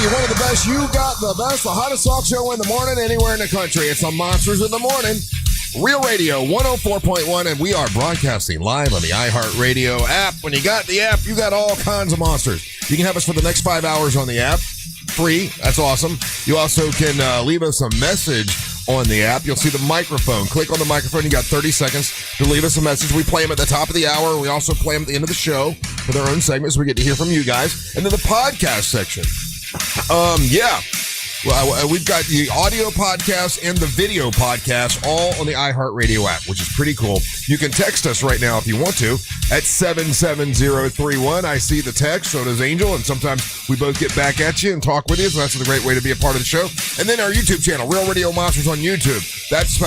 you wanted the best, you got the best. The hottest talk show in the morning anywhere in the country. It's the Monsters in the Morning. Real Radio 104.1, and we are broadcasting live on the iHeartRadio app. When you got the app, you got all kinds of monsters. You can have us for the next 5 hours on the app. Free. That's awesome. You also can leave us a message on the app. You'll see the microphone. Click on the microphone. You got 30 seconds to leave us a message. We play them at the top of the hour. We also play them at the end of the show for their own segments. We get to hear from you guys. And then the podcast section. Well, we've got the audio podcast and the video podcast all on the iHeartRadio app, which is pretty cool. You can text us right now if you want to at 77031. I see the text, so does Angel, and sometimes we both get back at you and talk with you, so that's a great way to be a part of the show. And then our YouTube channel, Real Radio Monsters on YouTube. That's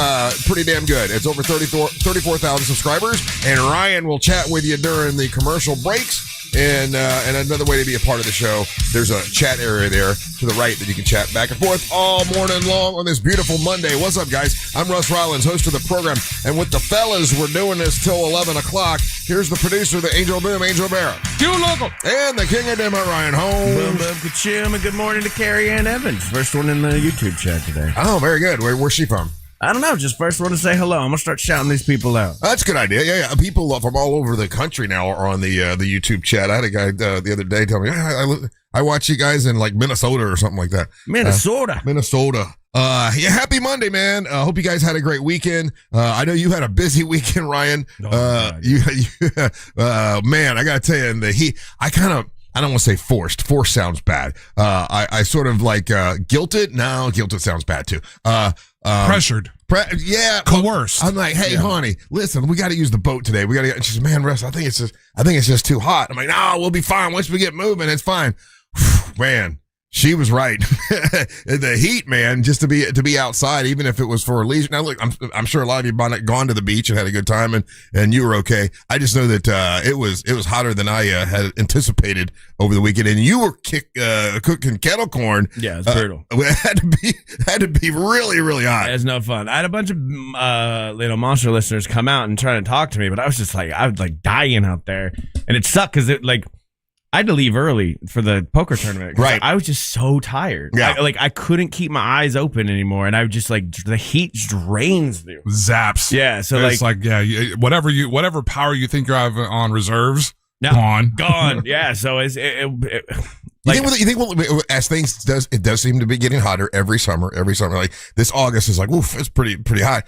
pretty damn good. It's over 34,000 subscribers, and Ryan will chat with you during the commercial breaks. And another way to be a part of the show, there's a chat area there to the right that you can chat back and forth all morning long on this beautiful Monday. What's up, guys? I'm Russ Rollins, host of the program. And with the fellas, we're doing this till 11 o'clock. Here's the producer, the Angel Boom, Angel Barra. You local. And the king of them, Ryan Holmes. Boom, boom, ka-chim, and good morning to Carrie Ann Evans. First one in the YouTube chat today. Oh, very good. Where's she from? I don't know, just first one to say hello. I'm going to start shouting these people out. That's a good idea. Yeah. People from all over the country now are on the YouTube chat. I had a guy the other day tell me, I watch you guys in like Minnesota or something like that. Minnesota. Happy Monday, man. Hope you guys had a great weekend. I know you had a busy weekend, Ryan. Man, I got to tell you, in the heat, I don't want to say forced. Forced sounds bad. I sort of like guilted. No, guilted sounds bad too. Pressured. Coerced. I'm like, hey, honey, listen, we got to use the boat today. We got to. She's, man, Russ, I think it's just too hot. I'm like, no, we'll be fine once we get moving. It's fine. Man, she was right. The heat, man, just to be outside, even if it was for leisure. Now, look, I'm sure a lot of you have gone to the beach and had a good time, and you were okay. I just know that it was hotter than I had anticipated over the weekend, and you were cooking kettle corn. Yeah, it's brutal. It had to be really, really hot. It's no fun. I had a bunch of monster listeners come out and try to talk to me, but I was just like, I was like dying out there, and it sucked because it like. I had to leave early for the poker tournament. Right. I was just so tired. Yeah. I couldn't keep my eyes open anymore. And I was just like, the heat drains you. Zaps. Yeah. So it's whatever power you think you have on reserves, gone. Yeah. So you think as things it does seem to be getting hotter every summer. Like this August is like, oof, it's pretty hot.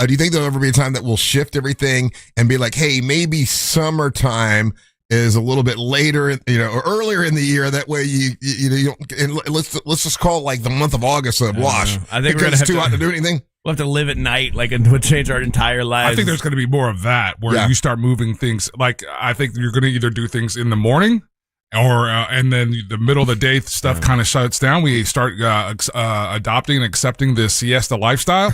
Do you think there'll ever be a time that we'll shift everything and be like, hey, maybe summertime is a little bit later, or earlier in the year. That way you don't. And let's just call it like the month of August a wash. I think it's too hot to do anything. We'll have to live at night, and would change our entire lives. I think there's going to be more of that, where you start moving things. Like I think you're going to either do things in the morning, or and then the middle of the day stuff kind of shuts down. We start adopting and accepting the siesta lifestyle.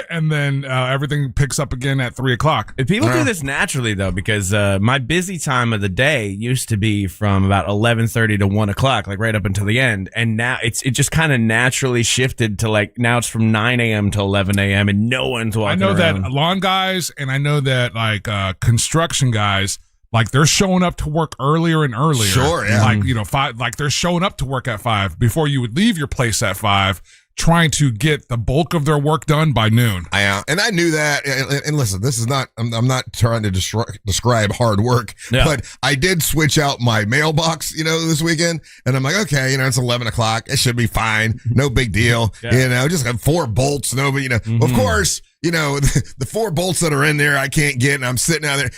And then everything picks up again at 3:00. If people do this naturally, though, because my busy time of the day used to be from about 11:30 to 1:00, like right up until the end, and now it just kind of naturally shifted to now it's from 9 a.m. to 11 a.m. and no one's walking around. I know that lawn guys, and I know that construction guys. Like they're showing up to work earlier and earlier. Sure, yeah. 5. Like they're showing up to work at 5 before you would leave your place at 5, trying to get the bulk of their work done by noon. And I knew that. And listen, this is not. I'm not trying to describe hard work, but I did switch out my mailbox, this weekend, and I'm like, okay, it's 11 o'clock. It should be fine. No big deal. Just got 4 bolts. Nobody, of course. The 4 bolts that are in there, I can't get, and I'm sitting out there,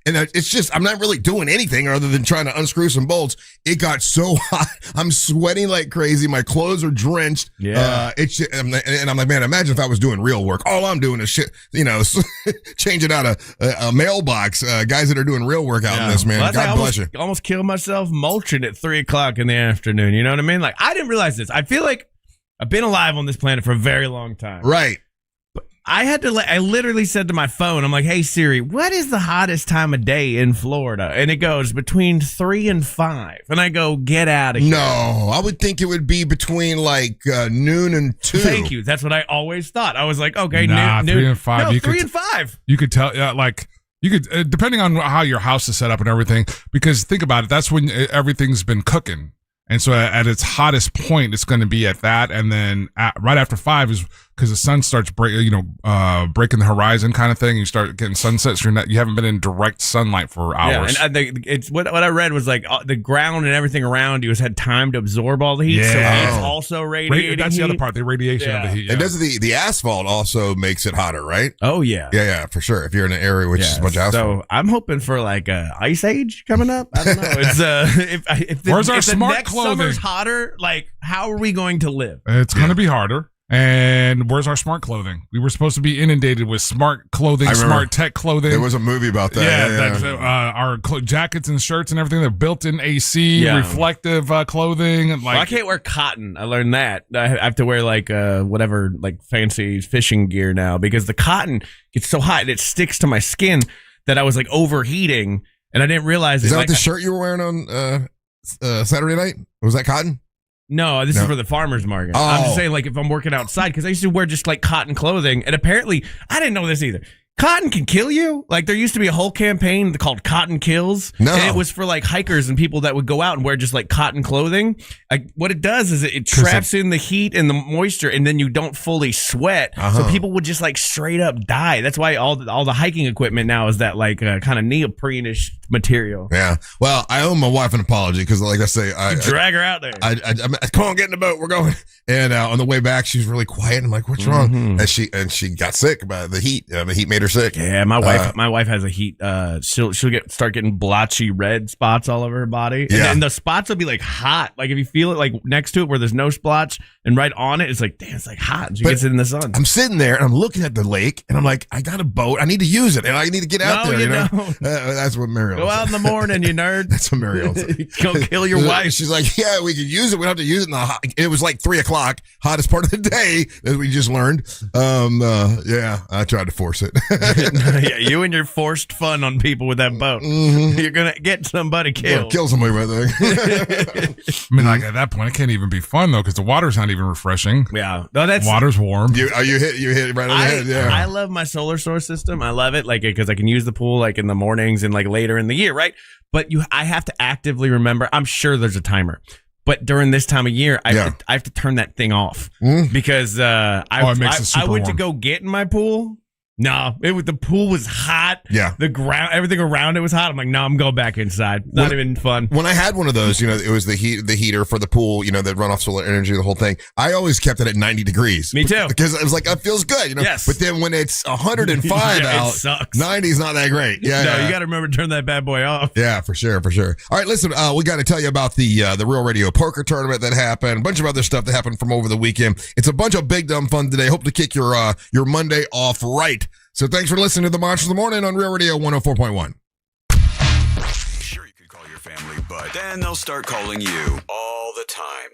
and it's just, I'm not really doing anything other than trying to unscrew some bolts. It got so hot. I'm sweating like crazy. My clothes are drenched. Yeah. And I'm like, man, imagine if I was doing real work. All I'm doing is changing out a mailbox. Guys that are doing real work out in this, man. Well, God bless you. Almost killed myself mulching at 3:00 in the afternoon. You know what I mean? I didn't realize this. I feel like I've been alive on this planet for a very long time. Right. I literally said to my phone, I'm like, hey, Siri, what is the hottest time of day in Florida? And it goes between 3 and 5. And I go, get out of here. No, I would think it would be between noon and 2. Thank you. That's what I always thought. I was like, okay, noon. 3 and 5. No, 3 and 5. You could tell, you could, depending on how your house is set up and everything, because think about it, that's when everything's been cooking. And so at its hottest point, it's going to be at that. And then right after 5 is because the sun starts breaking the horizon kind of thing. You start getting sunsets. You haven't been in direct sunlight for hours. Yeah, and it's what I read was like the ground and everything around you has had time to absorb all the heat. Yeah. So it's also radiating. That's the heat. other part, the radiation of the heat. Yeah. And does the asphalt also makes it hotter, right? Oh, yeah. Yeah, for sure. If you're in an area which is a bunch of asphalt. So I'm hoping for like a ice age coming up. I don't know. It's if the, Where's our if the smart next clothing? summer's hotter, like how are we going to live? It's going to be harder. And where's our smart clothing? We were supposed to be inundated with smart clothing, smart tech clothing. There was a movie about that. Our jackets and shirts and everything. They're built-in AC, reflective clothing. Like, I can't wear cotton. I learned that. I have to wear like whatever, like fancy fishing gear now because the cotton gets so hot and it sticks to my skin that I was like overheating and I didn't realize. Is that the shirt you were wearing on Saturday night? Was that cotton? No, this is for the farmer's market. Oh. I'm just saying, like, if I'm working outside, because I used to wear just, like, cotton clothing, and apparently, I didn't know this either. Cotton can kill you. Like, there used to be a whole campaign called Cotton Kills. No. And it was for, like, hikers and people that would go out and wear just, like, cotton clothing. Like, what it does is it traps in the heat and the moisture, and then you don't fully sweat. So people would just, like, straight up die. That's why all the hiking equipment now is that, like, kind of neoprene-ish material. Yeah. Well, I owe my wife an apology because, like I say, I drag her out there. I come on, get in the boat. We're going. And on the way back, she was really quiet. I'm like, what's wrong? And she got sick by the heat. The heat made her sick. Yeah, my wife has a heat. She'll start getting blotchy red spots all over her body. And the spots will be like hot. Like if you feel it like next to it where there's no splotch and right on it, it's like, damn, it's like hot. And she gets it in the sun. I'm sitting there and I'm looking at the lake and I'm like, I got a boat. I need to use it and I need to get out there. You know? That's what Mariel. Go out in the morning, you nerd. That's what Mariel said. Go kill your wife. She's like, yeah, we could use it. We don't have to use it in the hot. It was like 3:00, hottest part of the day, as we just learned. Yeah, I tried to force it. Yeah, you and your forced fun on people with that boat. You're gonna get somebody killed. Kill somebody right there. I mean, like at that point, it can't even be fun though because the water's not even refreshing. Yeah, no, that's water's warm. You hit right on the head. Yeah, I love my solar source system. I love it, like because I can use the pool like in the mornings and like later in the year, right? But I have to actively remember. I'm sure there's a timer. But during this time of year, I have to turn that thing off because I went to go get in my pool. No, the pool was hot. Yeah. The ground, everything around it was hot. I'm like, no, I'm going back inside. Not even fun. When I had one of those, it was the heater for the pool, that run off solar energy, the whole thing. I always kept it at 90 degrees. Me too. Because it was like, it feels good, Yes. But then when it's 105 out, it sucks. 90 is not that great. Yeah. No, you got to remember to turn that bad boy off. Yeah, for sure. All right, listen, we got to tell you about the Real Radio Poker Tournament that happened, a bunch of other stuff that happened from over the weekend. It's a bunch of big dumb fun today. Hope to kick your Monday off right. So thanks for listening to the Monsters of the Morning on Real Radio 104.1. Sure, you could call your family, but then they'll start calling you all the time.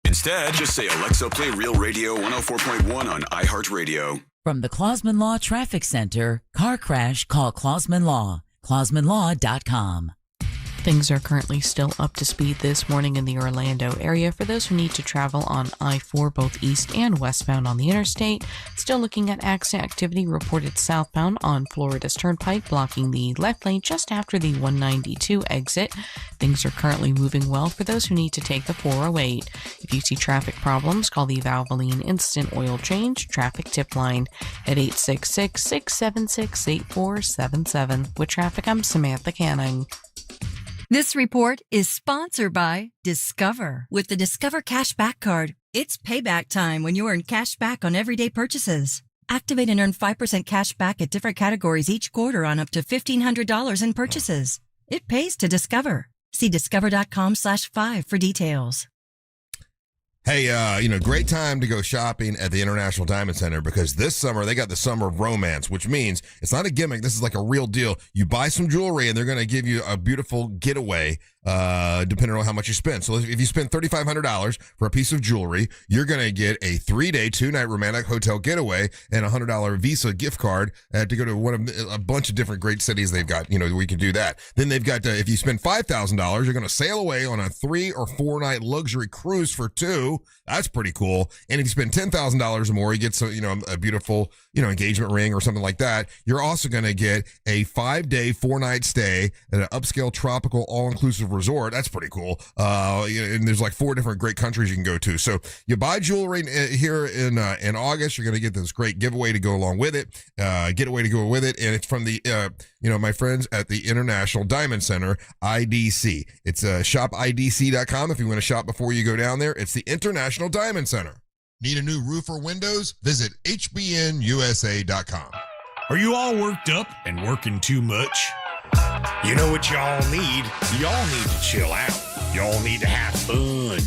Instead, just say, Alexa, play Real Radio 104.1 on iHeartRadio. From the Clausman Law Traffic Center, car crash, call Clausman Law. ClausmanLaw.com. Things are currently still up to speed this morning in the Orlando area. For those who need to travel on I-4, both east and westbound on the interstate, still looking at accident activity reported southbound on Florida's Turnpike, blocking the left lane just after the 192 exit. Things are currently moving well for those who need to take the 408. If you see traffic problems, call the Valvoline Instant Oil Change Traffic Tip Line at 866-676-8477. With traffic, I'm Samantha Canning. This report is sponsored by Discover. With the Discover Cashback Card, it's payback time when you earn cash back on everyday purchases. Activate and earn 5% cash back at different categories each quarter on up to $1,500 in purchases. It pays to Discover. See discover.com/5 for details. Hey, great time to go shopping at the International Diamond Center because this summer they got the Summer of Romance, which means it's not a gimmick. This is like a real deal. You buy some jewelry and they're going to give you a beautiful getaway depending on how much you spend. So if you spend $3,500 for a piece of jewelry, you're going to get a 3-day, 2-night romantic hotel getaway and a $100 Visa gift card to go to a bunch of different great cities they've got, where you can do that. Then they've got, if you spend $5,000, you're going to sail away on a 3 or 4 night luxury cruise for 2. That's pretty cool. And if you spend $10,000 or more, you get some, a beautiful, engagement ring or something like that. You're also going to get a 5-day, 4-night stay at an upscale tropical all-inclusive resort. That's pretty cool. And there's like 4 different great countries you can go to. So you buy jewelry here in August, you're going to get this great giveaway to go along with it, getaway to go with it. And it's from the, my friends at the International Diamond Center, IDC. It's shopidc.com if you want to shop before you go down there. It's the International Diamond Center. Need a new roof or windows? Visit hbnusa.com. Are you all worked up and working too much? You know what y'all need? Y'all need to chill out. Y'all need to have fun.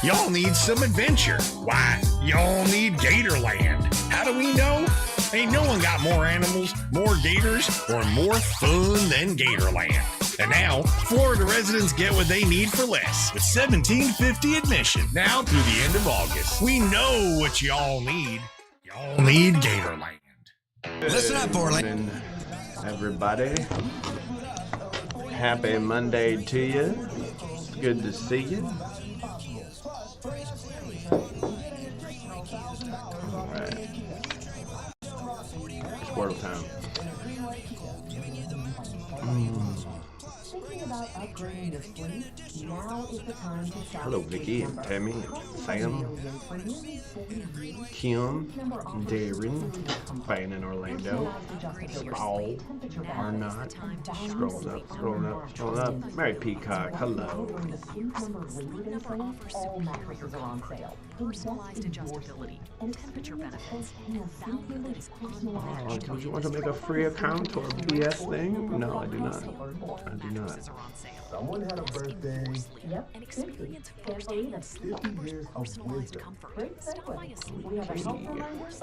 Y'all need some adventure. Why? Y'all need Gatorland. How do we know? Ain't no one got more animals, more gators, or more fun than Gatorland. And now, Florida residents get what they need for less with $17.50 admission now through the end of August. We know what y'all need. Y'all need Gatorland. Listen up, Orlando. Everybody, happy Monday to you. It's good to see you. All right. Squirtle time. Hello, Vicky and Tammy and Sam, Kim, Darren, playing in Orlando, Paul, Arnott, scrolling up, Mary Peacock, hello. Personalized adjustability, temperature benefits, and value that is unmatched. Would you want to make a free account or a BS thing? No, I do not. Someone had a birthday. Yep. And experience firsthand and slow personalized comfort. Stop by a sleep to learn more.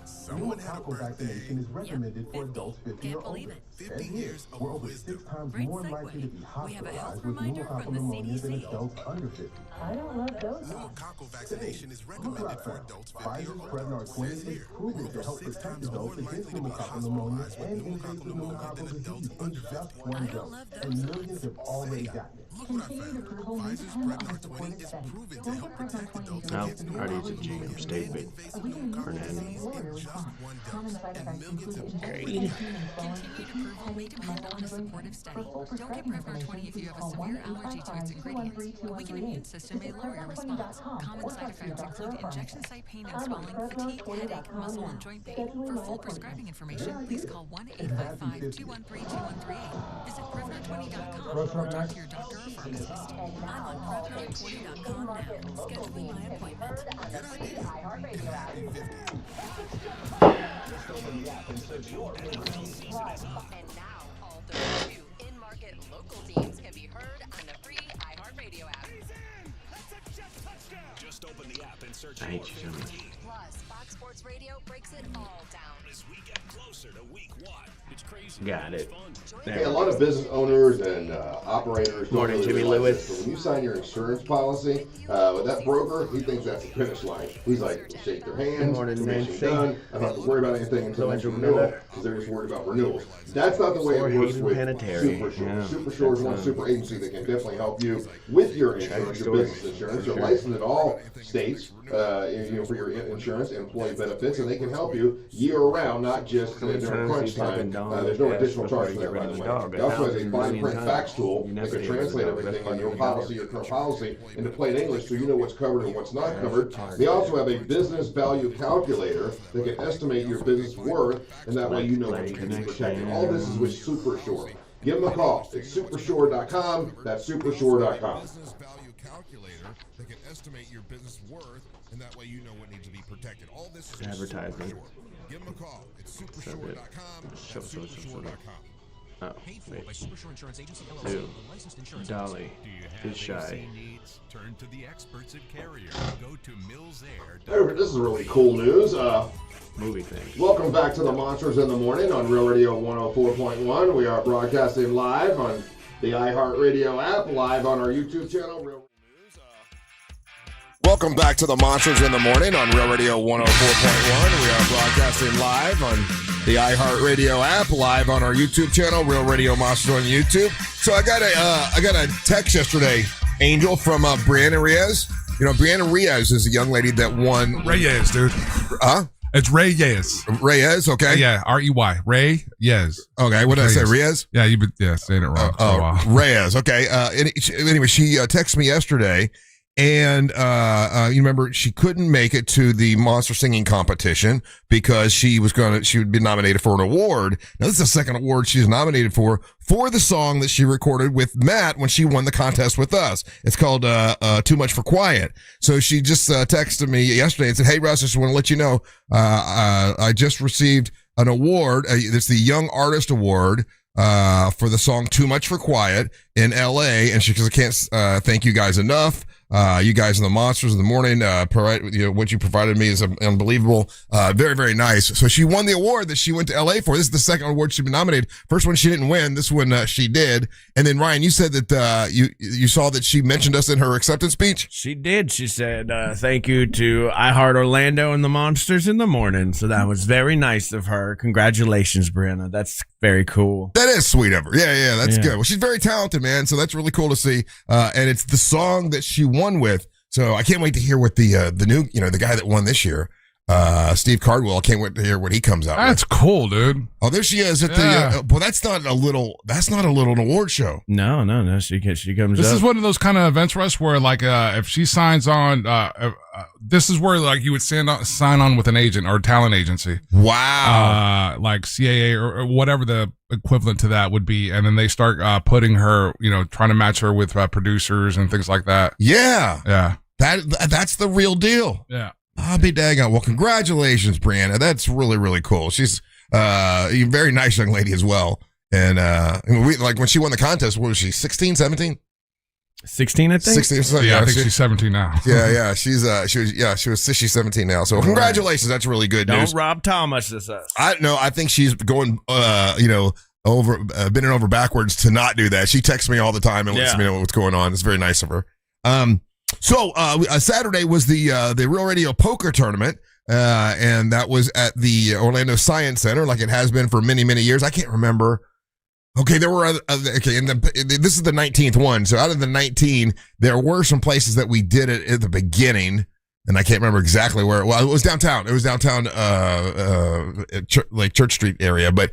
Someone Pneumococcal vaccination is recommended for adults 50 or older. 50 years of we're over 6 times more likely to be hospitalized with pneumococcal pneumonia than adults under 50. I don't love those. Pneumococcal vaccination is recommended for adults 50 or older. Pfizer's Prevnar 20 is proven to help protect adults against pneumococcal pneumonia and invasive pneumococcal disease in just 1 dose. And millions have already gotten it. Look what I found. Pfizer's Prevnar 20 is proven to help protect adults against already a G. I'm staying big. Common side effects include continued approval may depend on a supportive study. Don't get Prevnar 20 if you have a severe allergy to its ingredients. A weakened immune system may lower your response. Common side effects include injection site pain and swelling, fatigue, headache, muscle and joint pain. For full prescribing information, please call 1-855-213-2138. Visit Prevnar20.com or talk to your doctor or pharmacist. I'm on Prevnar20.com now, scheduling my appointment. And now, all 32 in-market local teams can be heard on the free iHeartRadio app. Just open the app and search I hate you so much. Plus, Fox Sports Radio breaks it all down. As we get closer to week 1, it's crazy. Got it. Hey, a lot of business owners and operators. Morning, Jimmy Lewis. But when you sign your insurance policy with that broker, he thinks that's the finish line. He's like, shake their hand. Morning, Nancy. Done. I don't have to worry about anything until next renewal because they're just worried about renewals. That's not the way it works with Hayden Panettiere. Super Shore. Yeah. Super Shore is one super agency that can definitely help you with your insurance, your business insurance. They're licensed in all states, for your insurance, employee benefits, and they can help you year-round, not just during crunch time. There's no additional charge for that, by the way. They also have a fine print fax tool that can translate everything on your policy, your current policy, into plain English so you know what's covered and what's not covered. They also have a business value calculator that can estimate your business worth, and that way you know what you can be protected. All this is with Super Shore. Give them a call. It's supershore.com. That's supershore.com. Business value calculator that can estimate your business worth, and that way you know what needs to be protected. All this is advertising. Super Shore. Give them a call. It's supershore.com. That's supershore.com. Oh, wait. Two. Dolly is shy. Turn to the experts at Carrier. Go to Millsair. This is really cool news. Movie thing. Welcome back to the Monsters in the Morning on Real Radio 104.1. We are broadcasting live on the iHeartRadio app, live on our YouTube channel. Welcome back to the Monsters in the Morning on Real Radio 104.1. We are broadcasting live on the iHeartRadio app, live on our YouTube channel, Real Radio Monsters on YouTube. So I got a text yesterday, Angel, from Brianna Reyes. You know, Brianna Reyes is a young lady that won. Reyes, dude. Huh? It's Reyes. Reyes, okay. Yeah, R-E-Y. Reyes. Okay, what did I say, Reyes? Yeah, you've been saying it wrong for a while. Reyes, okay. Anyway, she texted me yesterday, and you remember she couldn't make it to the monster singing competition because she would be nominated for an award. Now, this is the second award she's nominated for the song that she recorded with Matt when she won the contest with us. It's called Too Much for Quiet. So she just texted me yesterday and said, hey, Russ, I just want to let you know I just received an award. It's the Young Artist Award for the song Too Much for Quiet in LA. And she goes, I can't thank you guys enough. You guys in the Monsters of the Morning, what you provided me is unbelievable. Very, very nice. So she won the award that she went to LA for. This is the second award she's been nominated. First one she didn't win. This one she did. And then Ryan, you said that you saw that she mentioned us in her acceptance speech. She did. She said thank you to iHeart Orlando and the Monsters in the Morning. So that was very nice of her. Congratulations, Brianna. That's very cool. That is sweet of her. Yeah, that's good. Well, she's very talented, man. So that's really cool to see. And it's the song that she won with. So I can't wait to hear what the new, the guy that won this year, Steve Cardwell. I can't wait to hear what he comes out with. That's cool, dude. Oh, there she is at the. Well, that's not a little award show. No. She comes. This up. is one of those kind of events, Russ, where like if she signs on, this is where like you would sign on with an agent or a talent agency. Wow. Like CAA or whatever the equivalent to that would be, and then they start putting her, trying to match her with producers and things like that. Yeah. That's the real deal. Yeah. I'll be daggone. Well, congratulations, Brianna. That's really, really cool. She's a very nice young lady as well. And when she won the contest, what was she, 16, 17? 16, I think. 16. So, I think she's 17 now. Yeah. She's 17 now. So congratulations. That's really good news. Don't Rob Thomas this us. I think she's going, over bending over backwards to not do that. She texts me all the time and lets me know what's going on. It's very nice of her. So Saturday was the Real Radio Poker Tournament, and that was at the Orlando Science Center, like it has been for many, many years. I can't remember. Okay, there were this is the 19th one. So out of the 19, there were some places that we did it at the beginning, and I can't remember exactly where. Well, it was downtown. It was downtown, like Church Street area. But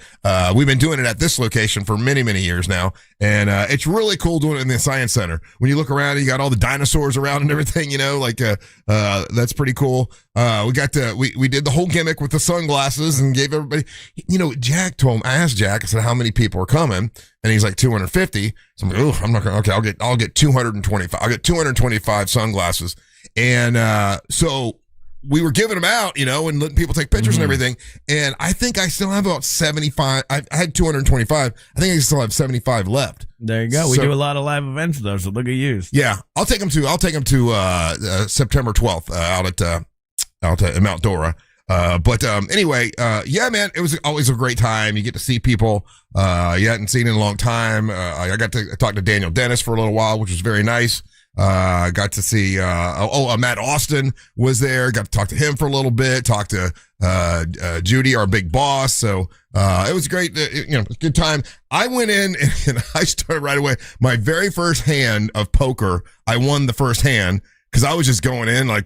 we've been doing it at this location for many, many years now, and it's really cool doing it in the Science Center. When you look around, you got all the dinosaurs around and everything. That's pretty cool. We did the whole gimmick with the sunglasses and gave everybody. Jack told him. I asked Jack. I said, "How many people are coming?" And he's like 250. So I'm like, I'm not gonna. Okay, I'll get 225. I'll get 225 sunglasses. And so we were giving them out, and letting people take pictures and everything. And I think I still have about 75. I had 225. I think I still have 75 left. There you go. We do a lot of live events though, so look at you. Yeah, I'll take them to September 12th out at Mount Dora. Anyway, man, it was always a great time. You get to see people you hadn't seen in a long time. I got to talk to Daniel Dennis for a little while, which was very nice. Got to see, Matt Austin was there. Got to talk to him for a little bit, talk to, Judy, our big boss. So, it was great. Good time. I went in and I started right away. My very first hand of poker, I won the first hand because I was just going in and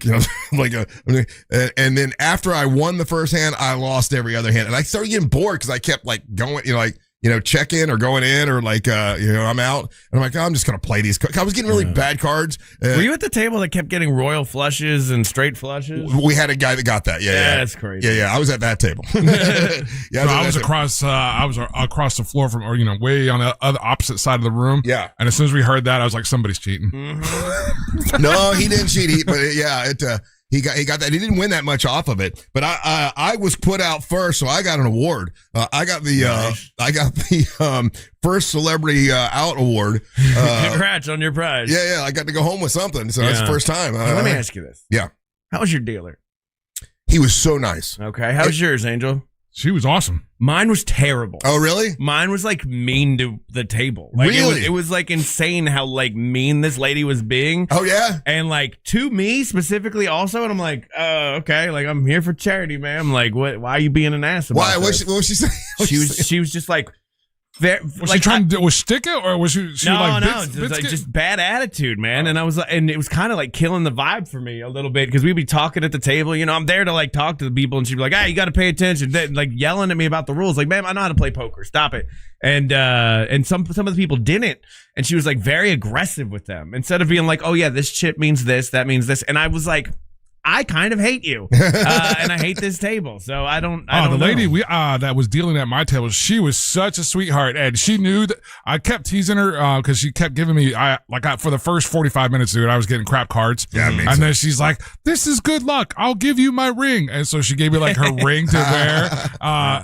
then after I won the first hand, I lost every other hand and I started getting bored because I kept going, check in or going in or I'm out. And I'm like, I'm just going to play these cards. I was getting really bad cards. Were you at the table that kept getting royal flushes and straight flushes? We had a guy that got that. Yeah. That's crazy. Yeah. I was at that table. I was across the floor from, way on the other opposite side of the room. Yeah. And as soon as we heard that, I was like, somebody's cheating. Mm-hmm. No, he didn't cheat. He got that. He didn't win that much off of it, but I was put out first, so I got an award. I got the first celebrity out award. Congrats on your prize. Yeah. I got to go home with something, so that's the first time. Let me ask you this. Yeah. How was your dealer? He was so nice. Okay. How was yours, Angel? She was awesome. Mine was terrible. Oh, really? Mine was mean to the table. Really? It was insane how mean this lady was being. Oh, yeah? And to me specifically also. And I'm like, okay. I'm here for charity, man. I'm like, what? Why are you being an ass about Why? this? What was she saying? She was just like, Was she trying to stick it, or was she no, bits it was like just bad attitude, man. And I was like, and it was kind of like killing the vibe for me a little bit because we'd be talking at the table. You know, I'm there to like talk to the people, and she'd be like, "Hey, you got to pay attention." Then, like yelling at me about the rules. Like, "Man, I know how to play poker. Stop it." And some of the people didn't, and she was like very aggressive with them instead of being like, "Oh yeah, this chip means this, that means this," and I was like, I kind of hate you, and I hate this table. So I don't. The lady that was dealing at my table, she was such a sweetheart, and she knew that I kept teasing her because she kept giving me for the first 45 minutes, dude, I was getting crap cards. Yeah, and then she's like, "This is good luck. I'll give you my ring," and so she gave me like her ring to wear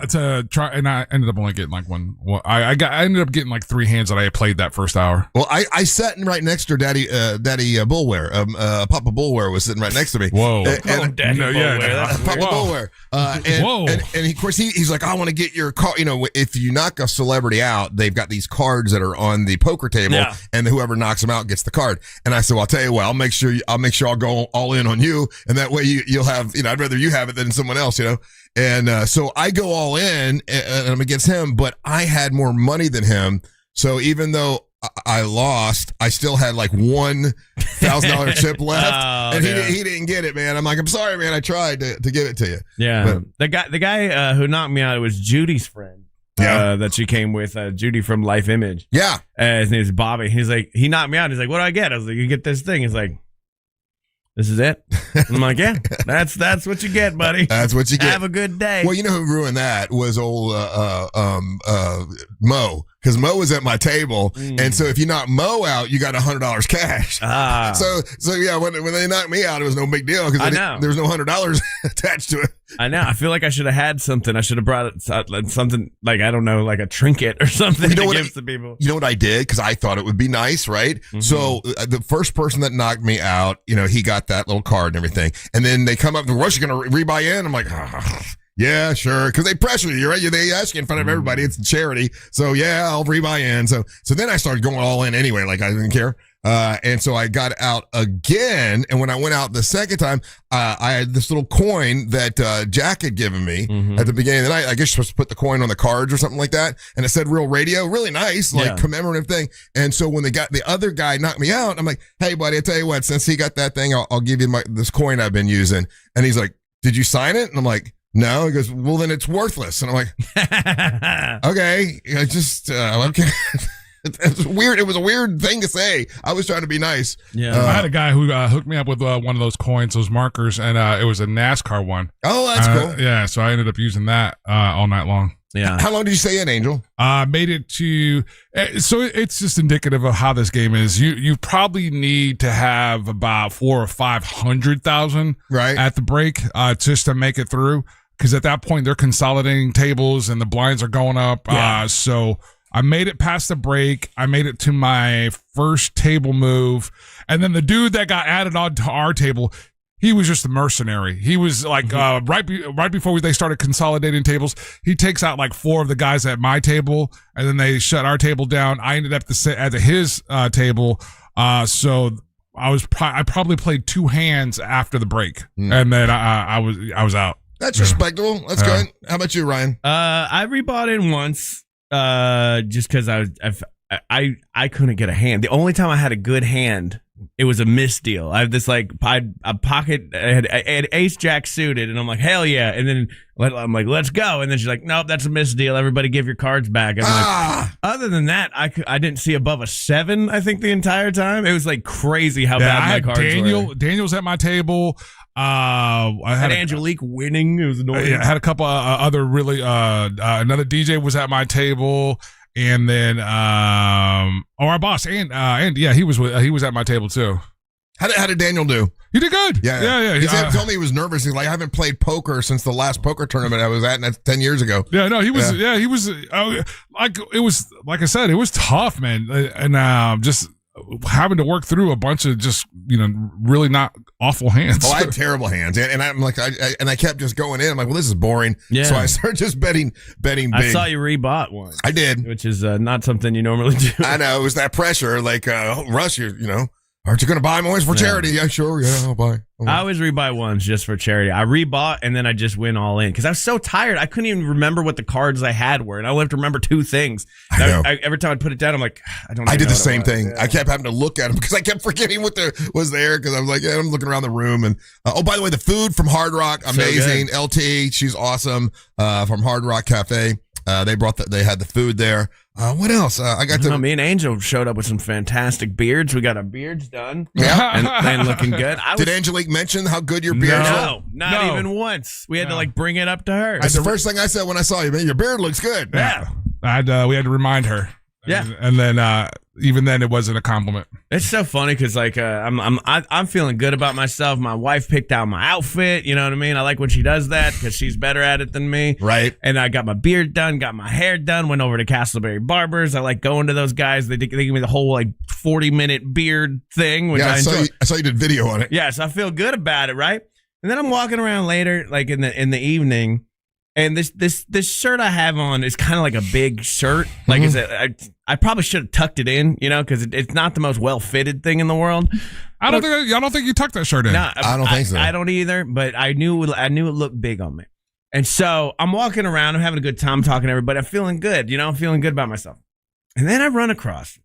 to try, and I ended up only getting like one. Well, I ended up getting like 3 hands that I had played that first hour. Well, I sat right next to her, Daddy Bullware, Papa Bullware was sitting right next to me. Whoa. Daddy Papa Whoa. Bullware. And of course he's like, I want to get your card. You know, if you knock a celebrity out, they've got these cards that are on the poker table, and whoever knocks them out gets the card. And I said, well, I'll tell you what, I'll make sure I'll go all in on you, and that way you'll have, you know, I'd rather you have it than someone else, you know. And so I go all in, and I'm against him, but I had more money than him. So even though I lost, I still had like $1,000 chip left, and he didn't get it, man. I'm like, I'm sorry, man. I tried to give it to you. Yeah, but the guy who knocked me out, it was Judy's friend. That she came with, Judy from Life Image. Yeah, his name is Bobby. He's like, he knocked me out. He's like, what do I get? I was like, you get this thing. He's like, this is it. I'm like, yeah, that's what you get, buddy. That's what you get. Have a good day. Well, you know who ruined that was old Mo. Because Mo was at my table, and so if you knock Mo out, you got $100 cash. So yeah, when they knocked me out, it was no big deal because there was no $100 attached to it. I know. I feel like I should have had something. I should have brought something like, I don't know, like a trinket or something to give to people. You know what I did? Because I thought it would be nice, right? Mm-hmm. So the first person that knocked me out, you know, he got that little card and everything, and then they come up and Russ, you're gonna rebuy in. I'm like, yeah, sure. Because they pressure you, right? They ask you in front of everybody. It's a charity. So, yeah, I'll rebuy in. So then I started going all in anyway. Like, I didn't care. And so I got out again. And when I went out the second time, I had this little coin that Jack had given me at the beginning of the night. I guess you're supposed to put the coin on the cards or something like that. And it said Real Radio. Really nice, like commemorative thing. And so when the other guy knocked me out, I'm like, hey, buddy, I tell you what, since he got that thing, I'll give you this coin I've been using. And he's like, did you sign it? And I'm like, no. He goes, well, then it's worthless. And I'm like, okay. I just, okay. It's weird. It was a weird thing to say. I was trying to be nice. Yeah. I had a guy who hooked me up with one of those coins, those markers, and it was a NASCAR one. Oh, that's cool. Yeah. So I ended up using that all night long. Yeah. How long did you stay in, Angel? Made it to. So it's just indicative of how this game is. You probably need to have about 400,000 or 500,000 at the break just to make it through. Because at that point they're consolidating tables and the blinds are going up. So I made it past the break. I made it to my first table move, and then the dude that got added on to our table, he was just a mercenary. He was like right before they started consolidating tables, he takes out like 4 of the guys at my table, and then they shut our table down. I ended up at his table, so I probably played 2 hands after the break, and then I was out. That's respectable. That's good. How about you, Ryan? I rebought in once, just because I couldn't get a hand. The only time I had a good hand, it was a misdeal. I have this like I had ace jack suited, and I'm like, hell yeah! And then I'm like, let's go. And then she's like, nope, that's a misdeal. Everybody give your cards back. I'm like, other than that, I didn't see above a 7. I think the entire time it was like crazy how bad my cards were. Daniel's at my table. I had Angelique winning. It was annoying. I had a couple other really. Another DJ was at my table. And then, our boss, and yeah, he was at my table too. How did Daniel do? He did good. Yeah. He told me he was nervous. He's like, I haven't played poker since the last poker tournament I was at, and that's 10 years ago. Yeah, no, he was. Yeah, he was. Like it was. Like I said, it was tough, man, and just having to work through a bunch of just really not awful hands. Oh, I had terrible hands, and I'm like, I kept just going in. I'm like, well, this is boring. Yeah. So I started just betting big. I saw you rebought one. I did, which is not something you normally do. I know, it was that pressure. Like Russ, Aren't you going to buy more for charity? Yeah, sure. Yeah, I'll buy. I always rebuy ones just for charity. I rebought and then I just went all in because I was so tired. I couldn't even remember what the cards I had were, and I only have to remember 2 things. I know. Every time I put it down, I'm like, I don't. I did know the what it same was. thing. Yeah. I kept having to look at them because I kept forgetting what was there because I was like, I'm looking around the room. And oh, by the way, the food from Hard Rock, amazing. So LT, she's awesome. From Hard Rock Cafe, they had the food there. What else? Me and Angel showed up with some fantastic beards. We got our beards done. Yeah, and looking good. Did Angelique mention how good your beard was? No, not even once. We had to bring it up to her. That's the first thing I said when I saw you, man. Your beard looks good. Yeah. We had to remind her. Yeah. And then even then it wasn't a compliment. It's so funny because I'm feeling good about myself. My wife picked out my outfit. You know what I mean? I like when she does that because she's better at it than me. Right. And I got my beard done, got my hair done, went over to Castleberry Barbers. I like going to those guys. They give me the whole 40-minute beard thing, which I enjoy. I saw you did video on it. Yeah, so I feel good about it, right? And then I'm walking around later, like in the evening. And this shirt I have on is kind of like a big shirt. Like I probably should have tucked it in, because it's not the most well fitted thing in the world. I don't think you tucked that shirt in. No, I don't think so. I don't either. But I knew it looked big on me. And so I'm walking around. I'm having a good time talking to everybody. I'm feeling good. I'm feeling good about myself. And then I run across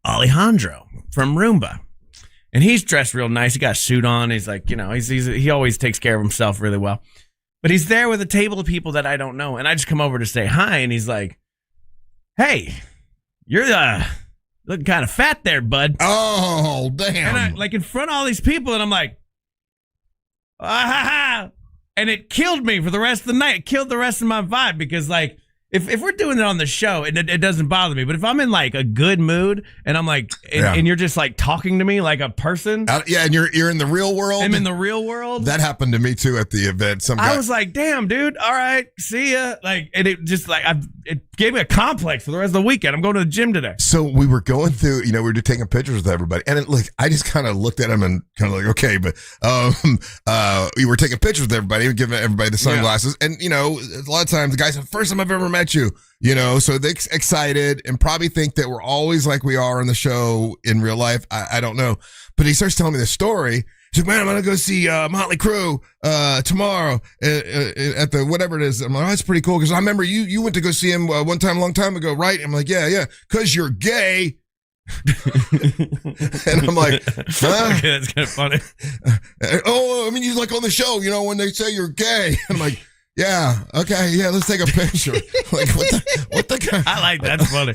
Alejandro from Roomba. And he's dressed real nice. He got a suit on. He's like, he always takes care of himself really well. But he's there with a table of people that I don't know. And I just come over to say hi. And he's like, hey, you're looking kind of fat there, bud. Oh, damn. And I, in front of all these people. And I'm like, ah. And it killed me for the rest of the night. It killed the rest of my vibe because, if we're doing it on the show, it doesn't bother me. But if I'm in a good mood and I'm and you're just talking to me like a person, and you're in the real world. I'm in the real world. That happened to me too at the event. I was like, damn, dude. All right, see ya. And it just it gave me a complex for the rest of the weekend. I'm going to the gym today. So we were going through, we were taking pictures with everybody, and I just kind of looked at him and kind of like, okay, but we were taking pictures with everybody, we giving everybody the sunglasses, and a lot of times the guys, first time I've ever met you, so they're excited and probably think that we're always like we are on the show in real life. I don't know, but he starts telling me the story. He's like, man, I'm gonna go see Motley Crue tomorrow at the whatever it is. I'm like, oh, that's pretty cool because I remember you went to go see him one time, a long time ago, right? I'm like, yeah, because you're gay. And I'm like, huh? Okay, that's kind of funny. Oh, I mean, you on the show, when they say you're gay. I'm like, yeah, okay, yeah, let's take a picture. What the guy? I like that. That's funny.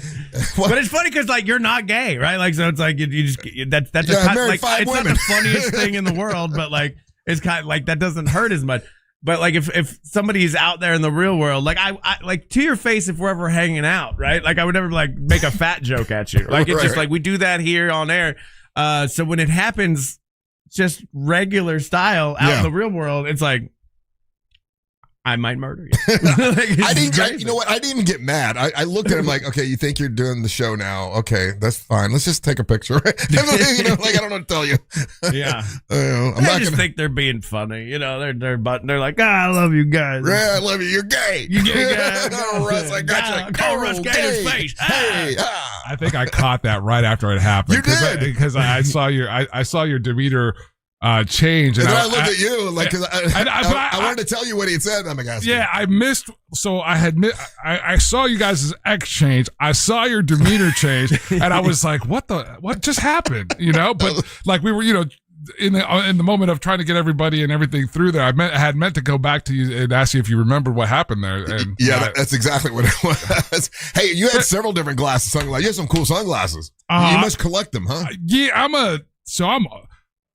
But it's funny because you're not gay, right? So it's that's I married 5 it's women. not the funniest thing in the world, but it's kind of that doesn't hurt as much. But if somebody's out there in the real world, I to your face, if we're ever hanging out, right? I would never make a fat joke at you. It's just we do that here on air. So when it happens, just regular style out in the real world, it's I might murder you. I didn't even get mad. I looked at him like, okay, you think you're doing the show now? Okay, that's fine. Let's just take a picture. I don't know what to tell you. Yeah, I just think they're being funny. They're like, I love you guys. Yeah, I love you. You're gay. You gay guy. Oh, Russ, I got you. Call Russ gay in his face. Hey, I think I caught that right after it happened. You did because I saw your demeanor change, and I looked at you because I wanted to tell you what he had said. I'm like, I missed. So I saw you guys' exchange. I saw your demeanor change, and I was like, what just happened? But we were, in the moment of trying to get everybody and everything through there, I had meant to go back to you and ask you if you remembered what happened there. And that's exactly what it was. Hey, you had several different sunglasses. You have some cool sunglasses. You must collect them, huh? Yeah,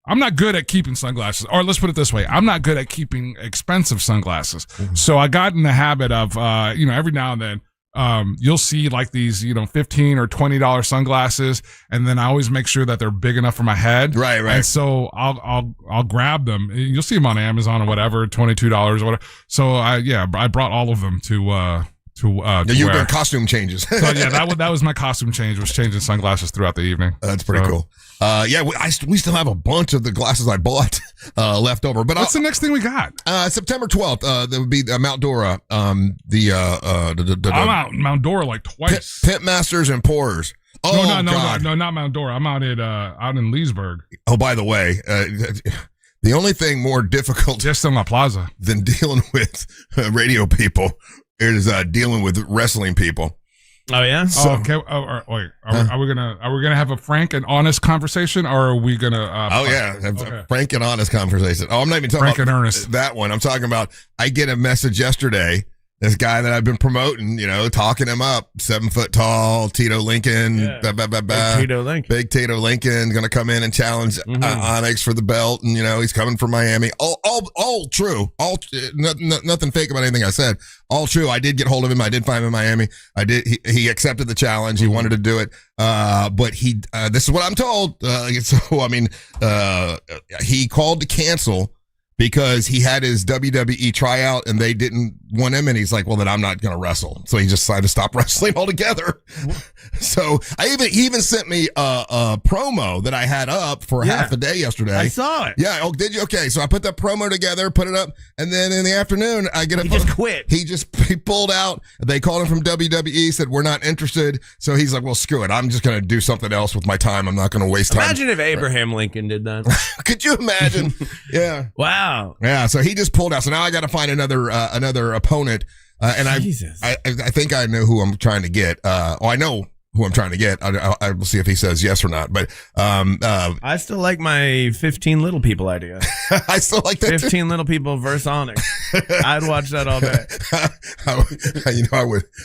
I'm not good at keeping sunglasses, or let's put it this way. I'm not good at keeping expensive sunglasses. Mm-hmm. So I got in the habit of, every now and then, you'll see these, $15 or $20 sunglasses. And then I always make sure that they're big enough for my head. Right. And so I'll grab them. You'll see them on Amazon or whatever, $22 or whatever. So I brought all of them to you were doing costume changes. So that was my costume change, was changing sunglasses throughout the evening. That's pretty cool. We still have a bunch of the glasses I bought left over. But what's the next thing we got? September 12th. That would be Mount Dora. I'm out Mount Dora twice. Pit masters and pourers. Oh, no, not Mount Dora. I'm out in Leesburg. Oh, by the way, the only thing more difficult just on La Plaza than dealing with radio people is dealing with wrestling people. Oh yeah. So, okay. Wait. Are we gonna have a frank and honest conversation, or are we gonna? Have a frank and honest conversation. Oh, I'm not even talking frank about and earnest. That one. I'm talking about. I get a message yesterday. This guy that I've been promoting, talking him up, 7 foot tall, Tito Lincoln, Big Tito Lincoln, going to come in and challenge Onyx for the belt, and he's coming from Miami. All true, nothing fake about anything I said. All true. I did get hold of him. I did find him in Miami. I did. He accepted the challenge. He wanted to do it. But he. This is what I'm told. He called to cancel because he had his WWE tryout and they didn't want him, and he's like, well, then I'm not going to wrestle. So he just decided to stop wrestling altogether. So he even sent me a promo that I had up for half a day yesterday. I saw it. Yeah. Oh, did you? Okay. So I put that promo together, put it up, and then in the afternoon, I get a He just quit. He pulled out. They called him from WWE, said, we're not interested. So he's like, well, screw it. I'm just going to do something else with my time. I'm not going to waste time. Imagine if Abraham Lincoln did that. Could you imagine? Yeah. Wow. Yeah. So he just pulled out. So now I got to find another opponent. And I think I know who I'm trying to get. I know who I'm trying to get. I will see if he says yes or not. But I still like my 15 little people idea. I still like that 15 little people versus Onyx. I'd watch that all day.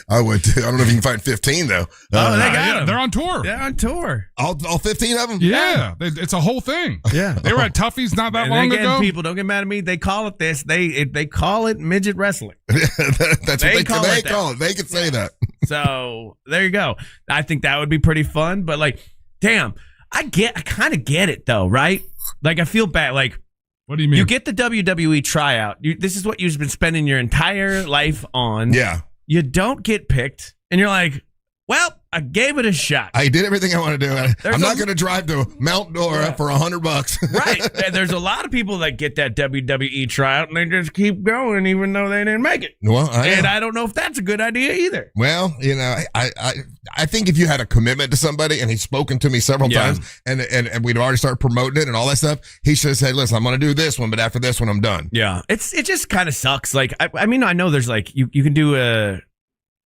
I would too. I don't know if you can find 15 though. They got them. They're on tour. They're on tour. All 15 of them? Yeah. It's a whole thing. Yeah. They were at Tuffy's not that long ago. People, don't get mad at me. They call it this. They call it midget wrestling. That's what they call it. They can say that. So there you go. I think that would be pretty fun. But damn, I kind of get it though, right? I feel bad. What do you mean? You get the WWE tryout. This is what you've been spending your entire life on. Yeah. You don't get picked, and you're like, well, I gave it a shot. I did everything I want to do. I'm not going to drive to Mount Dora for $100. Right. And there's a lot of people that get that WWE tryout and they just keep going even though they didn't make it. Well, I don't know if that's a good idea either. Well, I think if you had a commitment to somebody and he's spoken to me several times and we'd already started promoting it and all that stuff, he should have said, listen, I'm going to do this one, but after this one, I'm done. Yeah. It just kind of sucks. I know there's you can do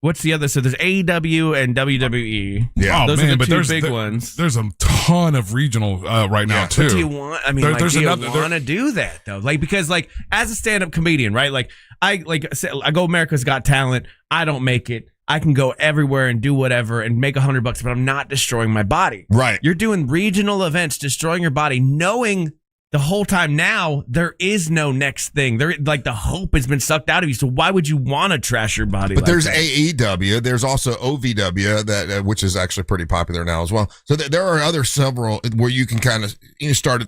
what's the other? So there's AEW and WWE. Yeah, those are the two big ones. There's a ton of regional right now too. But do you want? I mean, do you want to do that though? Because as a stand-up comedian, right? I go America's Got Talent. I don't make it. I can go everywhere and do whatever and make $100, but I'm not destroying my body. Right. You're doing regional events, destroying your body, knowing the whole time now there is no next thing. The hope has been sucked out of you. So why would you want to trash your body? But there's AEW. There's also OVW that which is actually pretty popular now as well. So there are several where you can kind of start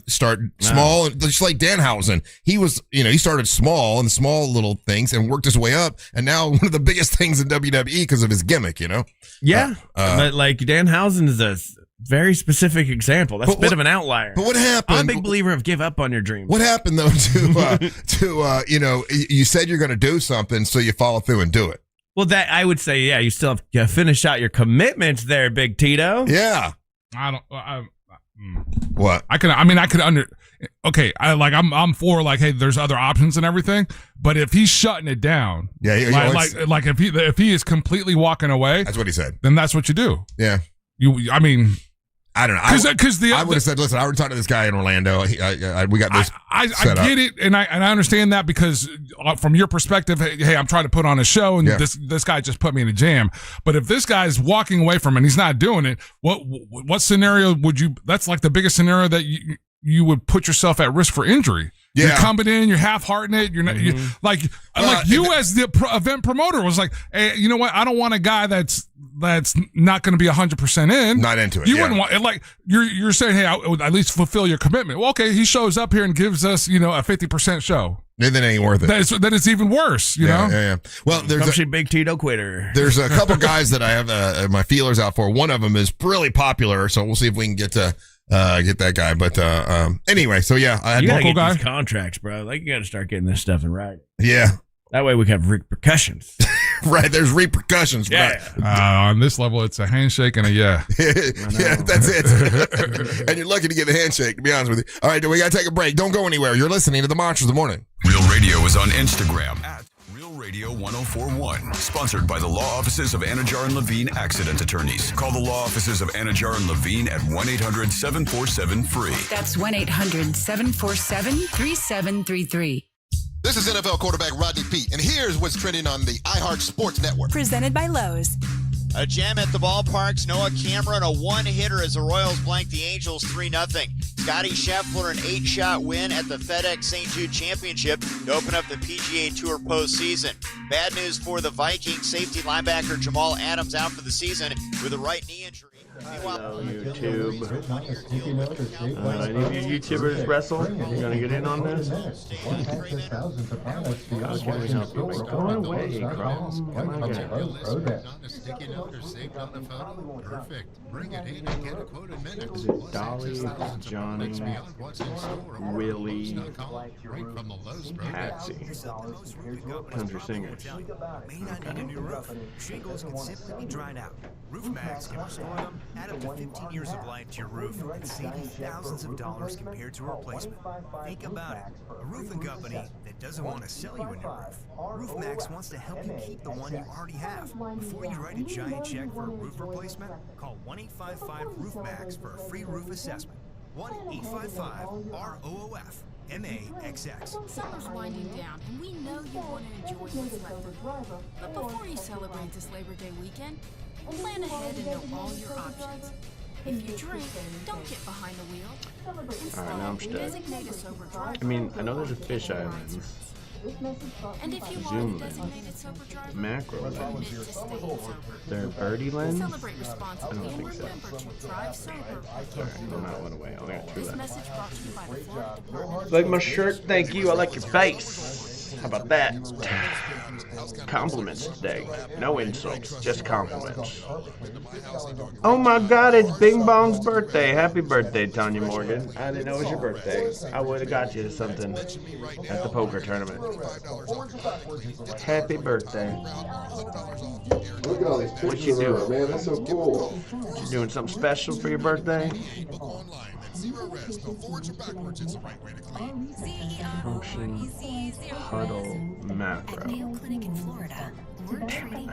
small, just like Danhausen. He was he started small and small little things and worked his way up, and now one of the biggest things in WWE because of his gimmick. Yeah, but Danhausen is a very specific example. That's a bit of an outlier. But what happened? I'm a big believer of give up on your dreams. What happened though to you said you're going to do something, so you follow through and do it. Well, that I would say, yeah, you still have to finish out your commitments there, Big Tito. Yeah. What? Okay, I'm for hey, there's other options and everything, but if he's shutting it down, if he is completely walking away, that's what he said. Then that's what you do. Yeah. I don't know. I would have said, listen, I already talked to this guy in Orlando. We got this. I get it, and I understand that because from your perspective, hey, I'm trying to put on a show, and this guy just put me in a jam. But if this guy's walking away from it and he's not doing it, what scenario would you? That's the biggest scenario that you would put yourself at risk for injury. Yeah. You're coming in, you're half-hearting it. You're not you as the event promoter was hey, you know what? I don't want a guy that's not going to be 100% in. Not into it. You wouldn't want it. You're saying, hey, I would at least fulfill your commitment. Well, okay, he shows up here and gives us, a 50% show. Then it ain't worth it. Then it's even worse, you know? Yeah. Well, there's a big Tito quitter. There's a couple guys that I have my feelers out for. One of them is really popular, so we'll see if we can get that guy. But anyway, so yeah, I had you gotta get these contracts, bro. You got to start getting this stuff in right. Yeah. That way we can have repercussions. Right, there's repercussions. Yeah. On this level, it's a handshake and a yeah. Yeah, that's it. And you're lucky to get the handshake, to be honest with you. All right, we got to take a break. Don't go anywhere. You're listening to the Monsters of the Morning. Real Radio is on Instagram at Real Radio 1041. Sponsored by the law offices of Anajar and Levine Accident Attorneys. Call the law offices of Anajar and Levine at 1-800-747-FREE. That's 1-800-747-3733. This is NFL quarterback Rodney Peete, and here's what's trending on the iHeart Sports Network. Presented by Lowe's. A gem at the ballparks. Noah Cameron, a one-hitter as the Royals blank the Angels 3-0. Scotty Scheffler, an 8-shot win at the FedEx St. Jude Championship to open up the PGA Tour postseason. Bad news for the Vikings. Safety linebacker Jamal Adams out for the season with a right knee injury. Hello, YouTube. Any of you YouTubers wrestle? You gonna get in on this? How can we help you? Go away, Carl. Oh my God. Is it Dolly, Johnny, Willie, Patsy? Country singers. Shingles can simply be dried out. Roof Max can restore them, add up to 15 years of life to your roof, and save you thousands of dollars compared to a replacement. Think about it. A roofing company that doesn't want to sell you a new roof. Roof Max wants to help you keep the one you already have. Before you write a giant check for a roof replacement, call 1-855-ROOF-MAX for a free roof assessment. 1-855-ROOF. MAXX. Summer's winding down, and we know you want to enjoy what's left. But before you celebrate this Labor Day weekend, plan ahead and know all your options. If you drink, don't get behind the wheel. Alright, now I'm stuck. Designate a sober driver. I mean, I know there's a fish island. And if you Zoom want a lens. designated sober driver, Macro commit lens. to staying sober. There a birdie lens? Celebrate I responsibly don't and think so. remember to drive sober. Alright, I'm not one away. I only got two This left. message brought to you by the Florida Department of Like my shirt, thank you. I like your face. How about that? Compliments today. No insults, just compliments. Oh my God, it's Bing Bong's birthday. Happy birthday, Tanya Morgan. I didn't know it was your birthday. I would have got you something at the poker tournament. Happy birthday. Look at all these What pictures you of her, doing? man. That's so cool. You doing something special for your birthday? Function huddle macro. I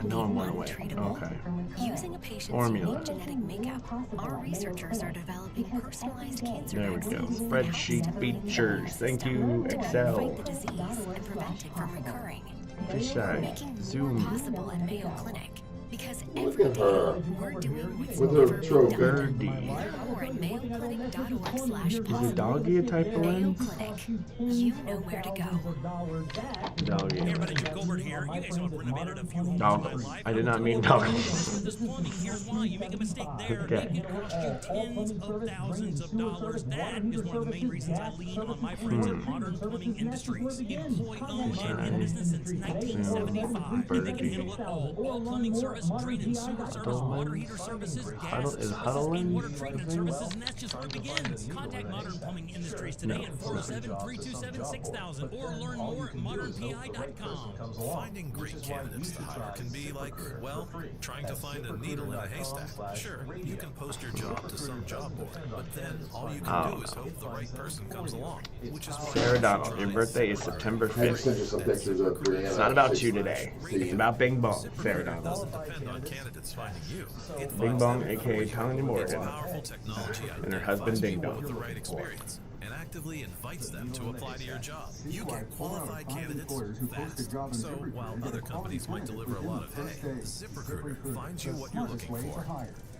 know I'm one away. Okay. Using a patient's Formula. unique genetic makeup, our researchers are developing personalized cancer There we go. vaccines Spreadsheet features. Thank you, to Excel. fight the disease and prevent it from recurring. Fisheye. Making more Zoom. possible at Mayo Clinic. Because Look every at day her we're doing what's with never her been trophy. done. Gertie. Learn more at mayoclinic.org/possible. Is the doggy a type of Mayo lens? Clinic. You know where to go. Doggy. Everybody, Jim Goldberg here. You guys know I've renovated a few homes in my Doggles. life. I did not mean doggles. This plumbing, here's why. You make a mistake there, Okay. it can cost you tens of thousands of dollars. That is one of the main reasons I lean on my friends at Modern Plumbing Industries. Employee-owned and in business since 1975. And they can handle it all. All plumbing service, drain and sewer service, water heater services, gas, Huddle- is services, huddle and in water the treatment thing? services, and that's just where it begins. Contact Modern Plumbing Industries today at 407-327-6000 or learn more at modernpi.com. Finding great candidates to hire can be like, well, trying to find a needle in a haystack. Sure, you can post your job to some job board, but then all you can do is hope the right person comes along, which is why Sarah Donald, your birthday is September I sent you 5th. some pictures of Brianna. It's not about you today. It's about Bing Bong, Sarah Donald. depend on candidates finding you. It Bing finds Bong, the right aka people. Tanya It's Morgan, powerful technology out and her there husband finds Ding people Dong. with the right experience and actively invites them to apply to your job. You get qualified candidates fast. So while other companies might deliver a lot of hay, ZipRecruiter finds you what you're looking for.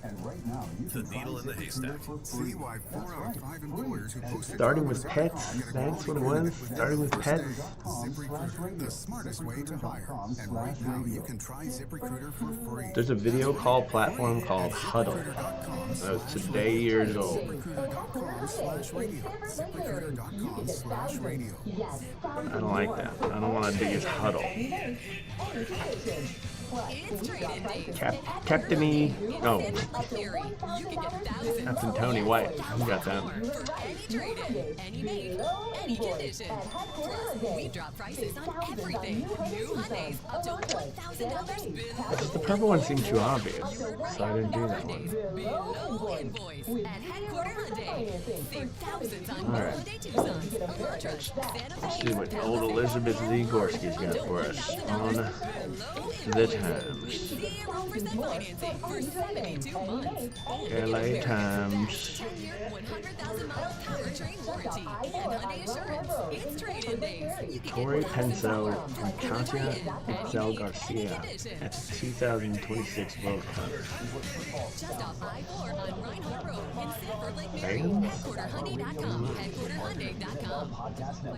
The needle in the haystack. See why 4 out of 5 employers who post Starting with pets, that's what it was. Starting with pets. ZipRecruiter, the smartest way to hire. And right now you can try ZipRecruiter for free. There's a video call platform called Huddle. That was today years old. ZipRecruiter.com/radio. ZipRecruiter.com/radio. I don't like that. I don't want to do his Huddle. Captain Captain Tony White. You got that. Any make, any condition. Plus, we drop prices on everything. New Hyundais up to $1,000 below. The purple one seemed too obvious, so I didn't do that one. Below invoice at Headquarter Hyundai. Save thousands on All right. Hyundai Tucsons, Elantra, Santa Let's Fe, see what old Elizabeth Zagorski's got for us on the Times. 0% financing for 72 months. LA Times. 100,000-mile powertrain warranty and Hyundai Assurance. It's trade-in days. You can Corey Penso and Katya Itzel Garcia at the 2026 World Cup. just off I-4 on Reinhardt Road in Sanford Lake Mary. Fans? HeadquarterHyundai.com. HeadquarterHyundai.com.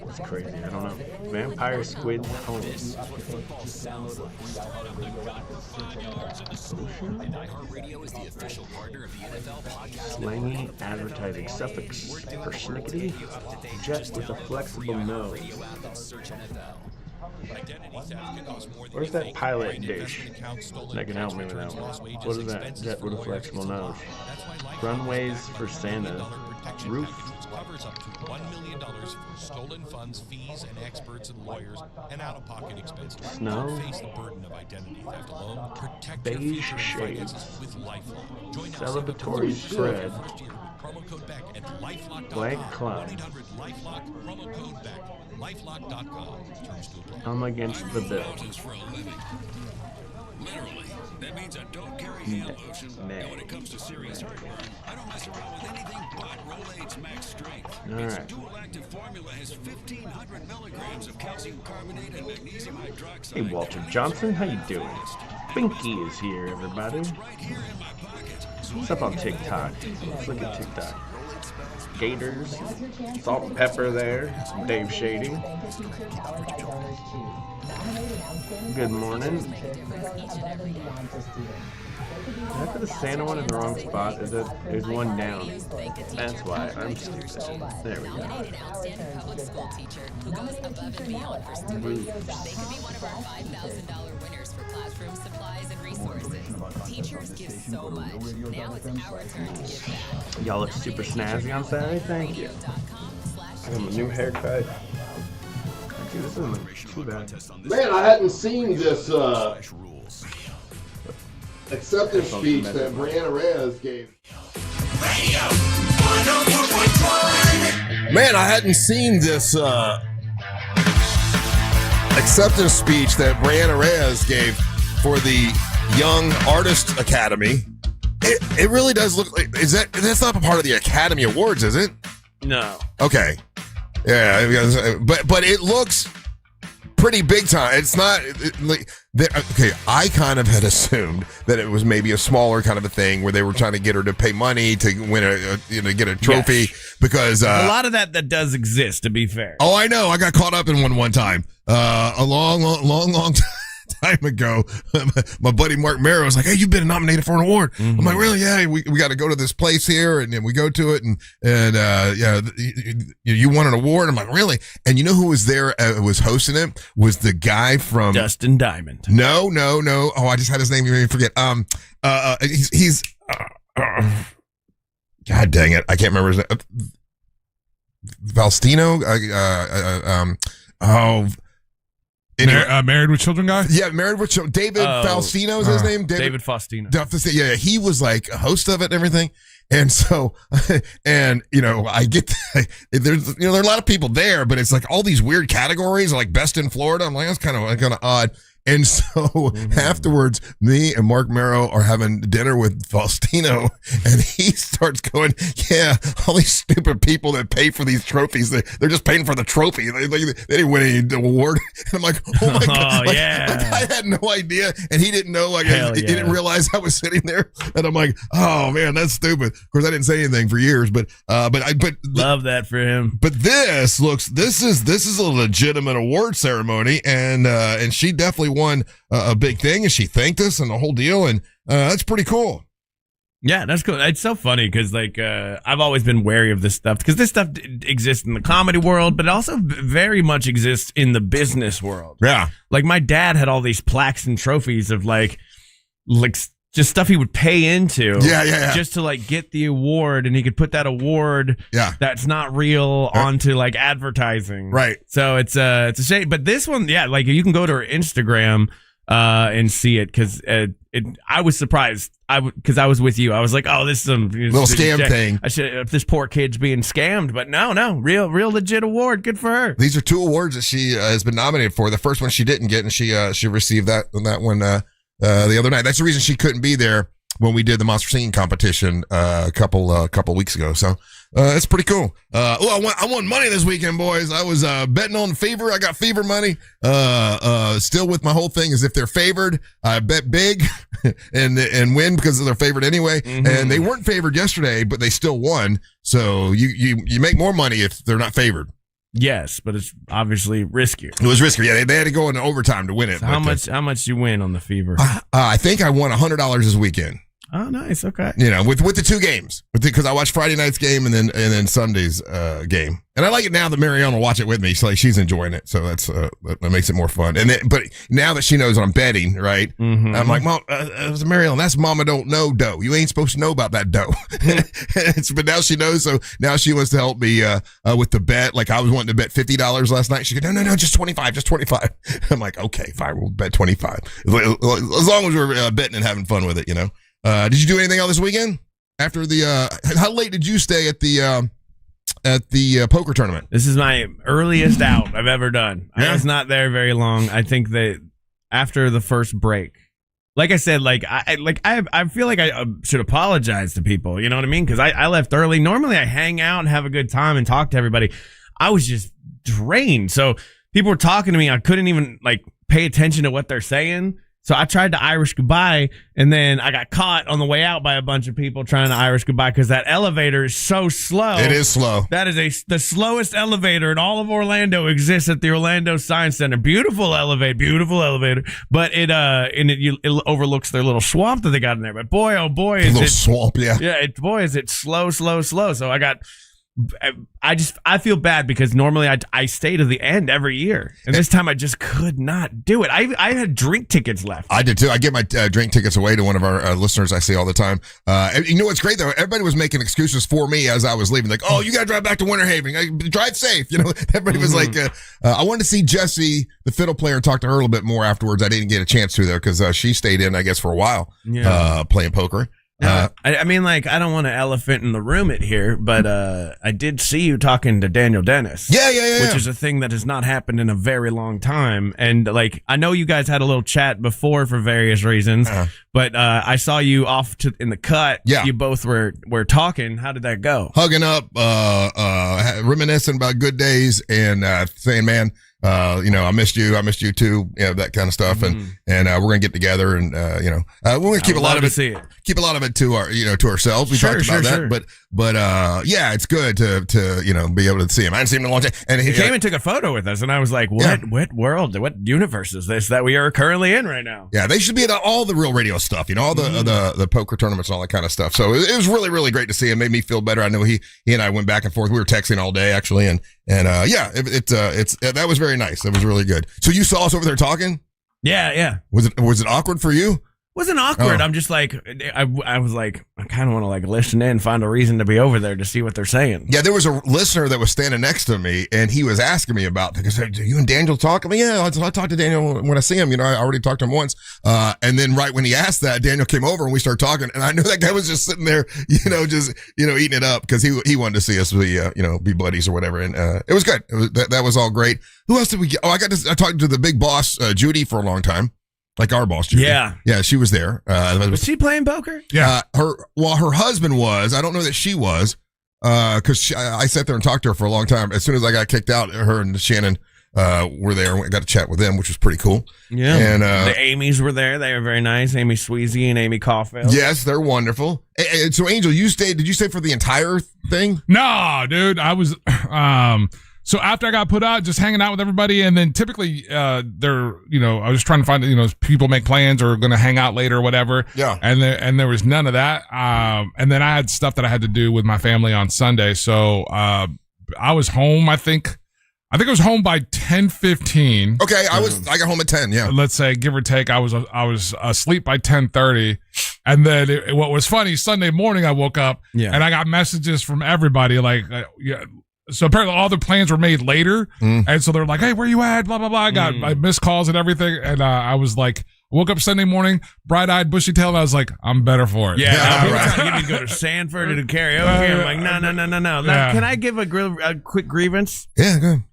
That's crazy. I don't know. Vampire Squid Home. iHeartRadio is the official partner of the NFL podcast. Slangy advertising suffix. Persnickety. Jet with a flexible nose. Where's that pilot dish? That can help me with that one. What is that? Jet with a flexible nose. Runways for Santa. Roof. Covers up to $1 million for stolen funds, fees, and experts and lawyers, and out-of-pocket expenses. Snow. Don't face the burden of identity theft alone. Protect your Beige future shades. finances with LifeLock. Join Celebratory spread. first year with promo code BECK at LifeLock.com. Blank cloud. 1-800-LifeLock, promo code BECK. LifeLock.com. Terms to apply. I'm against the bill. Literally. That means I don't carry hand lotion. And when it comes to serious burn, I don't mess around with anything but Rolaids Max Strength. All Its right. dual active formula has 1,500 milligrams of calcium carbonate and magnesium hydroxide. Hey, Walter Johnson, how you doing? Pinky is here, everybody. What's up on TikTok? Let's look at TikTok. Gators, salt and pepper there. Some Dave Shady. Good morning. Did I put the Santa one in the wrong spot? There's one down. That's why I'm stupid. There we go. An outstanding public school teacher who goes above and beyond for students. They could be one of our $5,000 winners for classroom supplies and resources. Teachers give so much. Now it's our turn to give back. Y'all look super snazzy on Saturday. Thank you. I got my new haircut. Actually, this isn't too bad. Man, I hadn't seen this acceptance speech that Brianna Reyes gave. Man, I hadn't seen this acceptance speech that Brianna Reyes gave for the Young Artist Academy. It really does look like, that's not a part of the Academy Awards, is it? No. Okay. Yeah, but it looks pretty big time. It's not okay. I kind of had assumed that it was maybe a smaller kind of a thing where they were trying to get her to pay money to win get a trophy because a lot of that does exist. To be fair. Oh, I know. I got caught up in one time. A long time ago, my buddy Mark Merrow was like, "Hey, you've been nominated for an award." Mm-hmm. I'm like, "Really? Yeah, we got to go to this place here," and then we go to it, and yeah, you won an award. I'm like, "Really?" And you know who was there? Was hosting it? Was the guy from Dustin Diamond? No. Oh, I just had his name. You forget. He's God dang it, I can't remember his name. Faustino. Anyway. Married with Children guy? Yeah, Married with Children. David Faustino is his name? David Faustino. Yeah, he was like a host of it and everything. And so, I get there's, there are a lot of people there, but it's like all these weird categories, like best in Florida. I'm like, that's kind of odd. And so afterwards, me and Mark Merrow are having dinner with Faustino, and he starts going, "Yeah, all these stupid people that pay for these trophies, they're just paying for the trophy. They didn't win any award." And I'm like, "Oh my God!" Like, I had no idea, and he didn't know. Like, he didn't realize I was sitting there, and I'm like, "Oh man, that's stupid." Of course, I didn't say anything for years, but love that for him. But this is a legitimate award ceremony, and she definitely won a big thing, and she thanked us and the whole deal, and that's pretty cool. Yeah, that's cool. It's so funny because, like, I've always been wary of this stuff because this stuff exists in the comedy world, but it also very much exists in the business world. Yeah. Like, my dad had all these plaques and trophies of, like just stuff he would pay into. Yeah. Just to, like, get the award, and he could put that award that's not real onto, like, advertising. Right. So it's a shame. But this one, like, you can go to her Instagram and see it because I was surprised. Because I was with you. I was like, oh, this is some little scam thing. I should. This poor kid's being scammed, but no, real legit award. Good for her. These are 2 awards that she has been nominated for. The first one she didn't get, and she received that one the other night. That's the reason she couldn't be there when we did the Monster Singing competition a couple weeks ago. So it's pretty cool. I won money this weekend, boys. I was betting on Fever. I got Fever money. Still with my whole thing is if they're favored, I bet big and win because they're favored anyway. Mm-hmm. And they weren't favored yesterday, but they still won. So you make more money if they're not favored. Yes, but it's obviously riskier. It was riskier. Yeah, they had to go into overtime to win it. So how much you win on the Fever? I think I won $100 this weekend. Oh, nice. Okay. You know, with the 2 games, because I watched Friday night's game and then Sunday's game, and I like it now that Marianne will watch it with me. So like she's enjoying it, so that makes it more fun. But now that she knows I'm betting, right? Mm-hmm. I'm like, Mom, Marianne, that's Mama don't know dough. You ain't supposed to know about that dough. But now she knows, so now she wants to help me with the bet. Like I was wanting to bet $50 last night. She go, no, just 25, just 25. I'm like, okay, fine, we'll bet 25 as long as we're betting and having fun with it, you know. Did you do anything else this weekend? After how late did you stay at the poker tournament? This is my earliest out I've ever done. Yeah. I was not there very long. I think that after the first break, like I said, I feel like I should apologize to people. You know what I mean? Because I left early. Normally I hang out and have a good time and talk to everybody. I was just drained. So people were talking to me. I couldn't even pay attention to what they're saying. So I tried to Irish goodbye, and then I got caught on the way out by a bunch of people trying to Irish goodbye because that elevator is so slow. It is slow. That is the slowest elevator in all of Orlando exists at the Orlando Science Center. Beautiful elevator, but it overlooks their little swamp that they got in there. But boy, oh boy, is it swamp, yeah. Yeah, is it slow. So I feel bad because normally I stay to the end every year, and this time I just could not do it. I had drink tickets left. I did too. I get my drink tickets away to one of our listeners I see all the time. You know what's great though? Everybody was making excuses for me as I was leaving. Like, oh, you got to drive back to Winter Haven. Drive safe. You know, everybody was like, I wanted to see Jessie, the fiddle player, and talk to her a little bit more afterwards. I didn't get a chance to though because she stayed in, I guess, for a while playing poker. I mean, I don't want an elephant in the room here, but I did see you talking to Daniel Dennis. Yeah. Which is a thing that has not happened in a very long time. And I know you guys had a little chat before for various reasons, but I saw you off in the cut. Yeah. You both were talking. How did that go? Hugging up, reminiscing about good days, and saying, man, I missed you too, that kind of stuff. And we're going to get together and, we're going to keep a lot of it to our, to ourselves. We talked about that, but yeah, it's good to be able to see him. I hadn't seen him in a long time. And he came and took a photo with us, and I was like, what world, what universe is this that we are currently in right now? Yeah. They should be at all the Real Radio stuff, all the poker tournaments and all that kind of stuff. So it was really, really great to see him. Made me feel better. I know he and I went back and forth. We were texting all day actually. And that was very nice. That was really good. So you saw us over there talking? Yeah. Was it awkward for you? Wasn't awkward. I'm just I was like, I kind of want to listen in, find a reason to be over there to see what they're saying. Yeah, there was a listener that was standing next to me, and he was asking me about because do you and Daniel talk? I mean, yeah, I'll talk to Daniel when I see him. I already talked to him once. And then right when he asked that, Daniel came over and we started talking, and I knew that guy was just sitting there, eating it up because he wanted to see us be buddies or whatever. And it was good. That was all great. Who else did we get? Oh, I talked to the big boss, Judy, for a long time. Like our boss, Judy. Yeah, she was there. Was she playing poker? Yeah. Her husband was. I don't know that she was, because I sat there and talked to her for a long time. As soon as I got kicked out, her and Shannon were there, and we got to chat with them, which was pretty cool. Yeah, and the Amy's were there. They were very nice. Amy Sweezy and Amy Caulfield. Yes, they're wonderful. And so, Angel, you stayed? Did you stay for the entire thing? No, dude. I was. So after I got put out, just hanging out with everybody, and then typically I was trying to find, people make plans or going to hang out later or whatever. Yeah. And there was none of that. And then I had stuff that I had to do with my family on Sunday. So I was home, I think I was home by 10:15. Okay, I got home at 10, yeah. Let's say, give or take, I was asleep by 10:30. And then what was funny, Sunday morning I woke up and I got messages from everybody like, so apparently all the plans were made later. And so they're like, hey, where you at? Blah, blah, blah. I got missed calls and everything. And I was like, woke up Sunday morning, bright-eyed, bushy-tailed, and I was like, I'm better for it. Yeah, people trying to get me to go to Sanford to do karaoke. I'm like, no. Now, can I give a quick grievance? Yeah, go ahead.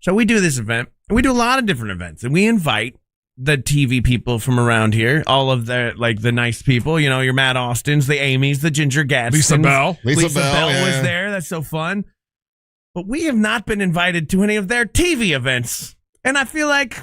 So we do this event, and we do a lot of different events, and we invite the TV people from around here, all of the nice people, your Matt Austins, the Amy's, the Ginger Gadsdens. Lisa Bell. Lisa Bell was there. That's so fun. But we have not been invited to any of their TV events. And I feel like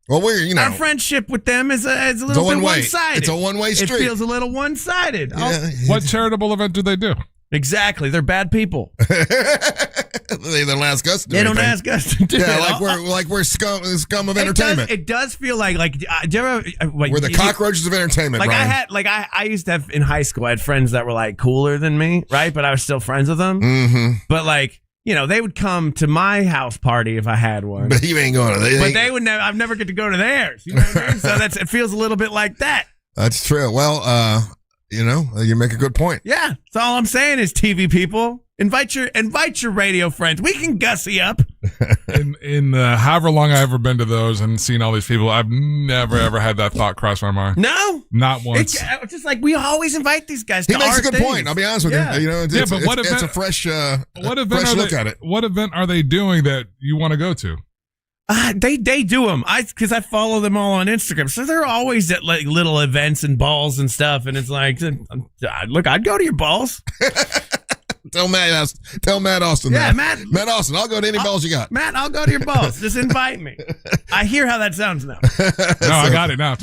our friendship with them is a little bit one-sided. It's a one-way street. It feels a little one-sided. Yeah. What charitable event do they do? Exactly. They're bad people. They don't ask us to do anything. Don't ask us to do it. like we're scum of entertainment. It does feel like do you ever, we're the cockroaches of entertainment, Brian. I used to have in high school, I had friends that were like cooler than me, right? But I was still friends with them. Mm-hmm. But they would come to my house party if I had one. But you ain't going to. But they would never. I've never get to go to theirs. You know what I mean? So it feels a little bit like that. That's true. Well, you make a good point. Yeah. So all I'm saying is, TV people, invite your radio friends. We can gussy up. In however long I've ever been to those and seen all these people, I've never ever had that thought cross my mind. No, not once. It's just like we always invite these guys. He makes a good point. I'll be honest with you. It's a fresh look at it. What event are they doing that you want to go to? They do them. Because I follow them all on Instagram, so they're always at little events and balls and stuff. And it's like, look, I'd go to your balls. Tell Matt Austin. Yeah, that. Matt Austin. I'll go to any balls you got. Matt, I'll go to your balls. Just invite me. I hear how that sounds now. No, I got it now.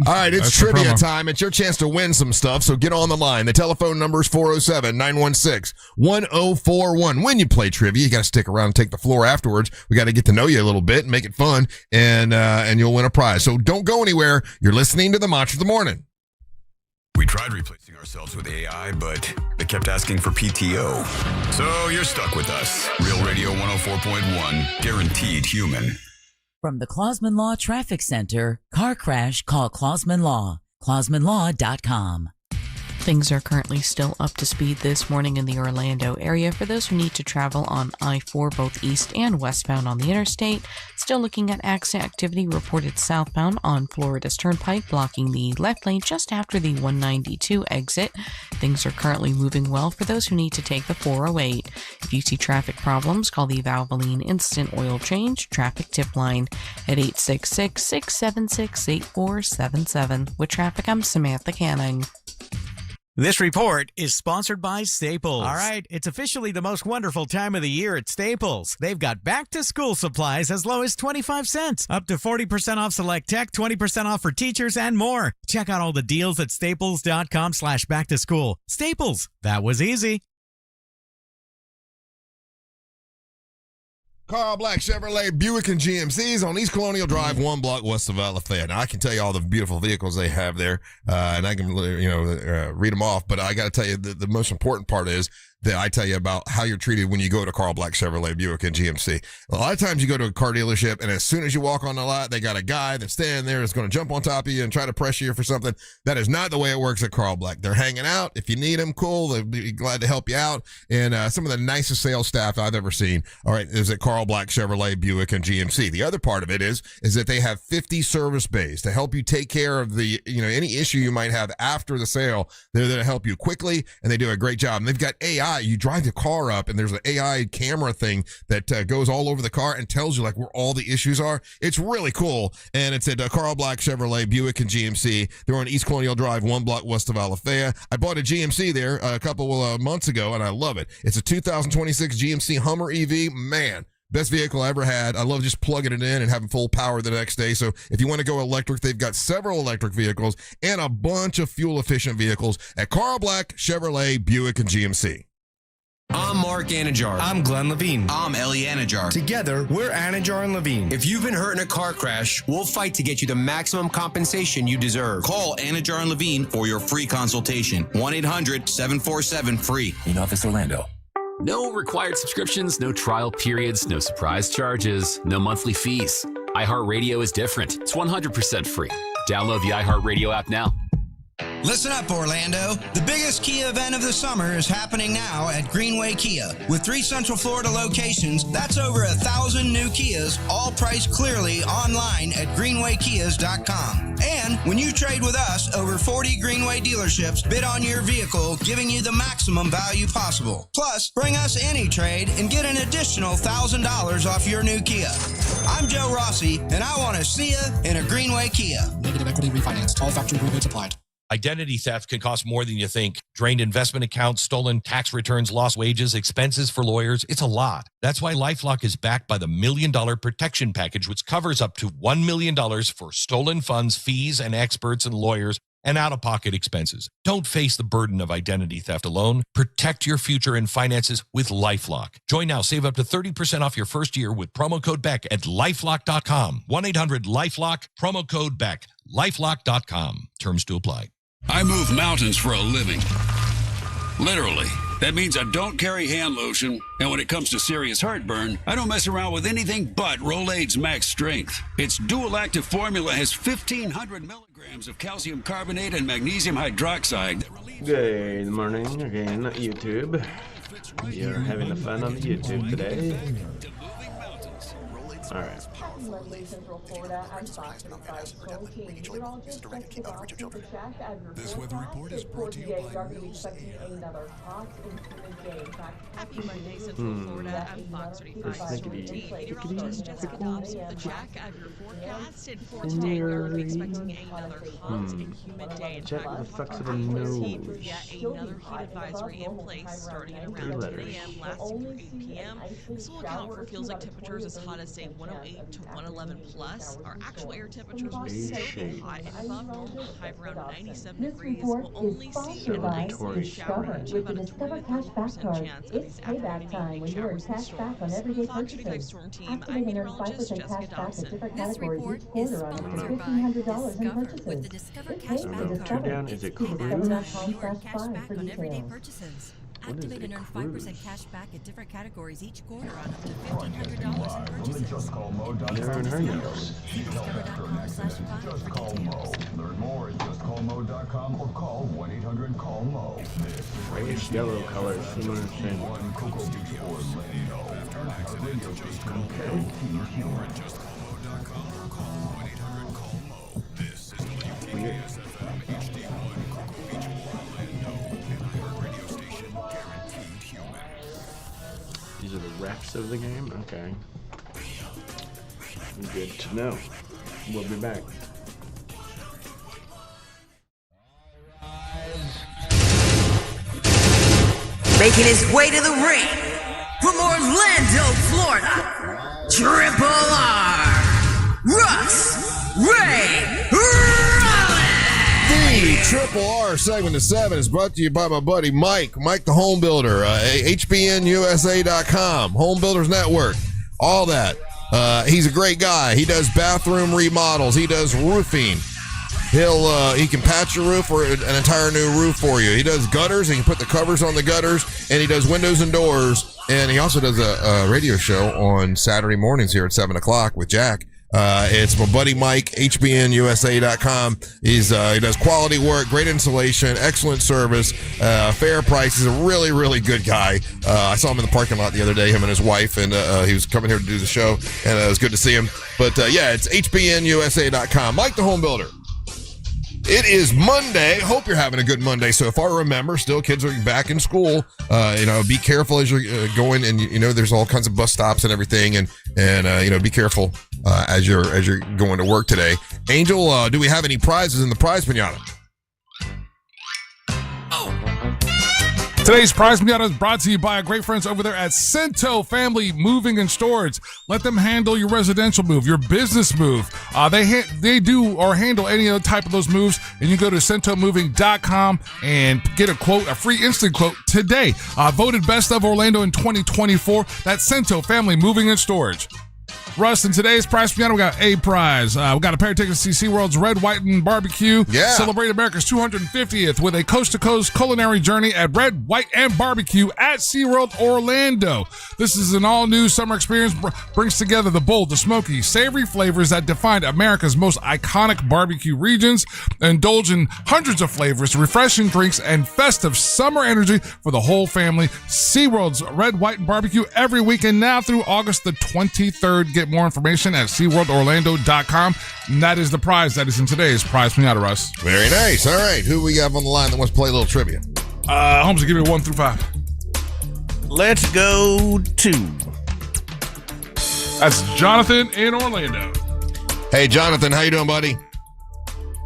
All right, it's trivia time. It's your chance to win some stuff, so get on the line. The telephone number is 407-916-1041. When you play trivia, you got to stick around and take the floor afterwards. We got to get to know you a little bit and make it fun, and you'll win a prize. So don't go anywhere. You're listening to the Mantra of the Morning. We tried replacing ourselves with AI, but they kept asking for PTO. So you're stuck with us. Real Radio 104.1, guaranteed human. From the Clausman Law Traffic Center, car crash, call Clausman Law. ClausmanLaw.com. Things are currently still up to speed this morning in the Orlando area. For those who need to travel on I-4, both east and westbound on the interstate, still looking at accident activity reported southbound on Florida's Turnpike, blocking the left lane just after the 192 exit. Things are currently moving well for those who need to take the 408. If you see traffic problems, call the Valvoline Instant Oil Change Traffic Tip Line at 866-676-8477. With traffic, I'm Samantha Canning. This report is sponsored by Staples. All right, it's officially the most wonderful time of the year at Staples. They've got back-to-school supplies as low as 25 cents, up to 40% off select tech, 20% off for teachers, and more. Check out all the deals at staples.com/back-to-school. Staples, that was easy. Carl Black Chevrolet Buick and GMCs on East Colonial Drive, 1 block west of Lafayette. Now, I can tell you all the beautiful vehicles they have there, and I can read them off. But I got to tell you, the most important part is that I tell you about how you're treated when you go to Carl Black Chevrolet Buick and GMC. A lot of times you go to a car dealership, and as soon as you walk on the lot, they got a guy that's standing there that's going to jump on top of you and try to pressure you for something. That is not the way it works at Carl Black. They're hanging out. If you need them, cool. They'll be glad to help you out. And some of the nicest sales staff I've ever seen, all right, is at Carl Black Chevrolet Buick and GMC. The other part of it is that they have 50 service bays to help you take care of the, any issue you might have after the sale. They're there to help you quickly, and they do a great job. And they've got AI. You drive the car up, and there's an AI camera thing that goes all over the car and tells you where all the issues are. It's really cool. And it's at Carl Black Chevrolet Buick and GMC. They're on East Colonial Drive, 1 block west of Lafayette. I bought a GMC there a couple months ago, and I love it. It's a 2026 GMC Hummer EV. Man, best vehicle I ever had. I love just plugging it in and having full power the next day. So if you want to go electric, they've got several electric vehicles and a bunch of fuel-efficient vehicles at Carl Black Chevrolet Buick and GMC. I'm Mark Anajar. I'm Glenn Levine. I'm Ellie Anajar. Together, we're Anajar and Levine. If you've been hurt in a car crash, we'll fight to get you the maximum compensation you deserve. Call Anajar and Levine for your free consultation. 1-800-747-FREE. In Office Orlando. No required subscriptions, no trial periods, no surprise charges, no monthly fees. iHeartRadio is different. It's 100% free. Download the iHeartRadio app now. Listen up, Orlando. The biggest Kia event of the summer is happening now at Greenway Kia. With 3 Central Florida locations, that's over 1,000 new Kias, all priced clearly online at greenwaykias.com. And when you trade with us, over 40 Greenway dealerships bid on your vehicle, giving you the maximum value possible. Plus, bring us any trade and get an additional $1,000 off your new Kia. I'm Joe Rossi, and I want to see you in a Greenway Kia. Negative equity refinanced. All factory rebates applied. Identity theft can cost more than you think. Drained investment accounts, stolen tax returns, lost wages, expenses for lawyers. It's a lot. That's why LifeLock is backed by the $1 Million Protection Package, which covers up to $1 million for stolen funds, fees, and experts and lawyers, and out-of-pocket expenses. Don't face the burden of identity theft alone. Protect your future and finances with LifeLock. Join now. Save up to 30% off your first year with promo code BECK at LifeLock.com. 1-800-LifeLock, promo code BECK. LifeLock.com. Terms to apply. I move mountains for a living. Literally. That means I don't carry hand lotion, and when it comes to serious heartburn, I don't mess around with anything but Rolaids Max Strength. Its dual-active formula has 1,500 milligrams of calcium carbonate and magnesium hydroxide. Good morning again, YouTube. You're having fun on the YouTube today. All right. This weather report is brought to you by Happy Monday, Central Florida. I'm Fox 3514. Meteorologist Jessica Dobbs with the Jack of your forecast. And for today, we're expecting another hot and humid day. Jack with the fucks of a nose. We've got another heat advisory in place starting at around 10 a.m. lasting through 8 p.m. This will account for feels like temperatures as hot as, say, 108 to 111 plus. Our actual air temperatures will still be hot and above normal, high of around 97 degrees. We'll only see an isolated shower range of about a 20 to 30% chance of these afternoon and evening showers and storms. Fox 35 Storm Team, I'm meteorologist Jessica Dobson. This report is sponsored by Discover. With the Discover Cashback Card, it's payback time when you earn cash back on everyday purchases. Activate and earn 5% cash back at different categories each quarter on up to $1,500 in purchases. Just call Mo. Learn more at justcallmo.com or call 1-800-CALL-MO. Grayish yellow color, similar to one Cocoa Beach Orlando. After an accident, just compare justcallmo.com or call 1-800-CALL-MO. This is WTKS-FM HD1 Cocoa Beach Orlando. An iHeartRadio station guaranteed human. These are the refs of the game? Okay. Good to know. We'll be back. Making his way to the ring from Orlando, Florida, Triple R, Russ Rollins. The Triple R segment of 7 is brought to you by my buddy Mike the Home Builder, HBNUSA.com, Home Builders Network, all that. He's a great guy. He does bathroom remodels. He does roofing. He can patch your roof or an entire new roof for you. He does gutters. He can put the covers on the gutters, and he does windows and doors. And he also does a radio show on Saturday mornings here at 7 o'clock with Jack. It's my buddy Mike, HBNUSA.com. He does quality work, great installation, excellent service, fair prices. A really, really good guy. I saw him in the parking lot the other day, him and his wife, and he was coming here to do the show, and it was good to see him. But yeah, it's HBNUSA.com. Mike the Home Builder. It is Monday. Hope you're having a good Monday so far. Remember, still kids are back in school. Be careful as you're going, and there's all kinds of bus stops and everything, and be careful as you're going to work today. Angel, do we have any prizes in the prize pinata? Today's prize pinata is brought to you by our great friends over there at Cento Family Moving and Storage. Let them handle your residential move, your business move. They do or handle any other type of those moves, and you go to centomoving.com and get a quote, a free instant quote today. Voted best of Orlando in 2024. That's Cento Family Moving and Storage. Russ, in today's prize piano, we got a prize. We got a pair of tickets to see SeaWorld's Red, White, and Barbecue. Yeah. Celebrate America's 250th with a coast-to-coast culinary journey at Red, White, and Barbecue at SeaWorld Orlando. This is an all-new summer experience, brings together the bold, the smoky, savory flavors that define America's most iconic barbecue regions. Indulge in hundreds of flavors, refreshing drinks, and festive summer energy for the whole family. SeaWorld's Red, White, and Barbecue every weekend now through August the 23rd. Get more information at SeaWorldOrlando.com. And that is the prize that is in today's prize pinata, Russ. Very nice. All right. Who we have on the line that wants to play a little trivia? Holmes, give me 1 through 5. Let's go 2. That's Jonathan in Orlando. Hey, Jonathan, how you doing, buddy?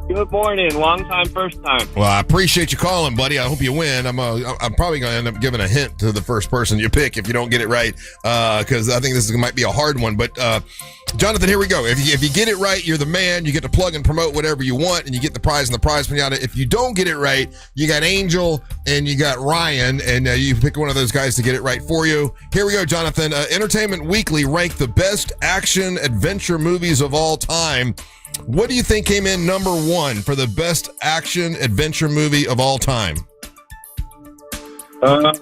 Good morning. Long time, first time. Well, I appreciate you calling, buddy. I hope you win. I'm probably going to end up giving a hint to the first person you pick if you don't get it right, because I think this might be a hard one. But, Jonathan, here we go. If you get it right, you're the man. You get to plug and promote whatever you want, and you get the prize in the prize pinata. If you don't get it right, you got Angel and you got Ryan, and you pick one of those guys to get it right for you. Here we go, Jonathan. Entertainment Weekly ranked the best action adventure movies of all time. What do you think came in number 1 for the best action adventure movie of all time? Gonna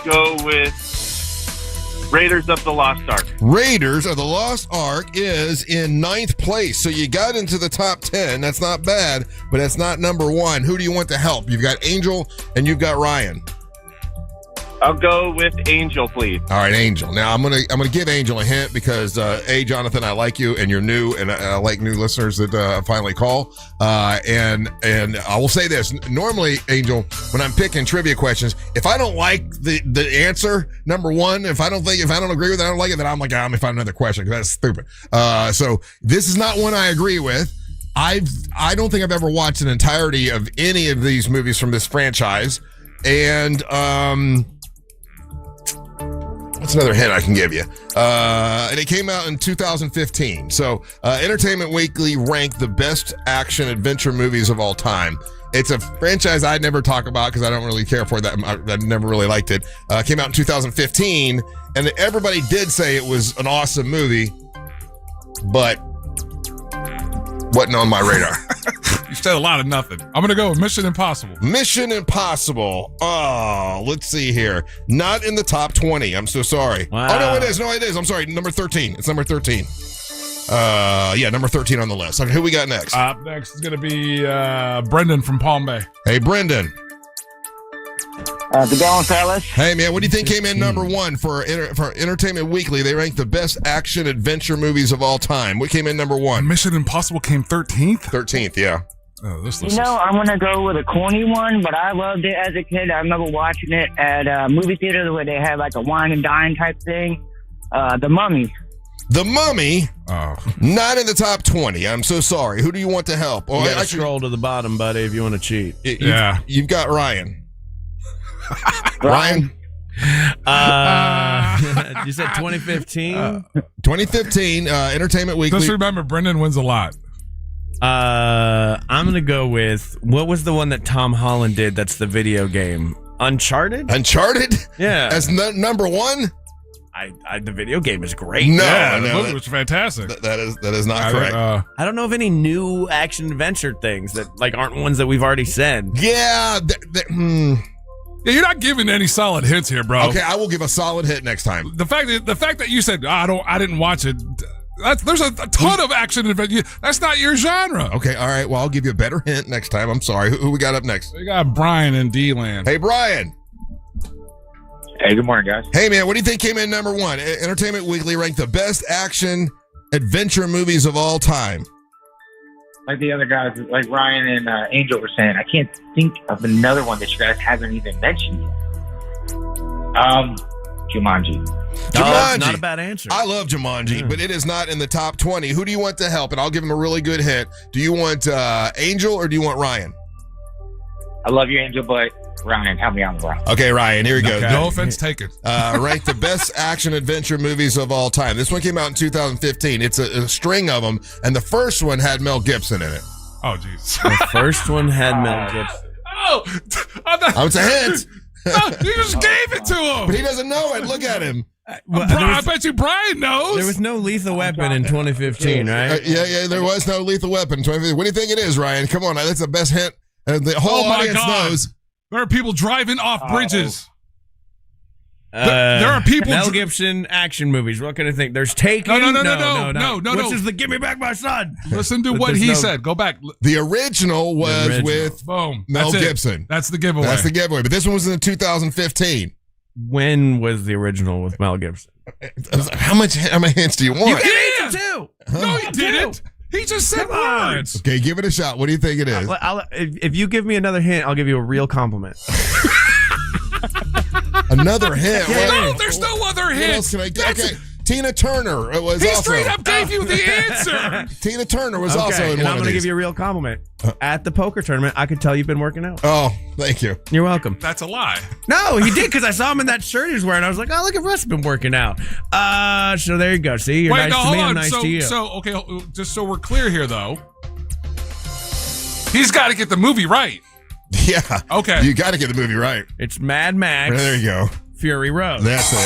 go with Raiders of the Lost Ark. Raiders of the Lost Ark is in 9th place. So you got into the top 10. That's not bad, but that's not number 1. Who do you want to help? You've got Angel and you've got Ryan. I'll go with Angel, please. All right, Angel. Now I'm gonna give Angel a hint because Jonathan, I like you and you're new, and I like new listeners that finally call. And I will say this: normally, Angel, when I'm picking trivia questions, if I don't like the answer, number 1, if I don't agree with it, I don't like it, then I'm like, let me find another question because that's stupid. So this is not one I agree with. I don't think I've ever watched an entirety of any of these movies from this franchise, and what's another hint I can give you? And it came out in 2015. So Entertainment Weekly ranked the best action adventure movies of all time. It's a franchise I'd never talk about because I don't really care for that. I never really liked it. Came out in 2015, and everybody did say it was an awesome movie, but wasn't on my radar. You said a lot of nothing. I'm going to go with Mission Impossible. Mission Impossible. Oh, let's see here. Not in the top 20. I'm so sorry. Wow. Oh, no, it is. No, it is. I'm sorry. Number 13. It's number 13. Number 13 on the list. Okay, who we got next? Up next is going to be Brendan from Palm Bay. Hey, Brendan. Good day, fellas. Hey, man, what do you think came in number 1 for Entertainment Weekly? They ranked the best action adventure movies of all time. What came in number 1? Mission Impossible came 13th? 13th, yeah. Oh, this I'm going to go with a corny one, but I loved it as a kid. I remember watching it at a movie theater where they had like a wine and dine type thing. The Mummy. The Mummy? Oh. Not in the top 20. I'm so sorry. Who do you want to help? You gotta scroll to the bottom, buddy, if you want to cheat. You've got Ryan. Ryan? You said 2015? 2015, Entertainment Weekly. Just remember, Brendan wins a lot. I'm going to go with, what was the one that Tom Holland did that's the video game? Uncharted? Uncharted? Yeah. As number 1? The video game is great. The movie was fantastic. That is not correct. I don't know of any new action adventure things that aren't ones that we've already said. Yeah. Yeah, you're not giving any solid hints here, bro. Okay, I will give a solid hit next time. The fact that you said I didn't watch it. There's a ton of action adventure. That's not your genre. Okay, all right. Well, I'll give you a better hint next time. I'm sorry. Who we got up next? We got Brian in D-Land. Hey, Brian. Hey, good morning, guys. Hey, man, what do you think came in number 1? Entertainment Weekly ranked the best action adventure movies of all time. Like the other guys, like Ryan and Angel were saying, I can't think of another one that you guys haven't even mentioned yet. Jumanji. Jumanji. Not a bad answer. I love Jumanji, but it is not in the top 20. Who do you want to help? And I'll give him a really good hint. Do you want Angel or do you want Ryan? I love you, Angel, but Ryan, help me out, bro. Okay, Ryan, here we go. No offense taken. Rank the best action adventure movies of all time. This one came out in 2015. It's a string of them, and the first one had Mel Gibson in it. Oh, jeez. The first one had Mel Gibson. Oh, it's a hint. You just gave it to him. But he doesn't know it. Look at him. I bet you Brian knows. There was no Lethal Weapon in 2015, right? Yeah, there was no Lethal Weapon in 2015. What do you think it is, Ryan? Come on, that's the best hint. The whole audience knows. There are people driving off bridges. There are people. Mel Gibson action movies. What can I think? There's Taken. No. Which is the Give Me Back My Son? Listen to what he said. Go back. The original was with Mel Gibson. That's the giveaway. That's the giveaway. But this one was in 2015. When was the original with Mel Gibson? How many hints do you want? You gave it two. No, he didn't. He just said words. Okay, give it a shot. What do you think it is? If you give me another hint, I'll give you a real compliment. Another hint? No, there's no other hint. What else can I get? Okay, Tina Turner. It was he also. straight up gave you the answer. Tina Turner was also in and one I'm of going to these. give you a real compliment. At the poker tournament, I could tell you've been working out. Oh, thank you. You're welcome. That's a lie. No, he did, because I saw him in that shirt he was wearing. I was like, oh, look at Russ been working out. So there you go. See, you're nice to me, I'm nice to you. Okay, just so we're clear here, though. He's got to get the movie right. Yeah. Okay. You got to get the movie right. It's Mad Max. There you go. Fury Road. That's it.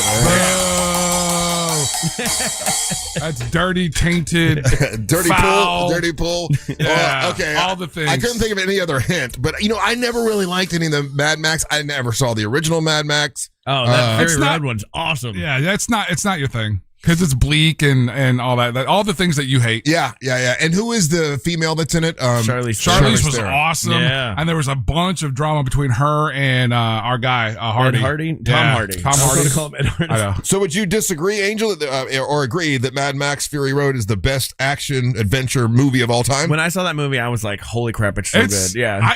That's dirty, tainted, dirty foul. Dirty pull. Yeah, okay. all the things. I couldn't think of any other hint, but I never really liked any of the Mad Max. I never saw the original Mad Max. Oh, that Fury Road one's awesome. Yeah, it's not your thing. Because it's bleak and all that, all the things that you hate. Yeah. And who is the female that's in it? Charlize was awesome. Yeah. And there was a bunch of drama between her and our guy, Hardy. Ed Hardy? Yeah. Tom Hardy. Call him Ed Hardy. I know. So would you disagree, Angel, or agree that Mad Max Fury Road is the best action adventure movie of all time? When I saw that movie, I was like, holy crap, it's so good. Yeah.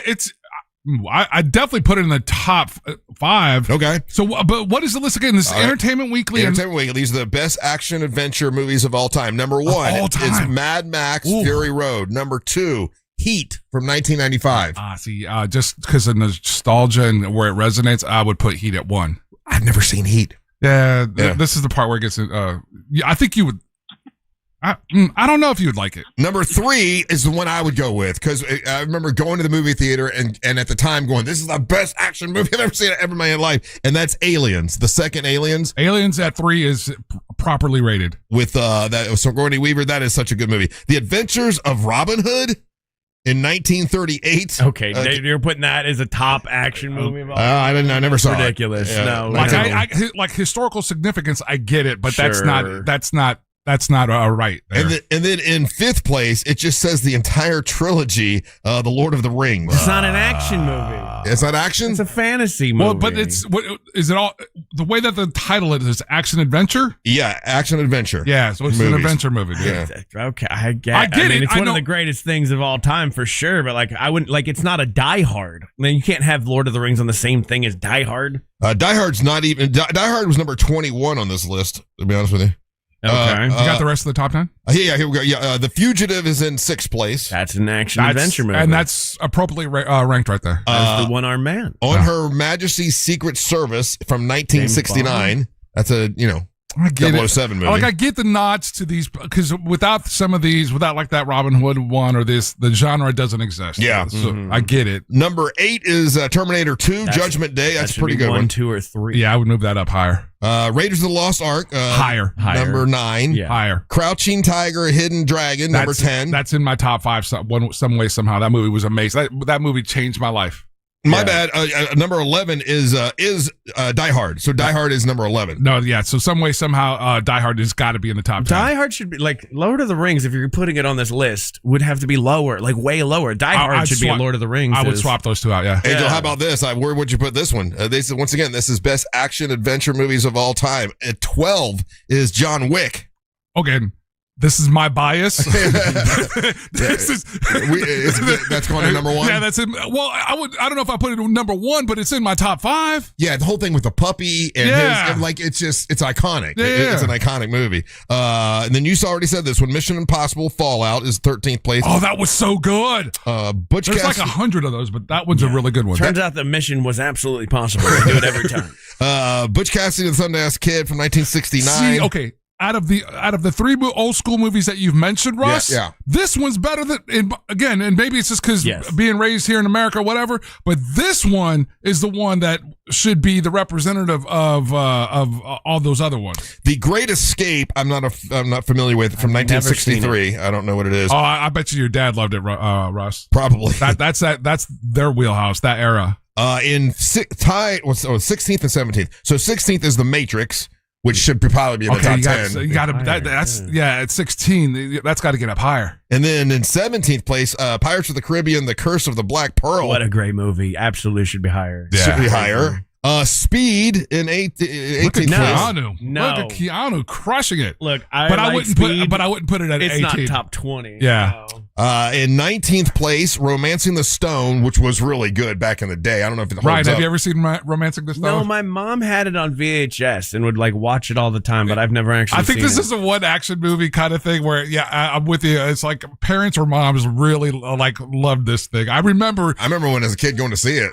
I definitely put it in the top 5. Okay. So, but what is the list again? This is Entertainment Weekly. Entertainment Weekly. These are the best action adventure movies of all time. Number 1 is Mad Max Fury Road. Number 2, Heat from 1995. See, just because of nostalgia and where it resonates, I would put Heat at 1. I've never seen Heat. Yeah. This is the part where it gets. I think you would. I don't know if you would like it. Number 3 is the one I would go with, because I remember going to the movie theater and at the time going, this is the best action movie I've ever seen ever in my life, and that's Aliens, the second Aliens. Aliens at 3 is properly rated. With Sigourney Weaver, that is such a good movie. The Adventures of Robin Hood in 1938. Okay, you're putting that as a top action movie of all time? I never saw ridiculous. it. No, like historical significance, I get it, but that's not right there. And then in 5th place, it just says the entire trilogy, The Lord of the Rings. It's not an action movie. It's not action? It's a fantasy movie. Well, but is it all the way that the title is action adventure? Yeah, action adventure. Yeah, so it's an adventure movie. Dude. Yeah. Okay, I get it. It's one of the greatest things of all time for sure, but I wouldn't it's not a Die Hard. I mean, you can't have Lord of the Rings on the same thing as Die Hard. Die Hard's not even Die Hard was number 21 on this list, to be honest with you. Okay. You got the rest of the top 10? Yeah, here we go. Yeah, The Fugitive is in 6th place. That's an action adventure movie. And that's appropriately ranked right there. That's the One-Armed Man. On Her Majesty's Secret Service from 1969. That's a, I get 007 movie. I get the nods to these, because without some of these, without like that Robin Hood one or this, the genre doesn't exist. Yeah. So I get it. Number 8 is Terminator 2, Judgment Day. That's a pretty good one. 1, 2, or 3. Yeah, I would move that up higher. Raiders of the Lost Ark. Higher. Number 9. Yeah. Higher. Crouching Tiger, Hidden Dragon, number 10. That's in my top 5 some way, somehow. That movie was amazing. That movie changed my life. My bad. Number 11 is Die Hard. So Die Hard is number 11. No, yeah. So some way, somehow, Die Hard has got to be in the top 10. Die Hard should be Lord of the Rings. If you're putting it on this list, would have to be lower, way lower. Die Hard should be Lord of the Rings. I would swap those two out. Yeah. Angel, how about this? Where would you put this one? Once again, this is best action adventure movies of all time. At 12 is John Wick. Okay. This is my bias. That's going to number one. Yeah, that's it. Well, I don't know if I put it in number one, but it's in my top 5. Yeah, the whole thing with the puppy and his, it's iconic. Yeah. It's an iconic movie. And then you already said this one. Mission Impossible Fallout is 13th place. Oh, that was so good. There's like 100 of those, but that one's a really good one. Turns out the mission was absolutely possible. They do it every time. Butch Cassidy and the Sundance Kid from 1969. See, okay. Out of the 3 old school movies that you've mentioned, Russ, this one's better than, and maybe it's just because being raised here in America or whatever, but this one is the one that should be the representative of all those other ones. The Great Escape, I'm not familiar with, from 1963. I don't know what it is. Oh, I bet you your dad loved it, Russ. Probably. That's their wheelhouse, that era. In 16th and 17th. So 16th is The Matrix, which should probably be in the top 10. You got to. That's at 16. That's got to get up higher. And then in 17th place, Pirates of the Caribbean: The Curse of the Black Pearl. What a great movie! Absolutely should be higher. Yeah. Should be higher. Speed in 18th Look at place. Keanu. Look at Keanu crushing it. Look, I wouldn't put it at 18. It's not top 20. Yeah. No. In 19th place, Romancing the Stone, which was really good back in the day. I don't know if it holds Ryan, up. have you ever seen Romancing the Stone? No, my mom had it on VHS and would watch it all the time, but I've never actually. I think this is a one action movie kind of thing where, I'm with you. It's like parents or moms really loved this thing. I remember when as a kid going to see it.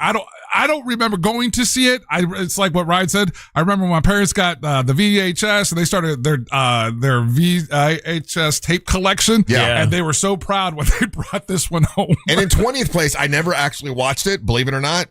I don't remember going to see it. It's like what Ryan said. I remember when my parents got the VHS and they started their VHS tape collection. Yeah. And they were so proud when they brought this one home. And in 20th place, I never actually watched it, believe it or not.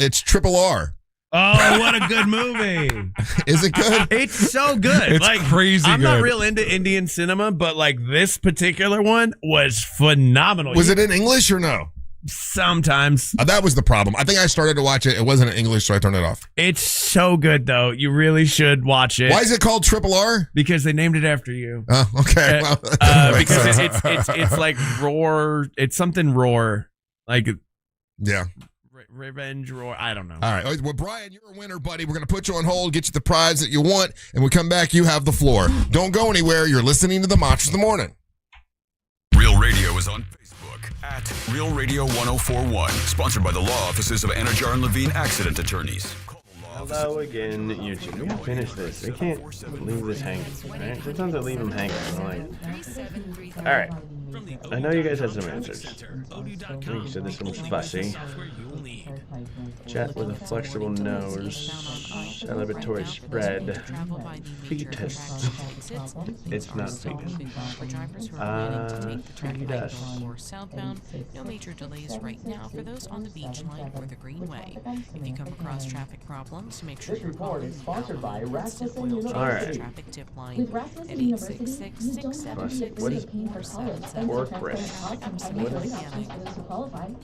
It's Triple R. Oh, what a good movie. Is it good? It's so good. It's crazy I'm good. not real into Indian cinema, but this particular one was phenomenal. Was it in English or no? Sometimes. That was the problem. I think I started to watch it. It wasn't in English, so I turned it off. It's so good, though. You really should watch it. Why is it called Triple R? Because they named it after you. Oh, okay. Because it's like roar. It's something roar. Revenge roar. I don't know. All right. Well, Brian, you're a winner, buddy. We're going to put you on hold, get you the prize that you want, and when we come back, you have the floor. Don't go anywhere. You're listening to the Monsters of the Morning. Real Radio is on Facebook at Real Radio 1041. Sponsored by the law offices of Anajar and Levine Accident Attorneys. Hello again, YouTube. We gotta finish this. We can't leave this hanging. Right? Sometimes I leave them hanging. Alright. I know you guys had some answers. You said this one was fussy. Chat with a flexible nose. Celebratory spread. Fetus. It's not fetus. Fetus. Southbound, no major delays right now for those on the beach line or the Greenway. If you come across traffic problems, make sure you're calling sponsored by Alright. traffic tip line at 866-676-8477. Pork breast.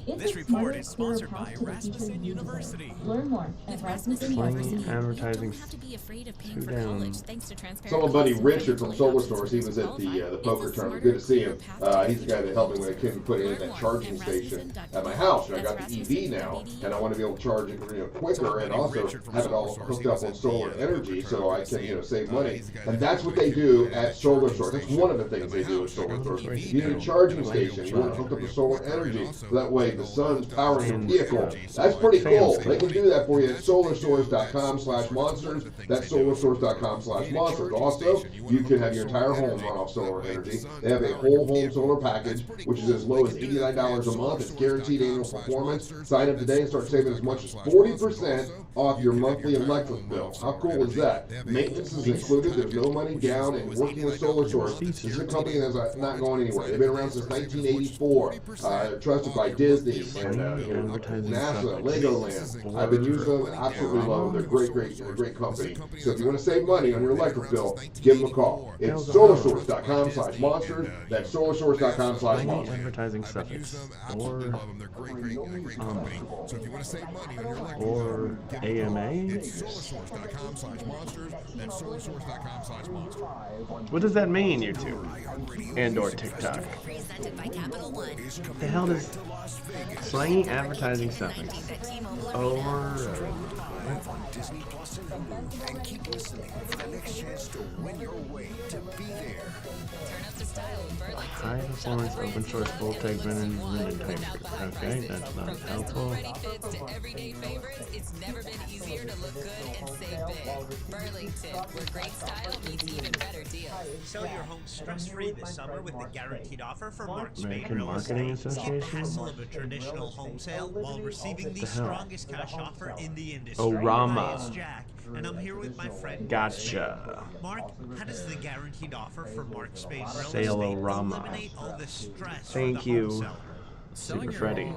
This report is sponsored by Rasmussen University. Learn more at Rasmussen University. Advertising. So my buddy Richard from Solar Source, he was at the poker tournament. Good to see him. He's the guy that helped me when I came to put in that charging station at my house. And I got the EV now, and I want to be able to charge it quicker and also have it all hooked up on solar energy so I can save money. And that's what they do at Solar Source. That's one of the things they do at Solar Source. You need a charging station. You want to hook up to solar energy so that way the sun's powering your vehicle. That's pretty cool. They can do that for you at solarsource.com/monsters. That's solarsource.com/monsters. Also, you can have your entire home run off solar energy. They have a whole home solar package, which is as low as $89 a month. It's guaranteed annual performance. Sign up today and start saving as much as 40% off your monthly electric bill. How cool is that? Maintenance is included. There's no money down, and working with Solar Source, this is a company that's not going anywhere. They've been around since 1984. Trusted by Disney and NASA, Legoland. I've been using them. Absolutely love them. They're great company. So if you want to save money on your electric bill, give them a call. It's solarsource.com/monsters. That's solarsource.com/monsters. Advertising suffix. Or AMA. What does that mean, YouTube? And/or TikTok? What the hell does slangy advertising suffix? Disney Plus and keep listening for the next chance to win your way to to be there. High performance open source full tech management type. Okay, that's not helpful. Everyday favorites, it's never been easier to look good and save big. Burlington, where great style meets even better deals. Sell your home stress-free this summer with the guaranteed offer from Mark Spain American Real Marketing Estate. Skip the Association? hassle of a traditional home sale while receiving the the hell? strongest cash offer in the industry. Orama. Hi, it's Jack, and I'm here with my friend. Gotcha. Mark, how does the guaranteed offer from Mark Spain Real Estate Sale-orama. eliminate all the stress Thank for the home you. seller? Super Freddy.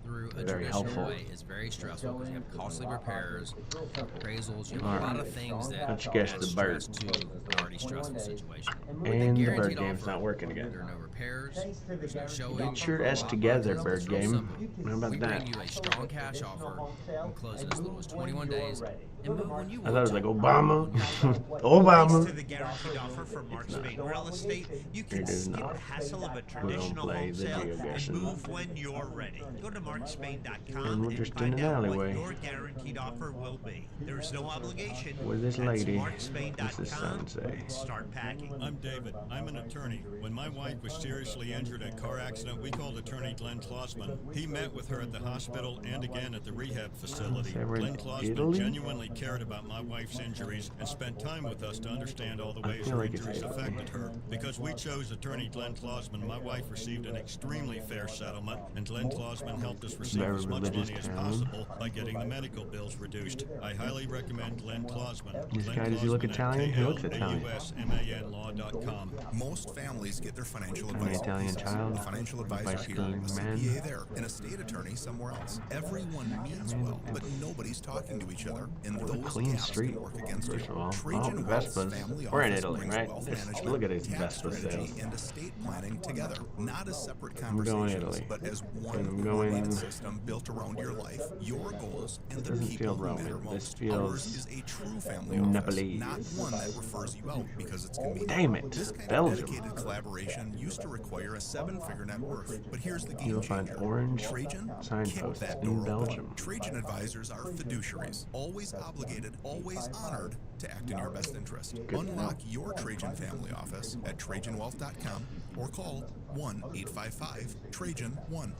Through a Very traditional helpful. way is very stressful because you have costly repairs, appraisals, you have All a lot right. of things that Let's guess add the stress bird. to an already stressful situation. And the bird guaranteed game's offer, not working again. there are no repairs, there's no showing. Get your S together, bird It's real game. simple. How about We that? bring you a strong cash offer and close in as little as 21 days and move when you I want thought it was to. like Obama. Thanks to Obama. the guaranteed offer from Mark Spain Real Estate, you can It is skip not. the hassle of a We don't traditional play home the sale and geoguessing. move when you're ready. Go to markspain.com And we're and just in find an out what alleyway. your guaranteed offer will be. There is no obligation. With this That's lady. What's the markspain.com. sign say? Start packing. I'm David. I'm an attorney. When my wife was seriously injured in a car accident, we called attorney Glenn Klossman. He met with her at the hospital and again at the rehab facility. Say we're in Glenn Klossman Italy? genuinely cared about my wife's injuries and spent time with us to understand all the I ways feel her like it's injuries Italy. affected her. Because we chose attorney Glenn Klossman, my wife received an extremely fair settlement, and Glenn Klossman helped us receive Very as much religious money as town. possible by getting the medical bills reduced. I highly recommend Glenn Klossman. This Glenn guy, does he look Klossman at Italian? He looks Italian. KLAUSMANlaw.com. Most families get their financial I'm an advice. Italian child. A financial By advisor here, a Sterling Man. CPA there, and a state attorney somewhere else. Everyone means well, but nobody's talking to each other, and What a those clean gaps street, can work against first you. of all. Oh, Trajan Wealth's Vespas. family We're in office Italy, brings right? wealth Just management, look at his tax Vespa strategy, sales. and estate planning together, not as separate I'm going conversations, Italy. but as one And I'm coordinated going. system built around your life, your goals, and It the doesn't people feel who Roman. matter This most. Ours feels is a true family office, Nepalese. not one that refers you out because it's convenient. Damn it, This kind Belgium. of dedicated collaboration used to require a seven-figure net worth, but here's the game You'll find changer. orange Trajan kicked signposts that in door open. Belgium. Trajan advisors are fiduciaries, always obligated, always honored to act in your best interest. Good to Unlock your Trajan family office at TrajanWealth.com or call 1-855-TRAJAN-1.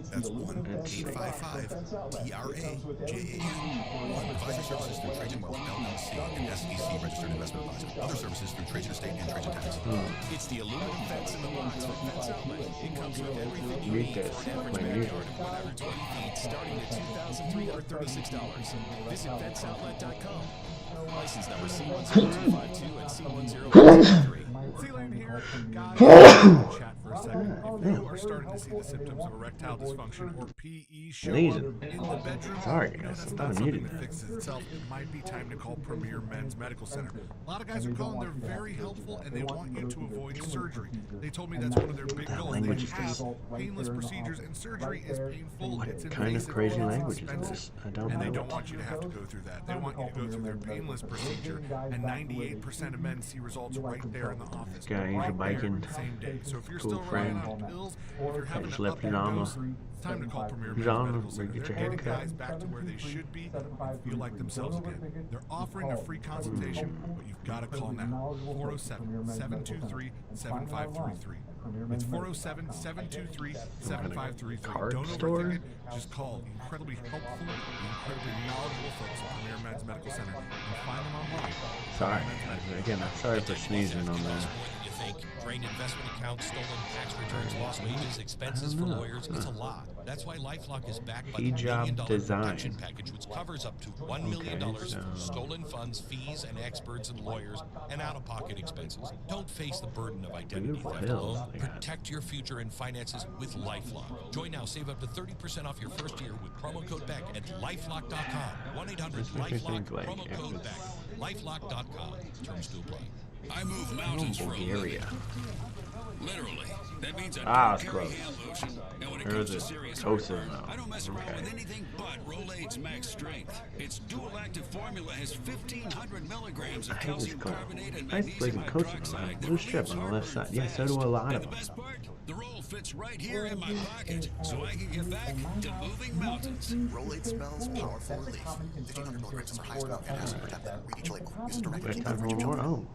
That's 1-855-TRAJAN. 1. Advisor services through Trajan Wealth, LLC, an SEC registered investment advisor. Other services through Trajan Estate and Trajan Tax. It's the aluminum fence in the box from Fence Outlet. It comes with everything you Read need this. for an average My backyard of 120 feet, starting at $2,336. Visit FenceOutlet.com. License number C10252 and C10153. Sealand here. Guys, chat for a second. If you are starting to see the symptoms of erectile dysfunction or PE show up in the bedroom, Sorry, you know guys. that's I'm not not something muted. that fixes itself. It might be time to call Premier Men's Medical Center. A lot of guys are calling. They're very helpful, and they want you to avoid surgery. They told me that's one of their big goals. They language is have this? painless procedures, and surgery is painful. What It's kind of invasive, crazy it's language is expensive, this? I don't and know. they don't want you to have to go through that. They want you to go through their painless procedure, and 98% of men see results right there in the office. Guy, he's a Right there, biking same day. So if you're cool still friend. running on pills, if you're having just to left up your Llama. dose, it's time to call Premier Men's Llama, Medical Center. get your They're hair getting cut. guys back to where they should be and feel like themselves again. They're offering a free consultation, but you've got to call now. 407-723-7533. It's 407-723-7533. Don't overthink it. Just call incredibly helpful, incredibly knowledgeable folks at Premier Men's Medical Center and find them online. Sorry. Again, I'm sorry for sneezing on that. You think drained investment accounts, stolen tax returns, lost wages, expenses for lawyers, it's a lot. That's why LifeLock is backed by the $1 million protection package, which covers up to $1 million for stolen funds, fees, and experts and lawyers, and out-of-pocket expenses. Don't face the burden of identity theft alone. Protect your future and finances with LifeLock. Join now, save up to 30% off your first year with promo code BECK at LifeLock.com. 1-800-LifeLock, promo code BECK. LifeLock.com. Terms to apply. I move mountains for a living. Bulgaria. Literally. That means I Ah, don't it's carry close. hand lotion. And when it Or comes is to it serious Kosovo? heartburn, I don't mess around Okay. with anything but Rolaids Max Strength. Its dual active formula has 1,500 milligrams I of hate this calcium color. carbonate and I magnesium freaking Kosovo. I hydroxide have that blue strip relieves on the left side. heartburn Yeah, so do a lot And of the them. best part? The roll fits right here in my pocket, so I can get back to moving mountains. Rolade spells powerful relief. 1,500 milligrams or high spell and acid per tablet. Read each label. Use directly to cover children.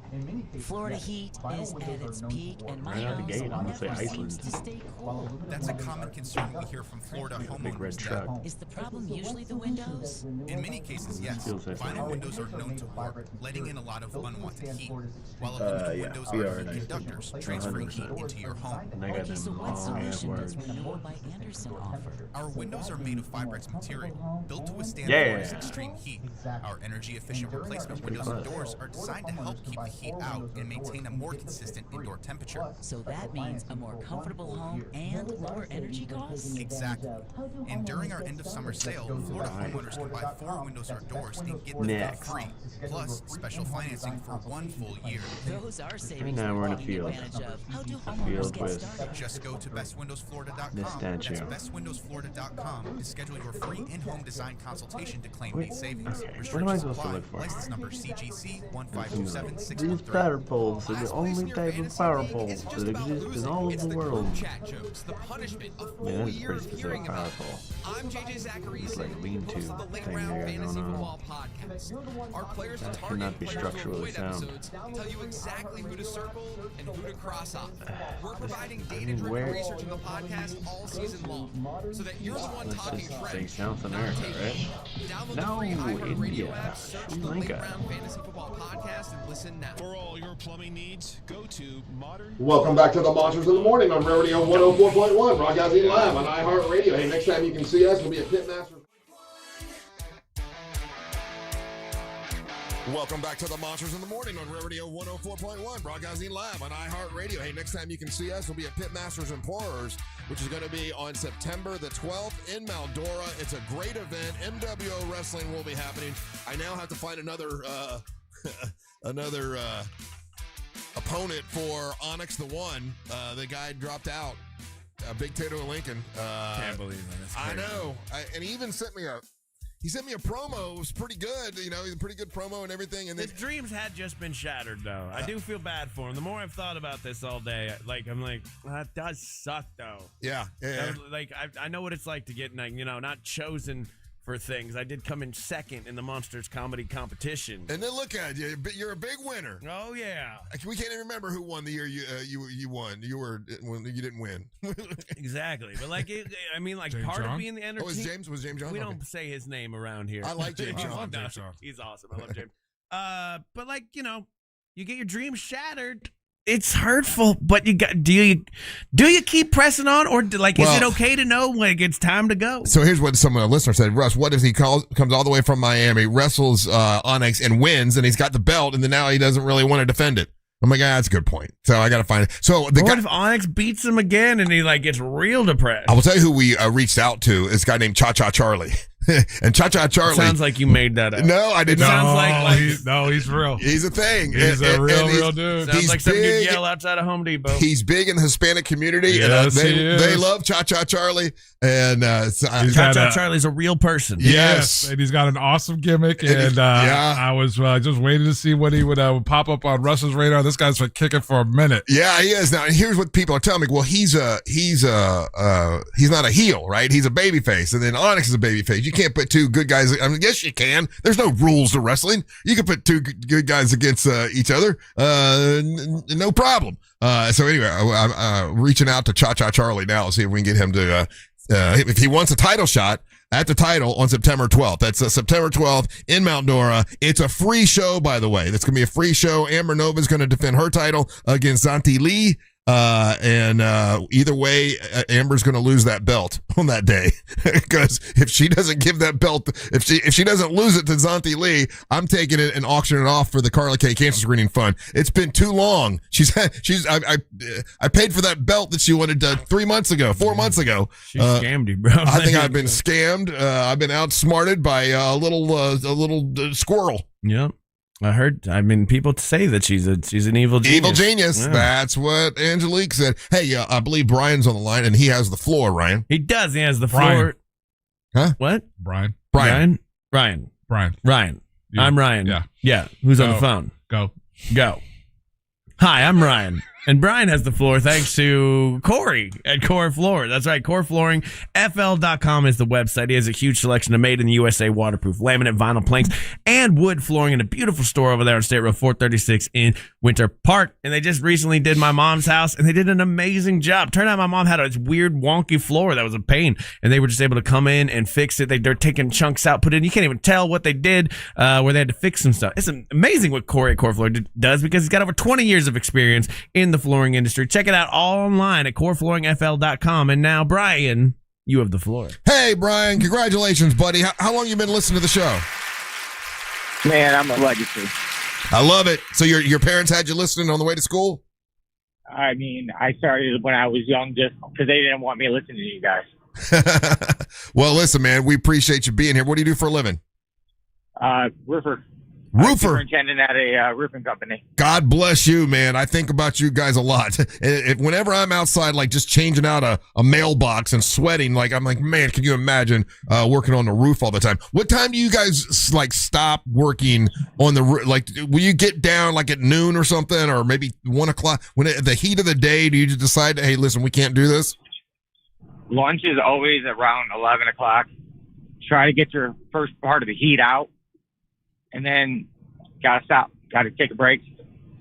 Florida heat is at its peak, and my house never seems to stay cool. That's a common concern we hear from Florida homeowners. Is the problem usually the windows? In many cases, yes. Vinyl windows are known to warp, letting in a lot of unwanted heat. While aluminum windows are good conductors, transferring heat into your home. Okay, so what solution does Renewal by Anderson offer? Our windows are made of Fibrex material, built to withstand Florida's extreme heat. Our energy-efficient replacement windows and doors are designed to help keep the heat out and maintain a more consistent indoor temperature. So that means a more comfortable home and lower energy costs? Exactly. And during our end of summer sale, Florida homeowners can buy 4 windows or doors and get them for free, plus special financing for 1 full year. Those are savings Now we're in a taking field. advantage of. How do A homeowners field get with started? Just go to bestwindowsflorida.com. this statue. That's bestwindowsflorida.com to schedule your free in-home design consultation to claim Wait, these savings. what am I supposed to look for? License number CGC These 1527613. power poles are the only type of power poles that exist in all of the world. Chat jokes, the punishment of 4 Man, that's a years pretty of hearing specific power about pole. I'm JJ Zachary, It's like a lean-to host of the Late thing Round they got Fantasy going on. Football Podcast. Our players That target cannot be players to structurally avoid sound. episodes, tell you exactly who to circle and who to cross off. We're providing where- data-driven research in the podcast all season long, so that you're the one Let's talking just say trash. South America, right? Download No, the free iHeartRadio India, app, search Sri the Late Lanka. Round Fantasy Football Podcast, and listen now. For all your plumbing needs, go to Modern. Welcome back to the Monsters in the Morning on Real Radio 104.1, Broadcasting live on iHeartRadio. Hey, next time you can see us, we'll be at Pitmaster. Welcome back to the Monsters in the Morning on Real Radio 104.1, broadcasting live on iHeartRadio. Hey, next time you can see us, we'll be at Pitmasters and Pourers, which is going to be on September the 12th in Maldora. It's a great event. MWO Wrestling will be happening. I now have to find another opponent for Onyx the One. The guy dropped out. Big Tato Lincoln. Can't believe that. That's I crazy. know. And he even sent me a promo. It was pretty good. You know, he's a pretty good promo and everything. And His dreams had just been shattered, though. I do feel bad for him. The more I've thought about this all day, I'm like, that does suck, though. Yeah. Like, I know what it's like to get, not chosen for things. I did come in second in the Monsters comedy competition. And then look at you. You're a big winner. Oh, yeah. We can't even remember who won the year you won. You didn't win. Exactly. But James part John? of being the entertainment. Was James John? We Okay. don't say his name around here. I like James John. No, James John. He's awesome. I love James. But you get your dreams shattered. It's hurtful, but do you keep pressing on, or is it okay to know when it's time to go? So here's what some listener said. Russ, what if he comes all the way from Miami, wrestles Onyx and wins, and he's got the belt, and then now he doesn't really want to defend it? I'm like, that's a good point. So I got to find it. So What if Onyx beats him again and he gets real depressed? I will tell you who we reached out to. This guy named Cha Cha Charlie. And Cha Cha Charlie. Sounds like you made that up. No, I did not. Sounds he's real. He's a thing. He's a real dude. Sounds like something you'd yell outside of Home Depot. He's big in the Hispanic community. Yes, and he is. they love Cha Cha Charlie. And Cha Cha Charlie's a real person. Yes. And he's got an awesome gimmick. And I was just waiting to see when he would pop up on Russ's radar. This guy's been kicking for a minute. Yeah, he is. Now, and here's what people are telling me. Well, he's not a heel, right? He's a babyface. And then Onyx is a babyface. You can't put two good guys. I mean, yes, you can. There's no rules to wrestling. You can put two good guys against each other. No problem. So anyway, I'm reaching out to Cha Cha Charlie now to see if we can get him to, if he wants a title shot at the title on September 12th. That's September 12th in Mount Dora. It's a free show, by the way. That's going to be a free show. Amber Nova's going to defend her title against Zanti Lee. Either way, Amber's going to lose that belt on that day because if she doesn't give that belt, if she doesn't lose it to Zanti Lee, I'm taking it and auctioning it off for the Carla K Cancer Screening Fund. It's been too long. I paid for that belt that she wanted 4 months ago. She scammed you, bro. I think I've been scammed. I've been outsmarted by a little squirrel. Yep. People say that she's an evil genius. Evil genius. Yeah. That's what Angelique said. Hey, I believe Brian's on the line, and he has the floor, Ryan. He does. He has the Brian. floor. Huh? What? Brian. Ryan. Yeah. I'm Ryan. Yeah. Yeah. Who's on the phone? Go. Hi, I'm Ryan. And Brian has the floor thanks to Corey at Core Floor. That's right, Core Flooring. FL.com is the website. He has a huge selection of made in the USA waterproof laminate, vinyl planks, and wood flooring in a beautiful store over there on State Road 436 in Winter Park. And they just recently did my mom's house, and they did an amazing job. Turned out my mom had a weird, wonky floor that was a pain, and they were just able to come in and fix it. They're taking chunks out, put in. You can't even tell what they did where they had to fix some stuff. It's amazing what Corey at Core Floor does because he's got over 20 years of experience in the flooring industry. Check it out all online at coreflooringfl.com. And now, Brian, you have the floor. Hey, Brian, congratulations, buddy. How long you been listening to the show? Man, I'm a legacy. I love it. So your parents had you listening on the way to school? I mean, I started when I was young just because they didn't want me listening to you guys. Well, listen, man, we appreciate you being here. What do you do for a living? Roofer. Superintendent at a roofing company. God bless you, man. I think about you guys a lot. Whenever I'm outside, like just changing out a mailbox and sweating, like I'm like, man, can you imagine working on the roof all the time? What time do you guys like stop working on the roof? Like, will you get down like at noon or something, or maybe 1 o'clock? When the heat of the day, do you just decide, hey, listen, we can't do this? Lunch is always around 11 o'clock. Try to get your first part of the heat out. And then gotta stop. Gotta take a break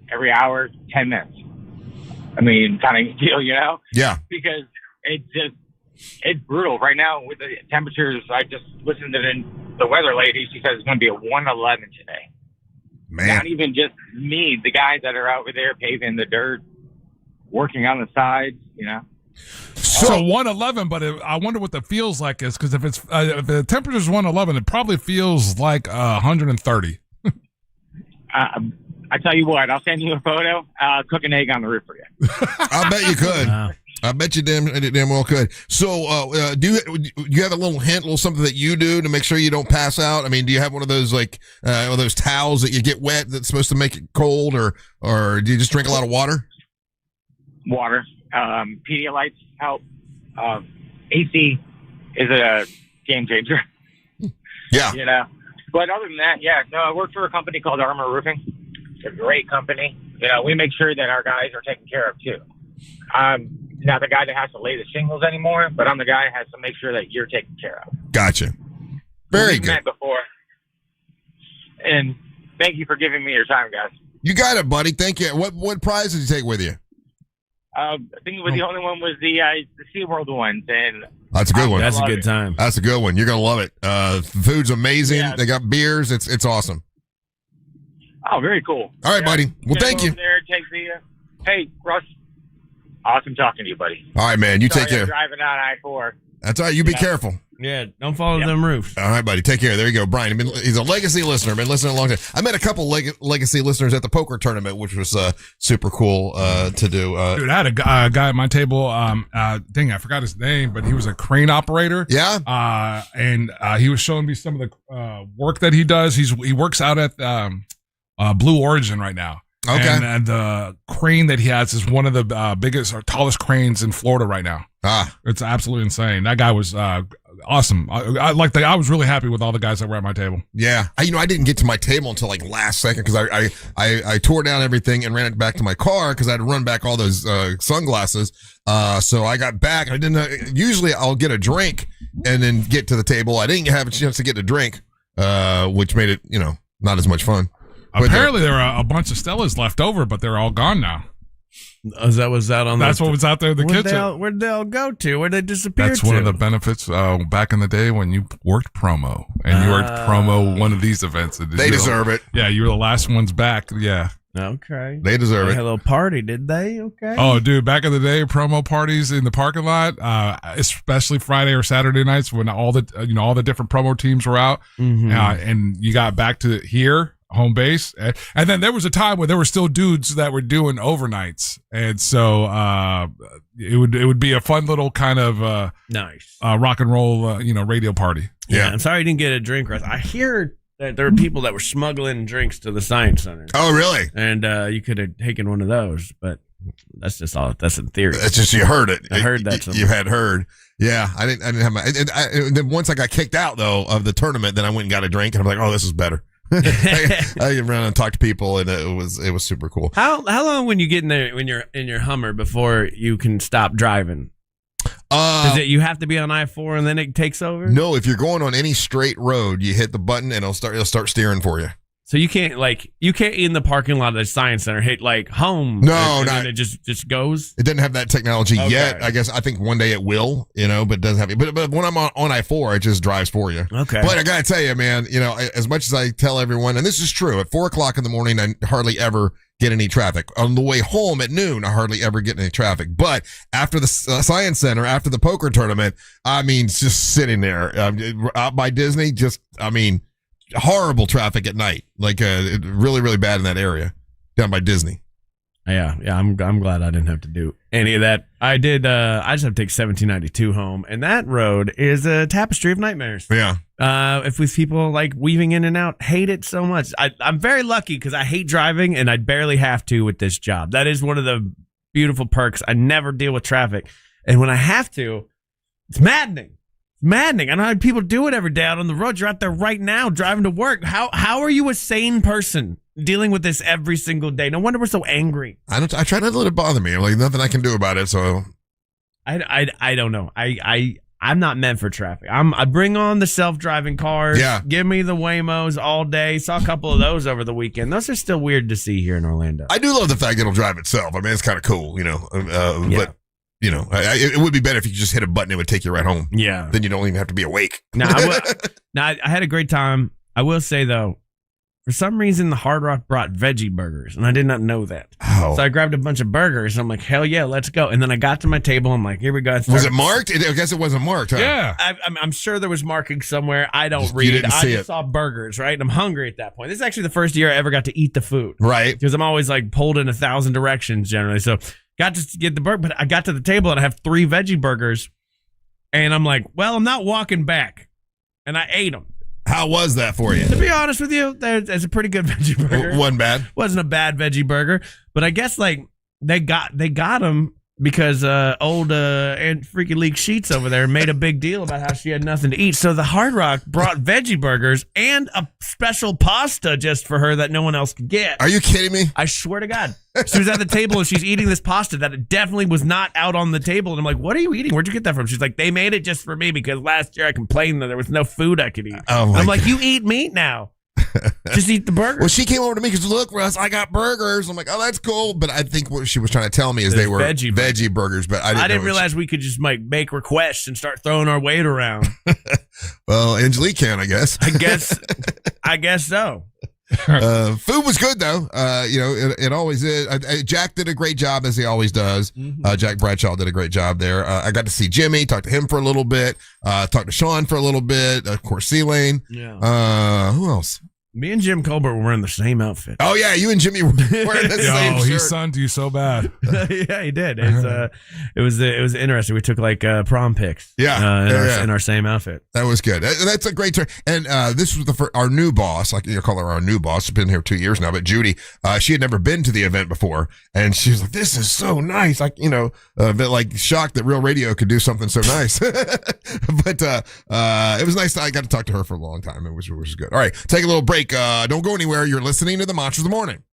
every hour, 10 minutes. I mean, kind of deal, you know? Yeah. Because it's brutal right now with the temperatures. I just listened to the weather lady. She says it's going to be a 111 today. Man. Not even just me, the guys that are over there paving the dirt, working on the sides, you know? So 111, but I wonder what the feels like is, because if the temperature is 111, it probably feels like 130. I tell you what, I'll send you a photo. Cook an egg on the roof for you. I bet you could. Wow. I bet you damn well could. So, do you have a little hint, a little something that you do to make sure you don't pass out? I mean, do you have one of those like one of those towels that you get wet that's supposed to make it cold, or do you just drink a lot of water? Water. Pedialytes help. AC is a game changer. Yeah. You know. But other than that, yeah. No, I work for a company called Armor Roofing. It's a great company. You know, we make sure that our guys are taken care of too. I'm not the guy that has to lay the shingles anymore, but I'm the guy that has to make sure that you're taken care of. Gotcha. Very We've good. met before. And thank you for giving me your time, guys. You got it, buddy. Thank you. What prize did you take with you? I think it was the only one was the SeaWorld ones, and That's a good one. That's a good time. That's a good one. You're gonna love it. Food's amazing. Yeah. They got beers. It's awesome. oh, very cool. All right, buddy. Well, thank you. Over there, take the. Hey, Russ. Awesome talking to you, buddy. All right, man. You Sorry take care. I'm driving on I-4. That's all right. You be careful. Yeah, don't follow them roofs. All right, buddy. Take care. There you go. Brian, he's a legacy listener. Been listening a long time. I met a couple legacy listeners at the poker tournament, which was super cool to do. Dude, I had a guy at my table. Dang, I forgot his name, but he was a crane operator. Yeah. And he was showing me some of the work that he does. He works out at Blue Origin right now. Okay. And the crane that he has is one of the biggest or tallest cranes in Florida right now. It's absolutely insane. That guy was awesome. I was really happy with all the guys that were at my table. Yeah. I didn't get to my table until like last second because I tore down everything and ran it back to my car because I had to run back all those sunglasses. So I got back. I didn't. Usually I'll get a drink and then get to the table. I didn't have a chance to get a drink, which made it not as much fun. Apparently there are a bunch of Stellas left over, but they're all gone now. Is that was out on? That's what was out there in the kitchen. Where'd they all go to? Where'd they disappear? That's one of the benefits back in the day when you worked promo and you worked promo one of these events. They deserve it. Yeah, you were the last ones back. Yeah. Okay. They deserve it. Had a little party, did they? Okay. Oh, dude, back in the day, promo parties in the parking lot, especially Friday or Saturday nights when all the all the different promo teams were out, and you got back to here. Home base, and then there was a time where there were still dudes that were doing overnights, and so it would be a fun little kind of nice rock and roll radio party. Yeah, I'm sorry you didn't get a drink, Russ. I hear that there were people that were smuggling drinks to the Science Center. Oh, really? And you could have taken one of those, but that's just all. That's in theory. That's just you heard it. I heard that. You had heard. Yeah, I didn't have my. Then once I got kicked out though of the tournament, then I went and got a drink, and I'm like, oh, this is better. I get around and talk to people, and it was super cool. How long when you get in there when you're in your Hummer before you can stop driving? Does it you have to be on I-4 and then it takes over? No, if you're going on any straight road, you hit the button and it'll start steering for you. So you can't in the parking lot of the Science Center hit like home. No, and not then it just goes. It doesn't have that technology Okay. yet. I think one day it will, but it doesn't have it. But when I'm on I-4, it just drives for you. Okay. But I gotta tell you, man, as much as I tell everyone, and this is true, at 4:00 in the morning, I hardly ever get any traffic. On the way home at noon, I hardly ever get any traffic. But after the Science Center, after the poker tournament, just sitting there out by Disney, horrible traffic at night, really, really bad in that area down by Disney. Yeah. I'm glad I didn't have to do any of that. I did. I just have to take 1792 home, and that road is a tapestry of nightmares. Yeah. If with people like weaving in and out, hate it so much. I'm very lucky because I hate driving, and I barely have to with this job. That is one of the beautiful perks. I never deal with traffic, and when I have to, it's maddening. I don't know how people do it every day out on the road. You're out there right now driving to work. How are you a sane person dealing with this every single day? No wonder we're so angry. I try not to let it bother me. Nothing I can do about it. So I don't know. I'm not meant for traffic. I bring on the self-driving cars. Yeah. Give me the Waymos all day. Saw a couple of those over the weekend. Those are still weird to see here in Orlando. I do love the fact that it'll drive itself. It's kind of cool, but it would be better if you could just hit a button. It would take you right home. Yeah. Then you don't even have to be awake. I had a great time. I will say, though, for some reason, the Hard Rock brought veggie burgers, and I did not know that. Oh. So I grabbed a bunch of burgers, and I'm like, hell yeah, let's go. And then I got to my table. I'm like, here we go. Was it marked? I guess it wasn't marked, huh? Yeah. I'm sure there was marking somewhere. I don't You read. didn't I see just it. saw burgers, right? And I'm hungry at that point. This is actually the first year I ever got to eat the food. Right. Because I'm always like pulled in 1,000 directions generally. So got to get the burger, but I got to the table and I have 3 veggie burgers. And I'm like, well, I'm not walking back. And I ate them. How was that for you? To be honest with you, that's a pretty good veggie burger. Wasn't bad. Wasn't a bad veggie burger, but I guess they got them because old Aunt Freaky Leak Sheets over there made a big deal about how she had nothing to eat. So the Hard Rock brought veggie burgers and a special pasta just for her that no one else could get. Are you kidding me? I swear to God. She was at the table and she's eating this pasta that it definitely was not out on the table. And I'm like, what are you eating? Where'd you get that from? She's like, they made it just for me because last year I complained that there was no food I could eat. Oh my I'm like, God. you eat meat now. Just eat the burger. Well, she came over to me because, look, Russ, I got burgers. I'm like, oh, that's cool. But I think what she was trying to tell me is they were veggie burgers. But I didn't realize we could just make requests and start throwing our weight around. Well, Angelique can, I guess. I guess so. Food was good though. It always is. Jack did a great job as he always does. Jack Bradshaw did a great job there. I got to see Jimmy, talk to him for a little bit, talk to Sean for a little bit. Of course, C-Lane. Yeah. Who else? Me and Jim Colbert were wearing the same outfit. Oh yeah, you and Jimmy were wearing the same shirt. He sunned you so bad. Yeah, he did. It was interesting. We took prom pics. Yeah, in our same outfit. That was good. That's a great turn. And this was our new boss. I can call her our new boss. She's been here 2 years now. But Judy, she had never been to the event before, and she was like, "This is so nice." A bit shocked that Real Radio could do something so nice. But it was nice. I got to talk to her for a long time. It was good. All right, take a little break. Don't go anywhere. You're listening to the Monsters of the Morning.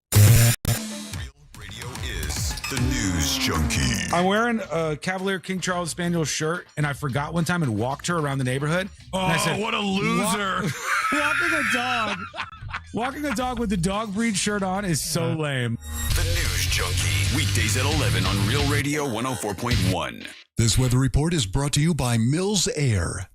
The News Junkie. I'm wearing a Cavalier King Charles Spaniel shirt, and I forgot one time and walked her around the neighborhood. Oh, and I said, what a loser. Walking a dog with the dog breed shirt on is so lame. The News Junkie. Weekdays at 11 on Real Radio 104.1. This weather report is brought to you by Mills Air.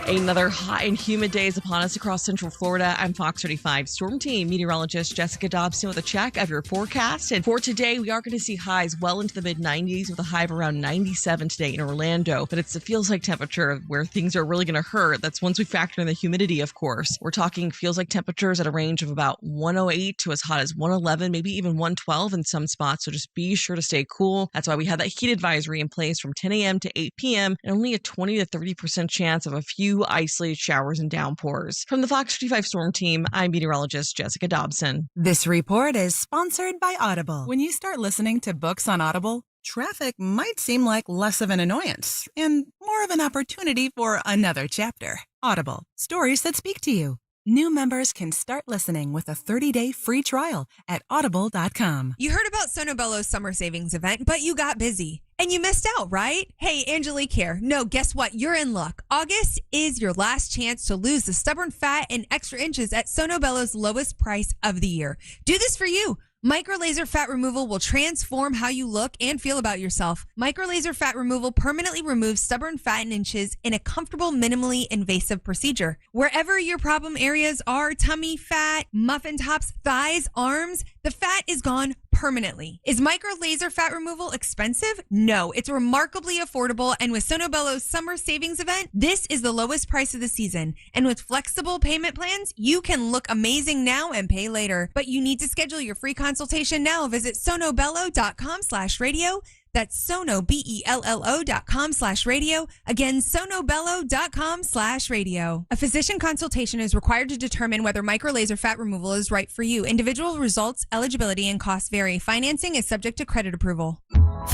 Another hot and humid day is upon us across Central Florida. I'm Fox 35 Storm Team meteorologist Jessica Dobson with a check of your forecast. And for today, we are going to see highs well into the mid-90s with a high of around 97 today in Orlando. But it feels like temperature where things are really going to hurt. That's once we factor in the humidity, of course. We're talking feels like temperatures at a range of about 108 to as hot as 111, maybe even 112 in some spots. So just be sure to stay cool. That's why we have that heat advisory in place from 10 a.m. to 8 p.m. and only a 20 to 30% chance of a few isolated showers and downpours. From the Fox 35 Storm Team, I'm meteorologist Jessica Dobson. This report is sponsored by Audible. When you start listening to books on Audible, traffic might seem like less of an annoyance and more of an opportunity for another chapter. Audible, stories that speak to you. New members can start listening with a 30-day free trial at audible.com. You heard about Sono Bello's summer savings event, but you got busy. And you missed out, right? Hey, Angelique here. No, guess what? You're in luck. August is your last chance to lose the stubborn fat and extra inches at Sono Bello's lowest price of the year. Do this for you. Micro laser fat removal will transform how you look and feel about yourself. Micro laser fat removal permanently removes stubborn fat and inches in a comfortable, minimally invasive procedure. Wherever your problem areas are, tummy fat, muffin tops, thighs, arms, the fat is gone permanently. Is micro laser fat removal expensive? No, it's remarkably affordable, and with Sono Bello's summer savings event, this is the lowest price of the season. And with flexible payment plans, you can look amazing now and pay later. But you need to schedule your free consultation now. Visit sonobello.com/radio. That's sonobello.com/radio. Again, sonobello.com/radio. A physician consultation is required to determine whether micro laser fat removal is right for you. Individual results, eligibility, and costs vary. Financing is subject to credit approval.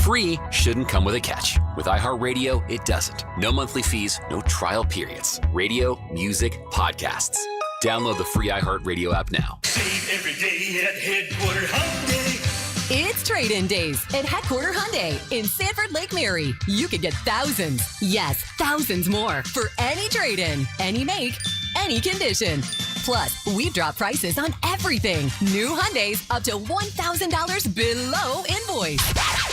Free shouldn't come with a catch. With iHeartRadio, it doesn't. No monthly fees, no trial periods. Radio, music, podcasts. Download the free iHeartRadio app now. Save every day at Headquarter Hyundai. It's trade-in days at Headquarter Hyundai in Sanford Lake Mary. You could get thousands, yes, thousands more for any trade-in, any make, any condition. Plus, we drop prices on everything. New Hyundais up to $1,000 below invoice.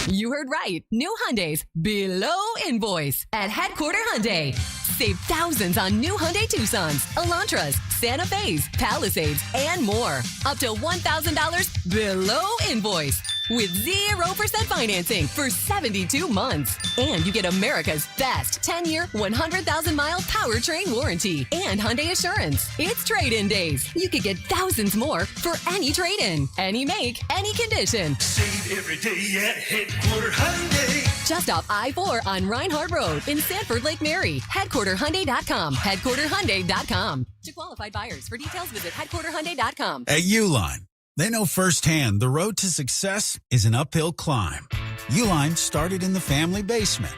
You heard right. New Hyundais below invoice at Headquarter Hyundai. Save thousands on new Hyundai Tucsons, Elantras, Santa Fe's, Palisades, and more. Up to $1,000 below invoice with 0% financing for 72 months. And you get America's best 10-year, 100,000-mile powertrain warranty and Hyundai Assurance. It's trade-in days. You could get thousands more for any trade-in, any make, any condition. Save every day at Headquarter Hyundai. Just off I-4 on Reinhardt Road in Sanford Lake Mary. HeadquarterHyundai.com. HeadquarterHyundai.com. To qualified buyers. For details, visit HeadquarterHyundai.com. At Uline, they know firsthand the road to success is an uphill climb. Uline started in the family basement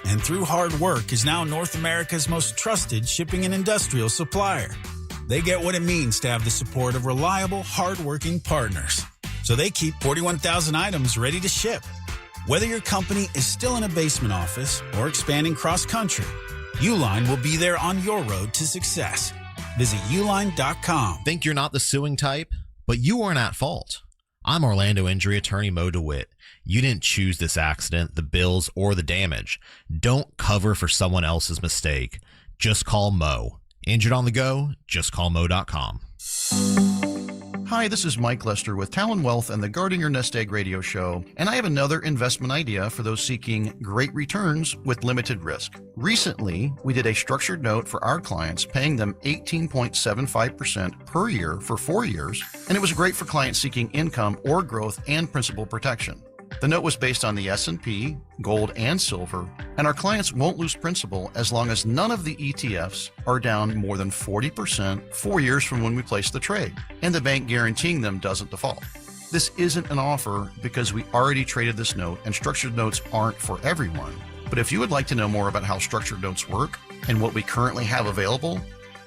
and through hard work is now North America's most trusted shipping and industrial supplier. They get what it means to have the support of reliable, hardworking partners. So they keep 41,000 items ready to ship. Whether your company is still in a basement office or expanding cross-country, Uline will be there on your road to success. Visit uline.com. Think you're not the suing type? But you aren't at fault. I'm Orlando injury attorney Mo DeWitt. You didn't choose this accident, the bills, or the damage. Don't cover for someone else's mistake. Just call Mo. Injured on the go? Just call Mo.com. Hi, this is Mike Lester with Talon Wealth and the Guarding Your Nest Egg radio show, and I have another investment idea for those seeking great returns with limited risk. Recently, we did a structured note for our clients, paying them 18.75% per year for 4 years, and it was great for clients seeking income or growth and principal protection. The note was based on the S&P, gold, and silver, and our clients won't lose principal as long as none of the ETFs are down more than 40% 4 years from when we placed the trade, and the bank guaranteeing them doesn't default. This isn't an offer because we already traded this note, and structured notes aren't for everyone. But if you would like to know more about how structured notes work and what we currently have available,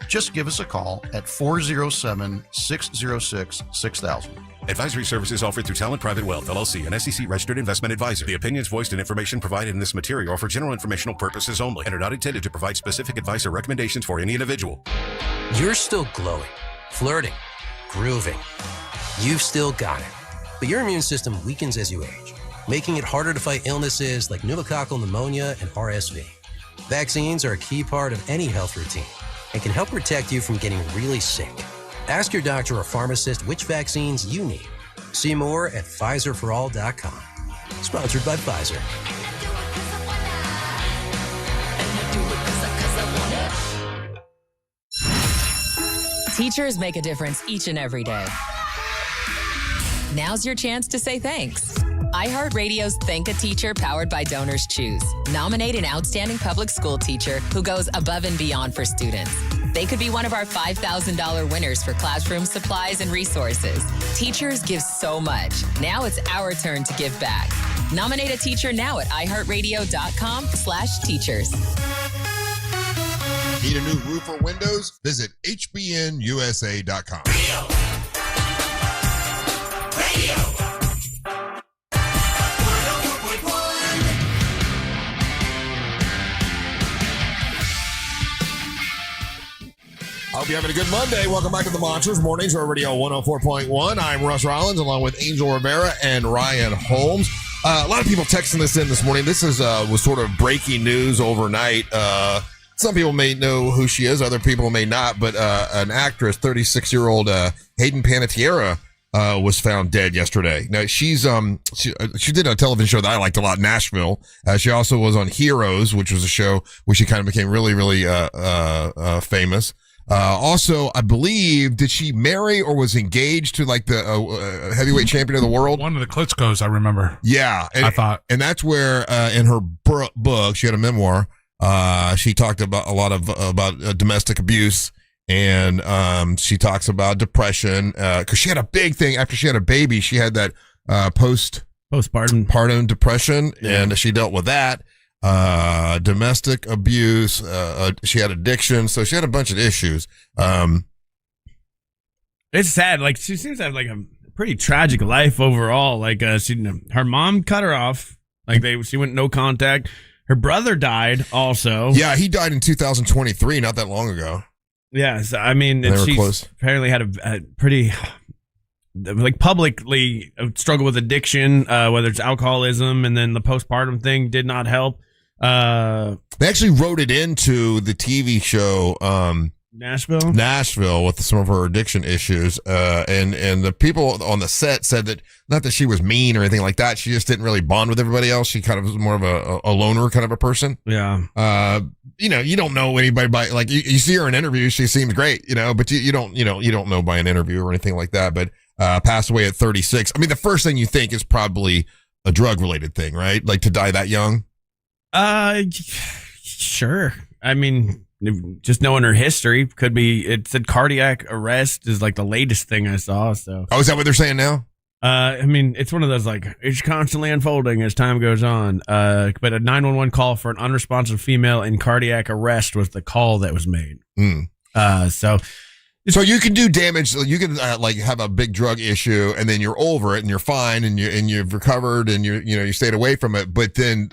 just give us a call at 407-606-6000. Advisory services offered through Talent Private Wealth, LLC, an SEC-registered investment advisor. The opinions voiced and information provided in this material are for general informational purposes only and are not intended to provide specific advice or recommendations for any individual. You're still glowing, flirting, grooving. You've still got it. But your immune system weakens as you age, making it harder to fight illnesses like pneumococcal pneumonia and RSV. Vaccines are a key part of any health routine and can help protect you from getting really sick. Ask your doctor or pharmacist which vaccines you need. See more at PfizerForAll.com. Sponsored by Pfizer. Teachers make a difference each and every day. Now's your chance to say thanks. iHeartRadio's Thank a Teacher powered by Donors Choose. Nominate an outstanding public school teacher who goes above and beyond for students. They could be one of our $5,000 winners for classroom supplies and resources. Teachers give so much. Now it's our turn to give back. Nominate a teacher now at iHeartRadio.com/teachers. Need a new roof or windows? Visit hbnusa.com. I hope you're having a good Monday. Welcome back to the Monsters Mornings on Radio 104.1. I'm Russ Rollins along with Angel Rivera and Ryan Holmes. A lot of people texting this in this morning. This was sort of breaking news overnight. Some people may know who she is. Other people may not. But an actress, 36-year-old Hayden Panettiere, was found dead yesterday. Now, she did a television show that I liked a lot, Nashville. She also was on Heroes, which was a show where she kind of became really, really famous. Also, I believe, did she marry or was engaged to like the heavyweight champion of the world? One of the Klitschko's, I remember. Yeah. I thought. And that's where, in her book, she had a memoir, she talked about a lot of, about domestic abuse. And, she talks about depression, cause she had a big thing after she had a baby. She had that, postpartum depression, and she dealt with that. Domestic abuse, she had addiction, so she had a bunch of issues. It's sad. Like, she seems to have like a pretty tragic life overall. Like, her mom cut her off. Like, she went no contact. Her brother died also. Yeah, he died in 2023, not that long ago. Yes, I mean, she's apparently had a pretty, like, publicly struggle with addiction, whether it's alcoholism, and then the postpartum thing did not help. They actually wrote it into the TV show Nashville with some of her addiction issues, and the people on the set said that not that she was mean or anything like that, she just didn't really bond with everybody else. She kind of was more of a loner kind of a person. Yeah. You don't know anybody by, like, you see her in interviews, she seems great, but you don't know by an interview or anything like that. But passed away at 36. I mean, the first thing you think is probably a drug related thing, right? Like, to die that young. Sure. I mean, just knowing her history could be. It said cardiac arrest is like the latest thing I saw. So, is that what they're saying now? I mean, it's one of those, like, it's constantly unfolding as time goes on. But a 911 call for an unresponsive female in cardiac arrest was the call that was made. So you can do damage. You can like have a big drug issue, and then you're over it, and you're fine, and you've recovered, and you stayed away from it. But then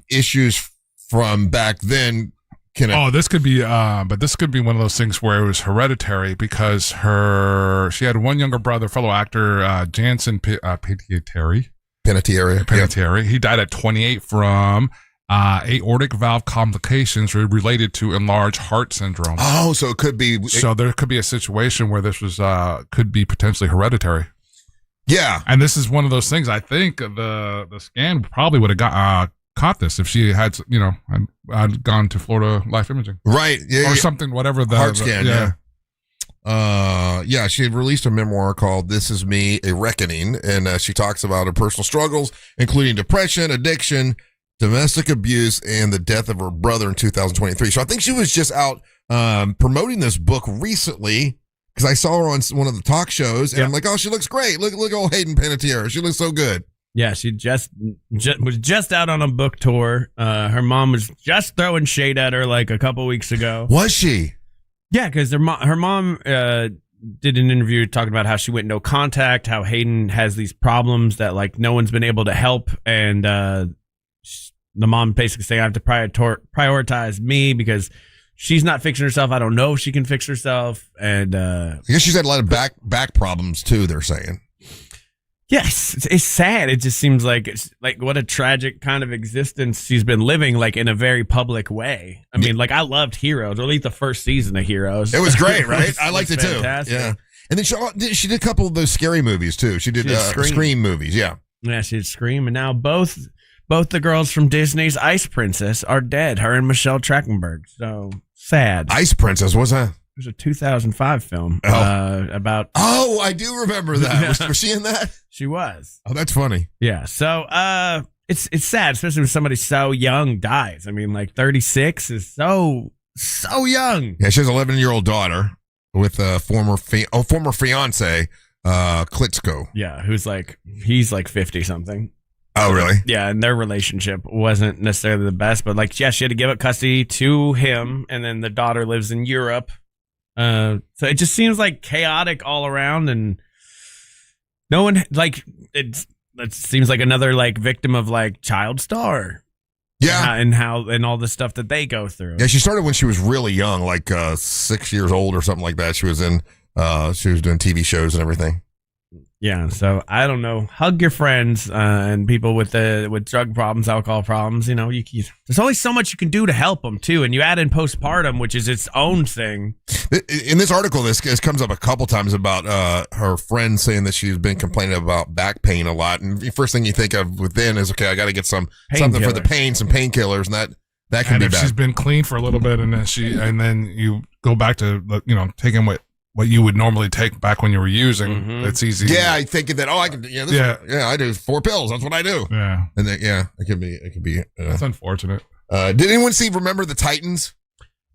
issues from back then can. This could be. But this could be one of those things where it was hereditary because she had one younger brother, fellow actor Jansen Panettiere. Yeah. He died at 28 from aortic valve complications related to enlarged heart syndrome. So it could be. So there could be a situation where this was could be potentially hereditary. Yeah, and this is one of those things. I think the scan probably would have caught this if she had had gone to Florida Life Imaging, right? Yeah, or something. Whatever the heart scan. Yeah. She had released a memoir called "This Is Me: A Reckoning," and she talks about her personal struggles, including depression, addiction, domestic abuse, and the death of her brother in 2023. So I think she was just out promoting this book recently because I saw her on one of the talk shows, and I'm like, oh, she looks great. Look old Hayden Panettiere. She looks so good. Yeah, she was just out on a book tour. Her mom was just throwing shade at her like a couple weeks ago. Was she? Yeah, because her mom did an interview talking about how she went no contact, how Hayden has these problems that, like, no one's been able to help, and the mom basically saying, I have to prioritize me because she's not fixing herself. I don't know if she can fix herself. And I guess she's had a lot of back problems too, they're saying. Yes, it's sad. It just seems like it's like what a tragic kind of existence she's been living, like, in a very public way. I mean, like, I loved Heroes, or at least the first season of Heroes. It was great, right? I liked it fantastic. too. Yeah. And then she did a couple of those scary movies too. She did Scream movies. Yeah. Yeah, she did Scream. And now both the girls from Disney's Ice Princess are dead. Her and Michelle Trachtenberg. So sad. Ice Princess, what's that? It was a 2005 film about. Oh, I do remember that. Was she in that? She was. Oh, that's funny. Yeah. So it's sad, especially when somebody so young dies. I mean, like, 36 is so young. Yeah, she has an 11-year-old daughter with a former fiance, Klitschko. Yeah, he's like 50 something. Oh, really? Yeah, and their relationship wasn't necessarily the best, but like, yeah, she had to give up custody to him, and then the daughter lives in Europe. So it just seems like chaotic all around, and no one like it seems like another like victim of like child star. Yeah, and all the stuff that they go through. Yeah, she started when she was really young, like 6 years old or something like that. She was doing TV shows and everything. Yeah, so I don't know. Hug your friends and people with drug problems, alcohol problems. You know, there's only so much you can do to help them too. And you add in postpartum, which is its own thing. In this article, this comes up a couple times about her friend saying that she's been complaining about back pain a lot. And the first thing you think of within is, okay, I got to get something for the pain, some painkillers, and that can be bad. She's been clean for a little bit, and then you go back to taking what you would normally take back when you were using. Mm-hmm. It's easy. Yeah, I think that. Oh, I can. Yeah, I do 4 pills. That's what I do. Yeah, and then it could be. That's unfortunate. Did anyone see Remember the Titans?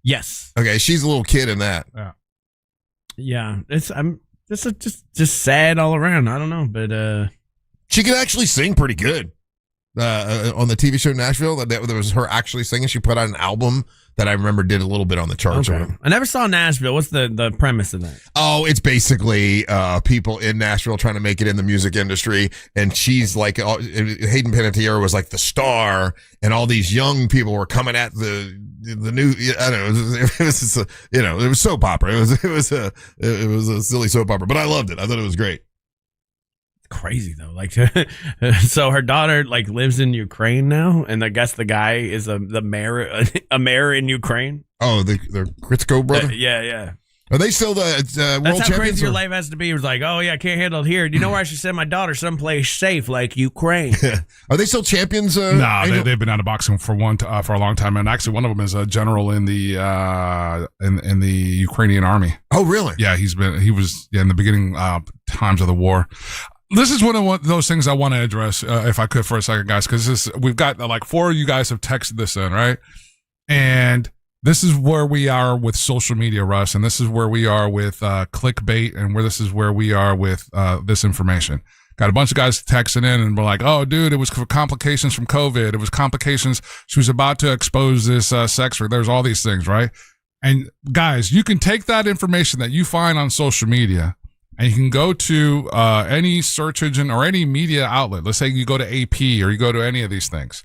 Yes. Okay, she's a little kid in that. Yeah. Yeah, it's just sad all around. I don't know, but she can actually sing pretty good. On the TV show Nashville, that was her actually singing. She put out an album that I remember did a little bit on the charts. Okay. I never saw Nashville. What's the premise of that? Oh, it's basically people in Nashville trying to make it in the music industry, and she's like Hayden Panettiere was like the star, and all these young people were coming at the new. I don't know. It was just it was soap opera. It was a silly soap opera, but I loved it. I thought it was great. Crazy though, like so her daughter like lives in Ukraine now, and I guess the guy is the mayor in Ukraine. Oh, the Kritsko brother. Yeah. Are they still the That's world how champions? crazy your life has to be. It was like, oh yeah, I can't handle it here. Do you know where I should send my daughter? Someplace safe, like Ukraine. Are they still champions? No, they've been out of boxing for a long time, and actually one of them is a general in the in the Ukrainian army. Oh, really? Yeah, he was in the beginning times of the war. This is one of those things I want to address, if I could, for a second, guys, because we've got like 4 of you guys have texted this in, right? And this is where we are with social media, Russ, and this is where we are with clickbait, and this is where we are with this information. Got a bunch of guys texting in, and we're like, oh, dude, it was complications from COVID. It was complications. She was about to expose this sex work. There's all these things, right? And guys, you can take that information that you find on social media, and you can go to any search engine or any media outlet. Let's say you go to AP or you go to any of these things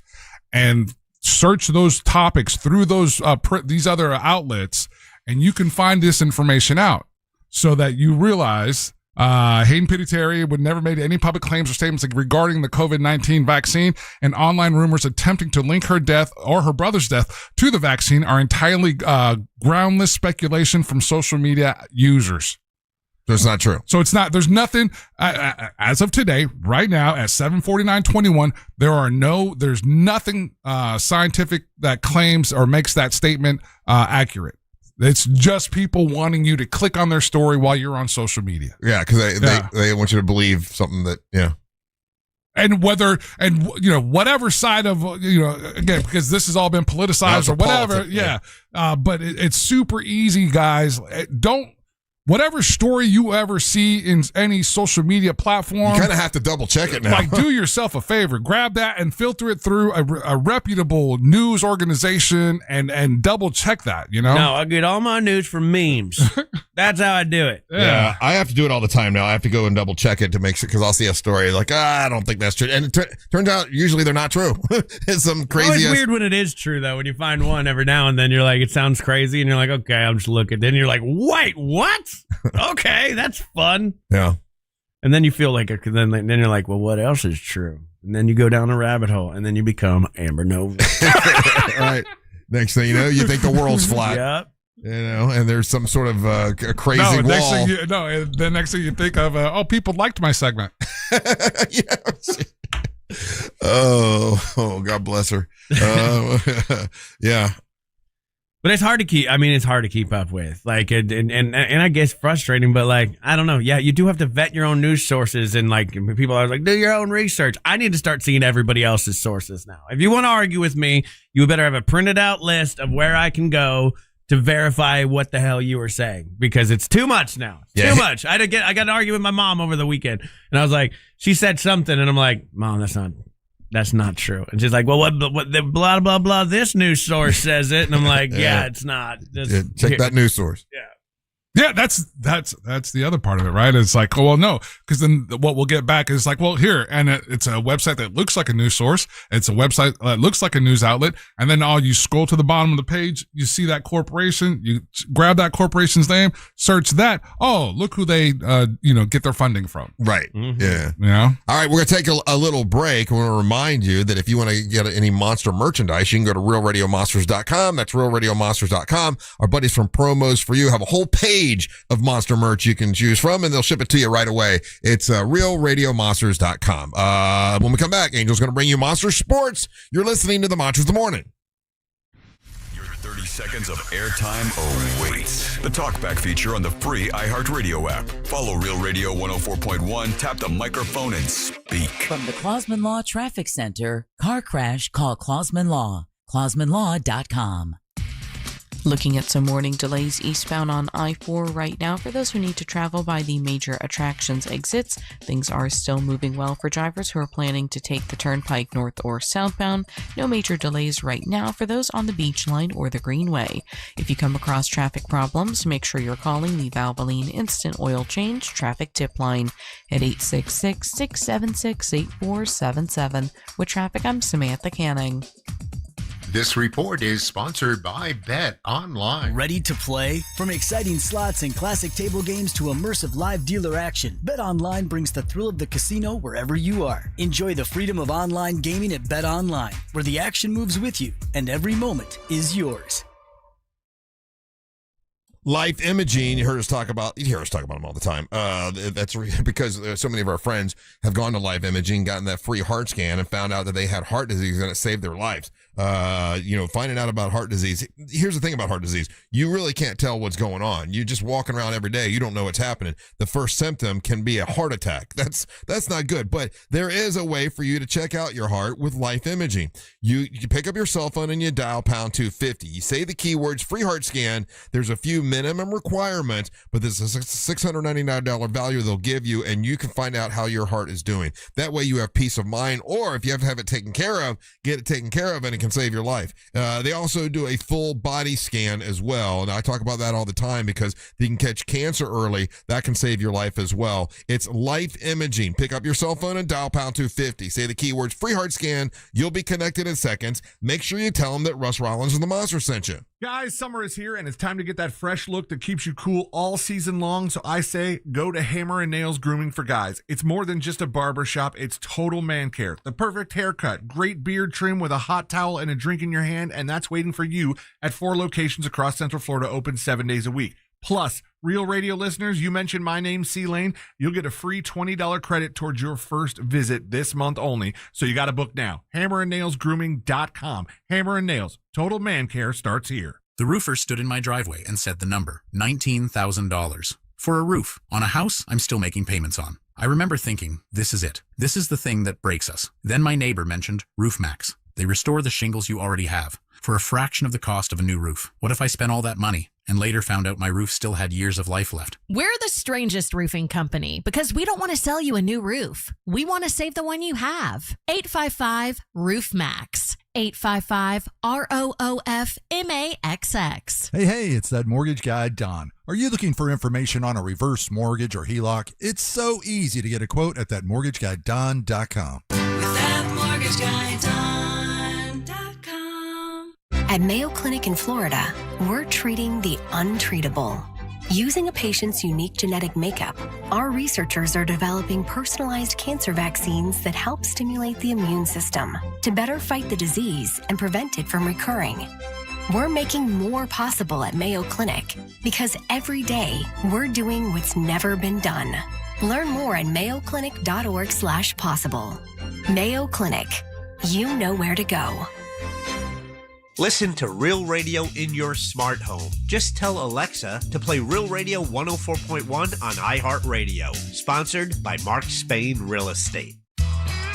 and search those topics through those these other outlets, and you can find this information out so that you realize Hayden Panettiere would never made any public claims or statements regarding the COVID-19 vaccine, and online rumors attempting to link her death or her brother's death to the vaccine are entirely groundless speculation from social media users. So it's not true. So it's not. There's nothing as of today, right now at 7:49:21. There's nothing scientific that claims or makes that statement accurate. It's just people wanting you to click on their story while you're on social media. Yeah, because they want you to believe something that And whatever side of again, because this has all been politicized or whatever. But it's super easy, guys. Whatever story you ever see in any social media platform, you kind of have to double check it now. Like, do yourself a favor, grab that and filter it through a reputable news organization and double check that. No, I get all my news from memes. That's how I do it. Yeah, I have to do it all the time now. I have to go and double check it to make sure, because I'll see a story like, I don't think that's true, and it turns out usually they're not true. It's some crazy. It's weird when it is true though. When you find one every now and then, you're like, it sounds crazy, and you're like, okay, I'm just looking. Then you're like, wait, what? Okay, that's fun. Yeah. And then you feel like then you're like, well, what else is true? And then you go down a rabbit hole, and then you become Amber Nova. Right. Next thing you know, you think the world's flat. Yep. And there's some sort of a crazy wall. The next thing you think of, people liked my segment. Oh, God bless her. Yeah. But it's hard to keep. I mean, it's hard to keep up with. Like, and I guess frustrating. But like, I don't know. Yeah, you do have to vet your own news sources, and like, people are like, do your own research. I need to start seeing everybody else's sources now. If you want to argue with me, you better have a printed out list of where I can go to verify what the hell you were saying, because it's too much now. Too much. I got to argue with my mom over the weekend, and I was like, she said something, and I'm like, Mom, that's not. that's not true. It's just like, well, what the blah, blah, blah, this news source says it. And I'm like, yeah, it's not. Just, check that news source. Yeah. Yeah, that's the other part of it, right? It's like, oh, well, no, because then what we'll get back is like, well, here, and it's a website that looks like a news source. It's a website that looks like a news outlet, and then you scroll to the bottom of the page, you see that corporation, you grab that corporation's name, search that. Oh, look who they, get their funding from. Right. Mm-hmm. Yeah. You know? All right, we're going to take a little break. I want to remind you that if you want to get any Monster merchandise, you can go to realradiomonsters.com. That's realradiomonsters.com. Our buddies from Promos For You have a whole page of Monster merch you can choose from, and they'll ship it to you right away. It's realradiomonsters.com. When we come back, Angel's going to bring you Monster Sports. You're listening to the Monsters of the Morning. 30 seconds of airtime awaits. The talkback feature on the free iHeartRadio app. Follow Real Radio 104.1, tap the microphone and speak. From the Clausman Law Traffic Center, car crash, call Clausman Law. ClausmanLaw.com. Looking at some morning delays eastbound on I-4 right now. For those who need to travel by the major attractions exits, things are still moving well for drivers who are planning to take the turnpike north or southbound. No major delays right now for those on the Beach Line or the Greenway. If you come across traffic problems, make sure you're calling the Valvoline Instant Oil Change Traffic Tip Line at 866-676-8477. With traffic, I'm Samantha Canning. This report is sponsored by Bet Online. Ready to play? From exciting slots and classic table games to immersive live dealer action, Bet Online brings the thrill of the casino wherever you are. Enjoy the freedom of online gaming at Bet Online, where the action moves with you and every moment is yours. Life Imaging, you hear us talk about them all the time. That's because so many of our friends have gone to Life Imaging, gotten that free heart scan, and found out that they had heart disease and it saved their lives. Finding out about heart disease. Here's the thing about heart disease. You really can't tell what's going on. You're just walking around every day. You don't know what's happening. The first symptom can be a heart attack. That's not good. But there is a way for you to check out your heart with Life Imaging. You pick up your cell phone and you dial pound 250. You say the keywords free heart scan. There's a few minimum requirements, but this is a $699 value they'll give you, and you can find out how your heart is doing. That way you have peace of mind, or if you have to have it taken care of, get it taken care of, and it can save your life. They also do a full body scan as well, and I talk about that all the time because you can catch cancer early. That can save your life as well. It's Life Imaging. Pick up your cell phone and dial pound 250. Say the keywords free heart scan. You'll be connected in seconds. Make sure you tell them that Russ Rollins and the Monster sent you. Guys, summer is here, and it's time to get that fresh look that keeps you cool all season long. So I say go to Hammer and Nails Grooming for Guys. It's more than just a barber shop. It's total man care. The perfect haircut, great beard trim with a hot towel and a drink in your hand, and that's waiting for you at 4 locations across Central Florida, open 7 days a week. Plus, Real Radio listeners, you mentioned my name, C-Lane, you'll get a free $20 credit towards your first visit this month only. So you got to book now. HammerandNailsGrooming.com. Hammer and Nails. Total man care starts here. The roofer stood in my driveway and said the number, $19,000. For a roof on a house I'm still making payments on. I remember thinking, this is it. This is the thing that breaks us. Then my neighbor mentioned Roof Max. They restore the shingles you already have for a fraction of the cost of a new roof. What if I spent all that money and later found out my roof still had years of life left? We're the strangest roofing company because we don't want to sell you a new roof. We want to save the one you have. 855-ROOF-MAX. 855-ROOF-MAXX. Hey, it's that mortgage guy, Don. Are you looking for information on a reverse mortgage or HELOC? It's so easy to get a quote at thatmortgageguyDon.com. With thatmortgageguyDon.com. At Mayo Clinic in Florida, we're treating the untreatable. Using a patient's unique genetic makeup, our researchers are developing personalized cancer vaccines that help stimulate the immune system to better fight the disease and prevent it from recurring. We're making more possible at Mayo Clinic because every day we're doing what's never been done. Learn more at mayoclinic.org/possible. Mayo Clinic. You know where to go. Listen to Real Radio in your smart home. Just tell Alexa to play Real Radio 104.1 on iHeartRadio. Sponsored by Mark Spain Real Estate.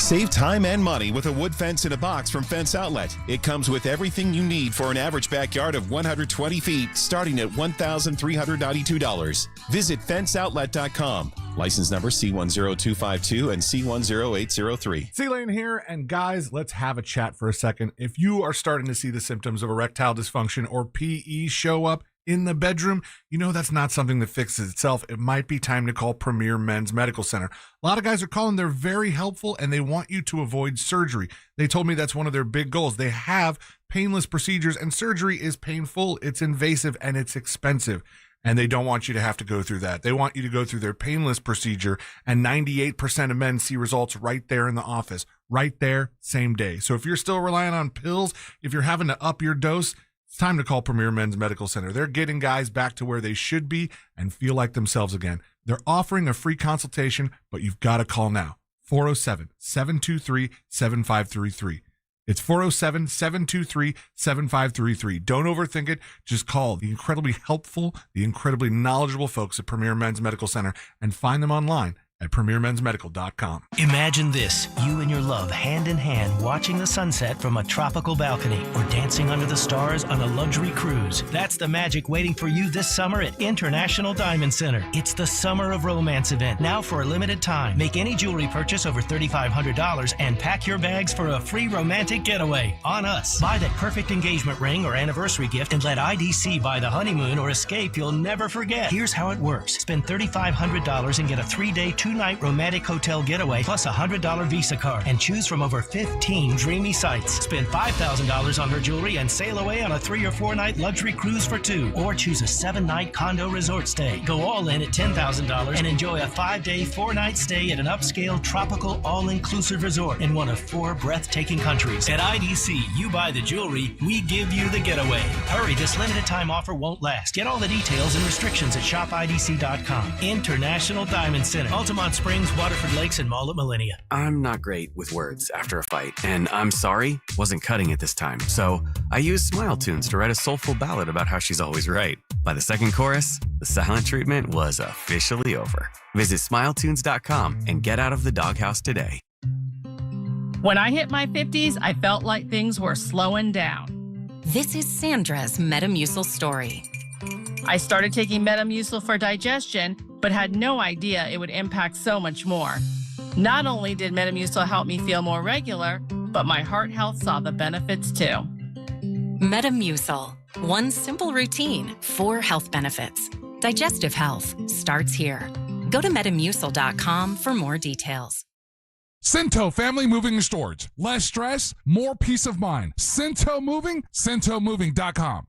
Save time and money with a wood fence in a box from Fence Outlet. It comes with everything you need for an average backyard of 120 feet, starting at $1,392. Visit fenceoutlet.com. License number C10252 and C10803. C-Lane here, and guys, let's have a chat for a second. If you are starting to see the symptoms of erectile dysfunction or PE show up in the bedroom, you know that's not something that fixes itself. It might be time to call Premier Men's Medical Center. A lot of guys are calling. They're very helpful, and they want you to avoid surgery. They told me that's one of their big goals. They have painless procedures, and surgery is painful, it's invasive, and it's expensive. And they don't want you to have to go through that. They want you to go through their painless procedure, and 98% of men see results right there in the office, right there, same day. So if you're still relying on pills, if you're having to up your dose, it's time to call Premier Men's Medical Center. They're getting guys back to where they should be and feel like themselves again. They're offering a free consultation, but you've got to call now. 407-723-7533. It's 407-723-7533. Don't overthink it. Just call the incredibly helpful, the incredibly knowledgeable folks at Premier Men's Medical Center and find them online at premiermensmedical.com. Imagine this, you and your love hand in hand watching the sunset from a tropical balcony or dancing under the stars on a luxury cruise. That's the magic waiting for you this summer at International Diamond Center. It's the Summer of Romance event, now for a limited time. Make any jewelry purchase over $3,500 and pack your bags for a free romantic getaway on us. Buy that perfect engagement ring or anniversary gift and let IDC buy the honeymoon or escape you'll never forget. Here's how it works. Spend $3,500 and get a 3-day, 2-night romantic hotel getaway plus a $100 Visa card and choose from over 15 dreamy sites. Spend $5,000 on her jewelry and sail away on a 3 or 4 night luxury cruise for 2, or choose a 7-night condo resort stay. Go all in at $10,000 and enjoy a 5-day, 4-night stay at an upscale tropical all-inclusive resort in one of 4 breathtaking countries. At IDC, you buy the jewelry, we give you the getaway. Hurry, this limited time offer won't last. Get all the details and restrictions at shopidc.com. International Diamond Center, Altamont Springs, Waterford Lakes, and Mall at Millennia. I'm not great with words after a fight, and I'm sorry wasn't cutting it this time. So I used Smile Tunes to write a soulful ballad about how she's always right. By the second chorus, the silent treatment was officially over. Visit smiletunes.com and get out of the doghouse today. When I hit my 50s, I felt like things were slowing down. This is Sandra's Metamucil story. I started taking Metamucil for digestion, but had no idea it would impact so much more. Not only did Metamucil help me feel more regular, but my heart health saw the benefits too. Metamucil. One simple routine, 4 health benefits. Digestive health starts here. Go to metamucil.com for more details. Cinto Family Moving and Storage. Less stress, more peace of mind. Cinto Moving, CintoMoving.com.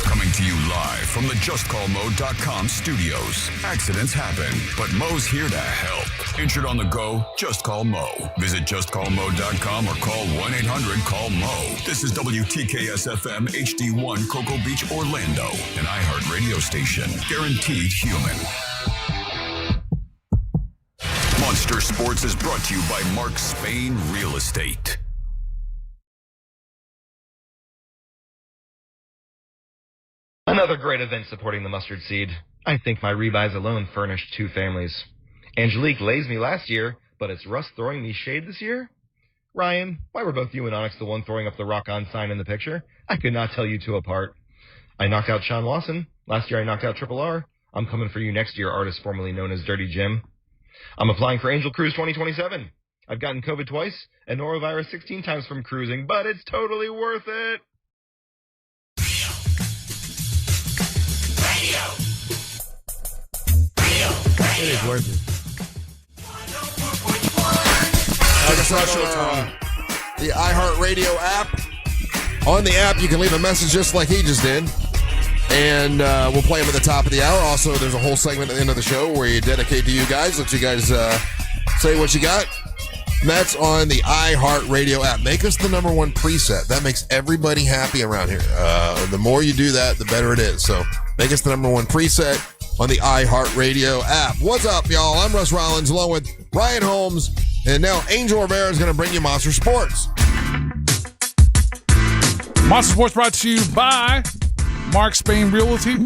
Coming to you live from the JustCallMo.com studios. Accidents happen, but Mo's here to help. Injured on the go? Just call Mo. Visit JustCallMo.com or call 1-800-CALL-MO. This is WTKS-FM HD1 Cocoa Beach, Orlando, an iHeart radio station. Guaranteed human. Monster Sports is brought to you by Mark Spain Real Estate. Another great event supporting the mustard seed. I think my rebuys alone furnished 2 families. Angelique lays me last year, but it's Russ throwing me shade this year? Ryan, why were both you and Onyx the one throwing up the rock on sign in the picture? I could not tell you 2 apart. I knocked out Sean Lawson. Last year I knocked out Triple R. I'm coming for you next year, artist formerly known as Dirty Jim. I'm applying for Angel Cruise 2027. I've gotten COVID twice and norovirus 16 times from cruising, but it's totally worth it. It is worth it. The iHeartRadio app. On the app, you can leave a message just like he just did. And we'll play them at the top of the hour. Also, there's a whole segment at the end of the show where you dedicate to you guys. Let you guys say what you got. And that's on the iHeartRadio app. Make us the #1 preset. That makes everybody happy around here. The more you do that, the better it is. So make us the #1 preset on the iHeartRadio app. What's up, y'all? I'm Russ Rollins along with Ryan Holmes. And now Angel Rivera is going to bring you Monster Sports. Monster Sports brought to you by Mark Spain Realty.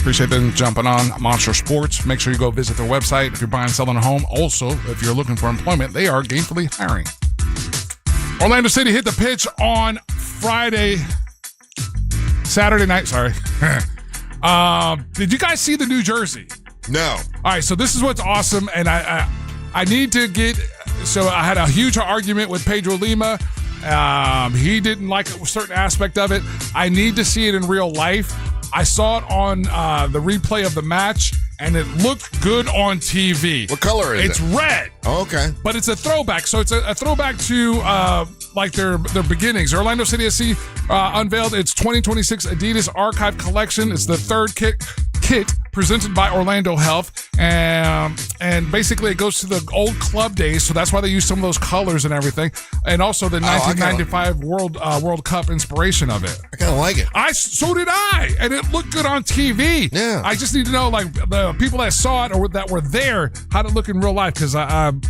Appreciate them jumping on Monster Sports. Make sure you go visit their website if you're buying, selling a home. Also, if you're looking for employment, they are gainfully hiring. Orlando City hit the pitch on Saturday night. Sorry. Did you guys see the New Jersey? No. All right, so this is what's awesome, and I need to get. So I had a huge argument with Pedro Lima. He didn't like a certain aspect of it. I need to see it in real life. I saw it on the replay of the match, and it looked good on TV. What color is it? It's red. Oh, okay. But it's a throwback. So it's a throwback to like their beginnings. Orlando City SC unveiled its 2026 Adidas Archive Collection. It's the third kit presented by Orlando Health, and basically it goes to the old club days, so that's why they use some of those colors and everything, and also the 1995 World Cup inspiration of it. I kind of like it. So did I, and it looked good on TV. Yeah. I just need to know, like, the people that saw it or that were there, how to look in real life, because I've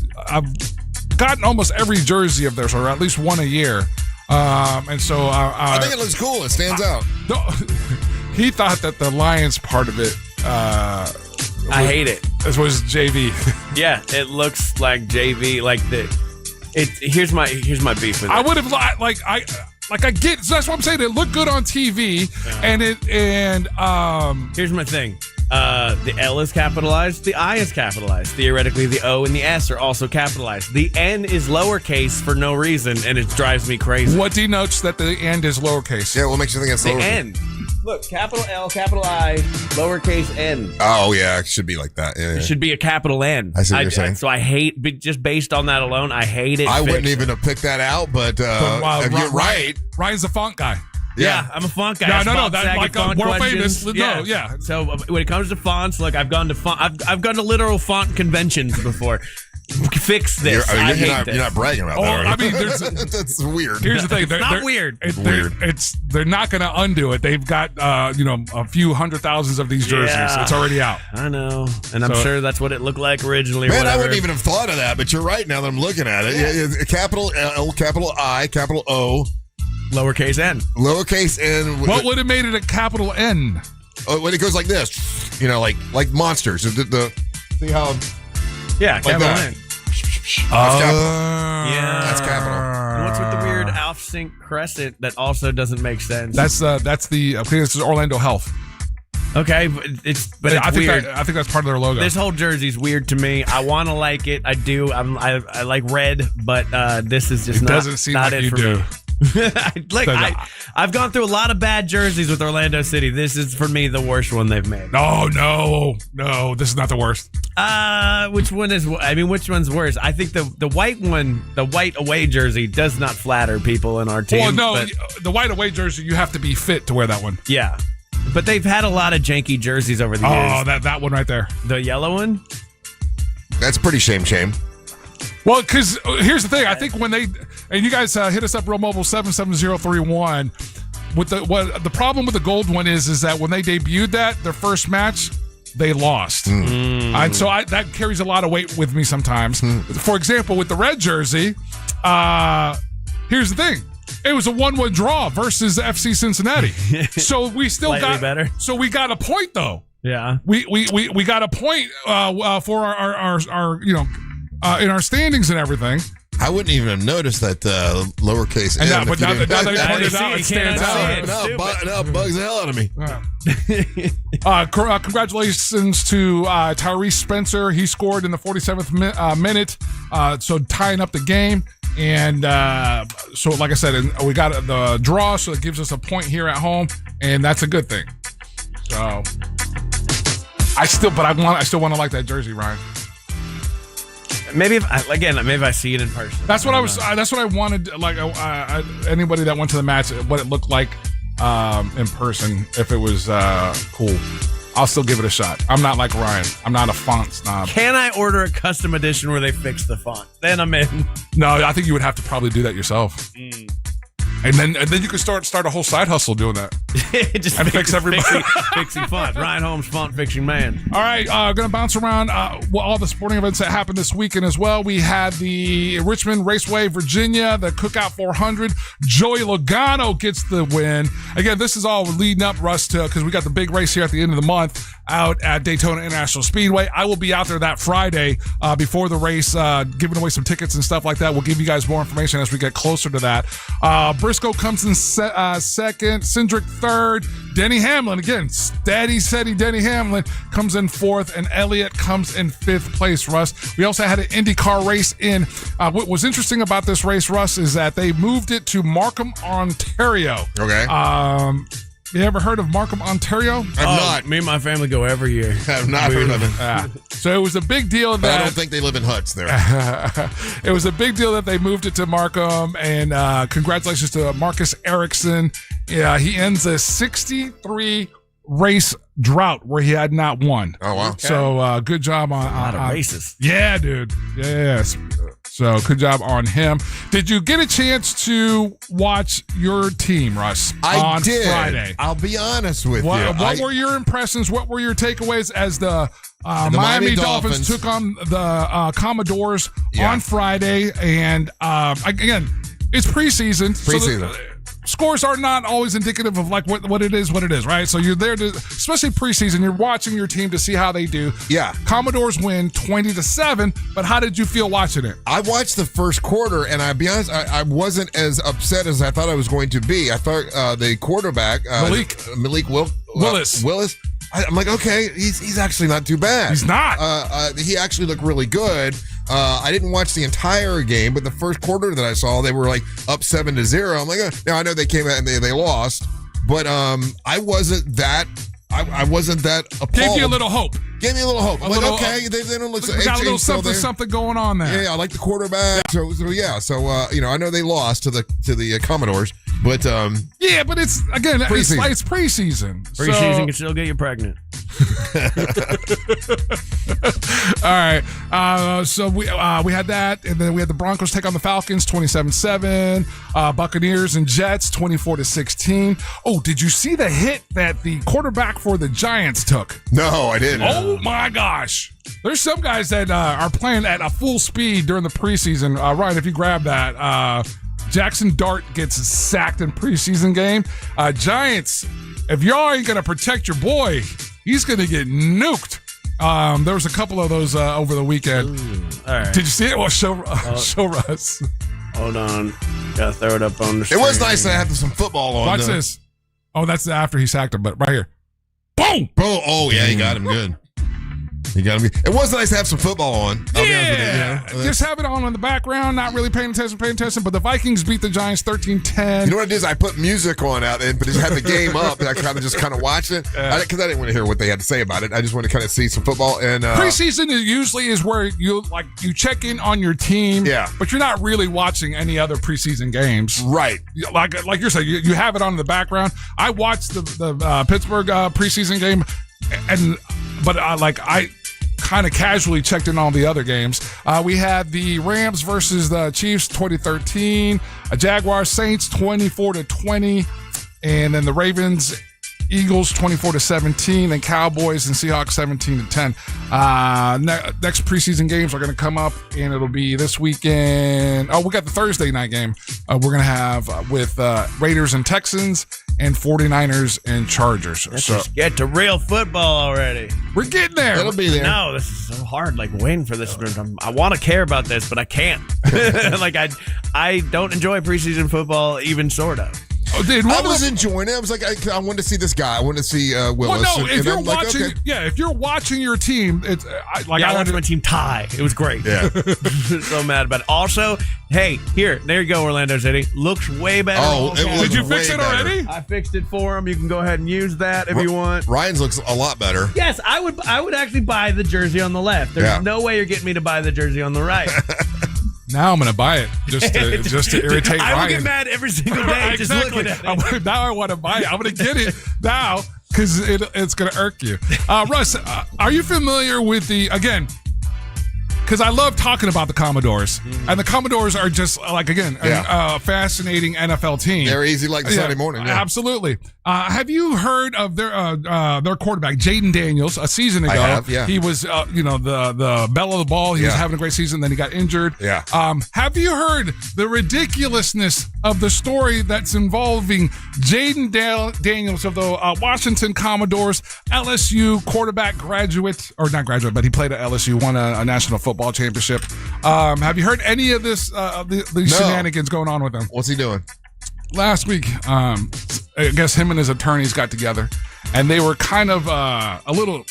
gotten almost every jersey of theirs, or at least one a year, and so I think it looks cool. It stands out. He thought that the Lions part of it. I hate it. This was JV. Yeah, it looks like JV. Here's my beef with it. I would have I get. So that's what I'm saying. It looked good on TV, and here's my thing. The L is capitalized. The I is capitalized. Theoretically, the O and the S are also capitalized. The N is lowercase for no reason, and it drives me crazy. What denotes that the end is lowercase? Yeah, what makes you think it's the lowercase? N? Look, capital L, capital I, lowercase n. Oh, yeah, it should be like that. Yeah. It should be a capital N. I see what you're saying. So I hate, just based on that alone, I hate it. I wouldn't even have picked that out, but you're right. Ryan's a font guy. Yeah, I'm a font guy. No, that's like a world famous. Yeah. So when it comes to fonts, look, I've gone to literal font conventions before. Fix this. You're not bragging about that. I mean, that's weird. Here's the thing. It's not weird. It's weird. They're not going to undo it. They've got a few hundred thousands of these jerseys. Yeah. It's already out. I know, and I'm sure that's what it looked like originally. Man, I wouldn't even have thought of that, but you're right. Now that I'm looking at it, yeah, capital L, capital I, capital O, lowercase n. Lowercase n. What would have made it a capital N? Oh, when it goes like this, like monsters. See how? Yeah, capital N. That's capital. Yeah, that's capital. And what's with the weird Alf-Sync crescent that also doesn't make sense? This is Orlando Health. Okay, but it's weird. I think that's part of their logo. This whole jersey's weird to me. I want to like it. I do. I like red, but this is just doesn't seem not like it you for do. me. I've gone through a lot of bad jerseys with Orlando City. This is for me the worst one they've made. No, this is not the worst. Which one's worse? I think the white one, the white away jersey, does not flatter people in our team. Well, no, the white away jersey, you have to be fit to wear that one. Yeah, but they've had a lot of janky jerseys over the years. Oh, that one right there, the yellow one. That's pretty shame. Well, because here's the thing. I think when and you guys hit us up, Real Mobile 77031. What the problem with the gold one is that when they debuted their first match, they lost, and so that carries a lot of weight with me sometimes. For example, with the red jersey, here's the thing. It was a 1-1 draw versus FC Cincinnati, so we still got better. So we got a point though. Yeah, we got a point for our in our standings and everything. I wouldn't even have noticed that lowercase n. But now that you pointed out, it stands out. Now it bugs the hell out of me. Congratulations to Tyrese Spencer. He scored in the 47th minute, so tying up the game. And so, like I said, we got the draw, so it gives us a point here at home, and that's a good thing. So I still want to like that jersey, Ryan. Maybe if I see it in person. That's what That's what I wanted. Like anybody that went to the match, what it looked like in person. If it was cool, I'll still give it a shot. I'm not like Ryan. I'm not a font snob. Can I order a custom edition where they fix the font? Then I'm in. No, I think you would have to probably do that yourself. And then you could start a whole side hustle doing that. Just and fix everybody. Fixing font. Ryan Holmes, font fixing man. All right, going to bounce around all the sporting events that happened this weekend as well. We had the Richmond Raceway, Virginia, the Cookout 400. Joey Logano gets the win. Again, this is all leading up, Russ, to because we got the big race here at the end of the month out at Daytona International Speedway. I will be out there that Friday before the race, giving away some tickets and stuff like that. We'll give you guys more information as we get closer to that. Briscoe comes in second, Cindric third, Denny Hamlin, again, steady Denny Hamlin comes in fourth, and Elliott comes in fifth place, Russ. We also had an IndyCar race in. What was interesting about this race, Russ, is that they moved it to Markham, Ontario. Okay. You ever heard of Markham, Ontario? I've not. Me and my family go every year. I've not heard of it. So it was a big deal But that I don't think they live in huts there. it was a big deal that they moved it to Markham, and congratulations to Marcus Ericsson. Yeah, he ends a 63 race drought where he had not won. Oh wow! So good job on a lot of races. Yeah, dude. Yes. So good job on him. Did you get a chance to watch your team, Russ? I on did. Friday? I'll be honest with you. What were your impressions? What were your takeaways as the Miami Dolphins took on the Commodores on Friday? And again, it's preseason. Preseason. So scores are not always indicative of like what it is, right? So you're there to, especially preseason, you're watching your team to see how they do. Yeah. Commodores win 20-7, but how did you feel watching it? I watched the first quarter, and I'll be honest, I wasn't as upset as I thought I was going to be. I thought the quarterback, Malik Willis, I'm like, okay, he's actually not too bad. He's not. He actually looked really good. I didn't watch the entire game, but the first quarter that I saw, they were like up 7-0. I'm like, now I know they came out and they lost, but I wasn't that. I wasn't that appalled. Gave you a little hope. Gave me a little hope. I'm like, okay, they don't look so. We got a little something going on there. Yeah, I like the quarterback. So I know they lost to the Commodores, but yeah, but it's again preseason. It's preseason. Preseason can still get you pregnant. All right. So we had that, and then we had the Broncos take on the Falcons 27-7, Buccaneers and Jets 24-16. Oh, did you see the hit that the quarterback for the Giants took? No, I didn't. Oh my gosh. There's some guys that are playing at a full speed during the preseason. Ryan, if you grab that, Jackson Dart gets sacked in preseason game. Giants, if y'all ain't going to protect your boy, he's going to get nuked. There was a couple of those over the weekend. Ooh, all right. Did you see it? Well, show Russ. Hold on. Gotta throw it up on the screen. It was nice to have some football on. Watch this. Oh, that's after he sacked him, but right here. Boom! Boom! Oh, yeah, he got him good. He got him. It was nice to have some football on. I'll be honest with you. Just have it on in the background, not really paying attention. But the Vikings beat the Giants 13-10. You know what it is? I put music on out there, but just had the game up, and I kind of watched it because I didn't want to hear what they had to say about it. I just want to kind of see some football. And preseason usually is where you check in on your team, but you're not really watching any other preseason games, right? Like you're saying, you have it on in the background. I watched the Pittsburgh preseason game, but I kind of casually checked in on the other games. We had the Rams versus the Chiefs 2013, Jaguars Saints 24-20, and then the Ravens Eagles 24-17, and Cowboys and Seahawks 17-10. Next preseason games are going to come up, and it'll be this weekend. Oh, we got the Thursday night game. We're going to have with Raiders and Texans and 49ers and Chargers. Let's just get to real football already. We're getting there. It'll be there. No, this is so hard. Like waiting for this. I want to care about this, but I can't. Like I don't enjoy preseason football, even sort of. Oh, dude, I was enjoying it. I was like, I wanted to see this guy. I wanted to see Willis. Well, no, if you're watching, if you're watching your team, it's I watched my team tie. It was great. Yeah, so mad about it. Also, hey, there you go, Orlando City. Looks way better. Oh, did you fix it already? I fixed it for him. You can go ahead and use that if you want. Ryan's looks a lot better. Yes, I would actually buy the jersey on the left. There's no way you're getting me to buy the jersey on the right. Now I'm going to buy it just to irritate Ryan. I will get mad every single day just looking at it. Now I want to buy it. I'm going to get it now because it's going to irk you. Russ, are you familiar with again, because I love talking about the Commodores, and the Commodores are just a fascinating NFL team. They're easy like the Sunday morning. Yeah. Absolutely. Have you heard of their quarterback, Jaden Daniels, a season ago? I have, yeah. He was, the bell of the ball. He was having a great season. Then he got injured. Yeah. Have you heard the ridiculousness of the story that's involving Jaden Daniels of the Washington Commodores, LSU quarterback not graduate, but he played at LSU, won a national football championship. Have you heard any of this, these shenanigans going on with him? What's he doing? Last week, I guess him and his attorneys got together, and they were kind of a little,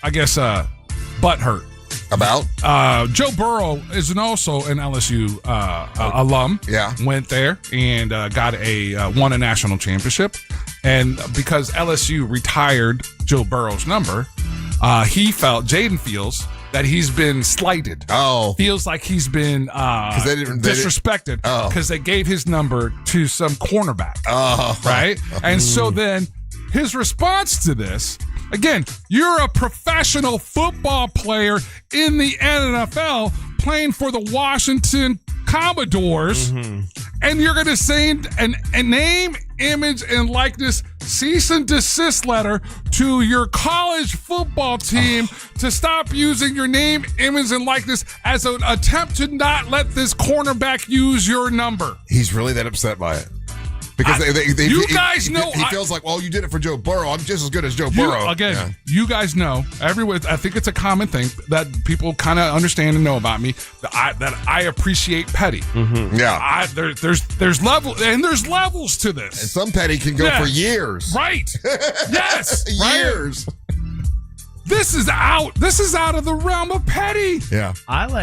butthurt. About? Joe Burrow is also an LSU alum. Yeah. Went there and won a national championship. And because LSU retired Joe Burrow's number, Jaden feels that he's been slighted. Oh. Feels like he's been disrespected because they gave his number to some cornerback. Oh. Right? And so then his response to this, again, you're a professional football player in the NFL playing for the Washington Commodores, and you're going to send a name, image, and likeness cease and desist letter to your college football team to stop using your name, image, and likeness as an attempt to not let this cornerback use your number. He's really that upset by it. Because he feels like, well, you did it for Joe Burrow. I'm just as good as Joe Burrow. You guys know, I think it's a common thing that people kind of understand and know about me, that I appreciate petty. Yeah. There's levels to this. And some petty can go for years. Right. Yes. Years. Right? This is out of the realm of petty. Yeah.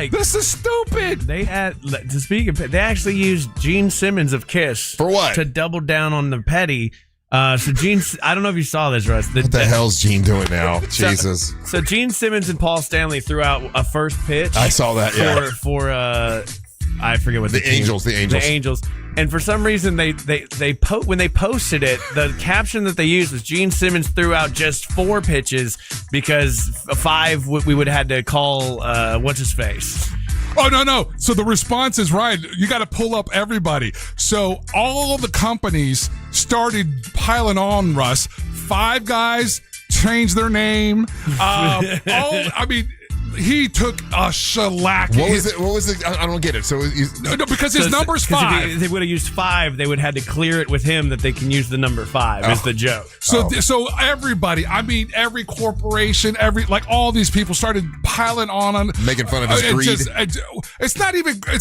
This is stupid. They actually used Gene Simmons of Kiss. For what? To double down on the petty. So Gene, I don't know if you saw this, Russ. What the hell's Gene doing now? Jesus. So Gene Simmons and Paul Stanley threw out a first pitch. I saw that, For I forget what the Angels. The Angels. And for some reason, when they posted it, the caption that they used was Gene Simmons threw out just 4 pitches because 5 we would have had to call what's his face. Oh, no. So the response is right. You got to pull up everybody. So all of the companies started piling on Russ. 5 guys changed their name. He took a shellac. What was it? I don't get it. So because his number's 5. If they would have used 5, they would have had to clear it with him that they can use the number 5 is the joke. So everybody, every corporation, all these people started piling on him, making fun of his greed. It's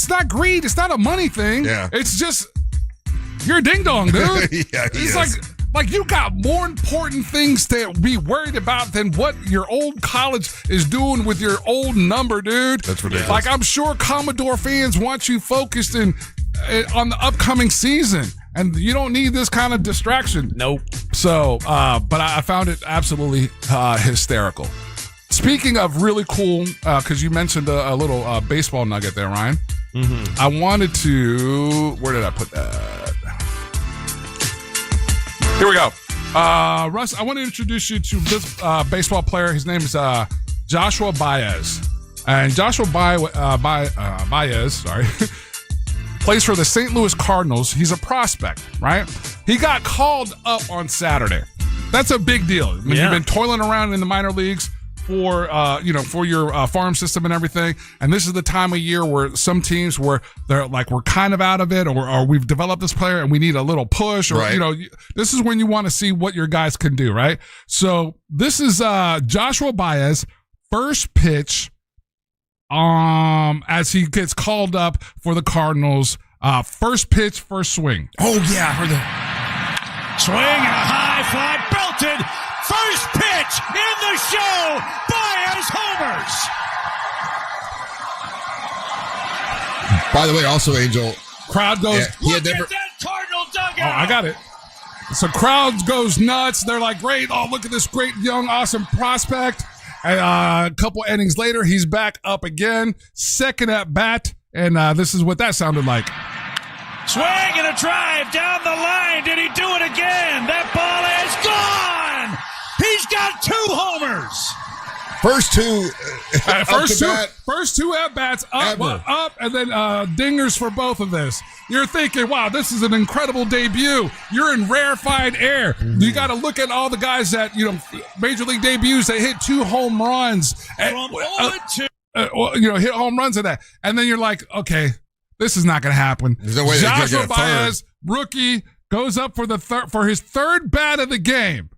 not greed. It's not a money thing. Yeah. It's just you're a ding dong, dude. Yeah, it's like you got more important things to be worried about than what your old college is doing with your old number, dude. That's ridiculous. Like, I'm sure Commodore fans want you focused on the upcoming season, and you don't need this kind of distraction. Nope. So, but I found it absolutely hysterical. Speaking of really cool, because you mentioned a little baseball nugget there, Ryan. I wanted to. Where did I put that? Here we go. Russ, I want to introduce you to this baseball player. His name is Joshua Baez. And Joshua Baez, plays for the St. Louis Cardinals. He's a prospect, right? He got called up on Saturday. That's a big deal. You've been toiling around in the minor leagues for your farm system and everything, and this is the time of year where some teams we're kind of out of it, or we've developed this player and we need a little push, or this is when you want to see what your guys can do, right? So this is Joshua Baez, first pitch as he gets called up for the Cardinals. First pitch, first swing. Oh yeah, I heard that. Swing and a high fly belted. First pitch in the show. Baez homers. By the way, also, Angel. Crowd goes. Look at that Cardinal dugout. Oh, I got it. So crowd goes nuts. They're like, great. Oh, look at this great, young, awesome prospect. And a couple innings later, he's back up again. Second at bat. And this is what that sounded like. Swing and a drive down the line. Did he do it again? That ball is gone. He's got 2 homers. First two at bats up, and then dingers for both of this. You're thinking, wow, this is an incredible debut. You're in rarefied air. Mm-hmm. You got to look at all the guys that major league debuts. They hit 2 home runs From 0-2. Hit home runs of that, and then you're like, okay, this is not going to happen. There's no way they're gonna Joshua get a third. Baez, rookie, goes up for his third bat of the game.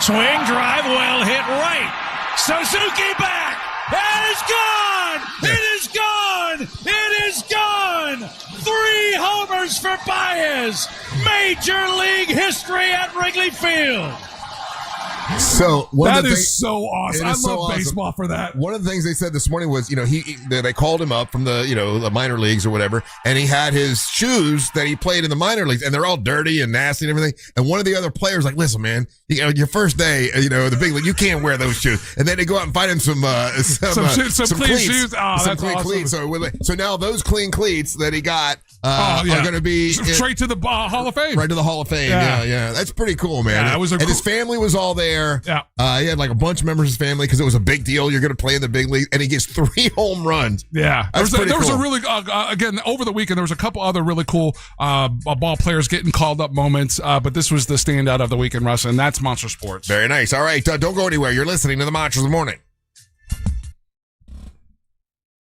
Swing drive, well hit right. Suzuki back. It is gone. It is gone. It is gone. 3 homers for Baez. Major League history at Wrigley Field. So that is so awesome. I love baseball for that. One of the things they said this morning was, they called him up from the minor leagues or whatever, and he had his shoes that he played in the minor leagues, and they're all dirty and nasty and everything. And one of the other players like, listen, man, your first day, the big league, you can't wear those shoes. And then they go out and find him some clean cleats, shoes. Oh, some that's clean awesome. cleats. So now those clean cleats that he got are going to be straight to the Hall of Fame. Right to the Hall of Fame. Yeah. That's pretty cool, man. Yeah, and his family was all there. Yeah. He had like a bunch of members of his family because it was a big deal. You're going to play in the big league, and he gets 3 home runs. Yeah, That's there was cool. a really again over the weekend. There was a couple other really cool ball players getting called up moments, but this was the standout of the weekend, Russ, and that's Monster Sports. Very nice. All right, don't go anywhere. You're listening to the Monsters of the Morning.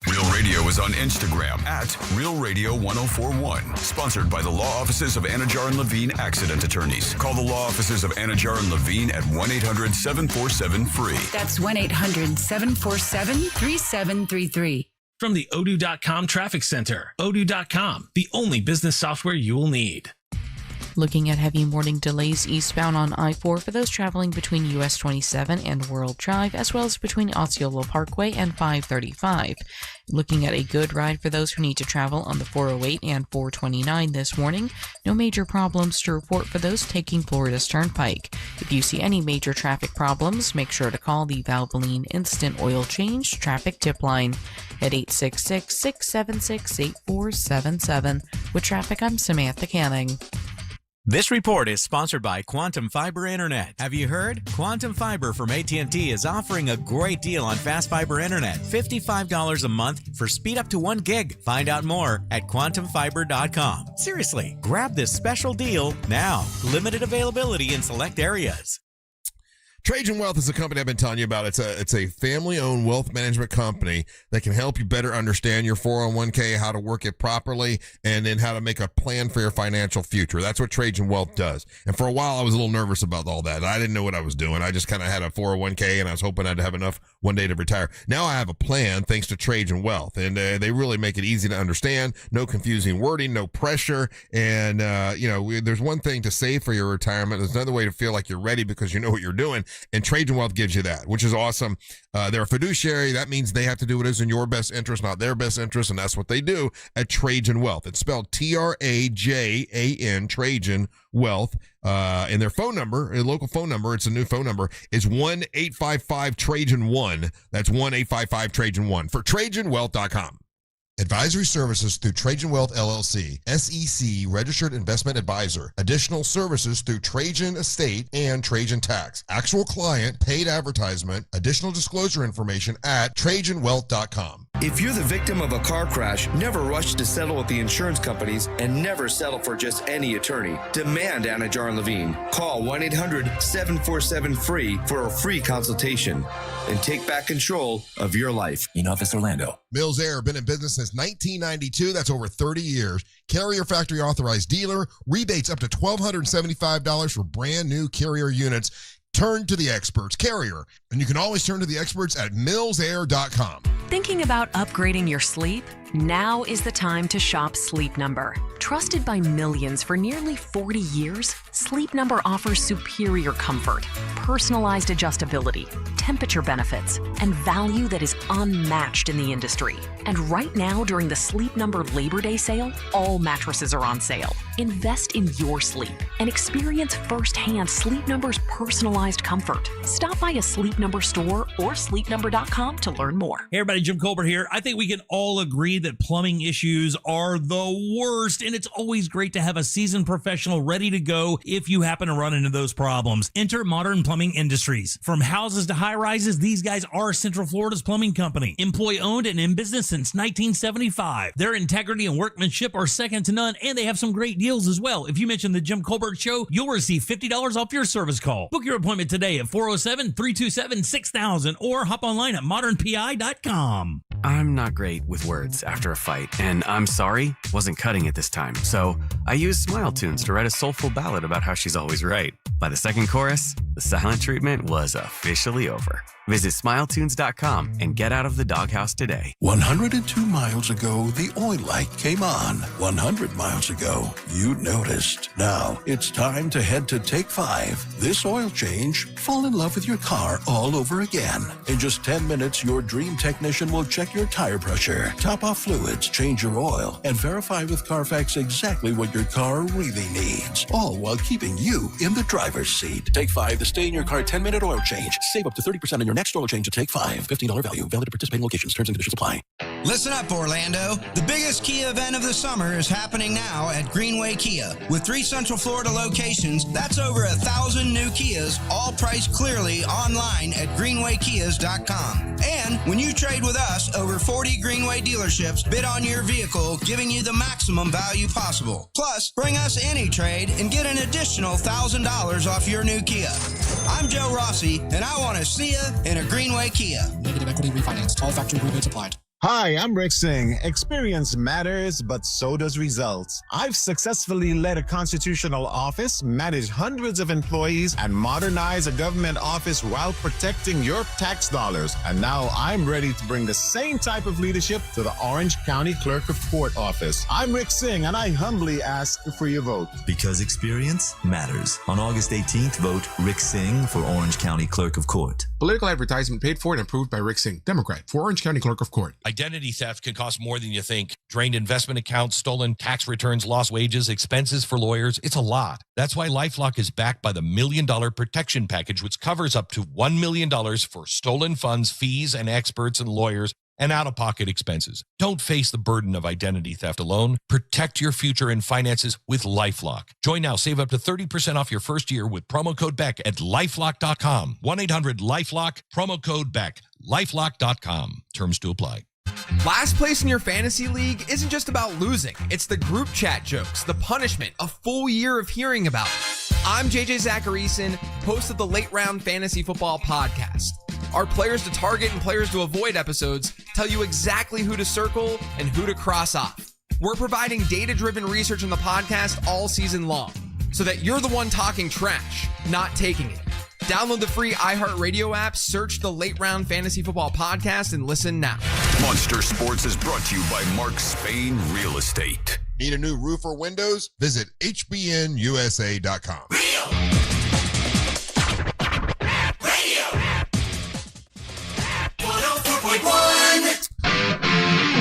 Real Radio is on Instagram at Real Radio 1041. Sponsored by the law offices of Anajar and Levine Accident Attorneys. Call the law offices of Anajar and Levine at 1-800-747-FREE. That's 1-800-747-3733. From the Odoo.com Traffic Center. Odoo.com, the only business software you will need. Looking at heavy morning delays eastbound on I-4 for those traveling between US 27 and World Drive, as well as between Osceola Parkway and 535. Looking at a good ride for those who need to travel on the 408 and 429 this morning. No major problems to report for those taking Florida's Turnpike. If you see any major traffic problems, make sure to call the Valvoline Instant Oil Change Traffic Tip Line at 866-676-8477. With traffic, I'm Samantha Canning. This report is sponsored by Quantum Fiber Internet. Have you heard? Quantum Fiber from AT&T is offering a great deal on fast fiber internet. $55 a month for speed up to 1 gig. Find out more at quantumfiber.com. Seriously, grab this special deal now. Limited availability in select areas. Trajan Wealth is a company I've been telling you about. It's a family-owned wealth management company that can help you better understand your 401k, how to work it properly, and then how to make a plan for your financial future. That's what Trajan Wealth does. And for a while, I was a little nervous about all that. I didn't know what I was doing. I just kind of had a 401k, and I was hoping I'd have enough one day to retire. Now I have a plan thanks to Trajan Wealth, and they really make it easy to understand. No confusing wording, no pressure, and there's one thing to save for your retirement. There's another way to feel like you're ready because you know what you're doing. And Trajan Wealth gives you that, which is awesome. They're a fiduciary. That means they have to do what is in your best interest, not their best interest, and that's what they do at Trajan Wealth. It's spelled Trajan, Trajan Wealth. And their phone number, a local phone number, it's a new phone number, is 1-855-TRAJAN-1. That's 1-855-TRAJAN-1 for TrajanWealth.com. Advisory services through Trajan Wealth LLC, SEC registered investment advisor. Additional services through Trajan Estate and Trajan Tax. Actual client, paid advertisement, additional disclosure information at TrajanWealth.com. If you're the victim of a car crash, never rush to settle with the insurance companies and never settle for just any attorney. Demand Anajar and Levine. Call 1-800-747-FREE for a free consultation and take back control of your life. In Office Orlando. Mills Air, been in business since 1992. That's over 30 years. Carrier factory authorized dealer. Rebates up to $1,275 for brand new Carrier units. Turn to the experts, Carrier. And you can always turn to the experts at millsair.com. Thinking about upgrading your sleep? Now is the time to shop Sleep Number. Trusted by millions for nearly 40 years, Sleep Number offers superior comfort, personalized adjustability, temperature benefits, and value that is unmatched in the industry. And right now, during the Sleep Number Labor Day sale, all mattresses are on sale. Invest in your sleep and experience firsthand Sleep Number's personalized comfort. Stop by a Sleep Number store or sleepnumber.com to learn more. Hey everybody, Jim Colbert here. I think we can all agree say that plumbing issues are the worst, and it's always great to have a seasoned professional ready to go if you happen to run into those problems. Enter Modern Plumbing Industries. From houses to high-rises, these guys are Central Florida's plumbing company. Employee-owned and in business since 1975. Their integrity and workmanship are second to none, and they have some great deals as well. If you mention the Jim Colbert Show, you'll receive $50 off your service call. Book your appointment today at 407-327-6000 or hop online at modernpi.com. I'm not great with words after a fight, and I'm sorry wasn't cutting it this time. So I used Smile Tunes to write a soulful ballad about how she's always right. By the second chorus, the silent treatment was officially over. Visit smiletunes.com and get out of the doghouse today. 102 miles ago, the oil light came on. 100 miles ago, you noticed. Now, it's time to head to Take 5. This oil change, fall in love with your car all over again. In just 10 minutes, your dream technician will check your tire pressure, top off fluids, change your oil, and verify with Carfax exactly what your car really needs. All while keeping you in the driver's seat. Take 5, the stay in your car 10-minute oil change. Save up to 30% on your next oil change at Take 5. $15 value. Valid at participating locations. Terms and conditions apply. Listen up, Orlando. The biggest Kia event of the summer is happening now at Greenway Kia. With 3 Central Florida locations, that's over 1,000 new Kias, all priced clearly online at greenwaykias.com. And when you trade with us, over 40 Greenway dealerships bid on your vehicle, giving you the maximum value possible. Plus, bring us any trade and get an additional $1,000 off your new Kia. I'm Joe Rossi, and I want to see you in a Greenway Kia. Negative equity refinanced. All factory rebates applied. Hi, I'm Rick Singh. Experience matters, but so does results. I've successfully led a constitutional office, managed hundreds of employees, and modernized a government office while protecting your tax dollars. And now I'm ready to bring the same type of leadership to the Orange County Clerk of Court office. I'm Rick Singh, and I humbly ask for your vote. Because experience matters. On August 18th, vote Rick Singh for Orange County Clerk of Court. Political advertisement paid for and approved by Rick Singh, Democrat, for Orange County Clerk of Court. Identity theft can cost more than you think. Drained investment accounts, stolen tax returns, lost wages, expenses for lawyers. It's a lot. That's why LifeLock is backed by the $1 Million Protection Package, which covers up to $1 million for stolen funds, fees, and experts and lawyers, and out-of-pocket expenses. Don't face the burden of identity theft alone. Protect your future and finances with LifeLock. Join now. Save up to 30% off your first year with promo code BECK at LifeLock.com. 1-800-LifeLock, promo code BECK. LifeLock.com. Terms to apply. Last place in your fantasy league isn't just about losing. It's the group chat jokes, the punishment, a full year of hearing about it. I'm JJ Zacharyson, host of the Late Round Fantasy Football Podcast. Our players to target and players to avoid episodes tell you exactly who to circle and who to cross off. We're providing data-driven research on the podcast all season long so that you're the one talking trash, not taking it. Download the free iHeartRadio app, search the Late Round Fantasy Football Podcast, and listen now. Monster Sports is brought to you by Mark Spain Real Estate. Need a new roof or windows? Visit hbnusa.com.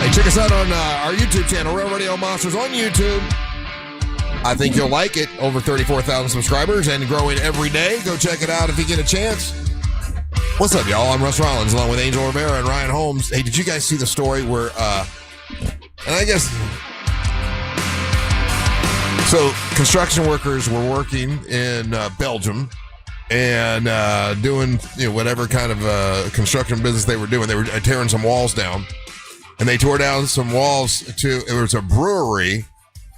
Hey, check us out on our YouTube channel, Real Radio Monsters on YouTube. I think you'll like it. Over 34,000 subscribers and growing every day. Go check it out if you get a chance. What's up, y'all? I'm Russ Rollins along with Angel Rivera and Ryan Holmes. Hey, did you guys see the story where, and I guess, so construction workers were working in Belgium and doing, whatever kind of construction business they were doing. They were tearing some walls down. And they tore down some walls it was a brewery.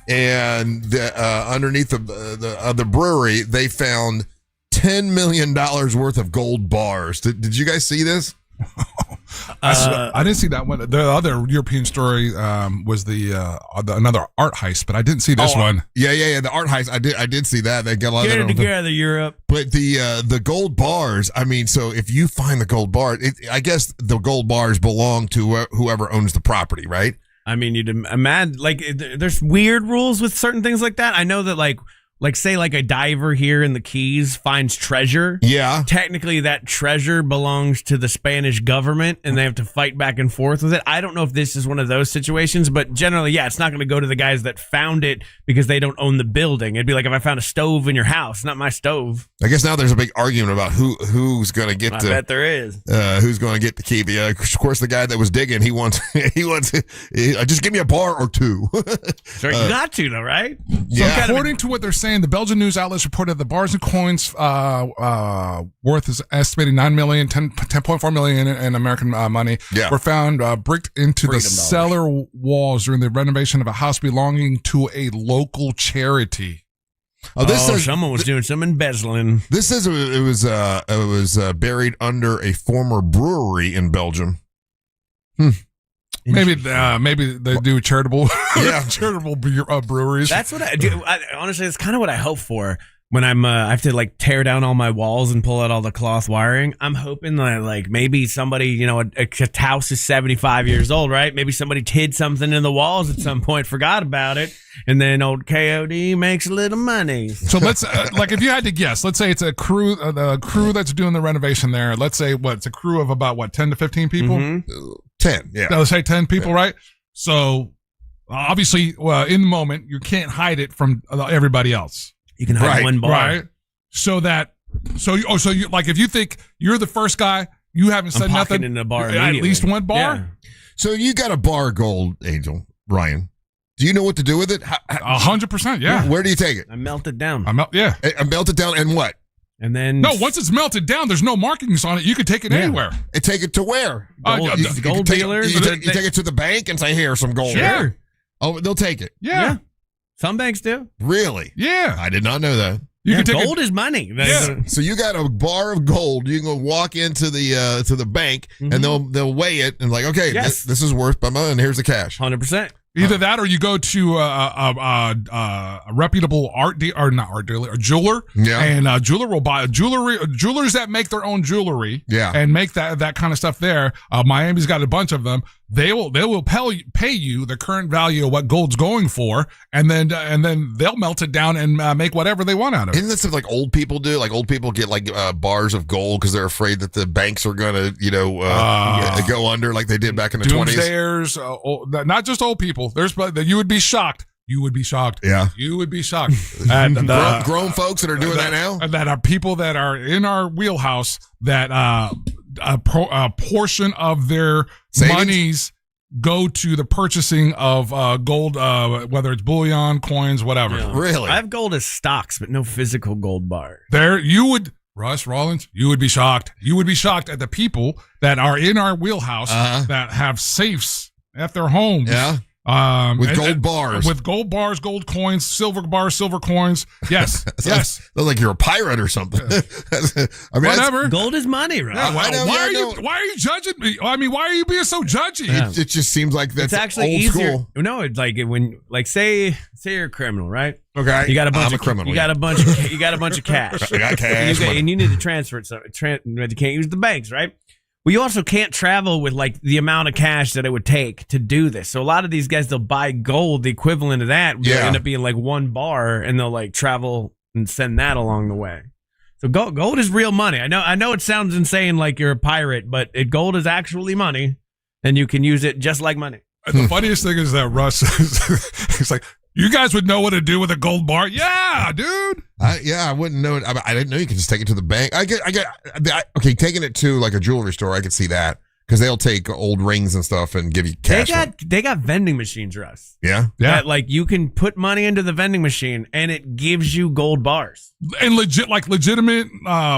And underneath the brewery, they found $10 million worth of gold bars. Did you guys see this? I didn't see that one. The other European story was the another art heist, but I didn't see this one. Yeah. The art heist, I did see that. They got a lot Get of it together, Europe. But the gold bars, I mean, so if you find the gold bar, I guess the gold bars belong to whoever owns the property, right? I mean, you'd imagine, like, there's weird rules with certain things like that. I know that, like, like say like a diver here in the Keys finds treasure. Yeah. Technically that treasure belongs to the Spanish government and they have to fight back and forth with it. I don't know if this is one of those situations, but generally, yeah, it's not going to go to the guys that found it because they don't own the building. It'd be like if I found a stove in your house, not my stove. I guess now there's a big argument about who's going to get I bet there is. Who's going to get to keep it. Of course, the guy that was digging, he wants just give me a bar or two. Sure, you got to though, right? So according to what they're saying, the Belgian news outlets reported the bars and coins worth is estimated $10.4 million in American money were found bricked into the cellar walls during the renovation of a house belonging to a local charity. Someone was doing some embezzling. This says it was buried under a former brewery in Belgium. Maybe they do charitable breweries. That's what I do. Honestly, it's kind of what I hope for when I have to like tear down all my walls and pull out all the cloth wiring. I'm hoping that like maybe somebody, a house is 75 years old, right? Maybe somebody hid something in the walls at some point, forgot about it, and then old KOD makes a little money. So let's like if you had to guess, let's say it's a crew, the crew that's doing the renovation there. Let's say it's a crew of about 10 to 15 people. Mm-hmm. 10, yeah. Let's say 10 people, right? So obviously, in the moment, you can't hide it from everybody else. You can hide one bar, right? So you like if you think you're the first guy, you haven't said nothing in the bar at least one bar. Yeah. So you got a bar of gold, Angel Ryan. Do you know what to do with it? 100%, yeah. Where do you take it? I melt it down. I melt it down, and what? And then once it's melted down, there's no markings on it. You could take it anywhere. And take it to where? Gold dealers. You take it to the bank and say, "Here's some gold." Sure. Oh, they'll take it. Yeah. Some banks do. Really? Yeah. I did not know that. Gold is money. Yeah. So you got a bar of gold. You can go walk into the bank and they'll weigh it and like, okay, this is worth my money, and here's the cash. 100%. Either that, or you go to a reputable jeweler. Yeah. And a jeweler will buy jewelers that make their own jewelry. Yeah. And make that kind of stuff there. Miami's got a bunch of them. They will pay you the current value of what gold's going for, and then they'll melt it down and make whatever they want out of it. Isn't that something like old people do? Like old people get like bars of gold because they're afraid that the banks are going to go under like they did back in the 20s. Doomsayers, not just old people. You would be shocked. You would be shocked. Yeah. You would be shocked. And grown folks that are doing that now? That are people that are in our wheelhouse that a portion of their monies go to the purchasing of gold, whether it's bullion, coins, whatever. Yeah. Really? I have gold as stocks, but no physical gold bar. Russ Rollins, you would be shocked. You would be shocked at the people that are in our wheelhouse that have safes at their homes. Yeah. With gold bars. With gold bars, gold coins, silver bars, silver coins. Yes. Yes. Like you're a pirate or something. Whatever. Gold is money, right? Yeah, why are you judging me? I mean, why are you being so judgy? Yeah. It just seems like that's it's actually old easier. school. No, it's like when say you're a criminal, right? Okay. You got a bunch I'm of a criminal. You got a bunch of cash. I got cash. And you need to transfer it. So you can't use the banks, right? Well, you also can't travel with like the amount of cash that it would take to do this. So a lot of these guys, they'll buy gold, the equivalent of that. Will end up being like one bar, and they'll like travel and send that along the way. So gold is real money. I know it sounds insane, like you're a pirate, but gold is actually money, and you can use it just like money. The funniest thing is that Russ he's like, you guys would know what to do with a gold bar. Yeah, dude. I wouldn't know it. I didn't know you could just take it to the bank. Okay, taking it to like a jewelry store, I could see that because they'll take old rings and stuff and give you cash. They got vending machines, Russ. Yeah. That, like you can put money into the vending machine and it gives you gold bars. And legitimate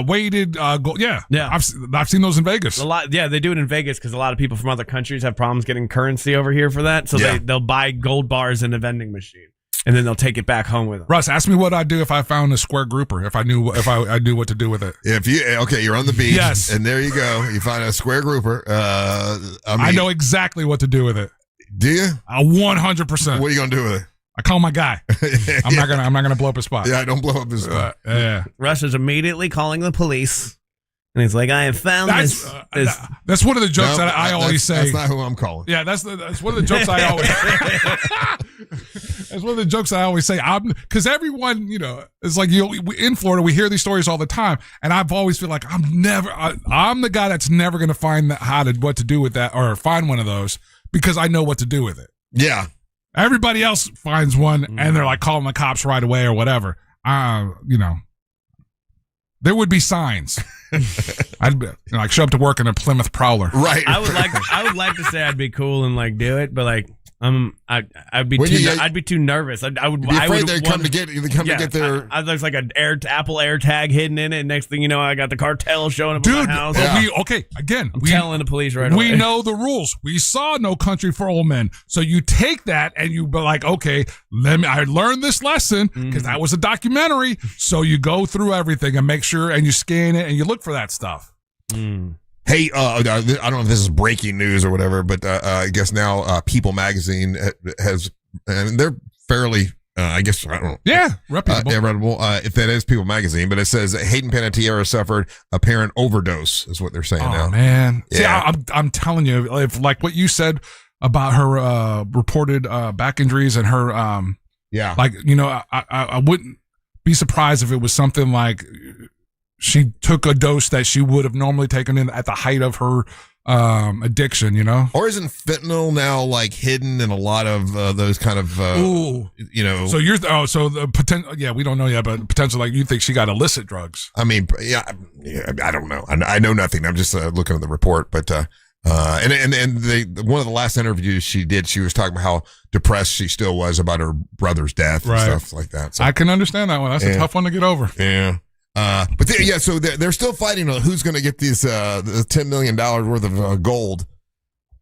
weighted gold. Yeah. I've seen those in Vegas. They do it in Vegas because a lot of people from other countries have problems getting currency over here for that. So they'll buy gold bars in a vending machine. And then they'll take it back home with them. Russ, ask me what I'd do if I found a square grouper. If I knew what to do with it. You're on the beach. Yes. And there you go. You find a square grouper. I know exactly what to do with it. Do you? 100%. What are you gonna do with it? I call my guy. I'm not gonna blow up his spot. Yeah, don't blow up his spot. Yeah. Russ is immediately calling the police. And he's like, I have found this. That's one of the jokes that I always say. That's not who I'm calling. Yeah, that's one of the jokes I always. That's one of the jokes I always say. Because everyone, it's like in Florida, we hear these stories all the time, and I've always feel like I'm the guy that's never going to find what to do with that or find one of those because I know what to do with it. Yeah. Everybody else finds one, and they're like calling the cops right away or whatever. There would be signs. I'd be, show up to work in a Plymouth Prowler. Right. I would like to say I'd be cool and do it, but I'd be too nervous. I would be afraid they'd come to get their. There's like an Apple AirTag hidden in it. And next thing you know, I got the cartel showing up at my house. I'm telling the police right away. We know the rules. We saw No Country for Old Men. So you take that and you be like, okay, I learned this lesson because that was a documentary. So you go through everything and make sure and you scan it and you look for that stuff. Hey, I don't know if this is breaking news or whatever, but I guess now People Magazine has, and they're fairly, I guess, I don't know. Yeah, reputable. If that is People Magazine, but it says Hayden Panettiere suffered apparent overdose, is what they're saying now. Oh, man. Yeah. See, I'm telling you, if like what you said about her reported back injuries and her, I wouldn't be surprised if it was something like she took a dose that she would have normally taken in at the height of her addiction, Or isn't fentanyl now hidden in a lot of those kind of, So so the potential, we don't know yet, but potentially you think she got illicit drugs. I mean, I don't know. I know nothing. I'm just looking at the report, but, and one of the last interviews she did, she was talking about how depressed she still was about her brother's death and stuff like that. So I can understand that one. That's a tough one to get over. Yeah. So they're still fighting on who's going to get these the $10 million worth of gold.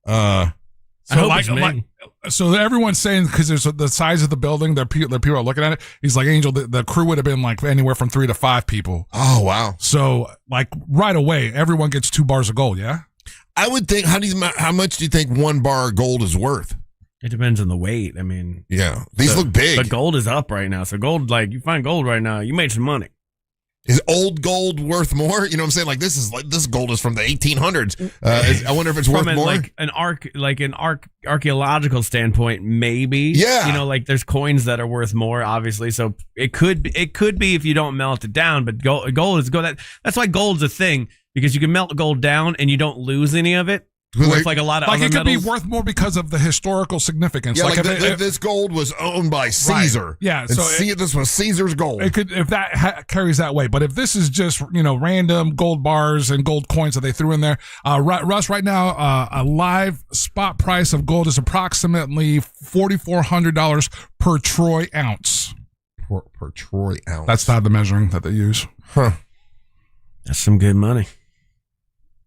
So everyone's saying because there's the size of the building, the people are looking at it. He's like, Angel, the crew would have been anywhere from 3 to 5 people. Oh wow! So right away, everyone gets 2 bars of gold. Yeah, I would think. How much do you think 1 bar of gold is worth? It depends on the weight. I mean, yeah, these look big. But gold is up right now. So gold, you find gold right now, you made some money. Is old gold worth more? You know what I'm saying? This gold is from the 1800s. I wonder if it's worth more. An archaeological standpoint, maybe. Yeah. There's coins that are worth more, obviously. So it could be if you don't melt it down. But gold is gold. That's why gold's a thing, because you can melt gold down and you don't lose any of it. With a lot of other it could metals. be worth more because of the historical significance. Yeah, this gold was owned by Caesar. Right. Yeah, this was Caesar's gold. It could, if that carries that way. But if this is just random gold bars and gold coins that they threw in there, Russ, right now a live spot price of gold is approximately $4,400 per troy ounce. Per troy ounce. That's not the measuring that they use. Huh. That's some good money.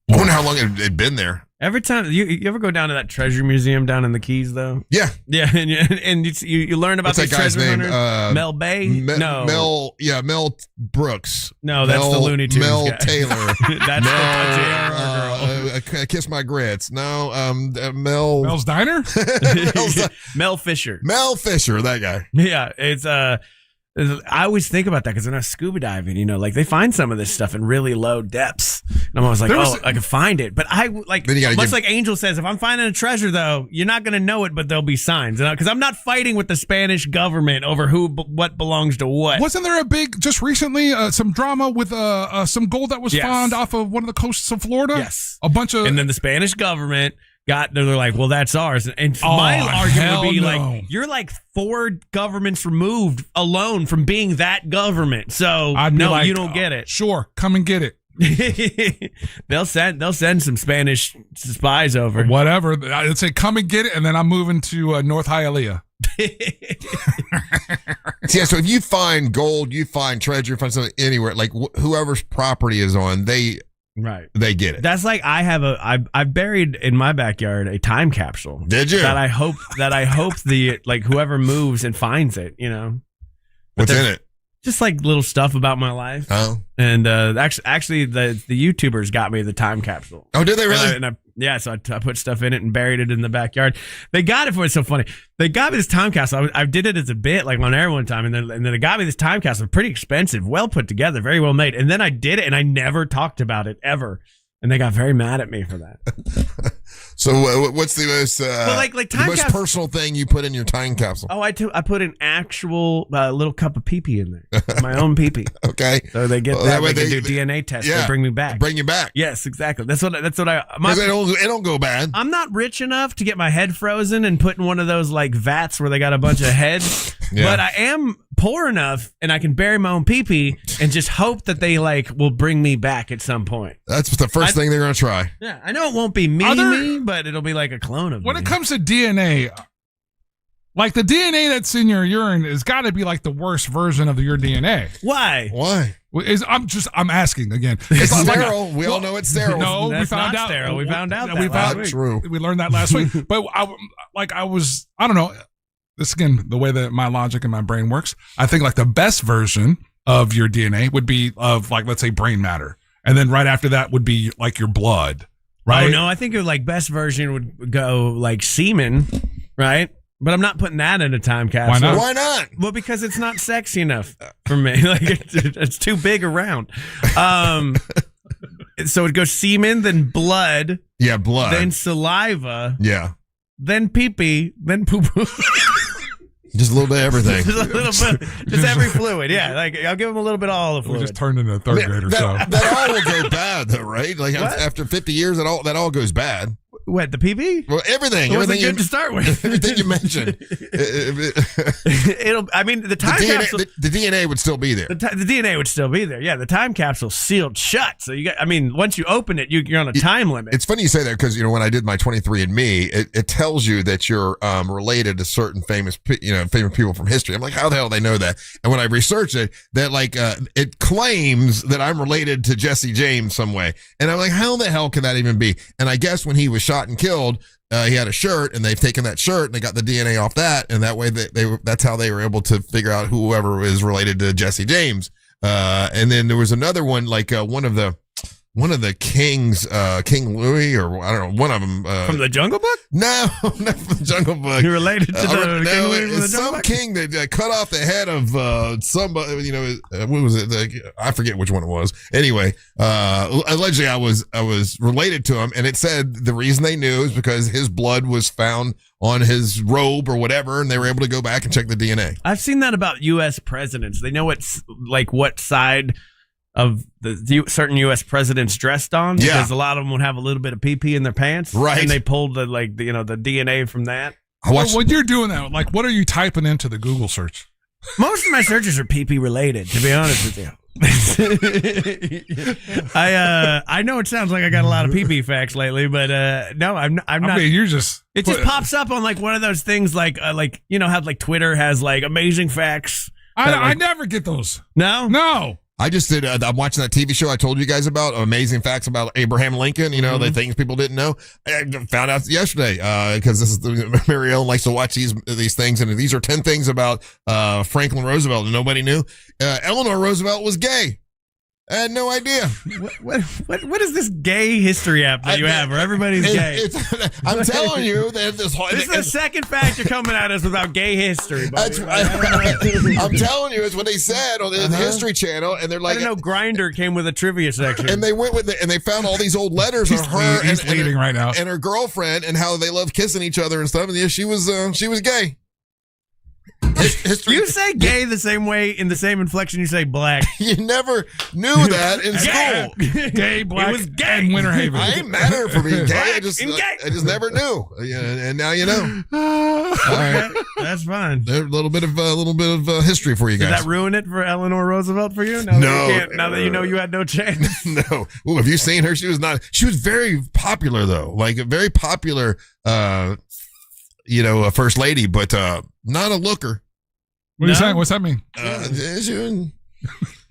I wonder how long it had been there. Every time you ever go down to that treasure museum down in the Keys, though? Yeah, and you learn about these treasure hunters. Mel Bay? No, Mel Brooks. No, that's the Looney Tunes Mel guy. Taylor. That's girl. Kiss My Grits. No, Mel's Diner. Mel Fisher. Mel Fisher, that guy. Yeah, it's I always think about that because when I was scuba diving, they find some of this stuff in really low depths. And I'm always like, I can find it. But like Angel says, if I'm finding a treasure, though, you're not going to know it, but there'll be signs. Because I'm not fighting with the Spanish government over what belongs to what. Wasn't there just recently, some drama with some gold that was found off of one of the coasts of Florida? Yes. A bunch of... And then the Spanish government... they're like, well, that's ours. And my argument would be you're 4 governments removed alone from being that government. So you don't get it. Sure, come and get it. They'll send some Spanish spies over. Or whatever. I'd say come and get it, and then I'm moving to North Hialeah. Yeah, so if you find gold, you find treasure, you find something anywhere, whoever's property is on, they get it. That's like I've buried in my backyard a time capsule. Did you? That I hope the whoever moves and finds it, What's in it? Just little stuff about my life. Oh. And actually the YouTubers got me the time capsule. Oh, did they really? So I put stuff in it and buried it in the backyard. They got it for it's so funny. They got me this time capsule. I did it as a bit on air one time, and then they got me this time capsule. Pretty expensive, well put together, very well made. And then I did it, and I never talked about it ever. And they got very mad at me for that. So what's the most like time the most capsule- personal thing you put in your time capsule? Oh, I put an actual little cup of pee-pee in there. My own pee-pee. Okay. So they get that way they can do DNA tests. Yeah, they bring me back. Bring you back. Yes, exactly. That's what I. Because it don't go bad. I'm not rich enough to get my head frozen and put in one of those like vats where they got a bunch of heads. Yeah. But I am poor enough, and I can bury my own pee-pee and just hope that they like will bring me back at some point. That's the first thing they're going to try. Yeah, I know it won't be me, but it'll be like a clone of When me. it comes to DNA, like the DNA that's in your urine has got to be like the worst version of your DNA. Why? Why? I'm asking again. It's sterile. We all know it's sterile. No, That's we found not out. sterile. We found out that we last found week. True. We learned that last week. But I don't know. This again, the way that my logic and my brain works, I think like the best version of your DNA would be of like, let's say, brain matter. And then right after that would be like your blood, right? Oh, no, I think your like best version would go like semen, right? But I'm not putting that in a time capsule. Why not? Well, because it's not sexy enough for me. Like it's too big around. So it goes semen, then blood. Yeah, blood. Then saliva. Yeah. Then pee-pee. Then poo-poo. Just a little bit of everything. Just a little bit. Just every fluid. Yeah, like I'll give them a little bit of all the We fluid. just turned into a third grade or so. That all will go bad, though, right? Like What? after 50 years, that all goes bad. What, the pee-pee? Well, everything. It wasn't everything good to start with. Everything you mentioned. The time capsule. The DNA would still be there. The DNA would still be there. Yeah, the time capsule's sealed shut. So once you open it, you're on a time limit. It's funny you say that because when I did my 23andMe, it tells you that you're related to certain famous people from history. I'm like, how the hell do they know that? And when I researched it, that it claims that I'm related to Jesse James some way, and I'm like, how the hell can that even be? And I guess when he was shot and killed, he had a shirt, and they've taken that shirt and they got the DNA off that, and that way that's how they were able to figure out whoever is related to Jesse James. And then there was another one, like one of the kings, King Louis, or I don't know, one of them. From the Jungle Book? No, not from the Jungle Book. You're related to the King Louis from the it's Jungle some Book? king that cut off the head of somebody. What was it? I forget which one it was. Anyway, allegedly I was related to him, and it said the reason they knew is because his blood was found on his robe or whatever, and they were able to go back and check the DNA. I've seen that about U.S. presidents. They know what side of the certain U.S. presidents dressed on, Yeah. because a lot of them would have a little bit of pee-pee in their pants, Right. And they pulled the DNA from that. When you're doing that, like, what are you typing into the Google search? Most of my searches are pee-pee related, to be honest with you. I know it sounds like I got a lot of pee-pee facts lately, but no, I'm not. I mean, you're just. It just pops up on like one of those things, like how like Twitter has like amazing facts. I never get those. No. I just did. I'm watching that TV show I told you guys about, Amazing Facts About Abraham Lincoln. The things people didn't know. I found out yesterday because this is Mary Ellen likes to watch these things, and these are 10 things about Franklin Roosevelt and nobody knew. Eleanor Roosevelt was gay. I had no idea. What is this gay history app that you have where everybody's gay? I'm telling you that this is the second fact you're coming at us without gay history. I'm telling you, it's what they said on the History Channel, and they're like, I didn't know Grindr came with a trivia section. And they went with it, and they found all these old letters of her he's leading right now, and her girlfriend, and how they love kissing each other and stuff. And yeah, she was gay. History. You say gay the same way in the same inflection you say black. You never knew that in school. Gay, black, it was gay. and Winter Haven. I ain't mad at her for being gay. I Black just never knew. And now you know. All right, that's fine. A little bit of history for you guys. Did that ruin it for Eleanor Roosevelt for you? Now that you know you had no chance. No. Well, have you seen her? She was very popular though. Like a very popular a first lady, but not a looker. What are you saying? What's that mean?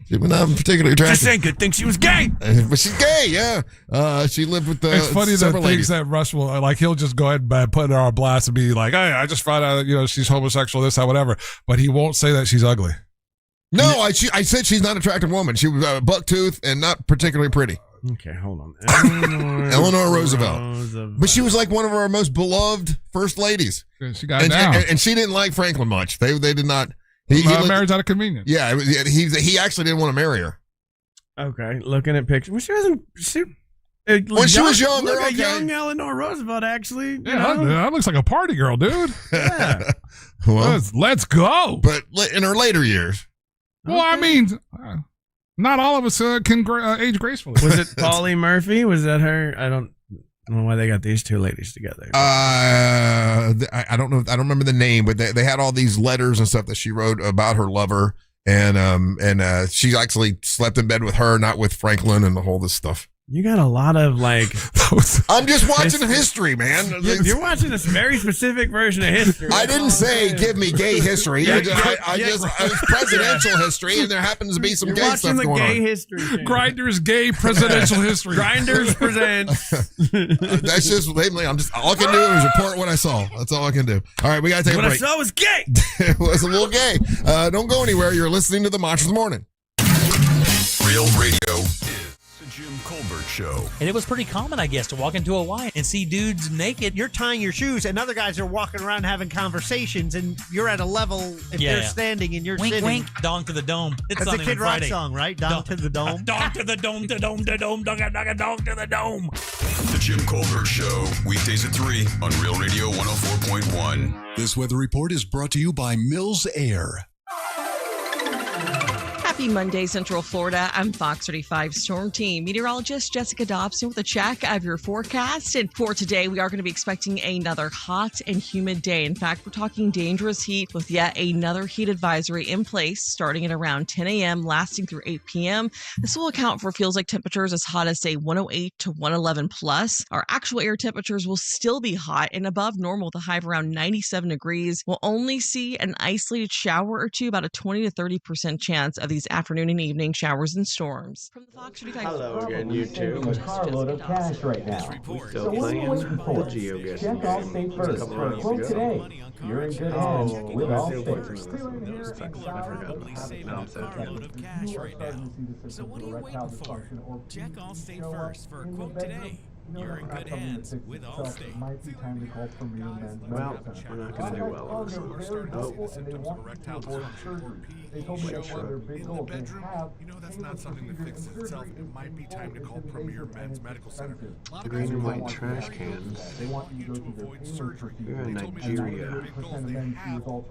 She was not particularly attractive. Just saying good thing she was gay. But she's gay, yeah. She lived with It's funny the several things ladies. that Russ will he'll just go ahead and put it on blast and be like, hey, I just found out she's homosexual, this, that, whatever. But he won't say that she's ugly. No, I said she's not an attractive woman. She was buck tooth and not particularly pretty. Okay, hold on. Eleanor Roosevelt. But she was like one of our most beloved first ladies. She got down. And she didn't like Franklin much. They did not. Marriage out of convenience. Yeah, he actually didn't want to marry her. Okay, looking at pictures. Well, When she was younger, look, okay. young Eleanor Roosevelt, actually. Yeah, that looks like a party girl, dude. Yeah. Well, let's go. But in her later years. Well, I mean, not all of us can age gracefully. Was it Paulie Murphy? Was that her? I don't know why they got these two ladies together. I don't know. I don't remember the name, but they had all these letters and stuff that she wrote about her lover, and she actually slept in bed with her, not with Franklin, and all this stuff. You got a lot of like. I'm just watching history, man. You're watching this very specific version of history. I didn't say give me gay history. It's presidential history, and there happens to be some gay stuff going on. Gay history. Grinders gay presidential history. Grinders presents. That's just I'm just all I can do is report what I saw. That's all I can do. All right, we gotta take a break. What I saw was gay. It was a little gay. Don't go anywhere. You're listening to the Monsters Morning. Real Radio is the Jim Colbert Show. And it was pretty common, I guess, to walk into a Y and see dudes naked. You're tying your shoes, and other guys are walking around having conversations, and you're at a level if they're standing and you're wink, sitting. Wink, dong to the dome. That's a Kid Rock song, right? Dong to the dome. Dong to the dome, to dome, to dome, dong to the dome. The Jim Colbert Show, weekdays at 3 on Real Radio 104.1. This weather report is brought to you by Mills Air. Happy Monday, Central Florida. I'm Fox 35 Storm Team meteorologist Jessica Dobson with a check of your forecast. And for today, we are going to be expecting another hot and humid day. In fact, we're talking dangerous heat with yet another heat advisory in place starting at around 10 a.m., lasting through 8 p.m. This will account for feels like temperatures as hot as, say, 108 to 111 plus. Our actual air temperatures will still be hot and above normal with a high of around 97 degrees. We'll only see an isolated shower or two, about a 20 to 30% chance of these afternoon and evening showers and storms. From the Fox 35. Hello again, YouTube. A carload of cash right now. Still playing the GeoGuessr. Check Allstate first for a quote today. You're in good hands with Allstate. So what are you waiting for? Check Allstate first for a quote today. You're in good hands with Allstate. Well, we're not going to do well on this one. They told me that one of their big goals they have. You know, that's not something that fixes itself. It might be time to call Premier Men's Medical Center. Green and white trash cans. They want you to go to their tailored procedure. You're in Nigeria.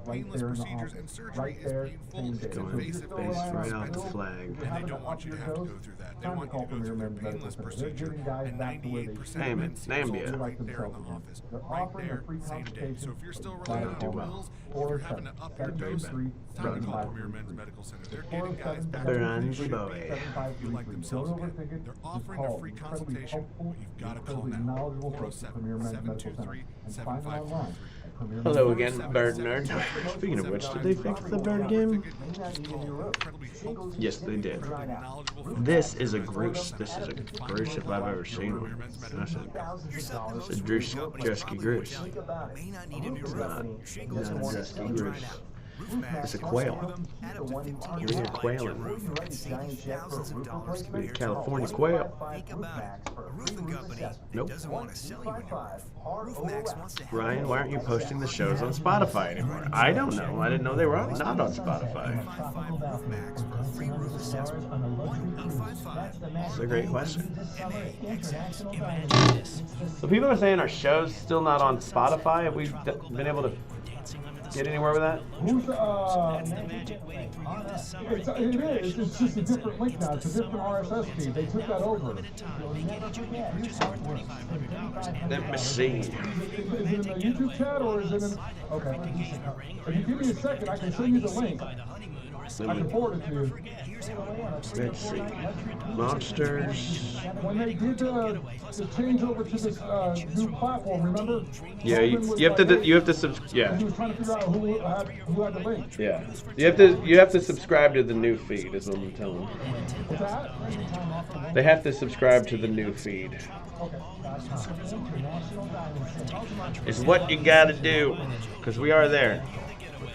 Painless procedures and surgery is painful. It's invasive. Based right off the flag. And they don't want you to have to go through that. They want you to go through a painless procedure. And 98% of men see results right there in the office. Right there, same day. So if you're still relying on your pills, if you're having to up your dose, it's time to call Premier Men's Medical Center. They're getting guys back to work. You like themselves again. They're offering a free consultation. You've got to call now. 407-723-7553. Hello again, Bird Nerd. Speaking of which, did they fix the bird game? Yes, they did. This is a Groose. This is a Groose if I've ever seen one. That's a Drewski Groose. It's not a Drewski Groose. It's a quail. You're a quailing. California quail. Nope. Ryan, why aren't you posting the shows on Spotify anymore? I don't know. I didn't know they were not on Spotify. That's a great question. So people are saying our show's still not on Spotify. Have we been able to get anywhere with that? It is. It's just a different link now. It's a different RSS feed. They took that over. Let me see. Is it in the YouTube chat or is it in... Okay. If you give me a second, I can send you the link. I can forward it to you. Let's see. Monsters. When they did the change over to this new platform, remember? Yeah, you have to subscribe. Yeah. He was trying to figure out who had the link. Yeah. You have to subscribe to the new feed, is what I'm telling them. What's that? They have to subscribe to the new feed. It's what you gotta do, because we are there.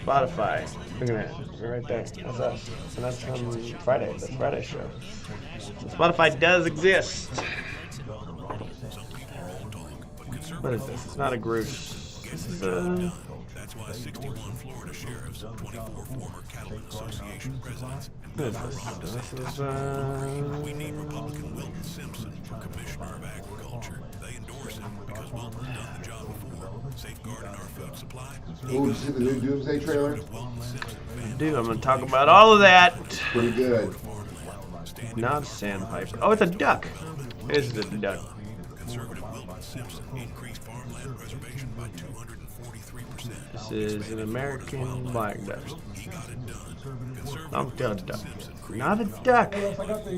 Spotify. Look at that. We're right there. That's us. And that's on Friday. That's Friday's show. So Spotify does exist. What is this? It's not a Groose. This is a That's why 61 Florida sheriffs, 24 former Cattlemen Association presidents, and we need Republican Wilton Simpson for Commissioner of Agriculture. They endorse him because Wilton's done the job before, safeguarding our food supply. Oh, you see the new Doomsday trailer? Dude, I'm going to talk about all of that. Pretty good. Not a sandpiper. Oh, it's a duck. It's the duck. Conservative Wilton Simpson increased farmland reservation by 243%. This is an American black duck. Not a duck. Not a duck. I got the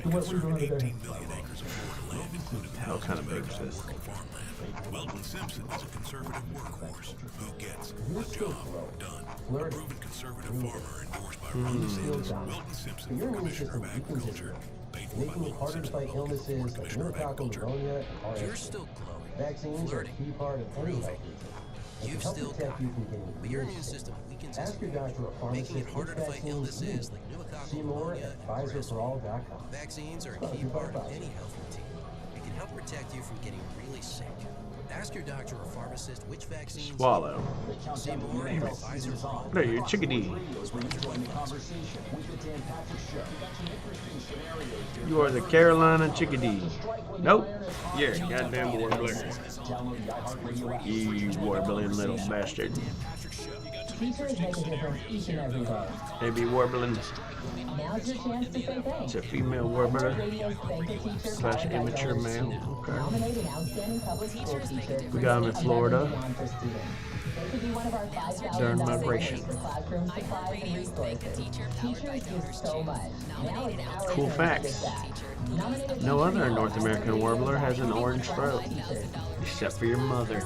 what we're doing today. How kind of big is this? Wilton Simpson is a conservative workhorse who gets the job done. A proven conservative farmer endorsed by Ron DeSantis. Wilton Simpson for Commissioner of Agriculture. Making it harder to fight illnesses like pneumococcal pneumonia and RSV. You're still glowing. Vaccines are a key part of any health routine. You've still protect you from getting but your immune system weakens. Ask your doctor or pharmacist making it harder to fight illnesses like pneumococcal pneumonia and PfizerForAll.com. Vaccines are a key part of any health routine. It can help protect you from getting really sick. Ask your doctor or pharmacist which vaccines. Swallow. See more at PfizerForAll. There, you chickadee. You are the Carolina chickadee. Nope. You're a goddamn warbler. You warbling little bastard. Teachers make a difference each and every day. They be warbling. Now's your chance to say thanks. It's a female warbler slash immature male. Okay. Nominated outstanding public school teacher. We got them in Florida. They could be one of our 5,000 They're in migration. for classroom supplies and resources. Teachers give so much. Now it's our Cool turn to facts. give back. No other North American warbler has an orange throat, except for your mother.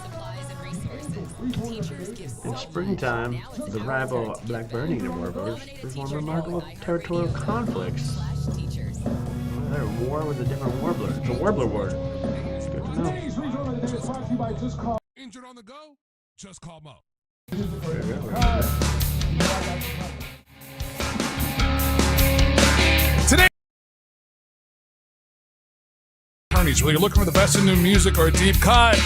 In springtime, the rival black-bird-eating warblers perform remarkable territorial conflicts. They're at war with a different warbler. It's a warbler war. Good to know. Today's regional of the day is brought to you by Just Call. Injured on the go? Just call Mo. Today, attorneys, whether you're looking for the best in new music or a deep cut,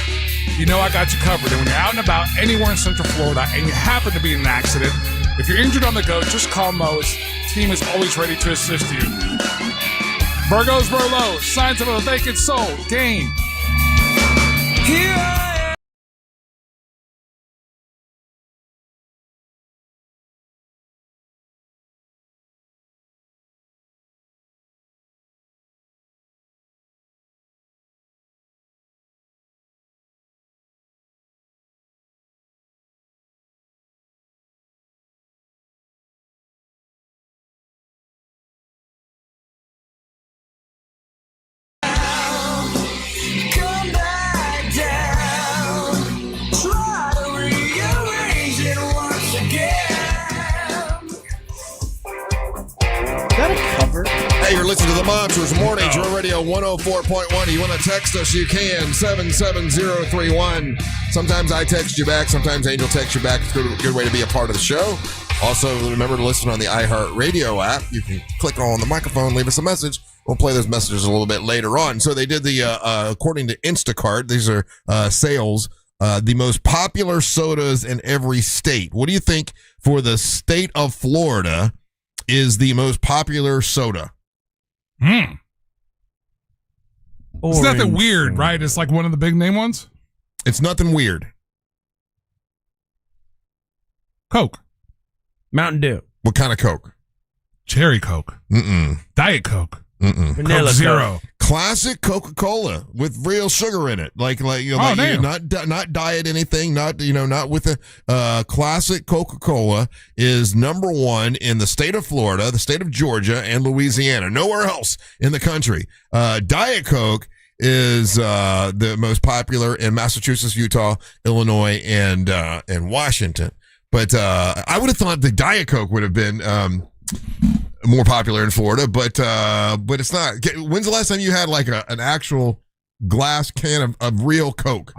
you know I got you covered. And when you're out and about anywhere in Central Florida and you happen to be in an accident, if you're injured on the go, just call Mo. His team is always ready to assist you. Virgos, Verlos, signs of a vacant soul, game. Here I am. Come back down. Try to rearrange it once again. Is that a cover? Hey, you're listening to the Monsters Mornings, Real Radio 104.1. You want to text us, you can, 77031. Sometimes I text you back, sometimes Angel texts you back. It's a good way to be a part of the show. Also, remember to listen on the iHeart Radio app. You can click on the microphone, leave us a message. We'll play those messages a little bit later on. So they did the, according to Instacart, these are sales, the most popular sodas in every state. What do you think for the state of Florida is the most popular soda? It's nothing weird, right? It's like one of the big name ones. It's nothing weird. Coke. Mountain Dew. What kind of Coke? Cherry Coke. Diet Coke. Vanilla Coke Zero. Classic Coca-Cola with real sugar in it. Like not diet anything, not with the classic Coca-Cola is number one in the state of Florida, the state of Georgia, and Louisiana. Nowhere else in the country. Diet Coke is the most popular in Massachusetts, Utah, Illinois, and Washington. But I would have thought the Diet Coke would have been more popular in Florida, but it's not. When's the last time you had like an actual glass can of real Coke?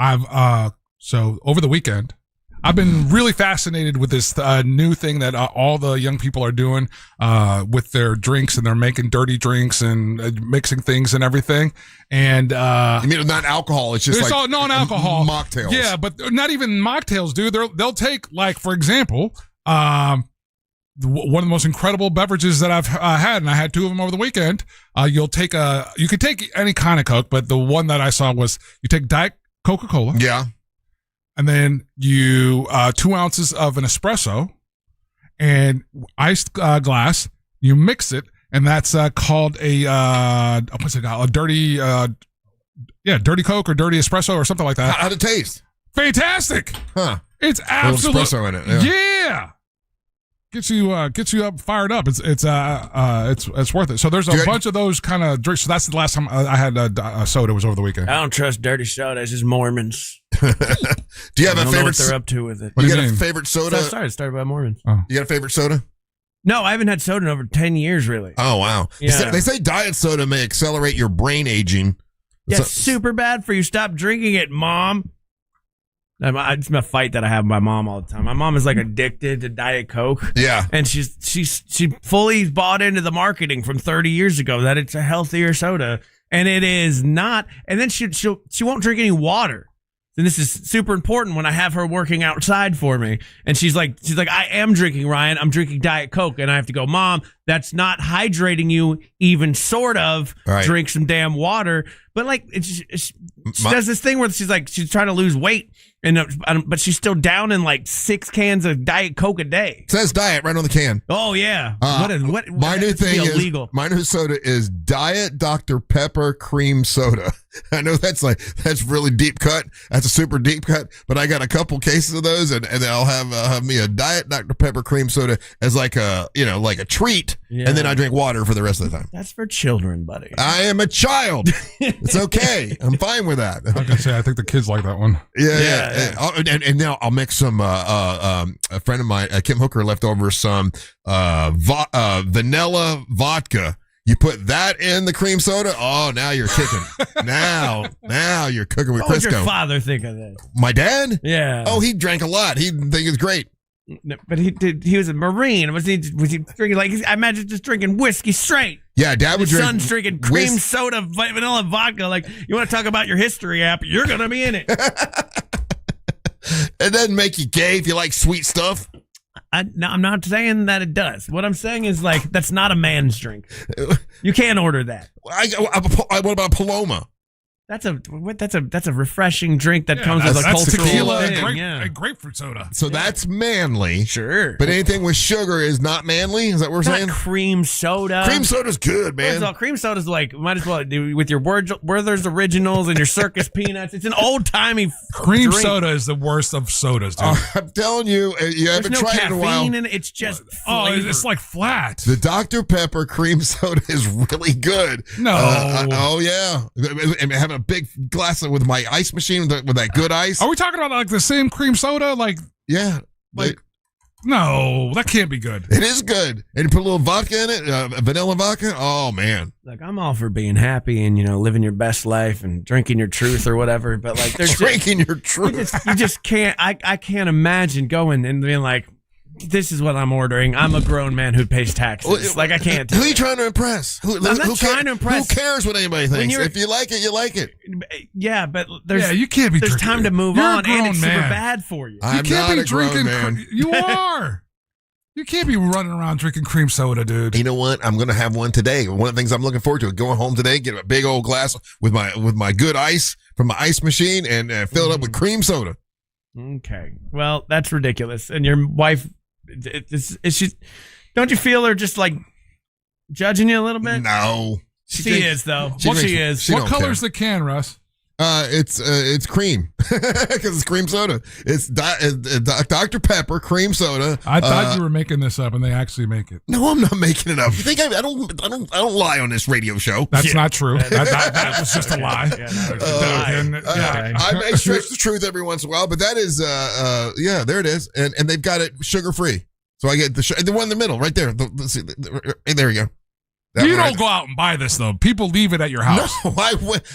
So over the weekend, I've been really fascinated with this new thing that all the young people are doing with their drinks, and they're making dirty drinks and mixing things and everything. And you mean not alcohol? It's just it's all non-alcohol mocktails. Yeah, but not even mocktails, dude. They'll take, like, for example, one of the most incredible beverages that I've had, and I had 2 of them over the weekend. You could take any kind of Coke, but the one that I saw was you take Diet Coca-Cola. Yeah. And then you 2 ounces of an espresso and iced glass. You mix it, and that's called a what's it called? A dirty, dirty Coke or dirty espresso or something like that. How'd it taste? Fantastic. Huh? It's absolutely espresso in it. Yeah. Gets you up, fired up. It's worth it. So there's a bunch of those kind of drinks. So that's the last time I had a soda was over the weekend. I don't trust dirty soda. It's just Mormons. Do you have a favorite? Know what they're up to with it. You got a favorite soda? It started by Mormons. Oh. You got a favorite soda? No, I haven't had soda in over 10 years, really. Oh, wow. Yeah. They say diet soda may accelerate your brain aging. Yeah, it's super bad for you. Stop drinking it, Mom. It's a fight that I have with my mom all the time. My mom is like addicted to Diet Coke. Yeah. And she fully bought into the marketing from 30 years ago that it's a healthier soda. And it is not. And then she won't drink any water. And this is super important when I have her working outside for me. And she's like, I am drinking, Ryan. I'm drinking Diet Coke. And I have to go, Mom, that's not hydrating you, even sort of. Right. Drink some damn water. But like, she does this thing where she's trying to lose weight. But she's still down in like 6 cans of Diet Coke a day. It says diet right on the can. Oh yeah. My new thing is illegal. My new soda is Diet Dr. Pepper cream soda. I know that's really deep cut. That's a super deep cut. But I got a couple cases of those, and then I'll have me a Diet Dr. Pepper cream soda as like a treat, and then I drink water for the rest of the time. That's for children, buddy. I am a child. It's okay. I'm fine with that. I was gonna say I think the kids like that one. Yeah. And now I'll make some. A friend of mine, Kim Hooker, left over some vanilla vodka. You put that in the cream soda. Oh, now you're kicking. now you're cooking with Crisco. What would your father think of this? My dad? Yeah. Oh, he drank a lot. He'd think it's great. No, but he was a Marine. Was he drinking like I imagine just drinking whiskey straight? Yeah, Dad would His drink. son's drinking cream soda, vanilla vodka. Like, you want to talk about your history app? You're gonna be in it. It doesn't make you gay if you like sweet stuff. I'm not saying that it does. What I'm saying is, like, that's not a man's drink. You can't order that. What about Paloma? That's a refreshing drink that comes with a cultural tequila thing. and grapefruit soda. So that's manly. Sure. But anything with sugar is not manly? Is that what we're saying? Not cream soda. Cream soda's good, man. First of all, cream soda's like, might as well do with your Werther's Originals and your Circus Peanuts. It's an old-timey cream drink. soda is the worst of sodas, dude. I'm telling you, you haven't There's no tried it in a while. caffeine in it. It's just flavor. It's like flat. The Dr. Pepper cream soda is really good. No. Oh, yeah. And having a big glass with my ice machine with that good ice. Are we talking about like the same cream soda? Like, yeah. No, that can't be good. It is good. And you put a little vodka in it, vanilla vodka. Oh, man. Like, I'm all for being happy and, living your best life and drinking your truth or whatever. But, like, there's drinking your truth. You just can't. I can't imagine going and being like, this is what I'm ordering. I'm a grown man who pays taxes. Like, I can't. Who are you trying to impress? I'm not trying to impress. Who cares what anybody thinks? If you like it, you like it. Yeah, but there's you can't be. There's drinking time to move You're on, a grown and it's man. super bad for you. I'm you can't not be a grown drinking. man. You are. You can't be running around drinking cream soda, dude. You know what? I'm going to have one today. One of the things I'm looking forward to, going home today, get a big old glass with my good ice from my ice machine and fill it up with cream soda. Okay. Well, that's ridiculous. And your wife, is she? Don't you feel her just like judging you a little bit? No. She is, though. She is. What color's the can, Russ? It's cream because it's cream soda. It's Dr. Pepper cream soda. I thought you were making this up, and they actually make it. No, I'm not making it up. You think I don't lie on this radio show? That's not true. That was just a lie. I may stretch the truth every once in a while, but that is there it is, and they've got it sugar free. So I get the one in the middle right there. There you go. You don't go out and buy this, though. People leave it at your house. No,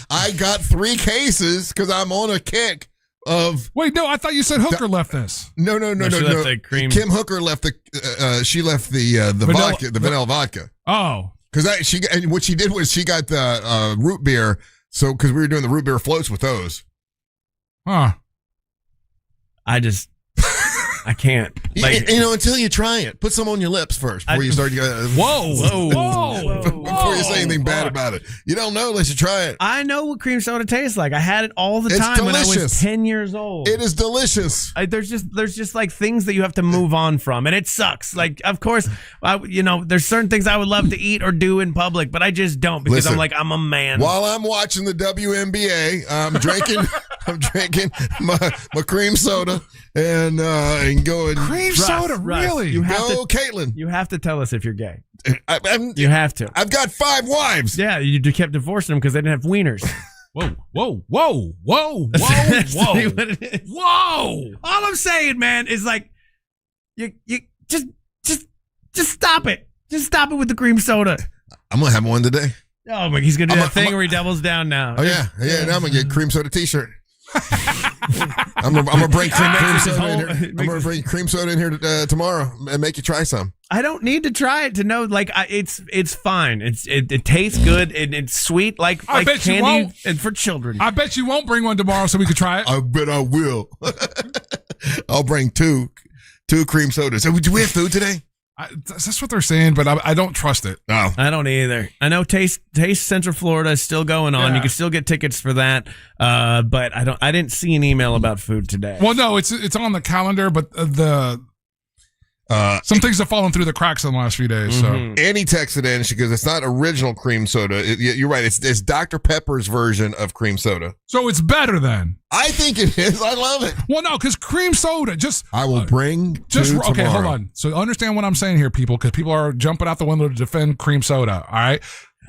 I got 3 cases because I'm on a kick of. Wait, no, I thought you said Hooker left this. No. She left the cream. Kim Hooker left she left the vodka, the vanilla vodka. Oh, because and what she did was she got the root beer. So because we were doing the root beer floats with those. Huh. I can't. Like, until you try it, put some on your lips first before you start. Whoa. Before you say anything bad about it, you don't know unless you try it. I know what cream soda tastes like. I had it all the time when I was 10 years old. It is delicious. There's just like things that you have to move on from, and it sucks. Like, of course, there's certain things I would love to eat or do in public, but I just don't because I'm a man. While I'm watching the WNBA, I'm drinking my cream soda and going cream soda. Really? Caitlin. You have to tell us if you're gay. You have to. I've got 5 wives. Yeah, you kept divorcing them because they didn't have wieners. Whoa. All I'm saying, man, is like, you just stop it. Just stop it with the cream soda. I'm gonna have one today. Oh my, he's gonna do that thing where he doubles down now. Oh yeah. Now I'm gonna get a cream soda T-shirt. I'm gonna bring cream soda in here. I'm gonna bring cream soda in here tomorrow and make you try some. I don't need to try it to know. Like, it's fine. It tastes good and it's sweet, like candy and for children. I bet you won't bring one tomorrow so we can try it. I bet I will. I'll bring two cream sodas. So, do we have food today? That's what they're saying, but I don't trust it. No, I don't either. I know Taste Central Florida is still going on. Yeah. You can still get tickets for that, but I didn't see an email about food today. Well, no, it's on the calendar, but some things have fallen through the cracks in the last few days. So Annie texted in. She goes, "It's not original cream soda. You're right. It's Dr. Pepper's version of cream soda. So it's better then." I think it is. I love it. Well, no, because cream soda I will bring okay, tomorrow. hold on. So understand what I'm saying here, people, because people are jumping out the window to defend cream soda. All right.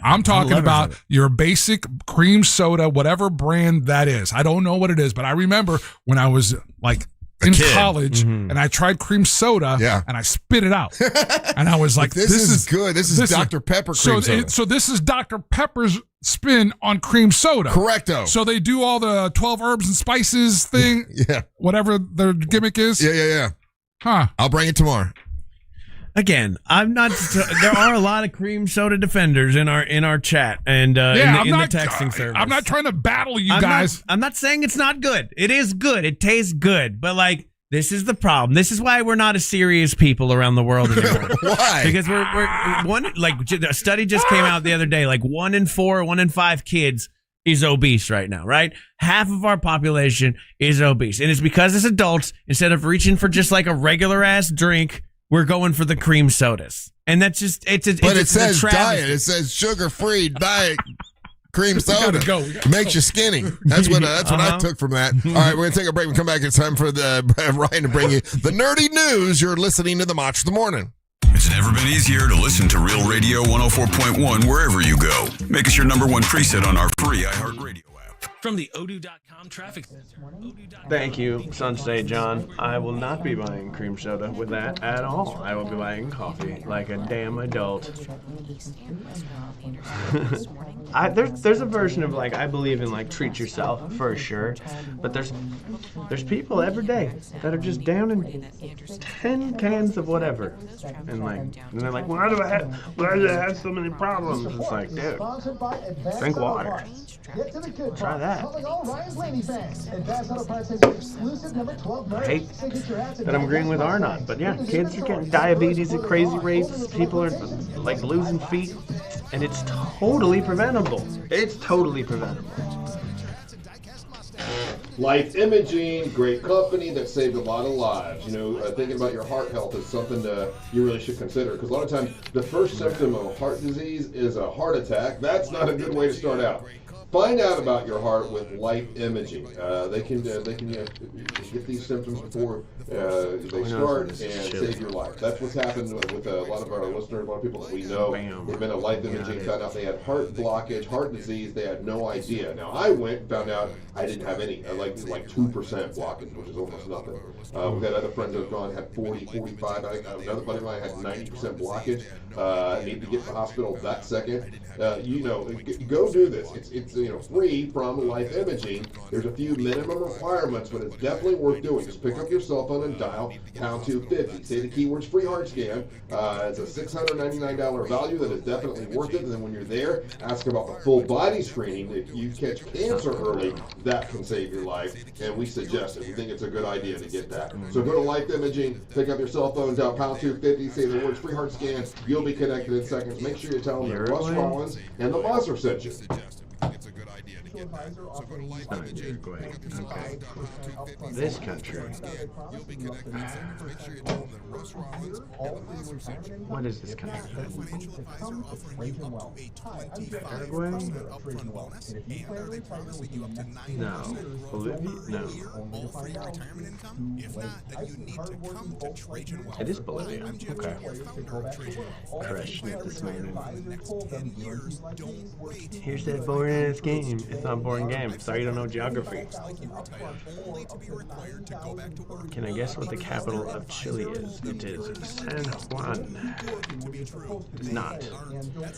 I'm talking about your basic cream soda, whatever brand that is. I don't know what it is, but I remember when I was like in college and I tried cream soda and I spit it out. And I was like, this is good. This is Dr. Pepper cream soda. So this is Dr. Pepper's spin on cream soda. Correcto. So they do all the 12 herbs and spices thing. Yeah. Whatever their gimmick is. Yeah. Huh. I'll bring it tomorrow. Again, I'm not. There are a lot of cream soda defenders in our chat and in the texting service. I'm not trying to battle you guys. I'm not saying it's not good. It is good. It tastes good. But like, this is the problem. This is why we're not a serious people around the world anymore. Why? Because we're one. Like, a study just came out the other day. Like 1 in 4, 1 in 5 kids is obese right now, right? Half of our population is obese, and it's because as adults, instead of reaching for just like a regular ass drink, we're going for the cream sodas. And that's just, it says diet. It says sugar-free diet cream soda. Makes you skinny. That's what I took from that. All right, we're going to take a break and come back. It's time for Ryan to bring you the nerdy news. You're listening to the Mach of the Morning. It's never been easier to listen to Real Radio 104.1 wherever you go. Make us your number one preset on our free iHeartRadio app. From the Odoo.com traffic center. Thank you, Sunday John. I will not be buying cream soda with that at all. I will be buying coffee like a damn adult. There's a version of like, I believe in like treat yourself for sure, but there's people every day that are just down in 10 cans of whatever, and they're like, why do I have so many problems? It's like, dude, drink water. Try that. I hate that I'm agreeing with Arnott, but yeah, kids are getting diabetes at crazy rates. People are like losing feet, and it's totally preventable. It's totally preventable. Life Imaging, great company that saved a lot of lives. Thinking about your heart health is something you really should consider, because a lot of times the first symptom of heart disease is a heart attack. That's not a good way to start out. Find out about your heart with Life Imaging. They can get these symptoms before they start and save your life. That's what's happened with a lot of our listeners, a lot of people that we know. We've been at Life Imaging, found out they had heart blockage, heart disease. They had no idea. Now I went and found out I didn't have any, like 2% blockage, which is almost nothing. We've had other friends that have gone, had 40, 45. Another buddy of mine had 90% blockage. Need to get to the hospital that second. Go do this. it's free from Life Imaging. There's a few minimum requirements, but it's definitely worth doing. Just pick up your cell phone and dial pound 250. Say the keywords free heart scan. It's a $699 value that is definitely worth it. And then when you're there, ask about the full body screening. If you catch cancer early, that can save your life, and we suggest it. We think it's a good idea to get that. So go to Life Imaging, pick up your cell phone, dial pound 250, say the words free heart scan. You'll be connected in seconds. Make sure you tell them that Russ Rollins and the Monster sent you. Okay. This country. What is this country? Paraguay? No. Bolivia? No. It is Bolivia. Okay. Crushing it this morning. Here's that boring ass game. It's not a boring game. Sorry you don't know geography. Can I guess what the capital of Chile is? It is San Juan. It's not. It is...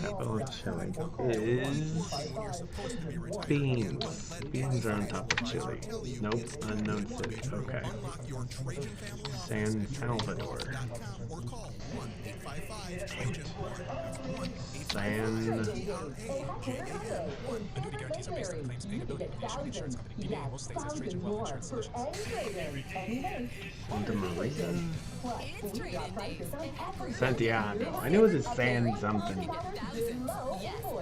Capital of Chile is... Beans. Beans are on top of Chile. Nope. Unknown city. Okay. San Salvador. Santiago. I knew it was a San something.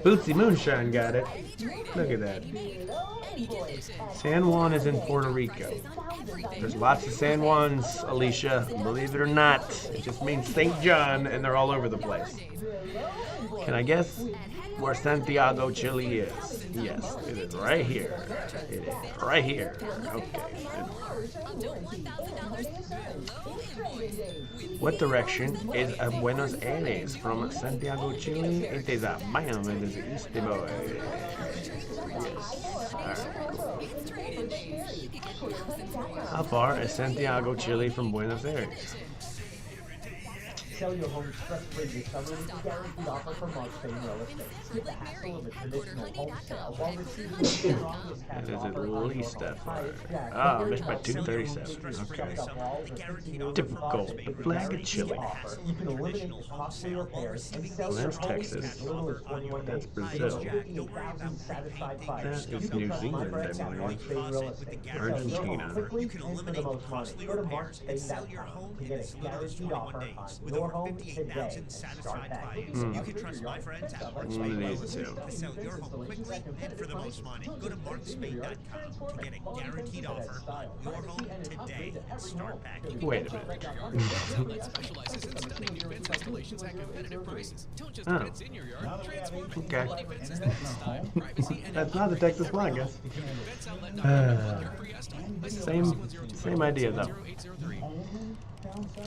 Bootsy Moonshine got it. Look at that. San Juan is in Puerto Rico. There's lots of San Juans, Alicia. Believe it or not, it just means St. John, and they're all over the place. Can I guess where Santiago, Chile is? Yes, it is right here. It is right here. Okay. What direction is Buenos Aires from Santiago, Chile? It is a bam, it is east boy. Yes. Alright, cool. How far is Santiago, Chile from Buenos Aires? Sell your home stress-free discovery with a guaranteed offer from Mark Spain Real Estate. Skip the hassle of a traditional home sale while receiving the strongest cash offer. It is at least that far. Ah, missed by 237. Okay. Difficult. The flag of Chile. You can eliminate the costly repairs and sell Well, your that's home Texas. in as little as 21 That's days. Brazil. 58,000 satisfied buyers. That is You can New trust Zealand, my I friends at Mark Spain believe. Real Estate. Sell your home Argentina. quickly and for the most money. Go to markspain.com to get a guaranteed offer on your home today. Start packing. You can trust my friends at Mark Spain Real Estate to sell your home quickly and for the most money. Go to markspain.com to get a guaranteed offer on your home today. Start packing. Wait a minute. Oh. Okay. That's not the Texas flag, guys. Same idea though.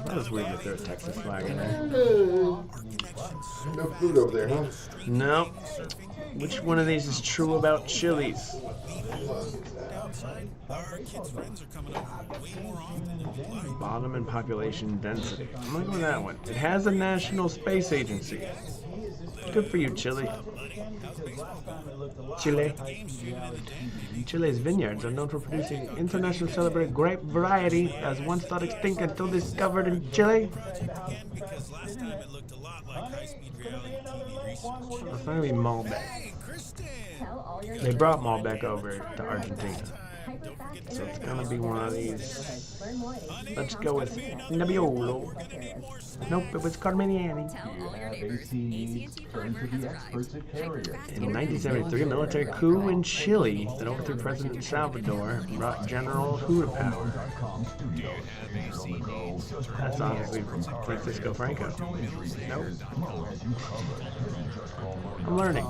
That was weird that there's a Texas flag in there. No food over there, huh? No. Which one of these is true about chilies? Bottom in population density. I'm gonna go with that one. It has a National Space Agency. Good for you, Chile. Chile. Chile's vineyards are known for producing internationally celebrated grape variety that was once thought extinct until discovered in Chile. It's not gonna be Malbec. They brought Malbec over to Argentina. So it's gonna be one of these. Let's go with Nebbiolo. Nope, it was Carminiani. In 1973, a military coup in Chile that overthrew President Salvador brought General Who to power. That's obviously Francisco Franco. Nope. I'm learning.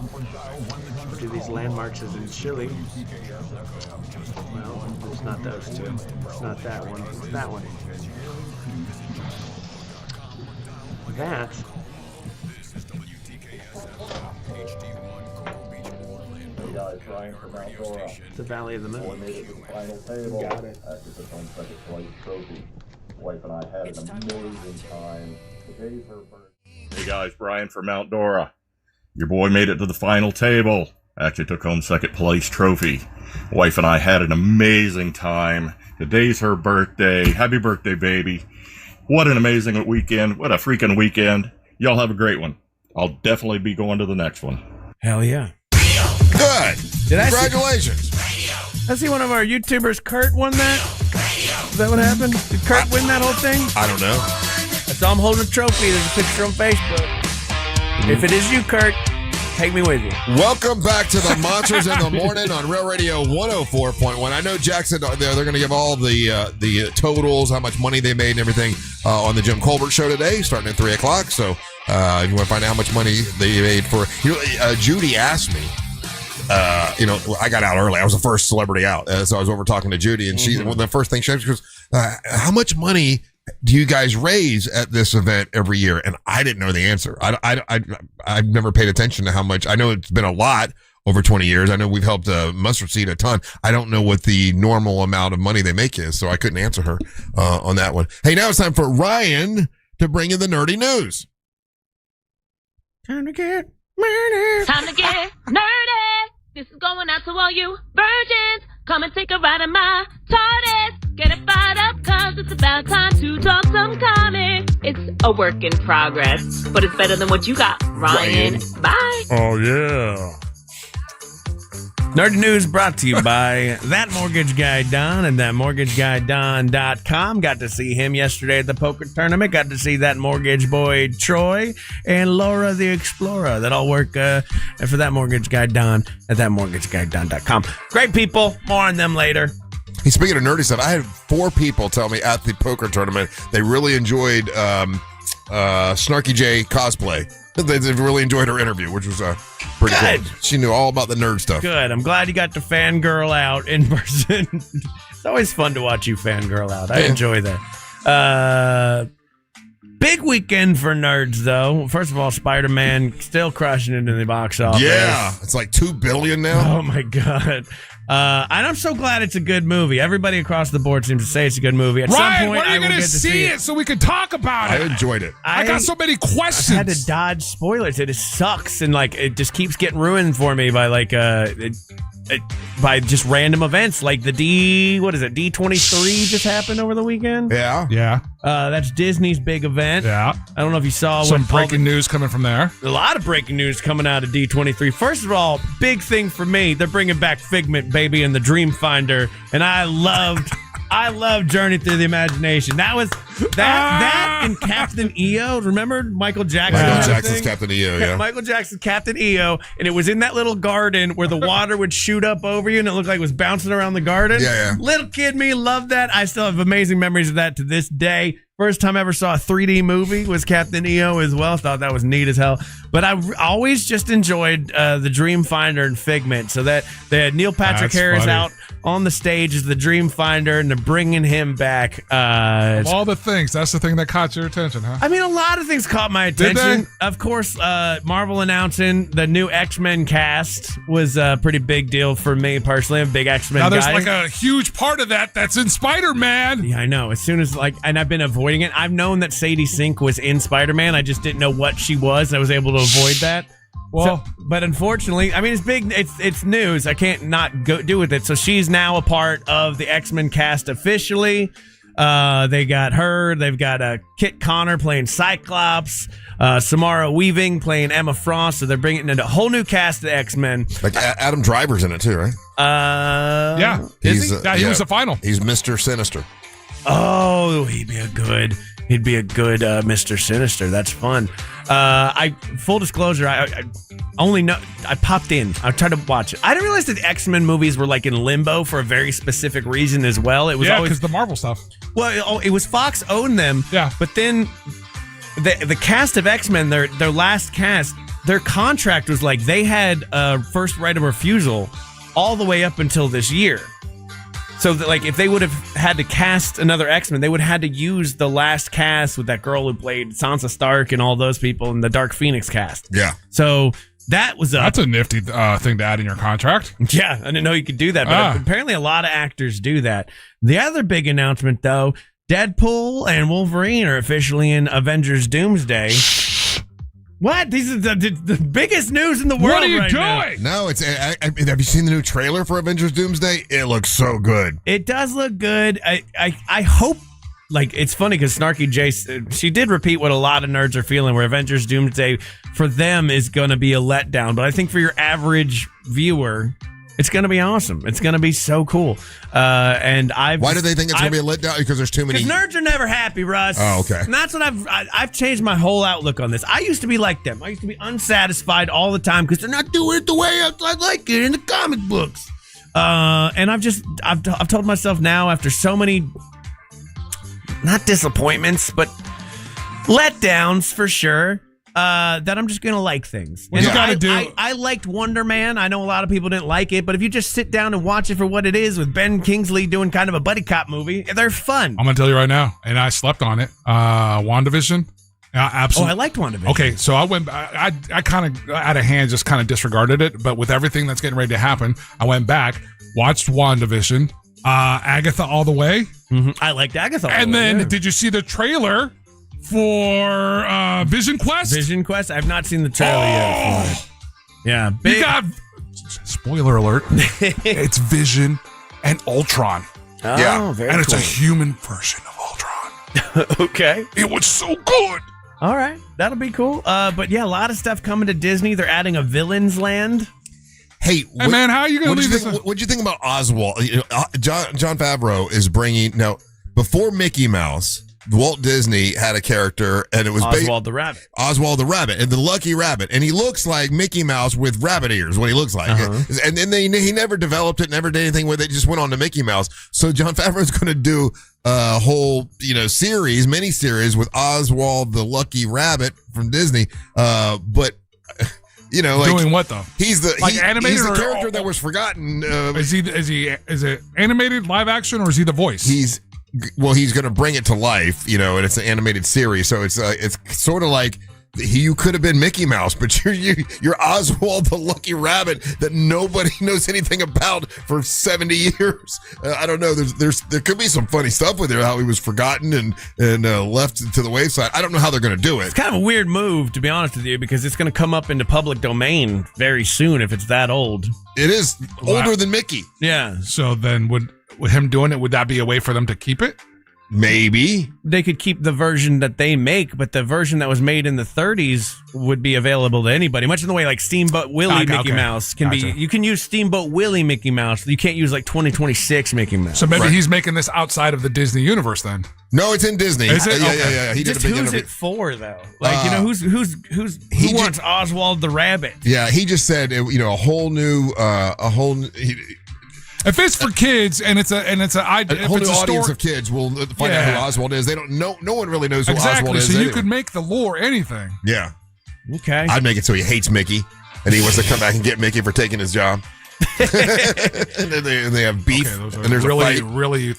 Do these landmarks is in Chile. Well, it's not those two. It's not that one. It's that one. That it's the Valley of the Moon. Got it. After the second place trophy. Wife and I had an amazing time. Hey guys, Brian from Mount Dora. Your boy made it to the final table. Actually took home second place trophy. Wife and I had an amazing time. Today's her birthday. Happy birthday, baby. What an amazing weekend. What a freaking weekend. Y'all have a great one. I'll definitely be going to the next one. Hell yeah. Good. Congratulations. I see one of our YouTubers, Kurt, won that. Is that what happened? Did Kurt win that whole thing? I don't know. I saw him holding a trophy. There's a picture on Facebook. If it is you, Kurt, take me with you. Welcome back to the Monsters in the Morning on Real Radio 104.1. I know Jackson, they're going to give all the totals, how much money they made and everything on the Jim Colbert Show today, starting at 3 o'clock. So if you want to find out how much money they made for... Judy asked me, I got out early. I was the first celebrity out. So I was over talking to Judy, and the first thing she goes, how much money do you guys raise at this event every year? And I didn't know the answer. I've never paid attention to how much. I know it's been a lot over 20 years. I know we've helped Mustard Seed a ton. I don't know what the normal amount of money they make is, so I couldn't answer her on that one. Hey, now it's time for Ryan to bring in the nerdy news. Time to get nerdy. Time to get nerdy. This is going out to all you virgins. Come and take a ride in my TARDIS. Get it fired up, cause it's about time to talk some comics. It's a work in progress, but it's better than what you got, Ryan. Bye. Oh, yeah. Nerd News brought to you by That Mortgage Guy Don and ThatMortgageGuyDon.com. Got to see him yesterday at the poker tournament. Got to see that mortgage boy Troy and Laura the Explorer. That all work for That Mortgage Guy Don at ThatMortgageGuyDon.com. Great people. More on them later. Hey, speaking of nerdy stuff, I had 4 people tell me at the poker tournament they really enjoyed Snarky J cosplay. They really enjoyed her interview, which was pretty Good. cool. She knew all about the nerd stuff. Good. I'm glad you got to fangirl out in person. It's always fun to watch you fangirl out. I enjoy that. Big weekend for nerds, though. First of all, Spider-Man still crushing it in the box office. Yeah, it's like $2 billion now. Oh, my God. And I'm so glad it's a good movie. Everybody across the board seems to say it's a good movie. At some point, when are you going to see it so we can talk about it? I enjoyed it. I got so many questions. I had to dodge spoilers. It just sucks, and it just keeps getting ruined for me by by just random events like the D23 just happened over the weekend. Yeah. That's Disney's big event. Yeah. I don't know if you saw some breaking news coming from there. A lot of breaking news coming out of D23. First of all, big thing for me, they're bringing back Figment, baby, and the Dream Finder, and I loved Journey Through the Imagination. That was that and Captain EO. Remember Michael Jackson? Michael Jackson's Captain EO, yeah. Michael Jackson's Captain EO, and it was in that little garden where the water would shoot up over you, and it looked like it was bouncing around the garden. Yeah. Little kid me loved that. I still have amazing memories of that to this day. First time I ever saw a 3D movie was Captain EO as well. Thought that was neat as hell. But I always just enjoyed the Dream Finder and Figment. So that they had Neil Patrick Harris out on the stage as the Dream Finder, and they're bringing him back. Of all the things, that's the thing that caught your attention, huh? I mean, a lot of things caught my attention. Of course, Marvel announcing the new X-Men cast was a pretty big deal for me personally. I'm a big X-Men guy. Now, there's like a huge part of that's in Spider-Man. Yeah, I know. As soon as and I've been avoiding it. I've known that Sadie Sink was in Spider-Man. I just didn't know what she was. I was able to avoid that. Well, but unfortunately, I mean, it's big. It's news. I can't not do with it. So she's now a part of the X-Men cast officially. They got her. They've got Kit Connor playing Cyclops. Samara Weaving playing Emma Frost. So they're bringing in a whole new cast of X-Men. Like Adam Driver's in it too, right? Yeah. He was the final. He's Mr. Sinister. Oh, he'd be a good Mr. Sinister. That's fun. Full disclosure, I only know I popped in. I tried to watch it. I didn't realize that X-Men movies were like in limbo for a very specific reason as well. It was always because the Marvel stuff. Well, it was Fox owned them. Yeah, but then the cast of X-Men, their last cast, their contract was like they had first right of refusal all the way up until this year. So, if they would have had to cast another X-Men, they would have had to use the last cast with that girl who played Sansa Stark and all those people in the Dark Phoenix cast. Yeah. So, that's a nifty thing to add in your contract. Yeah, I didn't know you could do that, but apparently a lot of actors do that. The other big announcement, though, Deadpool and Wolverine are officially in Avengers Doomsday. What? These are the biggest news in the world. What are you right doing? now. No, it's. Have you seen the new trailer for Avengers Doomsday? It looks so good. It does look good. I hope. Like, it's funny because Snarky J, she did repeat what a lot of nerds are feeling, where Avengers Doomsday for them is going to be a letdown. But I think for your average viewer, it's going to be awesome. It's going to be so cool. Why do they think it's going to be a letdown? Because there's too many. Because nerds are never happy, Russ. Oh, okay. And that's what I've changed my whole outlook on this. I used to be like them. I used to be unsatisfied all the time because they're not doing it the way I like it in the comic books. And I've told myself now, after so many, not disappointments, but letdowns for sure, that I'm just going to like things. What you got to do? I liked Wonder Man. I know a lot of people didn't like it, but if you just sit down and watch it for what it is, with Ben Kingsley doing kind of a buddy cop movie, they're fun. I'm going to tell you right now, and I slept on it. WandaVision. Absolutely. Oh, I liked WandaVision. Okay, so I went. I kind of out of hand just kind of disregarded it, but with everything that's getting ready to happen, I went back, watched WandaVision, Agatha all the way. Mm-hmm. I liked Agatha all and the way. then Yeah. did you see the trailer for Vision Quest? Vision Quest? I've not seen the trailer yet for it. Yeah. You got, spoiler alert, it's Vision and Ultron. Oh, yeah. Very and it's cool. a human version of Ultron. Okay. It was so good. All right. That'll be cool. But yeah, a lot of stuff coming to Disney. They're adding a Villain's Land. Hey, man, how are you going to leave this? What'd you think about Oswald? John Favreau is bringing now. Before Mickey Mouse, Walt Disney had a character, and it was Oswald the Rabbit. Oswald the Rabbit, and the Lucky Rabbit, and he looks like Mickey Mouse with rabbit ears. What he looks like, and then he never developed it, never did anything with it. Just went on to Mickey Mouse. So John Favreau's going to do a whole series, mini series with Oswald the Lucky Rabbit from Disney, but. Doing what though? He's animated. He's the or, character that was forgotten. Is it animated, live action, or is he the voice? He's going to bring it to life, and it's an animated series, so it's sort of like you could have been Mickey Mouse, but you're Oswald the Lucky Rabbit that nobody knows anything about for 70 years. I don't know. There could be some funny stuff with it, how he was forgotten and left to the wayside. I don't know how they're going to do it. It's kind of a weird move, to be honest with you, because it's going to come up into public domain very soon if it's that old. It is older than Mickey. Yeah. So then would him doing it, would that be a way for them to keep it? Maybe. They could keep the version that they make, but the version that was made in the 30s would be available to anybody, much in the way like Steamboat Willie Mickey Mouse can be. You can use Steamboat Willie Mickey Mouse. You can't use like 2026 Mickey Mouse. So maybe he's making this outside of the Disney universe then. No, it's in Disney. Is it? Yeah. He Just did a big who's interview. it for though? Like who wants Oswald the Rabbit? Yeah, he just said a whole new If it's for kids and it's a whole new audience of kids will find out who Oswald is. They don't know. No one really knows who Oswald is. So you anyway. could make the lore anything. Yeah. Okay. I'd make it so he hates Mickey and he wants to come back and get Mickey for taking his job. And then they have beef. Okay, those are and there's really, a fight. really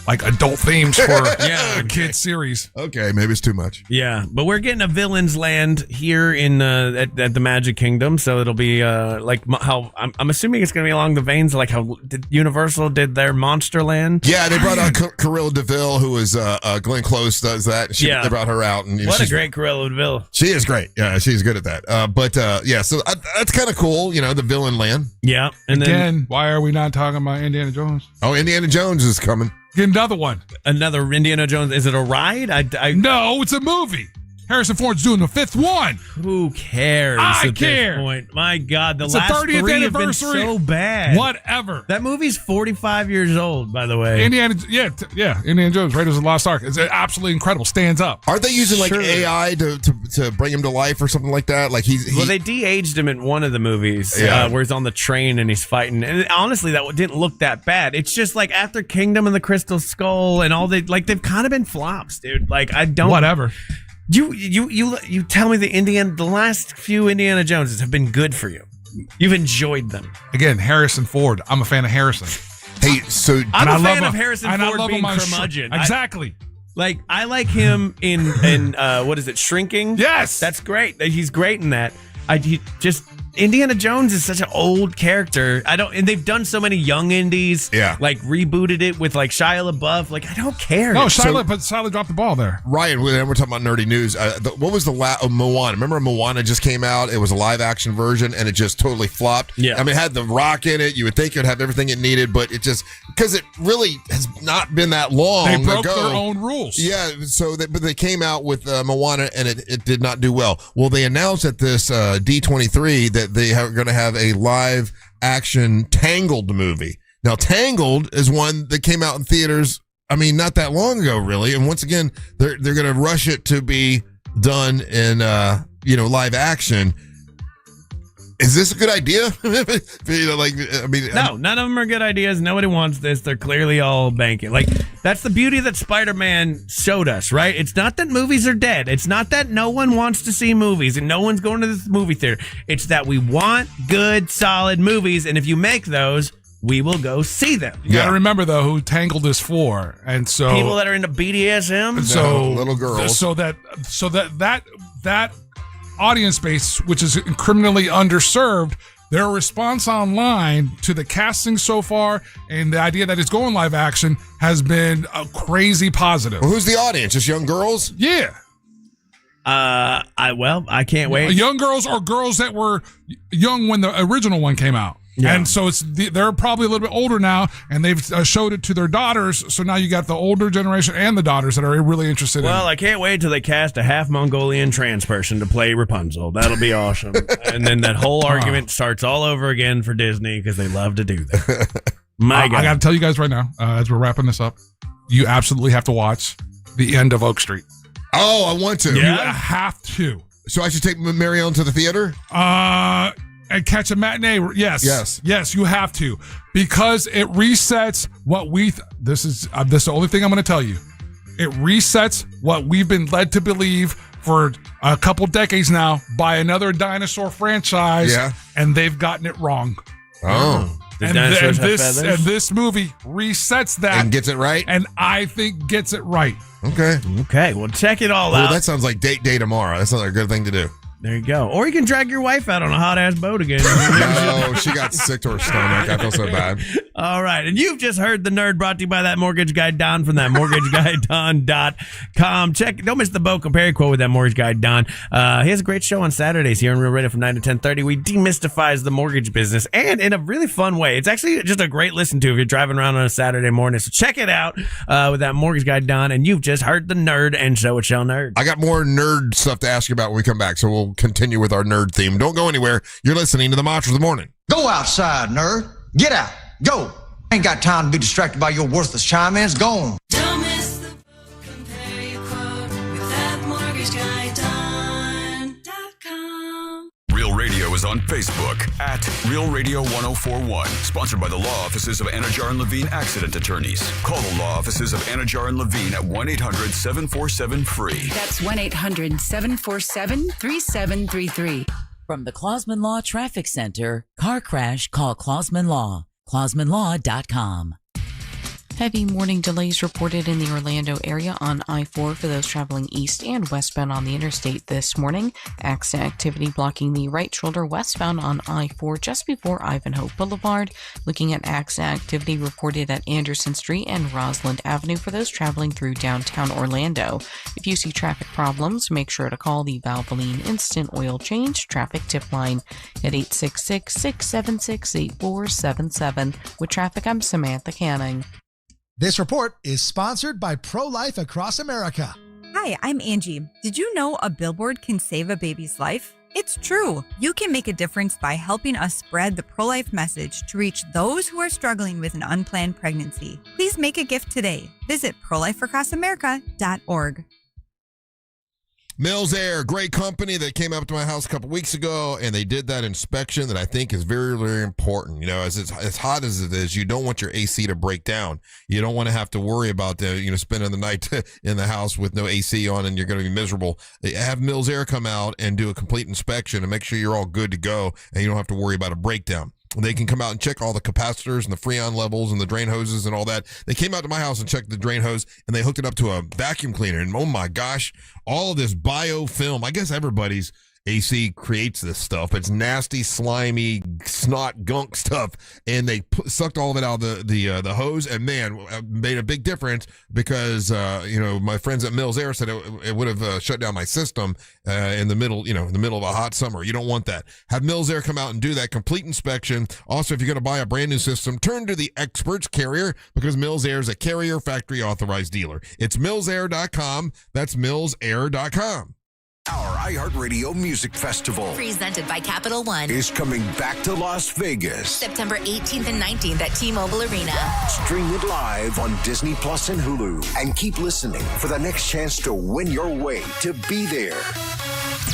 like adult themes for a kid series. Okay, maybe it's too much. Yeah, but we're getting a Villain's Land here in at the Magic Kingdom, so it'll be like how I'm assuming it's going to be along the veins of like how Universal did their Monsterland. Yeah, they brought out Carilla DeVille, who was Glenn Close does that. They brought her out, and what a great Carilla DeVille. She is great. Yeah, she's good at that. But so that's kind of cool. The Villain Land. Yeah, and then why are we not talking about Indiana Jones? Oh, Indiana Jones is coming. Get another one. Another Indiana Jones. Is it a ride? No, it's a movie. Harrison Ford's doing the 5th one. Who cares? I at care. This point? My God, the It's last the 30th 3 anniversary. have been so bad. Whatever. That movie's 45 years old, by the way. Indiana Jones, Raiders of the Lost Ark. It's absolutely incredible. Stands up. Aren't they using like AI to bring him to life or something like that? Like well, they de-aged him in one of the movies where he's on the train and he's fighting. And honestly, that didn't look that bad. It's just like after Kingdom and the Crystal Skull and all they've kind of been flops, dude. Like I don't. Whatever. You tell me the last few Indiana Joneses have been good for you. You've enjoyed them. Again, Harrison Ford. I'm a fan of Harrison. Hey, so I'm a fan of Harrison Ford being curmudgeon. Exactly. I like him in what is it, Shrinking? Yes, that's great. He's great in that. He just Indiana Jones is such an old character. And they've done so many young indies. Yeah. Like rebooted it with like Shia LaBeouf. Like, I don't care. No, Shia dropped the ball there. Ryan, we're talking about nerdy news. What was the Moana? Remember Moana just came out? It was a live action version and it just totally flopped. Yeah. I mean, it had The Rock in it. You would think it would have everything it needed, but it just, because it really has not been that long They broke ago. their own rules. Yeah, but they came out with Moana and it did not do well. Well, they announced at this D23 that they are going to have a live action Tangled movie. Now, Tangled is one that came out in theaters, I mean, not that long ago, really. And once again, they're going to rush it to be done in, live action. Is this a good idea? No, none of them are good ideas. Nobody wants this. They're clearly all banking. Like, that's the beauty that Spider-Man showed us, right? It's not that movies are dead. It's not that no one wants to see movies and no one's going to this movie theater. It's that we want good, solid movies. And if you make those, we will go see them. You got to remember, though, who Tangled is for. And so people that are into BDSM. So little girls. So that audience base, which is criminally underserved, their response online to the casting so far and the idea that it's going live action has been a crazy positive. Well, who's the audience? Just young girls? Yeah. I can't wait. Young girls or girls that were young when the original one came out. Yeah. And so they're probably a little bit older now, and they've showed it to their daughters. So now you got the older generation and the daughters that are really interested in it. Well, I can't wait till they cast a half Mongolian trans person to play Rapunzel. That'll be awesome. And then that whole argument starts all over again for Disney because they love to do that. My God. I got to tell you guys right now, as we're wrapping this up, you absolutely have to watch the end of Oak Street. Oh, I want to. You have to. So I should take Mary Ellen to the theater? And catch a matinee. Yes, you have to, because it resets what this is the only thing I'm going to tell you. It resets what we've been led to believe for a couple decades now by another dinosaur franchise. Yeah. And they've gotten it wrong. Oh. And this movie resets that and gets it right. And I think gets it right. Okay. Well, check it all out. That sounds like date day tomorrow. That sounds like a good thing to do. There you go. Or you can drag your wife out on a hot ass boat again. No, she got sick to her stomach. I feel so bad. All right. And you've just heard The Nerd, brought to you by that mortgage guy Don from that mortgageguydon.com. Don't miss the Bo Compare quote with that mortgage guy Don. He has a great show on Saturdays here on Real Radio from 9 to 10:30. We demystifies the mortgage business, and in a really fun way. It's actually just a great listen to if you're driving around on a Saturday morning. So check it out with that mortgage guy Don. And you've just heard The Nerd, and so it shall nerd. I got more nerd stuff to ask you about when we come back, so we'll continue with our nerd theme. Don't go anywhere. You're listening to the Monster of the Morning. Go outside, nerd. Get out. Go. Ain't got time to be distracted by your worthless chime-ins. Go on. Don't miss the Compare Your Quote with that mortgageguydon.com. Real Radio is on Facebook at Real Radio 1041. Sponsored by the law offices of Anajar and Levine Accident Attorneys. Call the law offices of Anajar and Levine at 1-800-747-FREE. That's 1-800-747-3733. From the Clausman Law Traffic Center, car crash, call Clausman Law. ClausmanLaw.com. Heavy morning delays reported in the Orlando area on I-4 for those traveling east and westbound on the interstate this morning. Accident activity blocking the right shoulder westbound on I-4 just before Ivanhoe Boulevard. Looking at accident activity reported at Anderson Street and Roslyn Avenue for those traveling through downtown Orlando. If you see traffic problems, make sure to call the Valvoline Instant Oil Change Traffic Tip Line at 866-676-8477. With traffic, I'm Samantha Canning. This report is sponsored by Pro-Life Across America. Hi, I'm Angie. Did you know a billboard can save a baby's life? It's true. You can make a difference by helping us spread the pro-life message to reach those who are struggling with an unplanned pregnancy. Please make a gift today. Visit prolifeacrossamerica.org. Mills Air, great company that came up to my house a couple weeks ago, and they did that inspection that I think is very, very important. You know, as hot as it is, you don't want your AC to break down. You don't want to have to worry about spending the night in the house with no AC on and you're going to be miserable. Have Mills Air come out and do a complete inspection and make sure you're all good to go and you don't have to worry about a breakdown. They can come out and check all the capacitors and the freon levels and the drain hoses and all that. They came out to my house and checked the drain hose, and they hooked it up to a vacuum cleaner. And oh my gosh, all of this biofilm. I guess everybody's AC creates this stuff. It's nasty, slimy, snot, gunk stuff, and they sucked all of it out of the hose, and man, made a big difference because my friends at Mills Air said it would have shut down my system in the middle of a hot summer. You don't want that. Have Mills Air come out and do that complete inspection. Also, if you're going to buy a brand new system, turn to the experts Carrier, because Mills Air is a Carrier factory authorized dealer. It's millsair.com. That's millsair.com. Our iHeartRadio Music Festival, presented by Capital One, is coming back to Las Vegas. September 18th and 19th at T-Mobile Arena. Stream it live on Disney Plus and Hulu. And keep listening for the next chance to win your way to be there.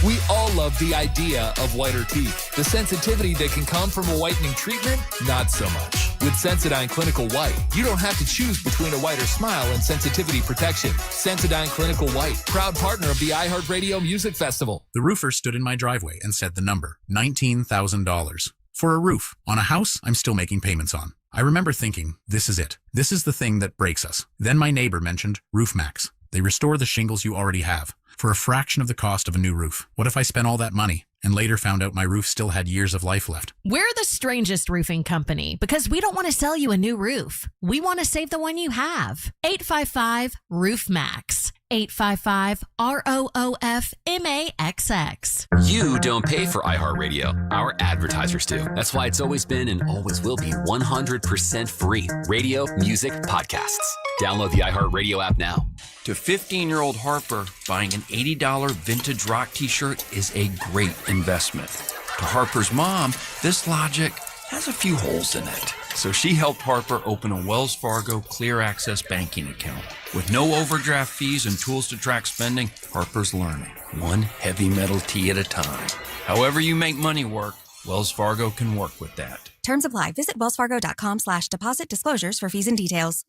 We all love the idea of whiter teeth. The sensitivity that can come from a whitening treatment, not so much. With Sensodyne Clinical White, you don't have to choose between a whiter smile and sensitivity protection. Sensodyne Clinical White, proud partner of the iHeartRadio Music Festival. The roofer stood in my driveway and said the number, $19,000. For a roof on a house I'm still making payments on. I remember thinking, this is it. This is the thing that breaks us. Then my neighbor mentioned Roof Max. They restore the shingles you already have for a fraction of the cost of a new roof. What if I spent all that money and later found out my roof still had years of life left? We're the strangest roofing company because we don't want to sell you a new roof. We want to save the one you have. 855-ROOF-MAX. 855-ROOF-MAXX. You don't pay for iHeartRadio. Our advertisers do. That's why it's always been and always will be 100% free. Radio, music, podcasts. Download the iHeartRadio app now. To 15-year-old Harper, buying an $80 vintage rock t-shirt is a great investment. To Harper's mom, this logic has a few holes in it. So she helped Harper open a Wells Fargo Clear Access banking account. With no overdraft fees and tools to track spending, Harper's learning, one heavy metal tee at a time. However you make money work, Wells Fargo can work with that. Terms apply. Visit wellsfargo.com/deposit disclosures for fees and details.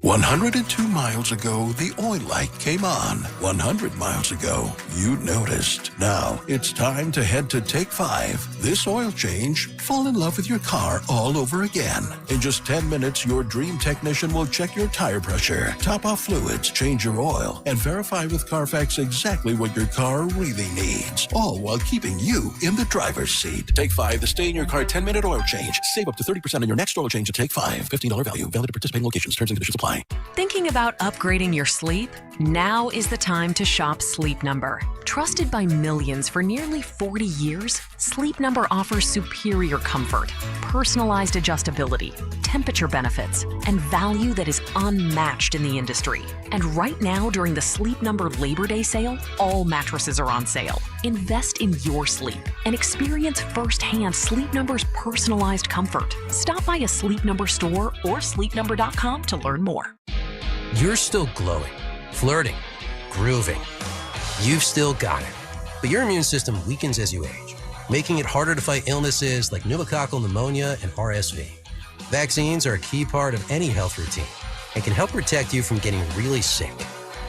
102 miles ago, the oil light came on. 100 miles ago, you noticed. Now, it's time to head to Take 5. This oil change, fall in love with your car all over again. In just 10 minutes, your dream technician will check your tire pressure, top off fluids, change your oil, and verify with Carfax exactly what your car really needs. All while keeping you in the driver's seat. Take 5, the stay in your car 10-minute oil change. Save up to 30% on your next oil change at Take 5. $15 value. Valid at participating locations. Terms and conditions apply. Thinking about upgrading your sleep? Now is the time to shop Sleep Number. Trusted by millions for nearly 40 years, Sleep Number offers superior comfort, personalized adjustability, temperature benefits, and value that is unmatched in the industry. And right now, during the Sleep Number Labor Day sale, all mattresses are on sale. Invest in your sleep and experience firsthand Sleep Number's personalized comfort. Stop by a Sleep Number store or sleepnumber.com to learn more. You're still glowing, flirting, grooving. You've still got it. But your immune system weakens as you age, making it harder to fight illnesses like pneumococcal pneumonia and RSV. Vaccines are a key part of any health routine and can help protect you from getting really sick.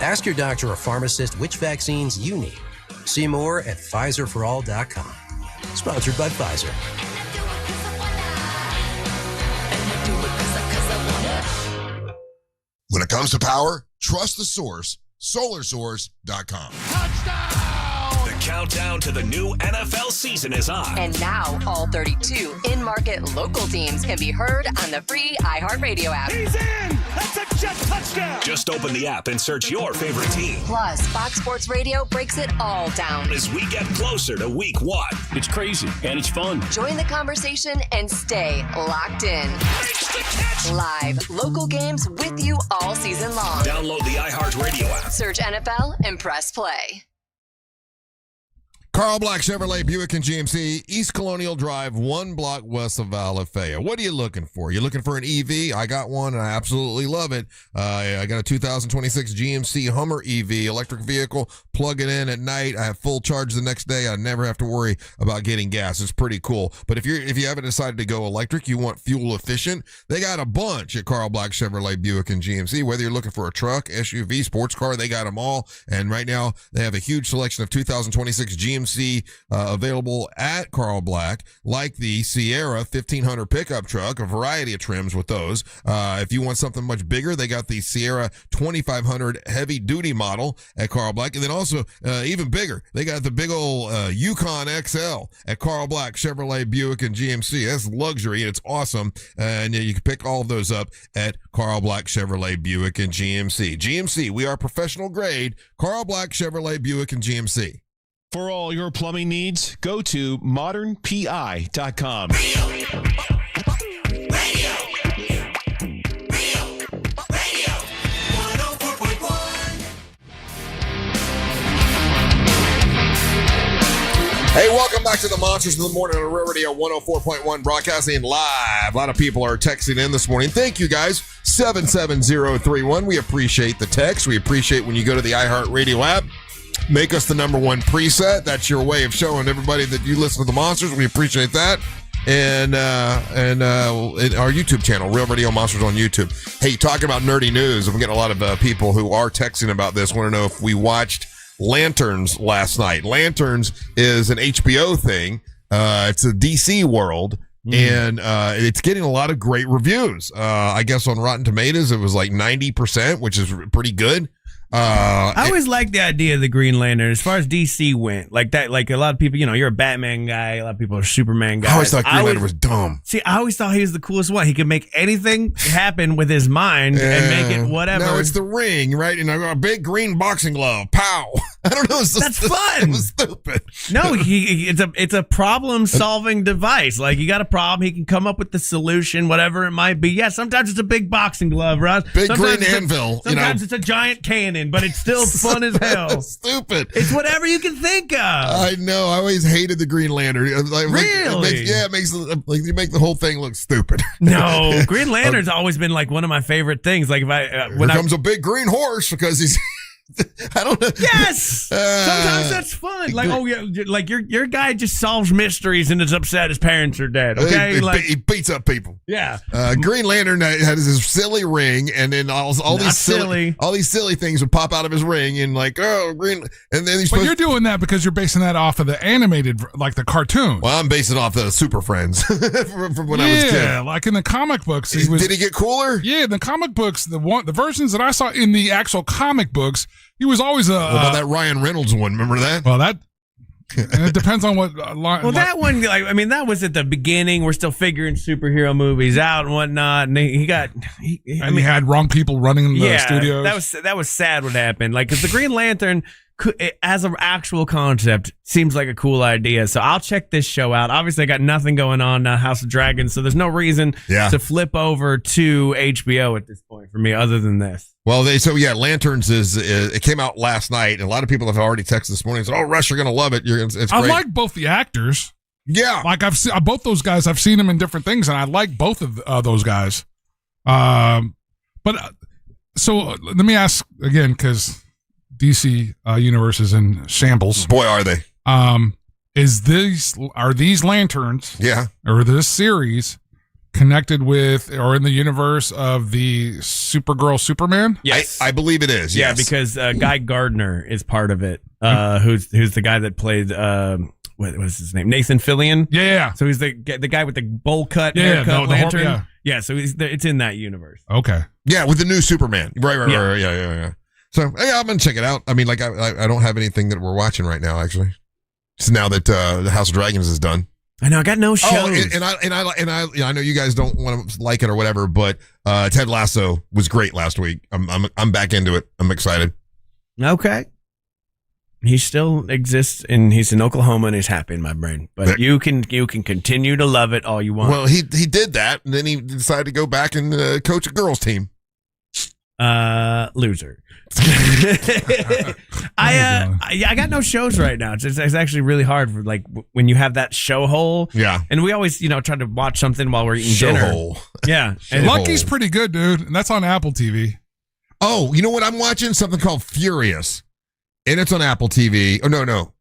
Ask your doctor or pharmacist which vaccines you need. See more at PfizerForAll.com. Sponsored by Pfizer. When it comes to power, trust the source, SolarSource.com. The countdown to the new NFL season is on. And now, all 32 in-market local teams can be heard on the free iHeartRadio app. He's in! That's a jet touchdown! Just open the app and search your favorite team. Plus, Fox Sports Radio breaks it all down. As we get closer to week 1. It's crazy, and it's fun. Join the conversation and stay locked in. Live, local games with you all season long. Download the iHeartRadio app. Search NFL and press play. Carl Black Chevrolet Buick and GMC, East Colonial Drive, 1 block west of Valafea. What are you looking for? You looking for an EV? I got one, and I absolutely love it. I got a 2026 GMC Hummer EV, electric vehicle. Plug it in at night. I have full charge the next day. I never have to worry about getting gas. It's pretty cool. But if you haven't decided to go electric, you want fuel efficient, they got a bunch at Carl Black Chevrolet Buick and GMC. Whether you're looking for a truck, SUV, sports car, they got them all. And right now, they have a huge selection of 2026 GMC GMC available at Carl Black, like the Sierra 1500 pickup truck, a variety of trims with those. If you want something much bigger, they got the Sierra 2500 heavy duty model at Carl Black. And then also, even bigger, they got the big old Yukon XL at Carl Black, Chevrolet, Buick, and GMC. That's luxury, and it's awesome. And you can pick all of those up at Carl Black, Chevrolet, Buick, and GMC. GMC, we are professional grade. Carl Black, Chevrolet, Buick, and GMC. For all your plumbing needs, go to modernpi.com. Hey, welcome back to the Monsters of the Morning on Real Radio 104.1, broadcasting live. A lot of people are texting in this morning. Thank you, guys. 77031. We appreciate the text. We appreciate when you go to the iHeartRadio app. Make us the number one preset. That's your way of showing everybody that you listen to the Monsters. We appreciate that. And our YouTube channel, Real Radio Monsters on YouTube. Hey, talking about nerdy news, I'm getting a lot of people who are texting about this. Want to know if we watched Lanterns last night. Lanterns is an HBO thing. It's a DC world, and it's getting a lot of great reviews. I guess on Rotten Tomatoes, it was like 90%, which is pretty good. I always liked the idea of the Green Lantern as far as DC went. Like that, like a lot of people, you're a Batman guy. A lot of people are Superman guys. I always thought Green Lantern was dumb. See, I always thought he was the coolest one. He could make anything happen with his mind and make it whatever. No, it's the ring, right? And I got a big green boxing glove. Pow! I don't know. That's fun. It was stupid. No, it's a problem-solving device. Like, you got a problem, he can come up with the solution, whatever it might be. Yeah, sometimes it's a big boxing glove, right? Big sometimes green anvil. Sometimes it's a giant cannon, but it's still fun as hell. Stupid. It's whatever you can think of. I know. I always hated the Green Lantern. Really? It makes you make the whole thing look stupid. No, Green Lantern's always been like one of my favorite things. Like Here comes a big green horse because he's. I don't know. Yes. Sometimes that's fun. Like, oh yeah, like your guy just solves mysteries and is upset his parents are dead. Okay, he beats up people. Yeah. Green Lantern has this silly ring, and then all these silly things would pop out of his ring, and like green. And then you're doing that because you're basing that off of the animated, like the cartoon. Well, I'm basing off the Super Friends from when I was a kid. Yeah, like in the comic books. Did he get cooler? Yeah, in the comic books, the versions that I saw in the actual comic books. He was always what about that Ryan Reynolds one? Remember that? Well, and it depends on what. That one, that was at the beginning. We're still figuring superhero movies out and whatnot, and he had wrong people running the studios. That was sad what happened. Like, because the Green Lantern, as an actual concept, seems like a cool idea. So I'll check this show out. Obviously, I got nothing going on House of Dragons, so there's no reason to flip over to HBO at this point for me, other than this. Well, Lanterns it came out last night, and a lot of people have already texted this morning and said, "Oh, Russ, you're gonna love it. It's great." I like both the actors. Yeah, like I've seen both those guys. I've seen them in different things, and I like both of those guys. So let me ask again, because DC universe is in shambles. Boy, are they! Are these lanterns? Yeah, or this series connected with or in the universe of the Supergirl Superman? Yes, I believe it is. Yeah, yes. because Guy Gardner is part of it. Who's the guy that played what was his name? Nathan Fillion. Yeah. So he's the guy with the bowl cut haircut lantern. Yeah. So it's in that universe. Okay. Yeah, with the new Superman. Right. Yeah. So I'm gonna check it out. I mean, like I don't have anything that we're watching right now, actually. Just now that the House of Dragons is done. I know I got no shows. Oh, I know you guys don't want to like it or whatever, but Ted Lasso was great last week. I'm back into it. I'm excited. Okay. He still exists, and he's in Oklahoma, and he's happy in my brain. But you can continue to love it all you want. Well, he did that, and then he decided to go back and coach a girls team. Loser. I got no shows right now. It's actually really hard for like when you have that show hole. Yeah. And we always try to watch something while we're eating dinner. Hole. Yeah. And Lucky's pretty good, dude. And that's on Apple TV. Oh, you know what? I'm watching something called Furious. And it's on Apple TV. Oh, no.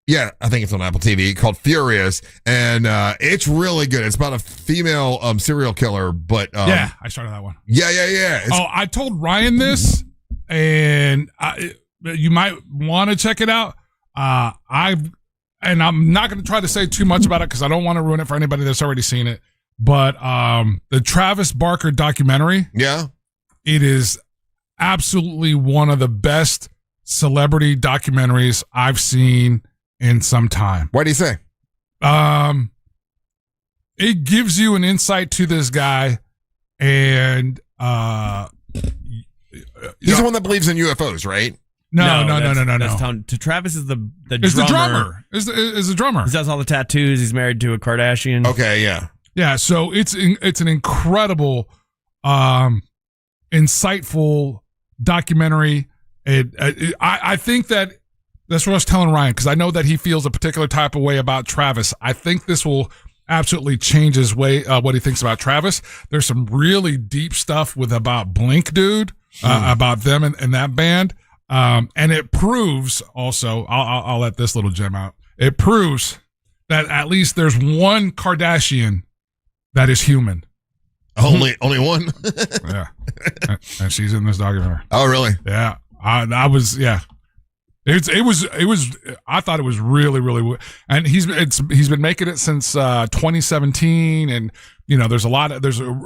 Yeah, I think it's on Apple TV called Furious. And it's really good. It's about a female serial killer. But yeah, I started that one. Yeah. I told Ryan this, and you might want to check it out. and I'm not going to try to say too much about it because I don't want to ruin it for anybody that's already seen it. But the Travis Barker documentary, it is absolutely one of the best celebrity documentaries I've seen in some time. What do you say? It gives you an insight to this guy, and he's the one that believes in UFOs, right? No. Travis is the drummer. Is the drummer. He does all the tattoos. He's married to a Kardashian. Okay, yeah. Yeah, so it's an incredible, insightful documentary. I think that's what I was telling Ryan, because I know that he feels a particular type of way about Travis. I think this will absolutely change his way, what he thinks about Travis. There's some really deep stuff about Blink, dude, about them and that band. And it proves also, I'll let this little gem out. It proves that at least there's one Kardashian that is human. Only one? Yeah. And she's in this documentary. Oh, really? Yeah. I was. It was. I thought it was really, really. And he's been making it since 2017, and there's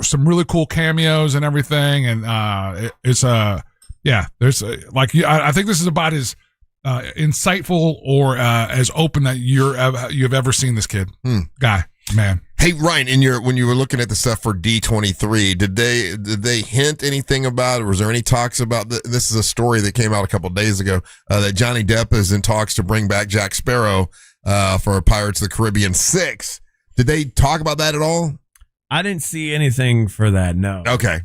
some really cool cameos and everything, and I think this is about as insightful or as open that you've ever seen this guy, man. Hey, Ryan, when you were looking at the stuff for D23, did they hint anything about it? Was there any talks about this is a story that came out a couple of days ago that Johnny Depp is in talks to bring back Jack Sparrow for Pirates of the Caribbean 6. Did they talk about that at all? I didn't see anything for that. No. Okay.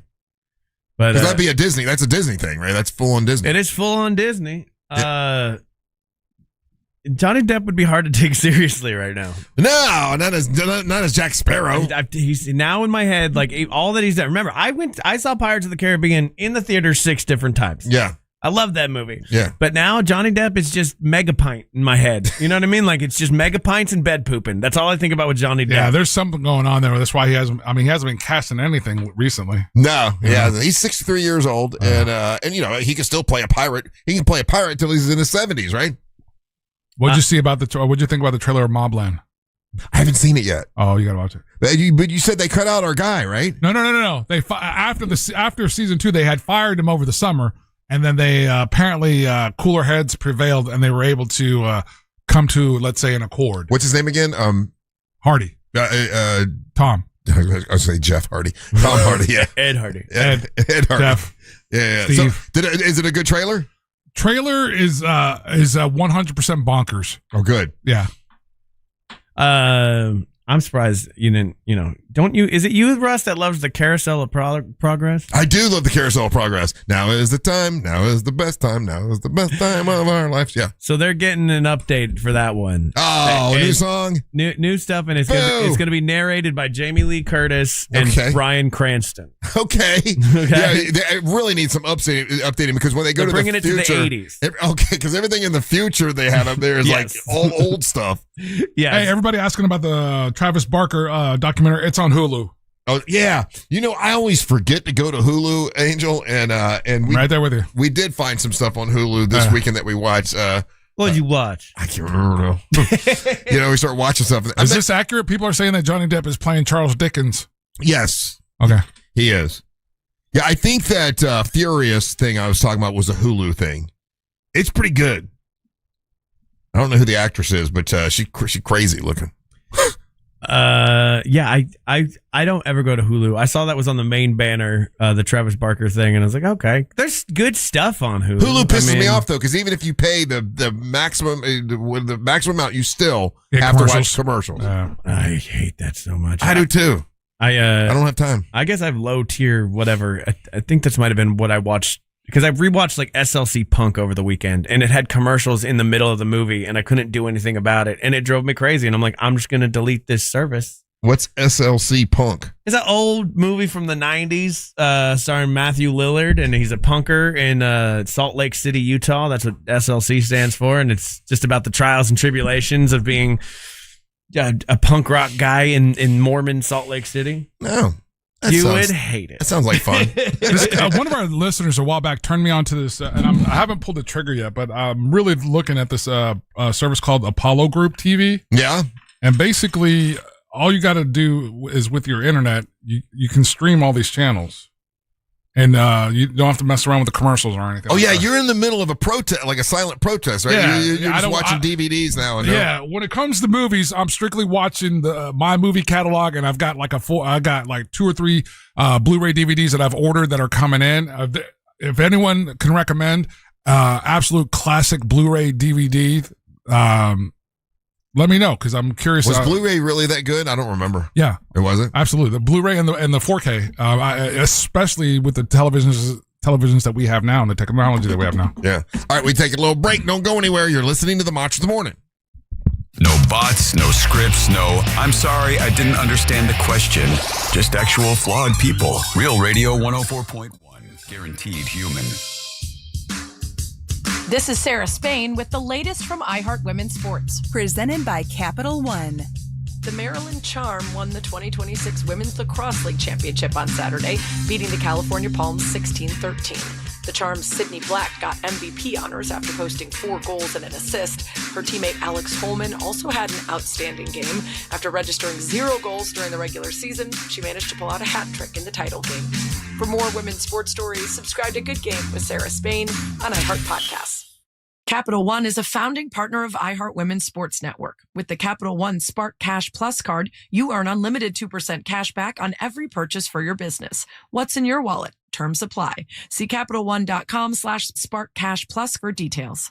But that'd be that's a Disney thing, right? That's full on Disney. It is full on Disney. Johnny Depp would be hard to take seriously right now. No, not as Jack Sparrow. He's now in my head, like all that he's done. Remember, I saw Pirates of the Caribbean in the theater 6 different times. Yeah. I love that movie. Yeah. But now Johnny Depp is just Megapint in my head. You know what I mean? Like it's just Megapints and bed pooping. That's all I think about with Johnny Depp. Yeah, there's something going on there. That's why he hasn't been casting anything recently. No, he's 63 years old, and he can still play a pirate. He can play a pirate until he's in his 70s, right? What'd you think about the trailer of Mobland? I haven't seen it yet. Oh, you gotta watch it. But you said they cut out our guy, right? No. They after season 2, they had fired him over the summer, and then they apparently cooler heads prevailed, and they were able to come to, let's say, an accord. What's his name again? Hardy. Tom. I was say Jeff Hardy. Tom Hardy. Yeah. Ed Hardy. Ed Hardy. Jeff. Yeah. Steve. So, is it a good trailer? Trailer is 100% bonkers. Oh, good. Yeah. I'm surprised you didn't, don't you, is it you, Russ, that loves the Carousel of Progress? I do love the Carousel of Progress. Now is the time. Now is the best time. Now is the best time of our lives. Yeah. So they're getting an update for that one. Oh, new song? New stuff, and it's going to be narrated by Jamie Lee Curtis and Bryan Cranston. Okay. Yeah, they really need some updating because when they go to the future. Bringing it to the 80s. Okay, because everything in the future they have up there is like all old stuff. Yeah. Hey, everybody asking about the Travis Barker documentary. It's on Hulu. Oh yeah, I always forget to go to Hulu, Angel, and we, right there with you. We did find some stuff on Hulu this weekend that we watched. What did you watch? I can't remember now. We start watching stuff. Is this accurate? People are saying that Johnny Depp is playing Charles Dickens. Yes. Okay. He is. Yeah, I think that Furious thing I was talking about was a Hulu thing. It's pretty good. I don't know who the actress is, but she's crazy looking. Yeah, I don't ever go to Hulu. I saw that was on the main banner, the Travis Barker thing, and I was like, okay, there's good stuff on Hulu. Hulu pisses me off though, because even if you pay the maximum amount, you still have to watch commercials. I hate that so much. I do too. I don't have time. I guess I have low tier whatever. I think this might have been what I watched. Because I rewatched like SLC Punk over the weekend, and it had commercials in the middle of the movie, and I couldn't do anything about it, and it drove me crazy. And I'm like, I'm just gonna delete this service. What's SLC Punk? It's an old movie from the 90s, starring Matthew Lillard, and he's a punker in Salt Lake City, Utah. That's what SLC stands for, and it's just about the trials and tribulations of being a punk rock guy in Mormon Salt Lake City. No. You would hate it. That sounds like fun. One of our listeners a while back turned me on to this, and I haven't pulled the trigger yet, but I'm really looking at this service called Apollo Group TV. Yeah. And basically, all you got to do is with your internet, you can stream all these channels. And you don't have to mess around with the commercials or anything. Oh, like yeah, that. You're in the middle of a protest, like a silent protest, right? Yeah, You're I just don't- watching DVDs now. And Yeah, when it comes to movies, I'm strictly watching the my movie catalog, and I've got like I got like 2 or 3 Blu-ray DVDs that I've ordered that are coming in. If anyone can recommend absolute classic Blu-ray DVD, let me know, because I'm curious. Was Blu-ray really that good? I don't remember. Yeah, it wasn't. Absolutely, the Blu-ray and the 4K, especially with the televisions that we have now and the technology that we have now. Yeah. All right, we take a little break. Don't go anywhere. You're listening to the Mach of the Morning. No bots, no scripts, no, I'm sorry, I didn't understand the question. Just actual flawed people. Real Radio 104.1. Guaranteed human. This is Sarah Spain with the latest from iHeart Women's Sports. Presented by Capital One. The Maryland Charm won the 2026 Women's Lacrosse League Championship on Saturday, beating the California Palms 16-13. The Charm's Sydney Black got MVP honors after posting 4 goals and an assist. Her teammate Alex Holman also had an outstanding game. After registering 0 goals during the regular season, she managed to pull out a hat trick in the title game. For more women's sports stories, subscribe to Good Game with Sarah Spain on iHeart Podcasts. Capital One is a founding partner of iHeart Women's Sports Network. With the Capital One Spark Cash Plus card, you earn unlimited 2% cash back on every purchase for your business. What's in your wallet? Terms apply. See CapitalOne.com/SparkCashPlus for details.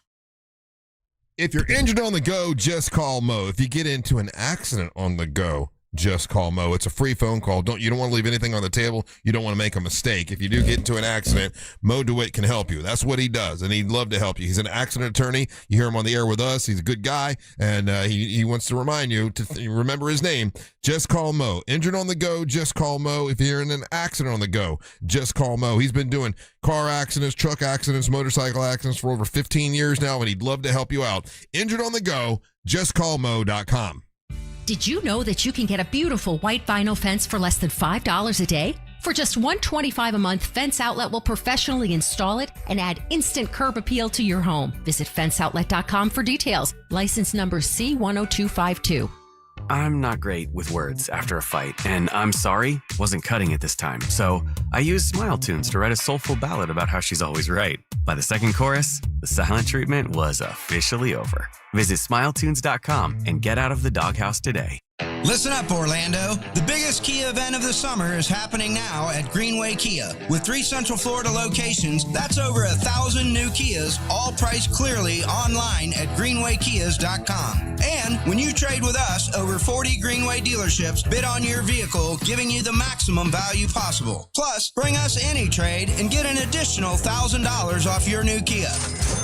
If you're injured on the go, just call Mo. If you get into an accident on the go, just call Mo. It's a free phone call. You don't want to leave anything on the table. You don't want to make a mistake. If you do get into an accident, Mo DeWitt can help you. That's what he does, and he'd love to help you. He's an accident attorney. You hear him on the air with us. He's a good guy, and he wants to remind you to remember his name. Just call Mo. Injured on the go, just call Mo. If you're in an accident on the go, just call Mo. He's been doing car accidents, truck accidents, motorcycle accidents for over 15 years now, and he'd love to help you out. Injured on the go, just call Mo.com. Did you know that you can get a beautiful white vinyl fence for less than $5 a day? For just $125 a month, Fence Outlet will professionally install it and add instant curb appeal to your home. Visit fenceoutlet.com for details. License number C10252. I'm not great with words after a fight, and I'm sorry wasn't cutting it this time. So I used Smile Tunes to write a soulful ballad about how she's always right. By the second chorus, the silent treatment was officially over. Visit smiletunes.com and get out of the doghouse today. Listen up, Orlando. The biggest Kia event of the summer is happening now at Greenway Kia. With 3 Central Florida locations, that's over 1,000 new Kias, all priced clearly online at greenwaykias.com. And when you trade with us, over 40 Greenway dealerships bid on your vehicle, giving you the maximum value possible. Plus, bring us any trade and get an additional $1,000 off your new Kia.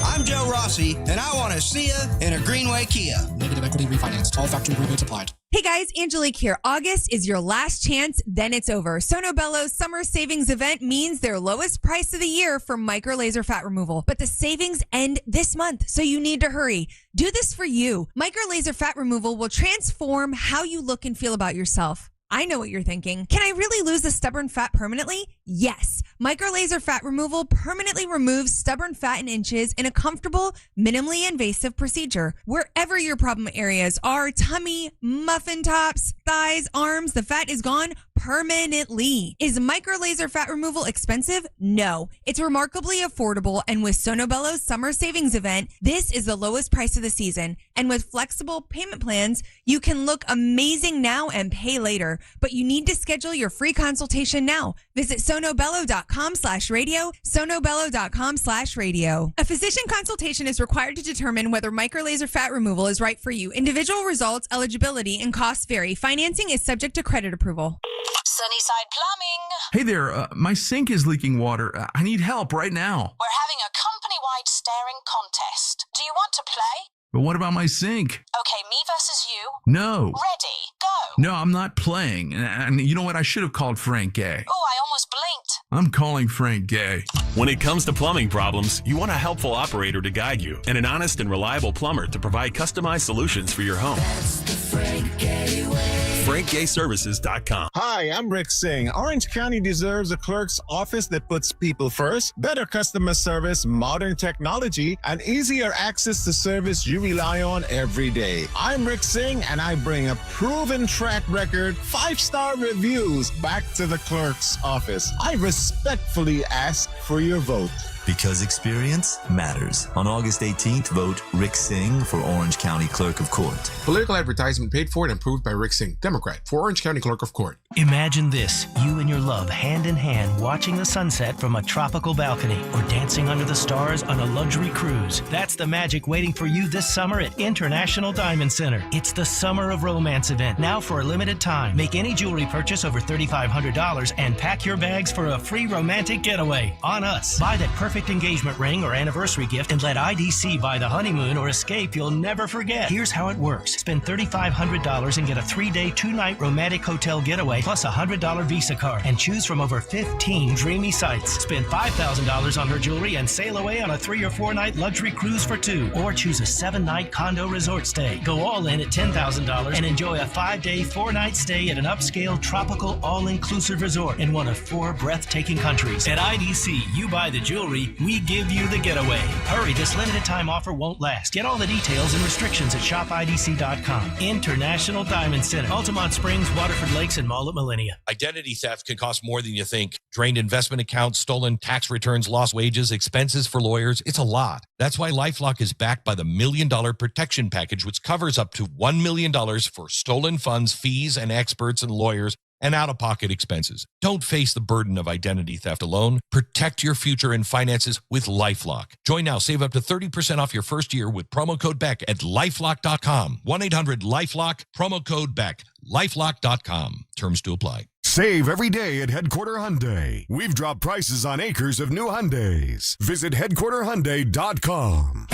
I'm Joe Rossi, and I want to see you in a Greenway Kia. Negative equity refinanced. All factory rebates applied. Hey guys, Angelique here. August is your last chance, then it's over. Sono Bello's summer savings event means their lowest price of the year for micro laser fat removal. But the savings end this month, so you need to hurry. Do this for you. Micro laser fat removal will transform how you look and feel about yourself. I know what you're thinking. Can I really lose the stubborn fat permanently? Yes. Micro laser fat removal permanently removes stubborn fat in inches in a comfortable, minimally invasive procedure. Wherever your problem areas are, tummy, muffin tops, thighs, arms, the fat is gone permanently. Is micro laser fat removal expensive? No. It's remarkably affordable, and with Sono Bello's summer savings event, this is the lowest price of the season. And with flexible payment plans, you can look amazing now and pay later. But you need to schedule your free consultation now. Visit sonobello.com/radio, sonobello.com/radio. A physician consultation is required to determine whether micro laser fat removal is right for you. Individual results, eligibility, and costs vary. Financing is subject to credit approval. Sunnyside Plumbing. Hey there, my sink is leaking water. I need help right now. We're having a company-wide staring contest. Do you want to play? But what about my sink? Okay, me versus you. No. Ready, go. No, I'm not playing. And you know what? I should have called Frank Gay. Oh, I almost blinked. I'm calling Frank Gay. When it comes to plumbing problems, you want a helpful operator to guide you and an honest and reliable plumber to provide customized solutions for your home. That's the Frank Gay way. FrankGayServices.com. Hi, I'm Rick Singh. Orange County deserves a clerk's office that puts people first, better customer service, modern technology, and easier access to service you rely on every day. I'm Rick Singh, and I bring a proven track record, 5-star reviews back to the clerk's office. I respectfully ask for your vote. Because experience matters. On August 18th, vote Rick Singh for Orange County Clerk of Court. Political advertisement paid for and approved by Rick Singh, Democrat, for Orange County Clerk of Court. Imagine this, you and your love hand in hand watching the sunset from a tropical balcony or dancing under the stars on a luxury cruise. That's the magic waiting for you this summer at International Diamond Center. It's the Summer of Romance event, now for a limited time. Make any jewelry purchase over $3,500 and pack your bags for a free romantic getaway on us. Buy that perfect engagement ring or anniversary gift and let IDC buy the honeymoon or escape you'll never forget. Here's how it works. Spend $3,500 and get a 3-day, 2-night romantic hotel getaway plus a $100 Visa card and choose from over 15 dreamy sites. Spend $5,000 on her jewelry and sail away on a 3 or 4-night luxury cruise for 2, or choose a 7-night condo resort stay. Go all in at $10,000 and enjoy a 5-day, 4-night stay at an upscale tropical all-inclusive resort in one of 4 breathtaking countries. At IDC, you buy the jewelry, we give you the getaway. Hurry, this limited time offer won't last. Get all the details and restrictions at shopidc.com. International Diamond Center, Altamont Springs, Waterford Lakes, and Mall at Millennia. Identity theft can cost more than you think. Drained investment accounts, stolen tax returns, lost wages, expenses for lawyers. It's a lot. That's why LifeLock is backed by the $1 Million Protection Package, which covers up to $1 million for stolen funds, fees, and experts and lawyers, and out-of-pocket expenses. Don't face the burden of identity theft alone. Protect your future and finances with LifeLock. Join now. Save up to 30% off your first year with promo code BECK at LifeLock.com. 1-800-LifeLock, promo code BECK. LifeLock.com. Terms to apply. Save every day at Headquarter Hyundai. We've dropped prices on acres of new Hyundais. Visit HeadquarterHyundai.com.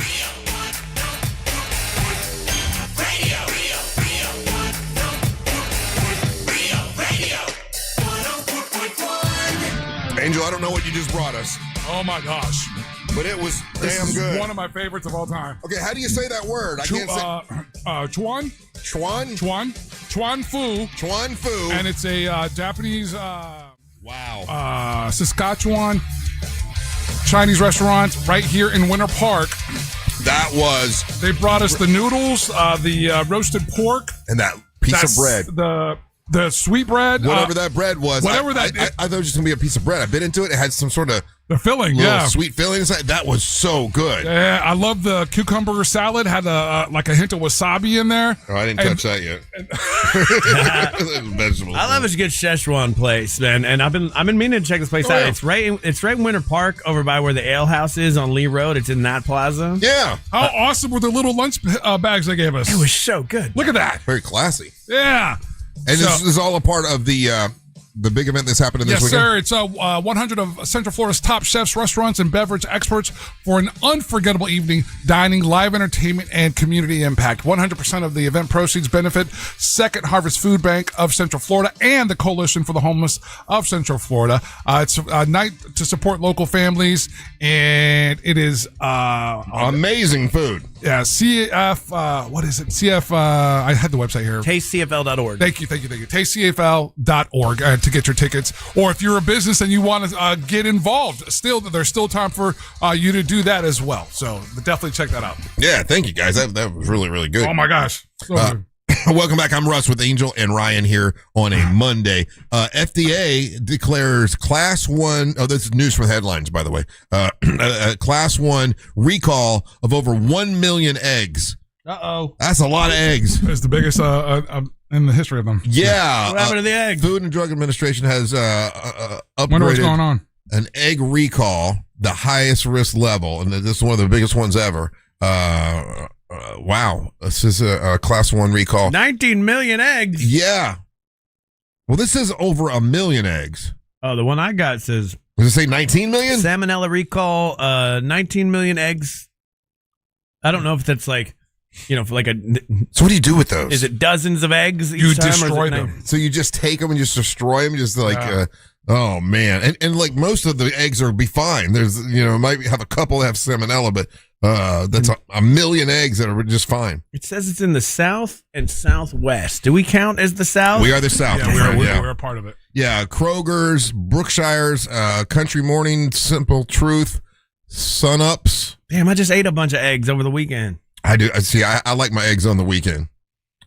Angel, I don't know what you just brought us. Oh my gosh. But it was This damn is good. one of my favorites of all time. Okay, how do you say that word? I can't say. Chuan? Chuan? Chuan Fu. Chuan Fu. And it's a Japanese, wow. Saskatchewan Chinese restaurant right here in Winter Park. They brought us the noodles, the roasted pork. And that piece of bread. The sweet bread. Whatever that bread was. I thought it was just going to be a piece of bread. I bit into it. It had some sort of the filling, sweet filling inside. That was so good. Yeah, I love the cucumber salad. Had a hint of wasabi in there. Oh, I didn't touch that yet. Vegetables. I love a good Szechuan place, man, and I've been meaning to check this place out. Yeah. It's right in Winter Park, over by where the Ale House is on Lee Road. It's in that plaza. Yeah. How awesome were the little lunch bags they gave us? It was so good. Look at that. Very classy. Yeah. And this is all a part of the big event that's happening this weekend? Yes, sir. It's 100 of Central Florida's top chefs, restaurants, and beverage experts for an unforgettable evening, dining, live entertainment, and community impact. 100% of the event proceeds benefit Second Harvest Food Bank of Central Florida and the Coalition for the Homeless of Central Florida. It's a night to support local families, and it is amazing food. Yeah, CF, what is it? CF, I had the website here. TasteCFL.org. Thank you. TasteCFL.org to get your tickets. Or if you're a business and you want to get involved, there's still time for you to do that as well. So definitely check that out. Yeah, thank you guys. That was really, really good. Oh my gosh. So good. Welcome back. I'm Russ with Angel and Ryan here on a Monday. FDA declares Class 1. Oh, this is news from the headlines, by the way. Class 1 recall of over 1 million eggs. Uh-oh. That's a lot of eggs. It's the biggest in the history of them. Yeah. What happened to the eggs? Food and Drug Administration has upgraded Wonder what's going on. An egg recall, the highest risk level, and this is one of the biggest ones ever. Wow. This is a Class 1 recall. 19 million eggs. Yeah. Well, this is over 1 million eggs. Oh, the one I got says... Does it say 19 million? Salmonella recall, 19 million eggs. I don't know if that's like, for like a... So what do you do with those? Is it dozens of eggs each You time, destroy them. So you just take them and just destroy them? Just like... oh, man. And like most of the eggs are be fine. There's, might have a couple that have salmonella, but That's a million eggs that are just fine. It says it's in the South and Southwest. Do we count as the South? We are the South. Yeah, we're a part of it. Yeah, Kroger's, Brookshire's, Country Morning, Simple Truth, Sun Ups. Damn, I just ate a bunch of eggs over the weekend. I do. See, I like my eggs on the weekend.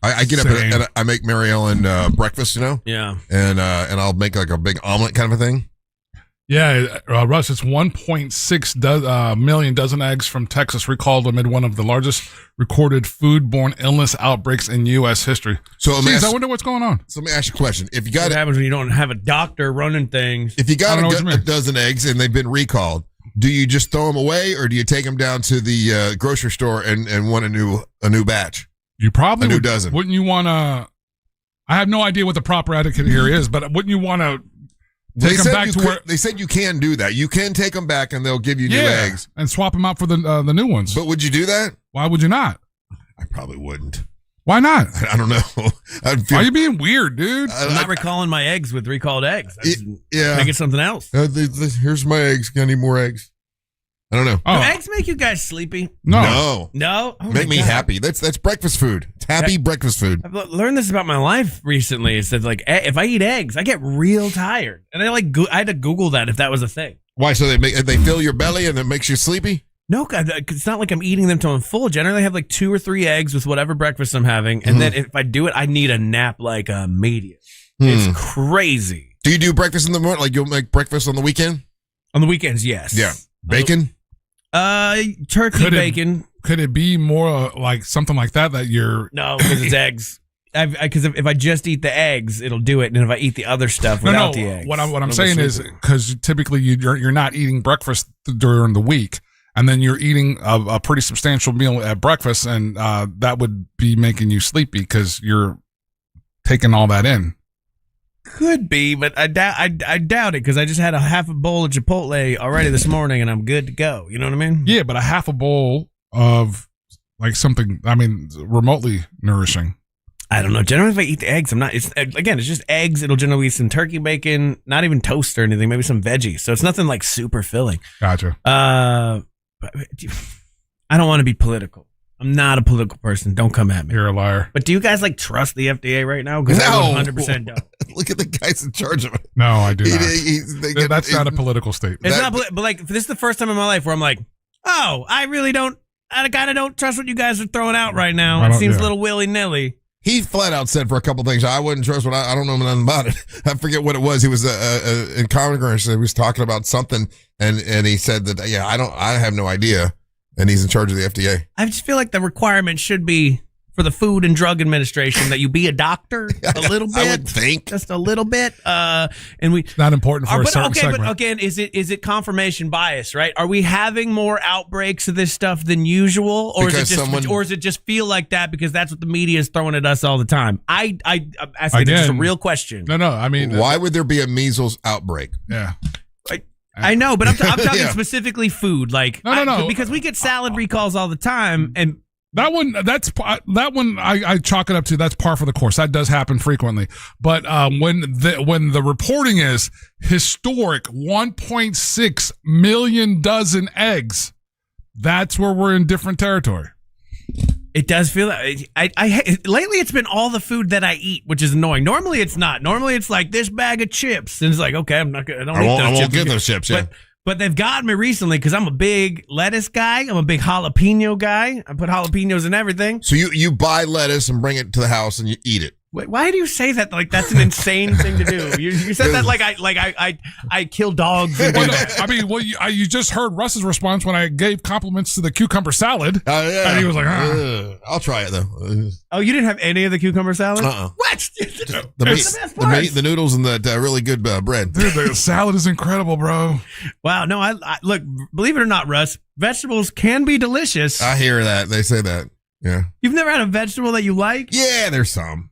I get up and I make Mary Ellen breakfast, Yeah. and I'll make like a big omelet kind of a thing. Yeah, Russ, it's 1.6 million dozen eggs from Texas recalled amid one of the largest recorded foodborne illness outbreaks in U.S. history. So I wonder what's going on. So let me ask you a question. If you got what happens when you don't have a doctor running things? If you got a dozen eggs and they've been recalled, do you just throw them away, or do you take them down to the grocery store and want a new batch? You probably a new dozen. Wouldn't you want to? I have no idea what the proper etiquette here is, but wouldn't you want to take them back to where they said you can do that? You can take them back and they'll give you new eggs and swap them out for the new ones. But would you do that? Why would you not? I probably wouldn't. Why not? I don't know. Why are you being weird, dude? I'm not recalling my eggs with recalled eggs. Yeah, make it something else. Here's my eggs. I need more eggs. I don't know. Do eggs make you guys sleepy? No. Oh, make me happy. That's breakfast food. It's happy breakfast food. I've learned this about my life recently. It's that if I eat eggs, I get real tired, and I had to Google that if that was a thing. Why? So they fill your belly and it makes you sleepy? No, it's not like I'm eating them till I'm full. Generally, I have like 2 or 3 eggs with whatever breakfast I'm having, and then if I do it, I need a nap like immediate. It's crazy. Do you do breakfast in the morning? Like you'll make breakfast on the weekend? On the weekends, yes. Yeah. Bacon? Turkey bacon. Could it be more like something like that you're... No, because it's eggs. Because if I just eat the eggs, it'll do it. And if I eat the other stuff without the eggs. What I'm saying is because typically you're not eating breakfast during the week, and then you're eating a pretty substantial meal at breakfast, and that would be making you sleepy because you're taking all that in. Could be, but I doubt it because I just had a half a bowl of Chipotle already this morning, and I'm good to go. You know what I mean? Yeah, but a half a bowl of like something, remotely nourishing. I don't know. Generally, if I eat the eggs, it's just eggs. It'll generally be some turkey bacon, not even toast or anything, maybe some veggies. So it's nothing like super filling. Gotcha. I don't want to be political. I'm not a political person. Don't come at me. You're a liar. But do you guys trust the FDA right now? Because I 100% don't. Look at the guys in charge of it. No, I do not. That's not a political statement. It's not, but this is the first time in my life where I'm like, oh, I really don't. I kind of don't trust what you guys are throwing out right now. It seems a little willy nilly. He flat out said for a couple things, I wouldn't trust what I don't know nothing about it. I forget what it was. He was in Congress. He was talking about something, and he said that I have no idea. And he's in charge of the FDA. I just feel like the requirement should be for the Food and Drug Administration that you be a doctor a little bit. I would think. Just a little bit. And it's not important for a certain segment. But again, is it confirmation bias, right? Are we having more outbreaks of this stuff than usual? Or does it just feel like that because that's what the media is throwing at us all the time? I'm asking just a real question. No, why would there be a measles outbreak? Yeah. I know, but I'm talking specifically food. No. Because we get salad recalls all the time, and that one I chalk it up to that's par for the course. That does happen frequently. But when the reporting is historic 1.6 million dozen eggs, that's where we're in different territory. It does feel like lately it's been all the food that I eat, which is annoying. Normally it's not. Normally it's like this bag of chips, and it's like, okay, I'm not gonna. I won't get those chips. Yeah. But they've gotten me recently because I'm a big lettuce guy. I'm a big jalapeno guy. I put jalapenos in everything. So you buy lettuce and bring it to the house and you eat it. Wait, why do you say that like that's an insane thing to do? You said that like I kill dogs. You just heard Russ's response when I gave compliments to the cucumber salad. Yeah. And he was like, I'll try it though. Oh, you didn't have any of the cucumber salad? What? The noodles and that really good bread. Dude, the salad is incredible, bro. Wow. No, I look, believe it or not, Russ, vegetables can be delicious. I hear that. They say that. Yeah. You've never had a vegetable that you like? Yeah, there's some.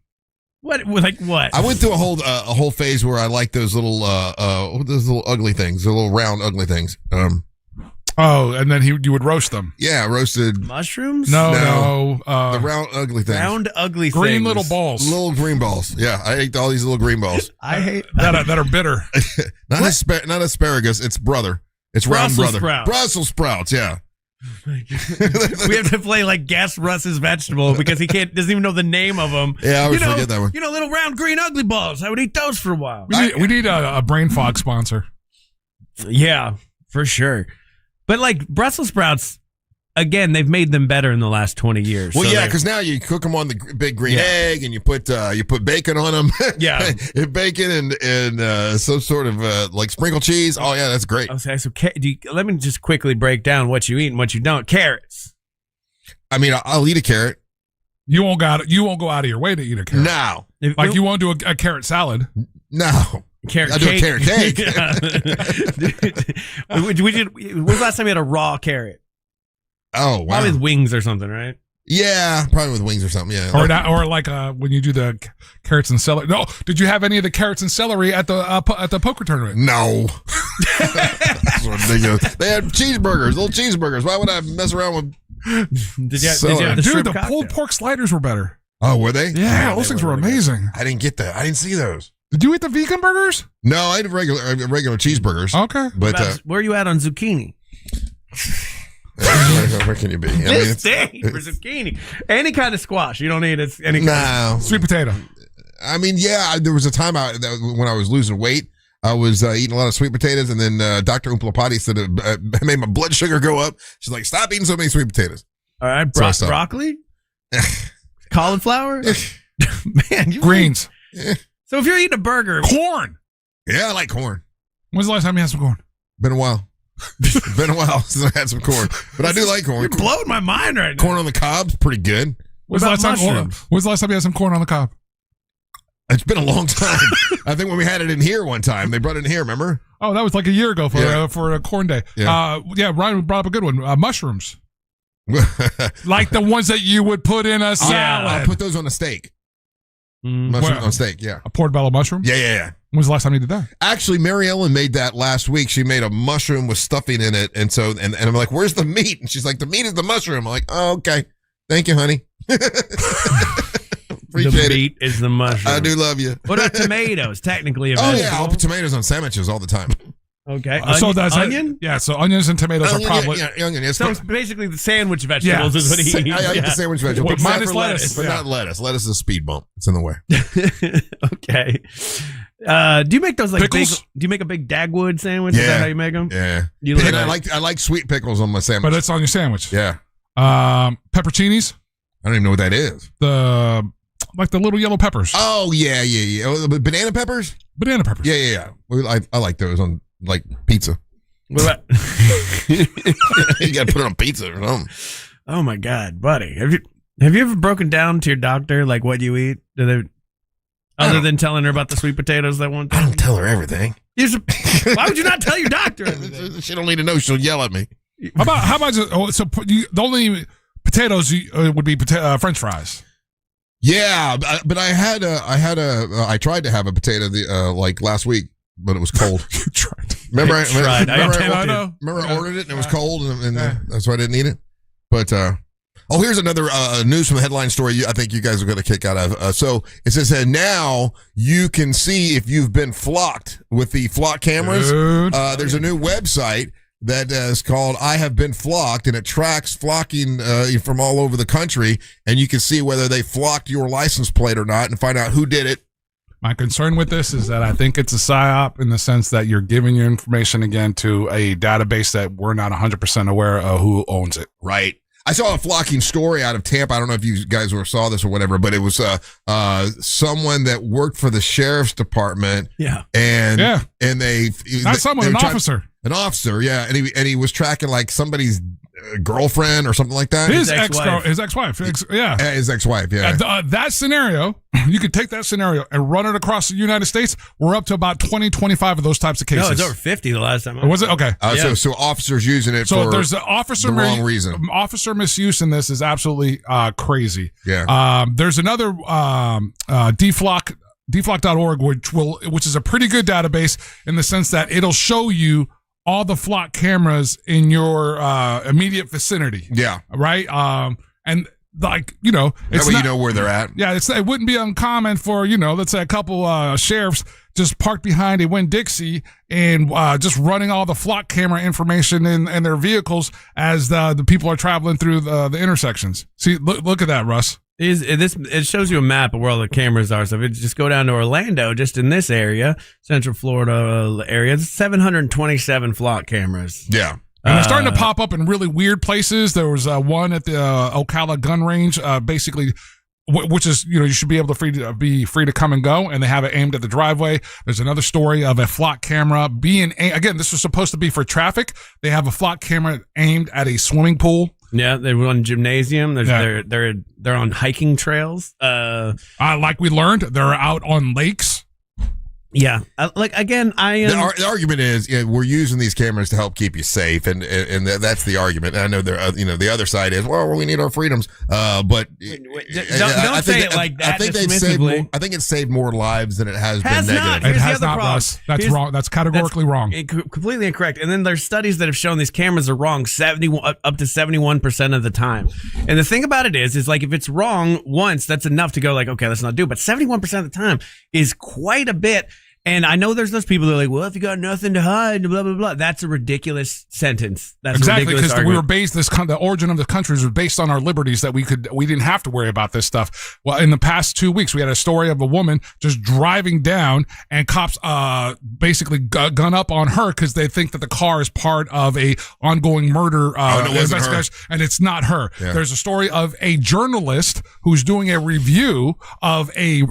What? Like what? I went through a whole phase where I like those little ugly things, the little round ugly things. And then you would roast them. Yeah, roasted mushrooms. No. The round ugly things. Round ugly green things. little balls. Little green balls. Yeah, I ate all these little green balls. I hate that are bitter. Not asparagus. It's brother. It's round Brussels brother. sprouts. Brussels sprouts. Yeah. We have to play like guess Russ's vegetable because he doesn't even know the name of them. Yeah, I always forget that one. Little round green ugly balls. I would eat those for a while. We need a brain fog sponsor. Yeah, for sure. But like Brussels sprouts, again, they've made them better in the last 20 years. Well, so yeah, because now you cook them on the big green egg, and you put bacon on them. Yeah, bacon and some sort of like sprinkled cheese. Oh yeah, that's great. Okay, so let me just quickly break down what you eat and what you don't. Carrots. I mean, I'll eat a carrot. You won't go out of your way to eat a carrot. No, like you won't do a carrot salad. No. Carrot I cake. do a carrot cake. When was the last time you had a raw carrot? Oh, wow. Probably with wings or something, right? Yeah, probably with wings or something. Yeah, or like when you do the carrots and celery. No, did you have any of the carrots and celery at the poker tournament? No. That's ridiculous. They had cheeseburgers, little cheeseburgers. Why would I mess around with? Did you have the shrimp the cocktail? pulled pork sliders were better. Oh, were they? Yeah, those things were amazing. I didn't get that. I didn't see those. Did you eat the vegan burgers? No, I ate regular cheeseburgers. Okay, but where are you at on zucchini? Where can you be? This thing for zucchini, any kind of squash. You don't need it. Any kind of sweet potato. I mean, yeah. There was a time when I was losing weight. I was eating a lot of sweet potatoes, and then Dr. Umplapati said it made my blood sugar go up. She's like, "Stop eating so many sweet potatoes." All right, broccoli, cauliflower, man, greens. So if you're eating a burger, corn. Yeah, I like corn. When's the last time you had some corn? Been a while. Been a while since I had some corn, but I do like corn. You're blowing my mind right now. Corn on the cob's pretty good. When's the last time you had some corn on the cob? It's been a long time. I think when we had it in here one time, they brought it in here. Remember? Oh, that was like a year ago for a corn day. Yeah. Ryan brought up a good one. Mushrooms, like the ones that you would put in a salad. I'll put those on a steak. Mushroom on steak. Yeah. A portobello mushroom. Yeah. When's the last time you did that? Actually, Mary Ellen made that last week. She made a mushroom with stuffing in it, and I'm like, "Where's the meat?" And she's like, "The meat is the mushroom." I'm like, "Oh, okay, thank you, honey." The meat is the mushroom. I do love you. What about tomatoes? Technically, a oh vegetable. yeah, I'll put tomatoes on sandwiches all the time. Okay, so that's onion. Yeah, so onions and tomatoes are probably onion. So it's basically the sandwich vegetables is what he eats. I like the sandwich vegetables, but minus lettuce, but not lettuce. Lettuce is a speed bump. It's in the way. Okay. Do you make those like pickles? big? Do you make a big Dagwood sandwich? Is that how you make them? Yeah. I like sweet pickles on my sandwich. But it's on your sandwich. Yeah. Pepperoncinis. I don't even know what that is. The little yellow peppers. Oh yeah. Oh, banana peppers. Banana peppers. Yeah. I like those on like pizza. What about? You got to put it on pizza or something. Oh my God, buddy! Have you ever broken down to your doctor like what you eat? Other than telling her about the sweet potatoes that one time? I don't tell her everything. Why would you not tell your doctor everything? She don't need to know. She'll yell at me. How about the only potatoes would be French fries? Yeah, but I tried to have a potato like last week, but it was cold. You tried. Remember I I ordered it and it was cold, and that's why I didn't eat it. But here's another news from the headline story. I think you guys are going to kick out of. So it says now you can see if you've been flocked with the flock cameras. There's a new website that is called I Have Been Flocked, and it tracks flocking from all over the country, and you can see whether they flocked your license plate or not and find out who did it. My concern with this is that I think it's a psyop in the sense that you're giving your information again to a database that we're not 100% aware of who owns it. Right. I saw a flocking story out of Tampa. I don't know if you guys saw this or whatever, but it was someone that worked for the sheriff's department. Yeah. And an officer. An officer, yeah. And he was tracking like somebody's girlfriend or something like that. His ex-wife. His ex-wife, yeah. His ex-wife, yeah. That scenario, you could take that scenario and run it across the United States. We're up to about 20, 25 of those types of cases. No, it's over 50 the last time. Was it? Okay. So officers using it for there's the wrong reason. Officer misuse in this is absolutely crazy. Yeah. There's another deflock.org, which is a pretty good database in the sense that it'll show you all the flock cameras in your immediate vicinity. Yeah. Right. And like, you know, that way you know where they're at. Yeah, it wouldn't be uncommon for, you know, let's say a couple sheriffs just parked behind a Winn-Dixie and just running all the flock camera information in their vehicles as the people are traveling through the intersections. See, look at that, Russ. It shows you a map of where all the cameras are. So if you just go down to Orlando, just in this area, Central Florida area, it's 727 flock cameras. Yeah. And they're starting to pop up in really weird places. There was one at the Ocala gun range, basically, which is, you know, you should be able to be free to come and go, and they have it aimed at the driveway. There's another story of a flock camera being again, this was supposed to be for traffic. They have a flock camera aimed at a swimming pool. Yeah, they run gymnasium. They're on hiking trails. Uh-huh. Like we learned, they're out on lakes. Yeah, like again, the argument is we're using these cameras to help keep you safe, and that's the argument. And I know the other side is, well, we need our freedoms, but don't say it like that. I think it's saved more lives than it has been negative. It has not, Russ. That's wrong. That's categorically wrong. Completely incorrect. And then there's studies that have shown these cameras are wrong up to 71% of the time. And the thing about it is like if it's wrong once, that's enough to go like, okay, let's not do it. But 71% of the time is quite a bit. And I know there's those people that are like, well, if you got nothing to hide, blah, blah, blah. That's a ridiculous sentence. That's exactly, because we were based, the origin of the countries was based on our liberties that we didn't have to worry about this stuff. Well, in the past 2 weeks, we had a story of a woman just driving down and cops basically gun up on her because they think that the car is part of a ongoing murder investigation, and it's not her. Yeah. There's a story of a journalist who's doing a review of a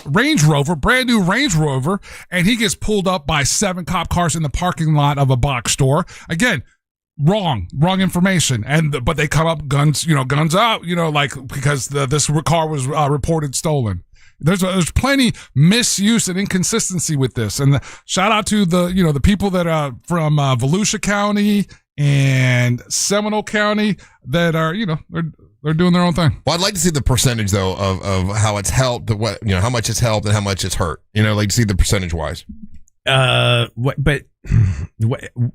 Range Rover, brand new Range Rover, and he gets pulled up by 7 cop cars in the parking lot of a box store. Again, wrong information. But they come up guns out, like because this car was reported stolen. There's plenty misuse and inconsistency with this. And shout out to the people that are from Volusia County and Seminole County that are, they're doing their own thing. Well, I'd like to see the percentage though of how it's helped, how much it's helped and how much it's hurt. Like to see the percentage wise.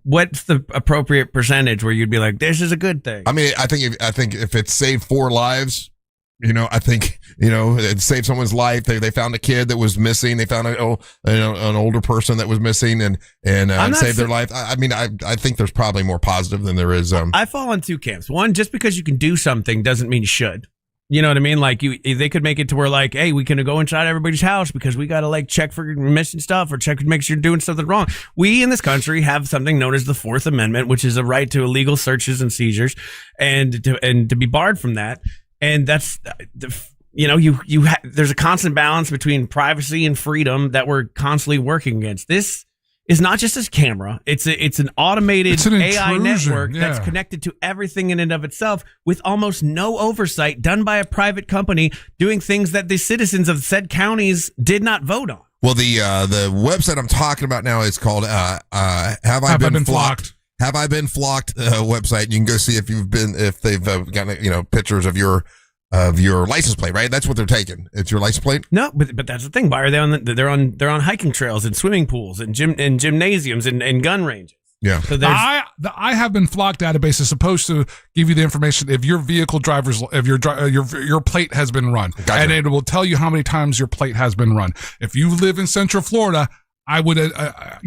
What's the appropriate percentage where you'd be like, this is a good thing? I mean, I think if it saved 4 lives, I think, it saved someone's life. They found a kid that was missing. They found an older person that was missing and saved their life. I mean, I think there's probably more positive than there is. I fall in 2 camps. One, just because you can do something doesn't mean you should. You know what I mean? Like they could make it to where like, hey, we can go inside everybody's house because we got to like check for missing stuff or check to make sure you're doing something wrong. We in this country have something known as the 4th Amendment, which is a right to illegal searches and seizures and to be barred from that. And that's there's a constant balance between privacy and freedom that we're constantly working against. This is not just a camera. It's an automated AI network that's connected to everything in and of itself with almost no oversight, done by a private company doing things that the citizens of said counties did not vote on. Well, the website I'm talking about now is called Have I Been Flocked? Have I Been Flocked website. You can go see if they've gotten pictures of your license plate, right? That's what they're taking. It's your license plate. No, but that's the thing. Why are they they're on hiking trails and swimming pools and gymnasiums and gun ranges. Yeah. So the I Have Been Flocked database is supposed to give you the information if your vehicle your plate has been run, gotcha. And it will tell you how many times your plate has been run. If you live in Central Florida, I would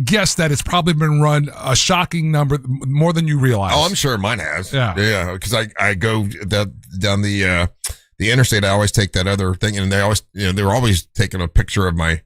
guess that it's probably been run a shocking number, more than you realize. Oh, I'm sure mine has. Yeah. Because I go down the interstate. I always take that other thing, and they always, they were always taking a picture of my.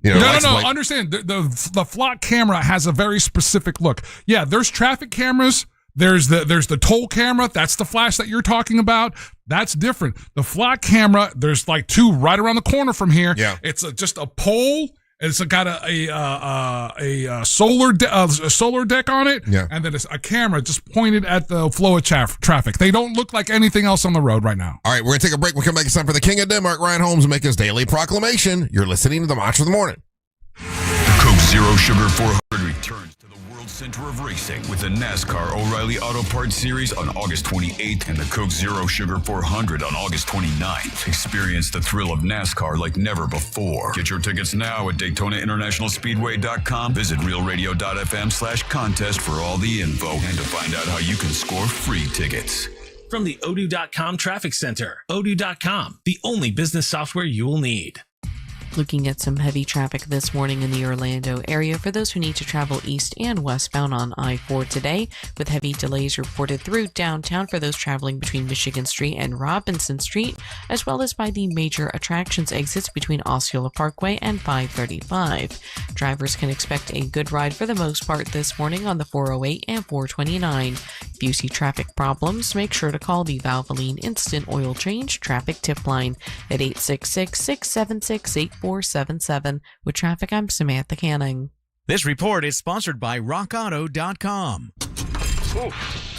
No. Understand the flock camera has a very specific look. Yeah, there's traffic cameras. There's the toll camera. That's the flash that you're talking about. That's different. The flock camera. There's like 2 right around the corner from here. Yeah. It's just a pole. It's got a solar deck on it, and then it's a camera just pointed at the flow of traffic. They don't look like anything else on the road right now. All right, we're going to take a break. We'll come back. It's time for the King of Denmark, Ryan Holmes, and make his daily proclamation. You're listening to the Mantra of the Morning. Coke Zero Sugar 400 returns to the World Center of Racing with the NASCAR O'Reilly Auto Parts Series on August 28th and the Coke Zero Sugar 400 on August 29th. Experience the thrill of NASCAR like never before. Get your tickets now at DaytonaInternationalSpeedway.com. Visit realradio.fm/contest for all the info and to find out how you can score free tickets. from the Odoo.com Traffic Center. Odoo.com, the only business software you will need. Looking at some heavy traffic this morning in the Orlando area for those who need to travel east and westbound on I-4 today, with heavy delays reported through downtown for those traveling between Michigan Street and Robinson Street, as well as by the major attractions exits between Osceola Parkway and 535. Drivers can expect a good ride for the most part this morning on the 408 and 429. If you see traffic problems, make sure to call the Valvoline Instant Oil Change Traffic Tip Line at 866-676-8477. With traffic, I'm Samantha Canning. This report is sponsored by RockAuto.com. Oof,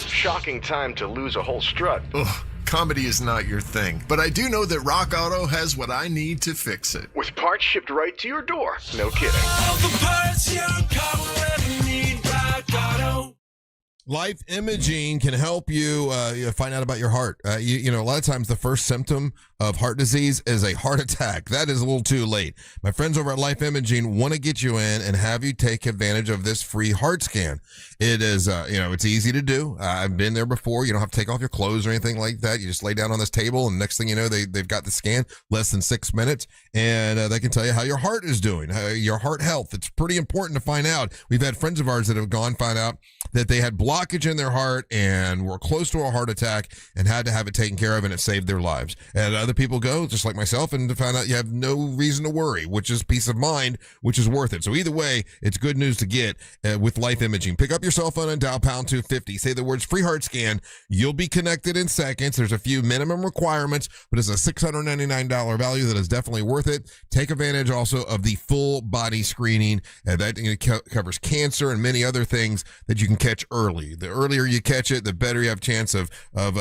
shocking time to lose a whole strut. Ugh, comedy is not your thing, but I do know that Rock Auto has what I need to fix it. With parts shipped right to your door. No kidding. All the parts your car will ever need, Rock Auto. Life imaging can help you find out about your heart. You know, a lot of times the first symptom of heart disease is a heart attack. That is a little too late. My friends over at Life Imaging want to get you in and have you take advantage of this free heart scan. It is, it's easy to do. I've been there before. You don't have to take off your clothes or anything like that. You just lay down on this table, and next thing you know, they've got the scan, less than 6 minutes, and they can tell you how your heart is doing, your heart health. It's pretty important to find out. We've had friends of ours that have found out that they had blockage in their heart and were close to a heart attack and had to have it taken care of, and it saved their lives. And other people go, just like myself, and to find out you have no reason to worry, which is peace of mind, which is worth it. So either way, it's good news to get with Life Imaging. Pick up your cell phone and dial pound 250. Say the words free heart scan. You'll be connected in seconds. There's a few minimum requirements, but it's a $699 value that is definitely worth it. Take advantage also of the full body screening that covers cancer and many other things that you can catch early. The earlier you catch it, the better you have a chance of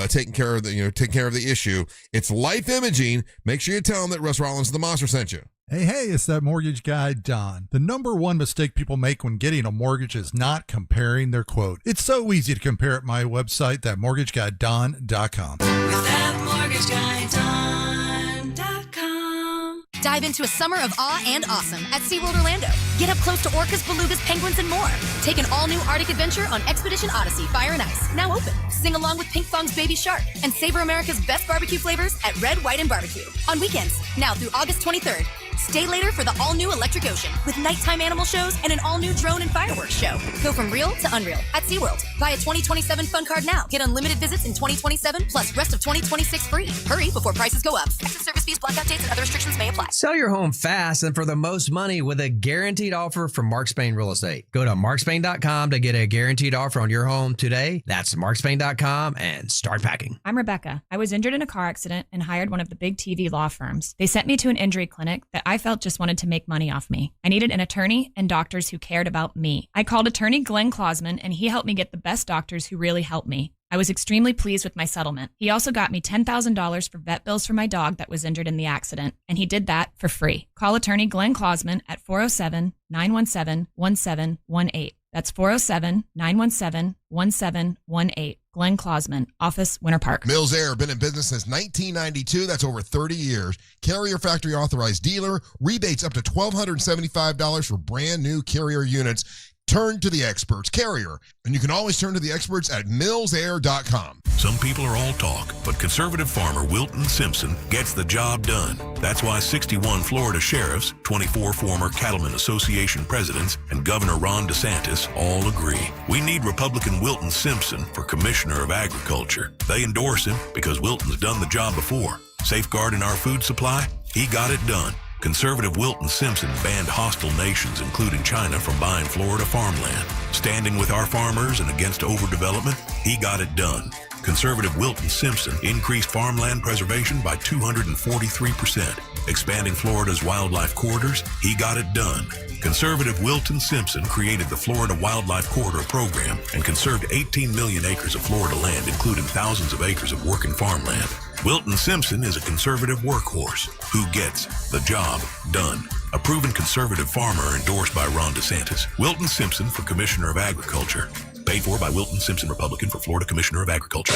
taking care of the issue. It's Life Imaging. Make sure you tell them that Russ Rollins the Monster sent you. Hey, it's that mortgage guy, Don. The number one mistake people make when getting a mortgage is not comparing their quote. It's so easy to compare at my website, thatmortgageguyDon.com. With thatmortgageguyDon.com. Dive into a summer of awe and awesome at SeaWorld Orlando. Get up close to orcas, belugas, penguins, and more. Take an all-new Arctic adventure on Expedition Odyssey Fire and Ice, now open. Sing along with Pink Fong's Baby Shark and savor America's best barbecue flavors at Red, White, and Barbecue. On weekends, now through August 23rd. Stay later for the all-new Electric Ocean with nighttime animal shows and an all-new drone and fireworks show. Go from real to unreal at SeaWorld. Buy a 2027 Fun Card now. Get unlimited visits in 2027 plus rest of 2026 free. Hurry before prices go up. Exit service fees, blackout dates, and other restrictions may apply. Sell your home fast and for the most money with a guaranteed offer from Mark Spain Real Estate. Go to markspain.com to get a guaranteed offer on your home today. That's markspain.com and start packing. I'm Rebecca. I was injured in a car accident and hired one of the big TV law firms. They sent me to an injury clinic that I felt just wanted to make money off me. I needed an attorney and doctors who cared about me. I called attorney Glenn Klausman, and he helped me get the best doctors who really helped me. I was extremely pleased with my settlement. He also got me $10,000 for vet bills for my dog that was injured in the accident, and he did that for free. Call attorney Glenn Klausman at 407-917-1718. That's 407-917-1718. Glenn Klausman, office, Winter Park. Mills Air, been in business since 1992. That's over 30 years. Carrier factory authorized dealer. Rebates up to $1,275 for brand new Carrier units. Turn to the experts. Carrier. And you can always turn to the experts at millsair.com. Some people are all talk, but conservative farmer Wilton Simpson gets the job done. That's why 61 Florida sheriffs, 24 former Cattlemen Association presidents, and Governor Ron DeSantis all agree. We need Republican Wilton Simpson for Commissioner of Agriculture. They endorse him because Wilton's done the job before. Safeguarding our food supply? He got it done. Conservative Wilton Simpson banned hostile nations, including China, from buying Florida farmland. Standing with our farmers and against overdevelopment, he got it done. Conservative Wilton Simpson increased farmland preservation by 243%. Expanding Florida's wildlife corridors, he got it done. Conservative Wilton Simpson created the Florida Wildlife Corridor Program and conserved 18 million acres of Florida land, including thousands of acres of working farmland. Wilton Simpson is a conservative workhorse who gets the job done. A proven conservative farmer endorsed by Ron DeSantis. Wilton Simpson for Commissioner of Agriculture. Paid for by Wilton Simpson, Republican, for Florida Commissioner of Agriculture.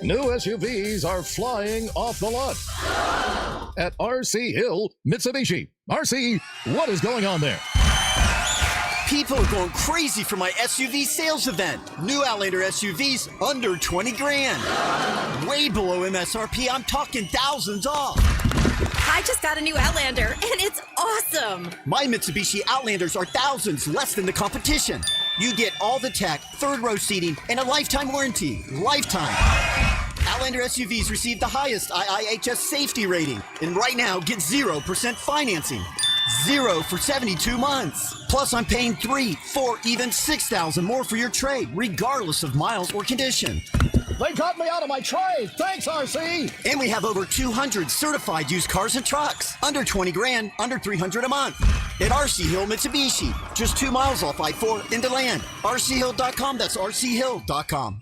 New SUVs are flying off the lot at RC Hill Mitsubishi. RC, what is going on there? People are going crazy for my SUV sales event. New Outlander SUVs under 20 grand. Way below MSRP. I'm talking thousands off. I just got a new Outlander, and it's awesome. My Mitsubishi Outlanders are thousands less than the competition. You get all the tech, third row seating, and a lifetime warranty. Lifetime. Outlander SUVs receive the highest IIHS safety rating. And right now, get 0% financing. 0 for 72 months. Plus, I'm paying $3,000, $4,000, even $6,000 more for your trade, regardless of miles or condition. They got me out of my trade. Thanks, RC. And we have over 200 certified used cars and trucks. Under 20 grand, under $300 a month. At RC Hill Mitsubishi. Just 2 miles off I-4 into land. RCHill.com. That's RCHill.com.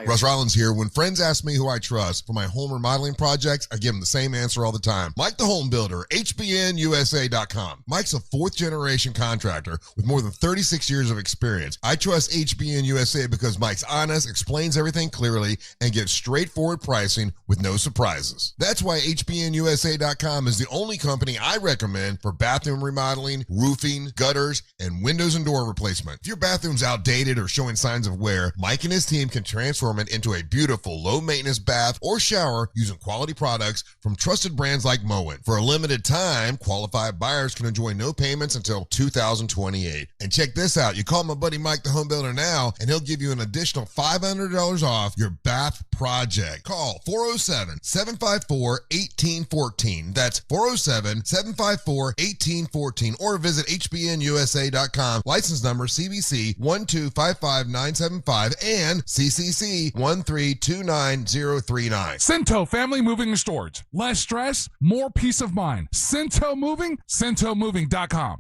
Russ Rollins here. When friends ask me who I trust for my home remodeling projects, I give them the same answer all the time. Mike the Home Builder, HBNUSA.com. Mike's a 4th generation contractor with more than 36 years of experience. I trust HBN USA because Mike's honest, explains everything clearly, and gives straightforward pricing with no surprises. That's why HBNUSA.com is the only company I recommend for bathroom remodeling, roofing, gutters, and windows and door replacement. If your bathroom's outdated or showing signs of wear, Mike and his team can transform it into a beautiful, low-maintenance bath or shower using quality products from trusted brands like Moen. For a limited time, qualified buyers can enjoy no payments until 2028. And check this out. You call my buddy Mike the Home Builder now, and he'll give you an additional $500 off your bath project. Call 407-754-1814. That's 407-754-1814. Or visit HBNUSA.com. License number CBC 1255975 and CCC 1329039. Cento Family Moving and Storage. Less stress, more peace of mind. Cento Moving, CentoMoving.com.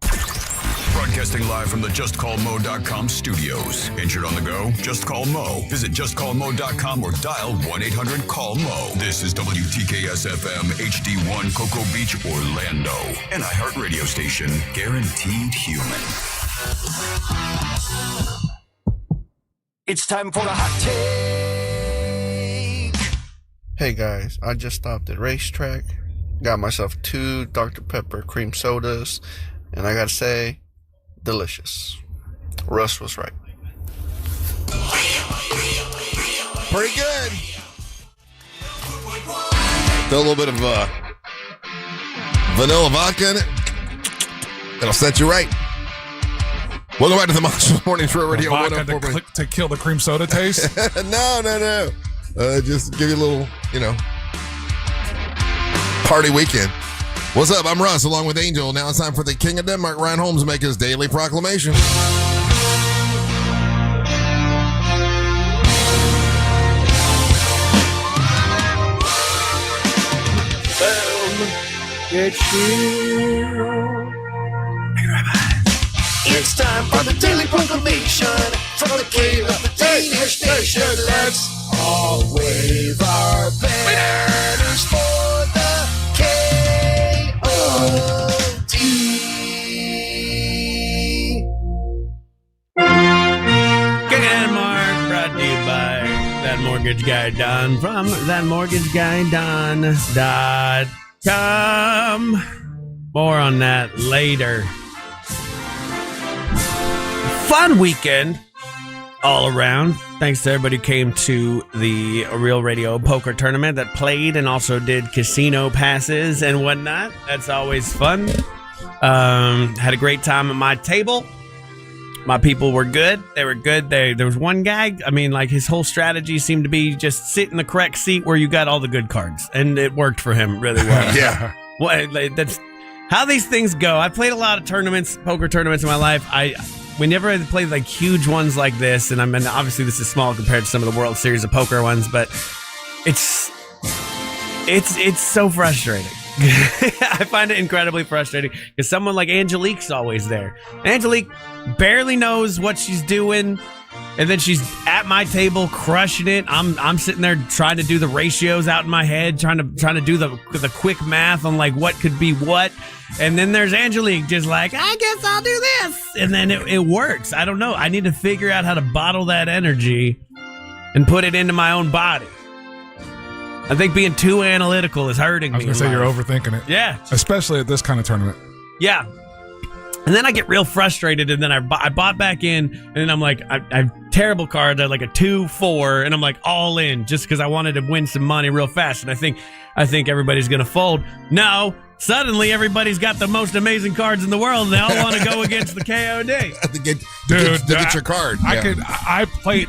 Broadcasting live from the JustCallMo.com studios. Injured on the go? Just call Mo. Visit JustCallMo.com or dial 1-800-CALL-MO. This is WTKS-FM HD1 Cocoa Beach, Orlando. An iHeart radio station. Guaranteed human. It's time for the hot take. Hey guys, I just stopped at Racetrack. Got myself 2 Dr. Pepper cream sodas, and I gotta say, delicious. Russ was right. Pretty good. Throw a little bit of vanilla vodka in it. It'll set you right. Welcome back to the Monster Morning Show Radio. Vodka to kill the cream soda taste? No. Just give you a little, party weekend. What's up? I'm Russ, along with Angel. Now it's time for the King of Denmark, Ryan Holmes, to make his daily proclamation. It's time for the daily proclamation from the king of the Danish nation. Let's all wave our banners for the KOD. King of Denmark, brought to you by That Mortgage Guy Don from thatmortgageguyDon.com. More on that later. Fun weekend all around. Thanks to everybody who came to the Real Radio Poker Tournament that played and also did casino passes and whatnot. That's always fun. Had a great time at my table. My people were good. They were good. There was one guy, his whole strategy seemed to be just sit in the correct seat where you got all the good cards. And it worked for him really well. Yeah. Well, that's how these things go. I played a lot of poker tournaments in my life. We never had played like huge ones like this, and obviously this is small compared to some of the World Series of Poker ones, but it's so frustrating. I find it incredibly frustrating because someone like Angelique's always there. Angelique barely knows what she's doing, and then she's at my table crushing it. I'm sitting there trying to do the ratios out in my head, trying to do the quick math on like what could be what. And then there's Angelique just like, I guess I'll do this. And then it works. I don't know. I need to figure out how to bottle that energy and put it into my own body. I think being too analytical is hurting me. I was going to say you're overthinking it. Yeah. Especially at this kind of tournament. Yeah. And then I get real frustrated, and then I bought back in, and then I'm like, I have terrible cards. I had like a 2, 4, and I'm like all in just because I wanted to win some money real fast. And I think everybody's gonna fold. No, suddenly everybody's got the most amazing cards in the world, and they all want to go against the KOD. to get your card. I played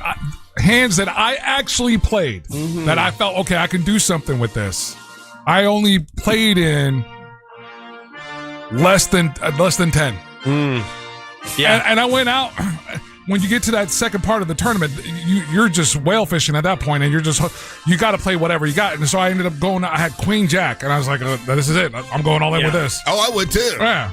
hands that I actually played that I felt okay. I can do something with this. I only played in less than 10. Yeah, and I went out. When you get to that second part of the tournament, you're just whale fishing at that point, and you got to play whatever you got. And so I ended up going. I had Queen Jack, and I was like, "This is it. I'm going all in with this." Oh, I would too. Yeah.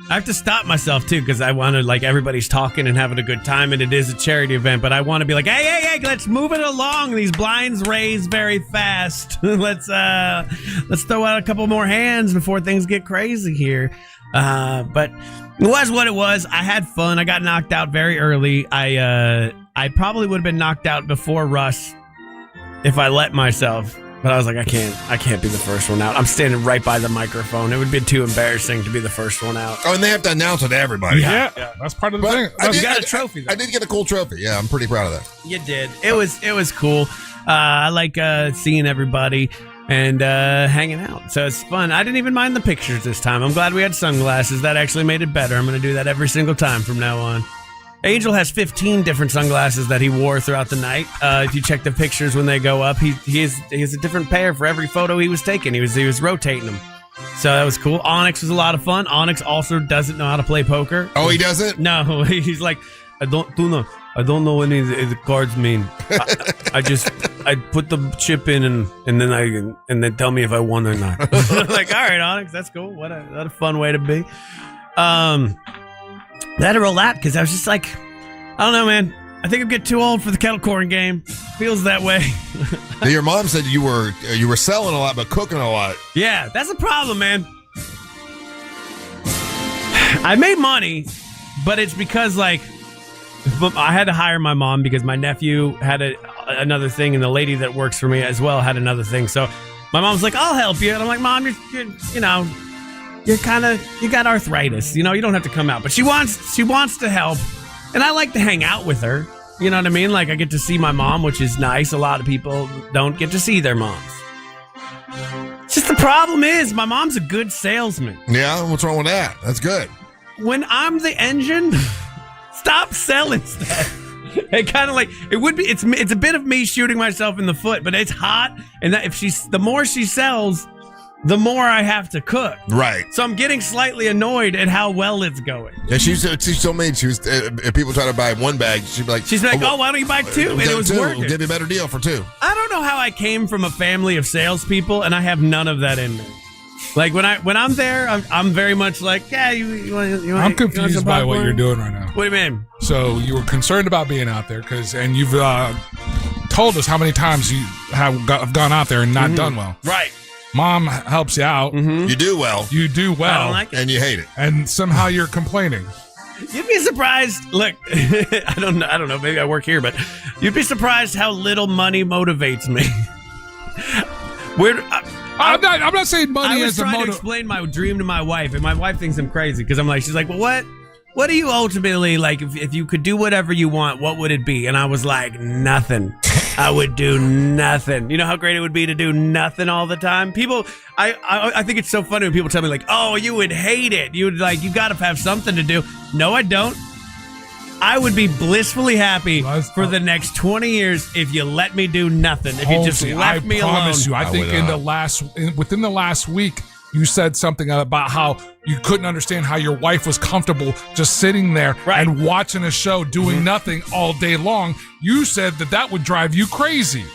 I have to stop myself too because I want to like everybody's talking and having a good time, and it is a charity event. But I want to be like, hey, let's move it along. These blinds raise very fast. let's throw out a couple more hands before things get crazy here. But it was what it was. I had fun. I got knocked out very early. I probably would have been knocked out before Russ if I let myself. But I was like, I can't be the first one out. I'm standing right by the microphone. It would be too embarrassing to be the first one out. Oh, and they have to announce it to everybody. Yeah. That's part of the thing. You got a trophy, though. I did get a cool trophy. Yeah, I'm pretty proud of that. You did. It was cool. I like seeing everybody and hanging out. So it's fun. I didn't even mind the pictures this time. I'm glad we had sunglasses. That actually made it better. I'm going to do that every single time from now on. Angel has 15 different sunglasses that he wore throughout the night. If you check the pictures when they go up, he has a different pair for every photo he was taking. He was rotating them. So that was cool. Onyx was a lot of fun. Onyx also doesn't know how to play poker. Oh, he doesn't? No, he's like, I don't know what any of the cards mean. I put the chip in and then tell me if I won or not. Like, all right, Onyx, that's cool. What a fun way to be. I had to roll that because I was just like, I don't know, man. I think I'm getting too old for the kettle corn game. Feels that way. Your mom said you were selling a lot, but cooking a lot. Yeah, that's a problem, man. I made money, but it's because like I had to hire my mom because my nephew had another thing, and the lady that works for me as well had another thing. So my mom's like, "I'll help you," and I'm like, "Mom, you got arthritis. You don't have to come out." But she wants to help, and I like to hang out with her. You know what I mean? Like I get to see my mom, which is nice. A lot of people don't get to see their moms. It's just the problem is my mom's a good salesman. Yeah, what's wrong with that? That's good. When I'm the engine, stop selling stuff. It kind of like it would be. It's a bit of me shooting myself in the foot, but it's hot, and that the more she sells, the more I have to cook. Right. So I'm getting slightly annoyed at how well it's going. Yeah, she told me if people try to buy one bag, she'd be like, oh, why don't you buy two? And it was working. We'll give you a better deal for two. I don't know how I came from a family of salespeople, and I have none of that in me. Like when I'm there, I'm very much like, yeah, you want. I'm confused by what you're doing right now. What do you mean? So you were concerned about being out there and you've told us how many times you have gone out there and not done well. Right. Mom helps you out. Mm-hmm. You do well. I don't like it. And you hate it. And somehow you're complaining. You'd be surprised. Look, I don't know. Maybe I work here, but you'd be surprised how little money motivates me. I'm not saying money as is a motive. I was trying to explain my dream to my wife, and my wife thinks I'm crazy because she's like, well, what do you ultimately like? If you could do whatever you want, what would it be? And I was like, nothing. I would do nothing. You know how great it would be to do nothing all the time? People, I think it's so funny when people tell me like, oh, you would hate it. You got to have something to do. No, I don't. I would be blissfully happy for the next 20 years if you let me do nothing. If you just left me alone. I promise you. I think within the last week, you said something about how you couldn't understand how your wife was comfortable just sitting there and watching a show doing nothing all day long. You said that would drive you crazy.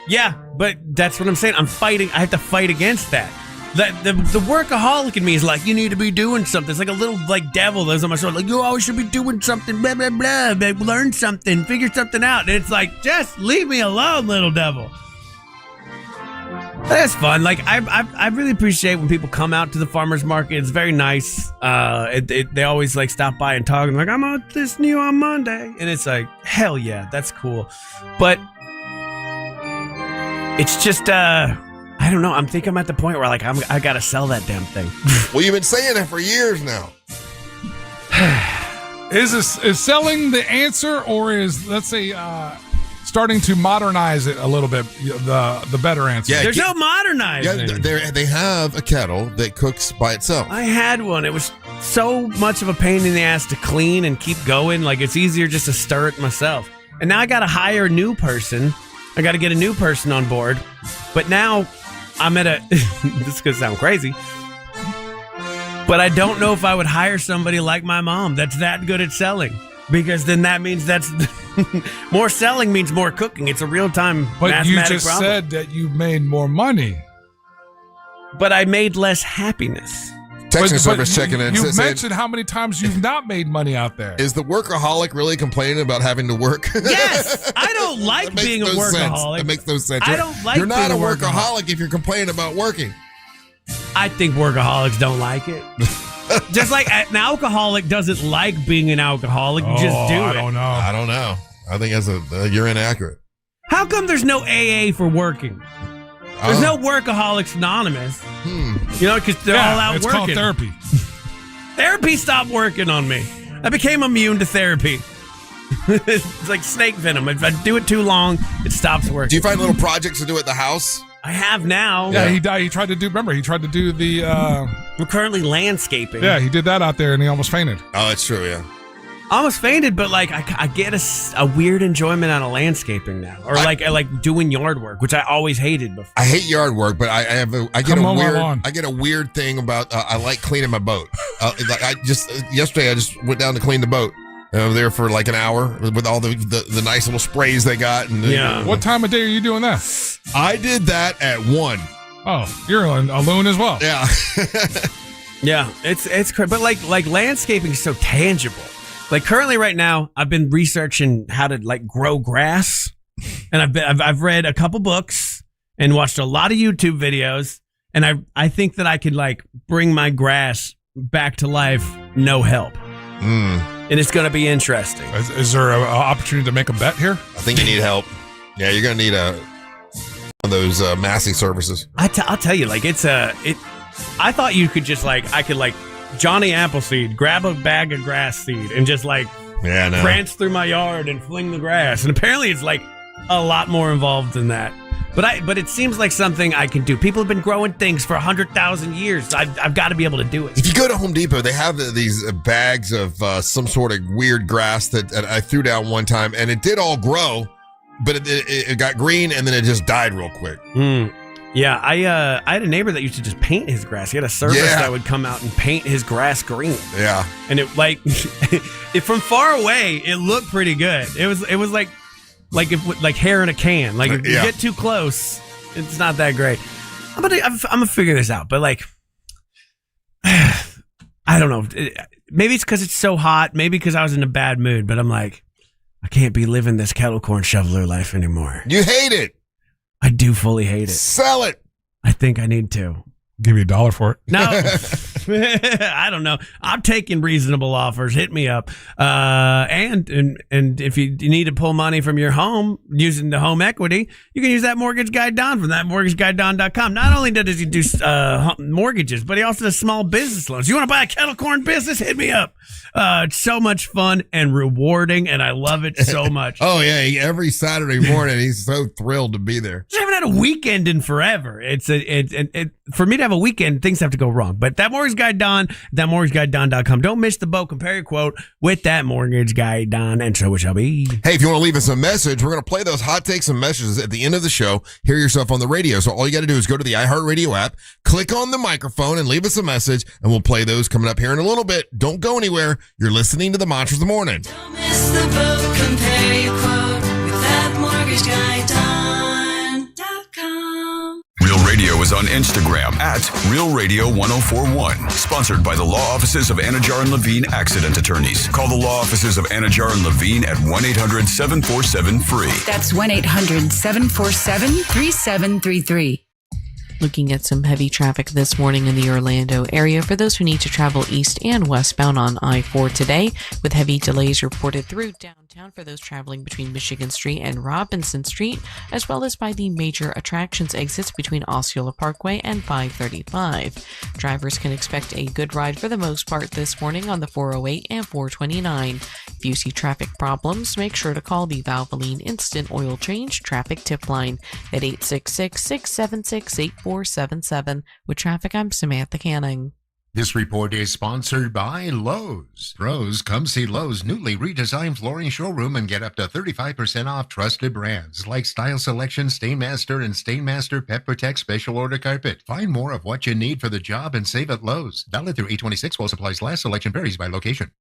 Yeah, but that's what I'm saying. I'm fighting. I have to fight against that. The workaholic in me is like, you need to be doing something. It's like a little devil that's on my shoulder. Like, you always should be doing something, blah, blah, blah. Learn something, figure something out. And it's like, just leave me alone, little devil. That's fun. Like I really appreciate when people come out to the farmers market. It's very nice. They always stop by and talk. And like, I'm on this new on Monday, and it's like, hell yeah, that's cool. But it's just I don't know. I think I'm at the point where I gotta sell that damn thing. Well, you've been saying that for years now. Is selling the answer, or is, let's say, starting to modernize it a little bit the better answer? Yeah, There's no modernizing. Yeah, they have a kettle that cooks by itself. I had one. It was so much of a pain in the ass to clean and keep going. Like, it's easier just to stir it myself. And now I got to hire a new person. I got to get a new person on board. But now I'm at a... this is going to sound crazy. But I don't know if I would hire somebody like my mom that's that good at selling. Because then that means that's... more selling means more cooking. It's a real-time But mathematic you just problem. said that you made more money. But I made less happiness. Texting service checking in. You mentioned how many times you've not made money out there. Is the workaholic really complaining about having to work? Yes! I don't like being a workaholic. That makes no sense. I don't like You're not being a a workaholic if you're complaining about working. I think workaholics don't like it. Just like an alcoholic doesn't like being an alcoholic. Just do it. I don't know. I think you're inaccurate. How come there's no AA for working? There's no Workaholics Anonymous. You know, because they're all out it's working. called therapy. Therapy stopped working on me. I became immune to therapy. It's like snake venom. If I do it too long, it stops working. Do you find little projects to do at the house? I have now. Yeah, he tried to do. Remember, he tried to do the. We're currently landscaping. Yeah, he did that out there, and he almost fainted. Oh, that's true. Yeah. Almost fainted, but like I get a weird enjoyment out of landscaping now, or like doing yard work, which I always hated before. I hate yard work, but I get a weird thing about I like cleaning my boat. Yesterday I just went down to clean the boat. I was there for like an hour with all the nice little sprays they got. And What time of day are you doing that? I did that at 1. Oh, you're a loon as well. Yeah. Yeah, it's crazy, but like landscaping is so tangible. Like currently right now, I've been researching how to like grow grass, and I've read a couple books and watched a lot of YouTube videos, and I think that I could like bring my grass back to life, no help. And it's going to be interesting. Is there an opportunity to make a bet here? I think you need help. Yeah, you're gonna need one of those massing services. I'll tell you, like I thought you could just I could Johnny Appleseed, grab a bag of grass seed and just prance through my yard and fling the grass. And apparently it's like a lot more involved than that. But it seems like something I can do. People have been growing things for 100,000 years. I've got to be able to do it. If you go to Home Depot, they have these bags of some sort of weird grass that I threw down one time, and it did all grow, but it got green and then it just died real quick. Yeah, I had a neighbor that used to just paint his grass. He had a service that would come out and paint his grass green. Yeah, and it from far away, it looked pretty good. It was like hair in a can. Like if you get too close, it's not that great. I'm gonna figure this out. But I don't know. Maybe it's because it's so hot. Maybe because I was in a bad mood. But I'm like, I can't be living this kettle corn shoveler life anymore. You hate it. I do fully hate it. Sell it. I think I need to. Give you $1 for it. No, I don't know. I'm taking reasonable offers. Hit me up. And if you need to pull money from your home using the home equity, you can use that mortgage guy Don from thatmortgageguy.com. Not only does he do mortgages, but he also does small business loans. You want to buy a kettle corn business? Hit me up. It's so much fun and rewarding, and I love it so much. Oh yeah, every Saturday morning he's so thrilled to be there. I haven't had a weekend in forever. For me to have a weekend, things have to go wrong. But that mortgage guy Don, thatmortgageguydon.com. Don't miss the boat. Compare your quote with that mortgage guy Don, and so it shall be. Hey, if you want to leave us a message, we're going to play those hot takes and messages at the end of the show. Hear yourself on the radio. So all you got to do is go to the iHeartRadio app, click on the microphone, and leave us a message, and we'll play those coming up here in a little bit. Don't go anywhere. You're listening to the Monsters of the Morning. Don't miss the boat. Compare your quote with thatmortgageguydon.com. Real Radio is on Instagram at RealRadio1041. Sponsored by the law offices of Anajar and Levine Accident Attorneys. Call the law offices of Anajar and Levine at 1-800-747-FREE. That's 1-800-747-3733. Looking at some heavy traffic this morning in the Orlando area for those who need to travel east and westbound on I-4 today, with heavy delays reported through downtown. downtown for those traveling between Michigan Street and Robinson Street, as well as by the major attractions exits between Osceola Parkway and 535. Drivers can expect a good ride for the most part this morning on the 408 and 429. If you see traffic problems, make sure to call the Valvoline Instant Oil Change Traffic Tip Line at 866-676-8477. With traffic, I'm Samantha Canning. This report is sponsored by Lowe's. Pros, come see Lowe's newly redesigned flooring showroom and get up to 35% off trusted brands like Style Selection, Stainmaster, and Stainmaster Pet Protect Special Order Carpet. Find more of what you need for the job and save at Lowe's. Valid through 8/26 while supplies last. Selection varies by location.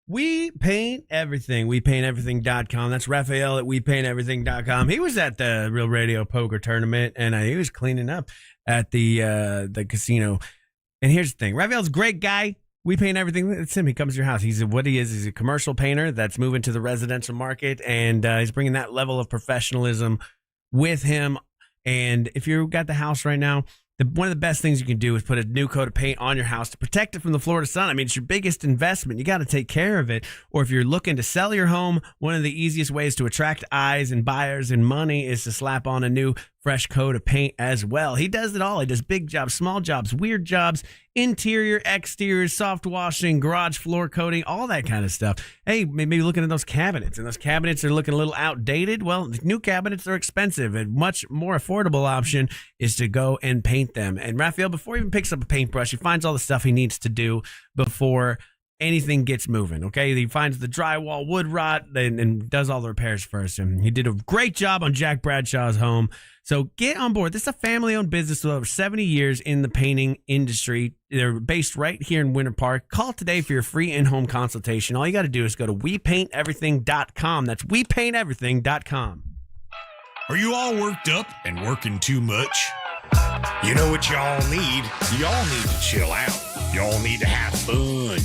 We paint everything. WePaintEverything.com. That's Raphael at WePaintEverything.com. He was at the Real Radio Poker Tournament, and he was cleaning up at the casino. And here's the thing. Raphael's a great guy. We paint everything. It's him. He comes to your house. He's a commercial painter that's moving to the residential market, and he's bringing that level of professionalism with him. And if you've got the house right now, one of the best things you can do is put a new coat of paint on your house to protect it from the Florida sun. I mean, it's your biggest investment. You got to take care of it. Or if you're looking to sell your home, one of the easiest ways to attract eyes and buyers and money is to slap on a new fresh coat of paint as well. He does it all. He does big jobs, small jobs, weird jobs, interior, exterior, soft washing, garage floor coating, all that kind of stuff. Hey, maybe looking at those cabinets, and those cabinets are looking a little outdated. Well, new cabinets are expensive. A much more affordable option is to go and paint them. And Raphael, before he even picks up a paintbrush, he finds all the stuff he needs to do before anything gets moving. Okay, he finds the drywall, wood rot, and does all the repairs first. And he did a great job on Jack Bradshaw's home. So get on board. This is a family-owned business with over 70 years in the painting industry. They're based right here in Winter Park. Call today for your free in-home consultation. All you got to do is go to WePaintEverything.com. That's WePaintEverything.com. Are you all worked up and working too much? You know what y'all need? Y'all need to chill out. Y'all need to have fun.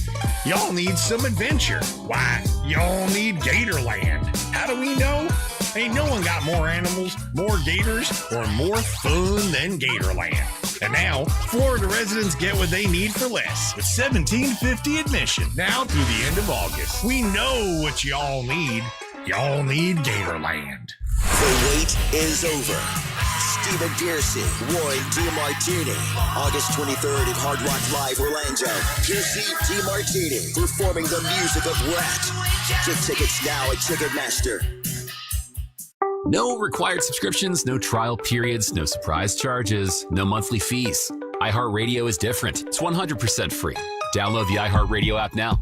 Y'all need some adventure. Why, y'all need Gatorland. How do we know? Ain't no one got more animals, more gators, or more fun than Gatorland. And now, Florida residents get what they need for less with $17.50 admission now through the end of August. We know what y'all need. Y'all need Gatorland. The wait is over. Stephen Pearcy, Warren DeMartini. August 23rd at Hard Rock Live, Orlando. Pearcy DeMartini performing the music of Rat. Get tickets now at Ticketmaster. No required subscriptions, no trial periods, no surprise charges, no monthly fees. iHeartRadio is different. It's 100% free. Download the iHeartRadio app now.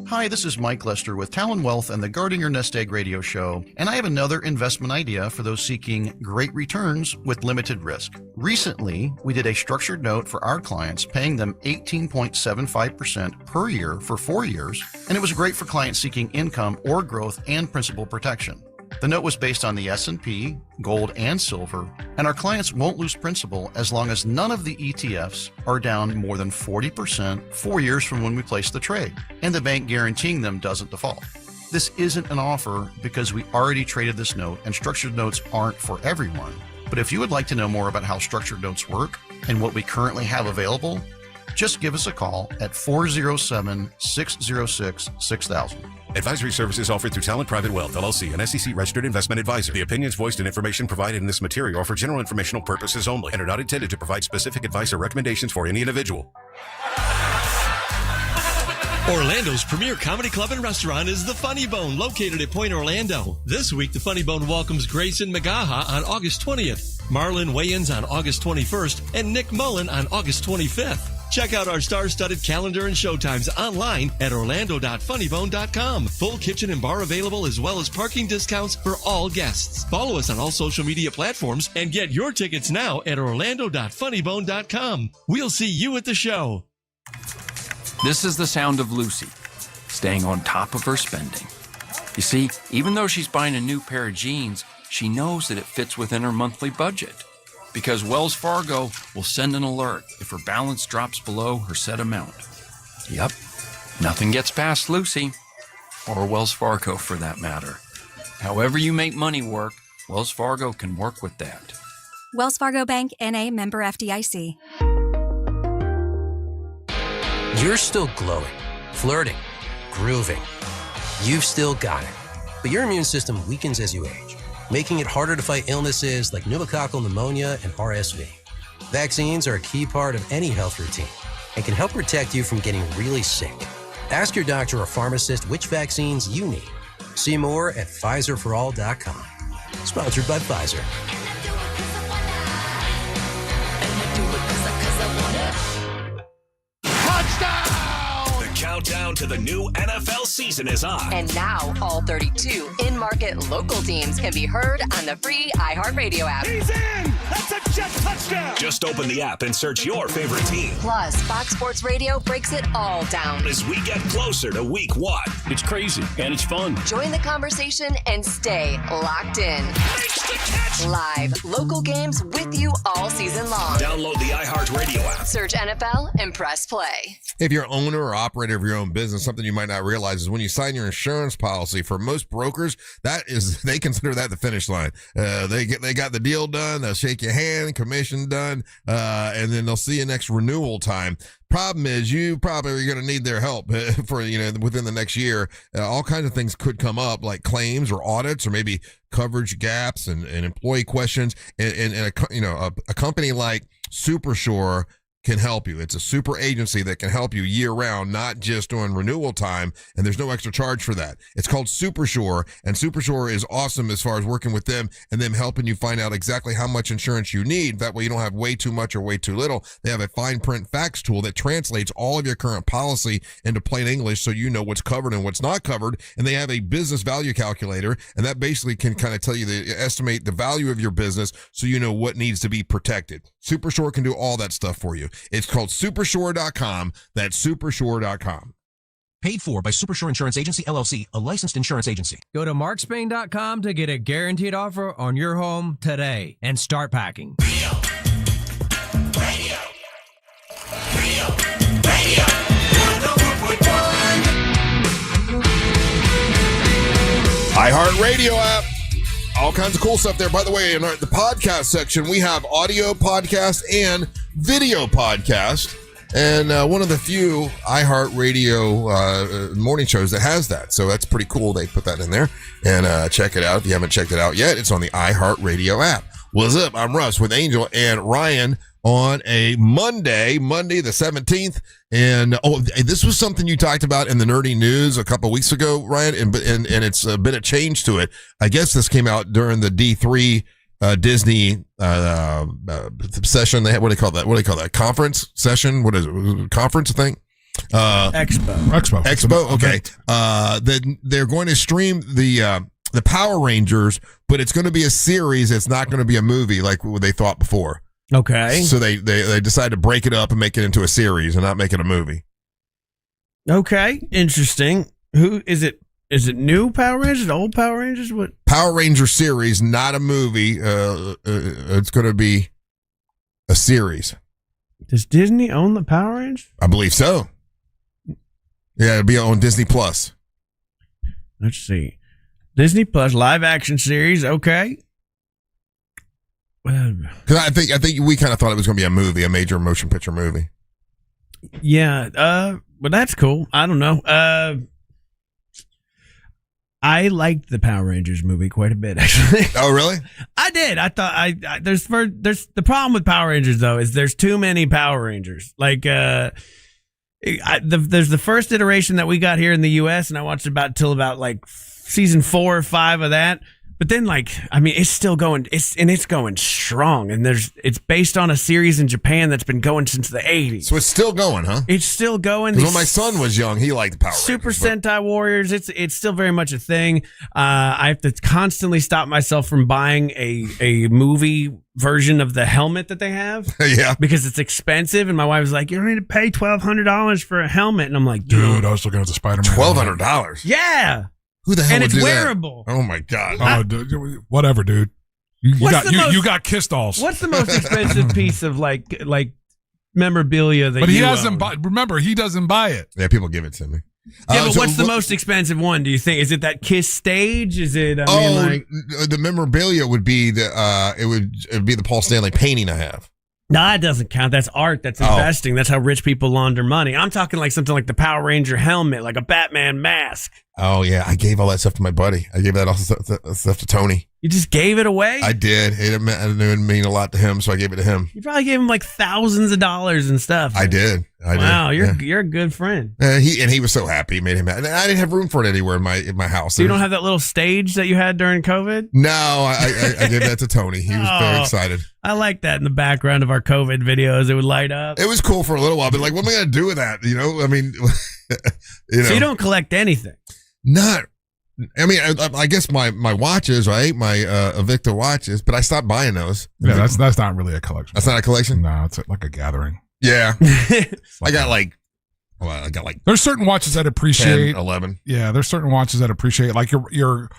Hi, this is Mike Lester with Talon Wealth and the Guarding Your Nest Egg radio show, and I have another investment idea for those seeking great returns with limited risk. Recently, we did a structured note for our clients, paying them 18.75% per year for 4 years, and it was great for clients seeking income or growth and principal protection. The note was based on the S&P, gold, and silver, and our clients won't lose principal as long as none of the ETFs are down more than 40% 4 years from when we place the trade, and the bank guaranteeing them doesn't default. This isn't an offer because we already traded this note, and structured notes aren't for everyone. But if you would like to know more about how structured notes work and what we currently have available, just give us a call at 407-606-6000. Advisory services offered through Talent Private Wealth, LLC, an SEC-registered investment advisor. The opinions voiced and information provided in this material are for general informational purposes only and are not intended to provide specific advice or recommendations for any individual. Orlando's premier comedy club and restaurant is the Funny Bone, located at Point Orlando. This week, the Funny Bone welcomes Grayson McGaha on August 20th, Marlon Wayans on August 21st, and Nick Mullen on August 25th. Check out our star-studded calendar and showtimes online at orlando.funnybone.com. Full kitchen and bar available, as well as parking discounts for all guests. Follow us on all social media platforms and get your tickets now at orlando.funnybone.com. We'll see you at the show. This is the sound of Lucy, staying on top of her spending. You see, even though she's buying a new pair of jeans, she knows that it fits within her monthly budget. Because Wells Fargo will send an alert if her balance drops below her set amount. Yep, nothing gets past Lucy, or Wells Fargo for that matter. However you make money work, Wells Fargo can work with that. Wells Fargo Bank, N.A., member FDIC. You're still glowing, flirting, grooving. You've still got it, but your immune system weakens as you age, making it harder to fight illnesses like pneumococcal pneumonia and RSV. Vaccines are a key part of any health routine and can help protect you from getting really sick. Ask your doctor or pharmacist which vaccines you need. See more at PfizerForAll.com. Sponsored by Pfizer. The countdown to the new NFL season is on. And now, all 32 in-market local teams can be heard on the free iHeartRadio app. He's in! That's a jet touchdown! Just open the app and search your favorite team. Plus, Fox Sports Radio breaks it all down. As we get closer to week 1. It's crazy, and it's fun. Join the conversation and stay locked in. Live, local games with you all season long. Download the iHeartRadio app. Search NFL and press play. If you're owner or operator of your own business, something you might not realize is when you sign your insurance policy, for most brokers, they consider that the finish line. They got the deal done, they'll shake your hand, commission done, and then they'll see you next renewal time. Problem is, you probably are going to need their help for within the next year. All kinds of things could come up, like claims or audits, or maybe coverage gaps and employee questions. And a company like Supershore can help you. It's a super agency that can help you year round, not just during renewal time, and there's no extra charge for that. It's called Supershore, and Supershore is awesome as far as working with them and them helping you find out exactly how much insurance you need. That way you don't have way too much or way too little. They have a fine print facts tool that translates all of your current policy into plain English so you know what's covered and what's not covered, and they have a business value calculator, and that basically can kind of tell you estimate the value of your business so you know what needs to be protected. Supershore can do all that stuff for you. It's called Supershore.com. That's Supershore.com. Paid for by Supershore Insurance Agency, LLC, a licensed insurance agency. Go to markspain.com to get a guaranteed offer on your home today and start packing. iHeartRadio app. All kinds of cool stuff there. By the way, in the podcast section, we have audio podcast and video podcast. And one of the few iHeartRadio morning shows that has that. So that's pretty cool. They put that in there. And check it out. If you haven't checked it out yet, it's on the iHeartRadio app. What's up? I'm Russ with Angel and Ryan on a Monday the 17th. And this was something you talked about in the Nerdy News a couple of weeks ago, Ryan, and it's a bit of change to it. I guess this came out during the D3 Disney session. They had, what do they call that? Conference session? What is it? Conference thing? Expo. Okay. Then they're going to stream the Power Rangers, but it's going to be a series. It's not going to be a movie like what they thought before. Okay. So they decided to break it up and make it into a series and not make it a movie. Okay. Interesting. Who is it? Is it new Power Rangers? Old Power Rangers? What? Power Ranger series, not a movie. It's going to be a series. Does Disney own the Power Rangers? I believe so. Yeah, it'll be on Disney Plus. Let's see. Disney Plus live action series. Okay. Because I think we kind of thought it was going to be a movie, a major motion picture movie. Yeah. But that's cool. I don't know. I liked the Power Rangers movie quite a bit, actually. Oh, really? I did. I thought there's the problem with Power Rangers though is there's too many Power Rangers. Like there's the first iteration that we got here in the U.S. and I watched till about like season 4 or 5 of that. But then, it's still going. It's going strong, and it's based on a series in Japan that's been going since the 80s. So it's still going, huh? It's still going. When my son was young, he liked Power Rangers. Super Sentai Warriors. It's still very much a thing. I have to constantly stop myself from buying a movie version of the helmet that they have. Yeah, because it's expensive, and my wife was like, "You don't need to pay $1,200 for a helmet," and I'm like, "Dude, I was looking at the Spider-Man." $1,200. Yeah. Who the hell and would it's do wearable. That? Oh my god! Oh, dude, whatever, dude. You got Kiss dolls. What's the most expensive piece of like memorabilia that? But he you doesn't own? buy. Remember, he doesn't buy it. Yeah, people give it to me. Yeah, but what's the most expensive one? Do you think? Is it that Kiss stage? Is it? The memorabilia would be it would be the Paul Stanley painting I have. No, that doesn't count. That's art. That's investing. That's how rich people launder money. I'm talking like something like the Power Ranger helmet, like a Batman mask. Oh, yeah. I gave all that stuff to my buddy. I gave that all stuff to Tony. You just gave it away? I did. It didn't mean a lot to him, so I gave it to him. You probably gave him like thousands of dollars and stuff. I did. Wow, you're a good friend. He was so happy. It made him happy. I didn't have room for it anywhere in my house. So you don't have that little stage that you had during COVID? No, I gave that to Tony. He was very excited. I like that in the background of our COVID videos. It would light up. It was cool for a little while, but like, what am I going to do with that? You know, I mean, So you don't collect anything? Not. I mean, I guess my watches, right? My Invicta watches, but I stopped buying those. Yeah, that's not really a collection. That's not a collection? No, it's like a gathering. Yeah. I got like there's certain watches that appreciate 10, 11. Yeah, there's certain watches that appreciate, like your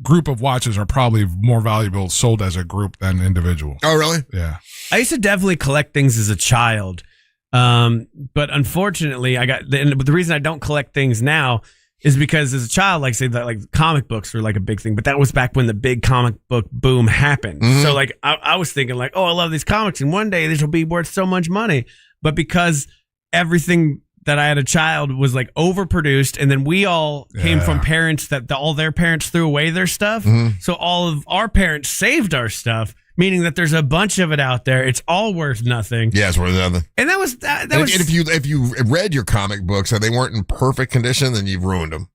group of watches are probably more valuable sold as a group than individual. Oh, really? Yeah. I used to definitely collect things as a child. But unfortunately, the reason I don't collect things now is because as a child, like say that like comic books were like a big thing, but that was back when the big comic book boom happened. Mm-hmm. So like I was thinking like, oh, I love these comics and one day this will be worth so much money. But because everything that I had a child was like overproduced, and then we all came from parents that all their parents threw away their stuff. Mm-hmm. So all of our parents saved our stuff, meaning that there's a bunch of it out there. It's all worth nothing. Yeah, it's worth nothing. And that was. And if you read your comic books and they weren't in perfect condition, then you've ruined them.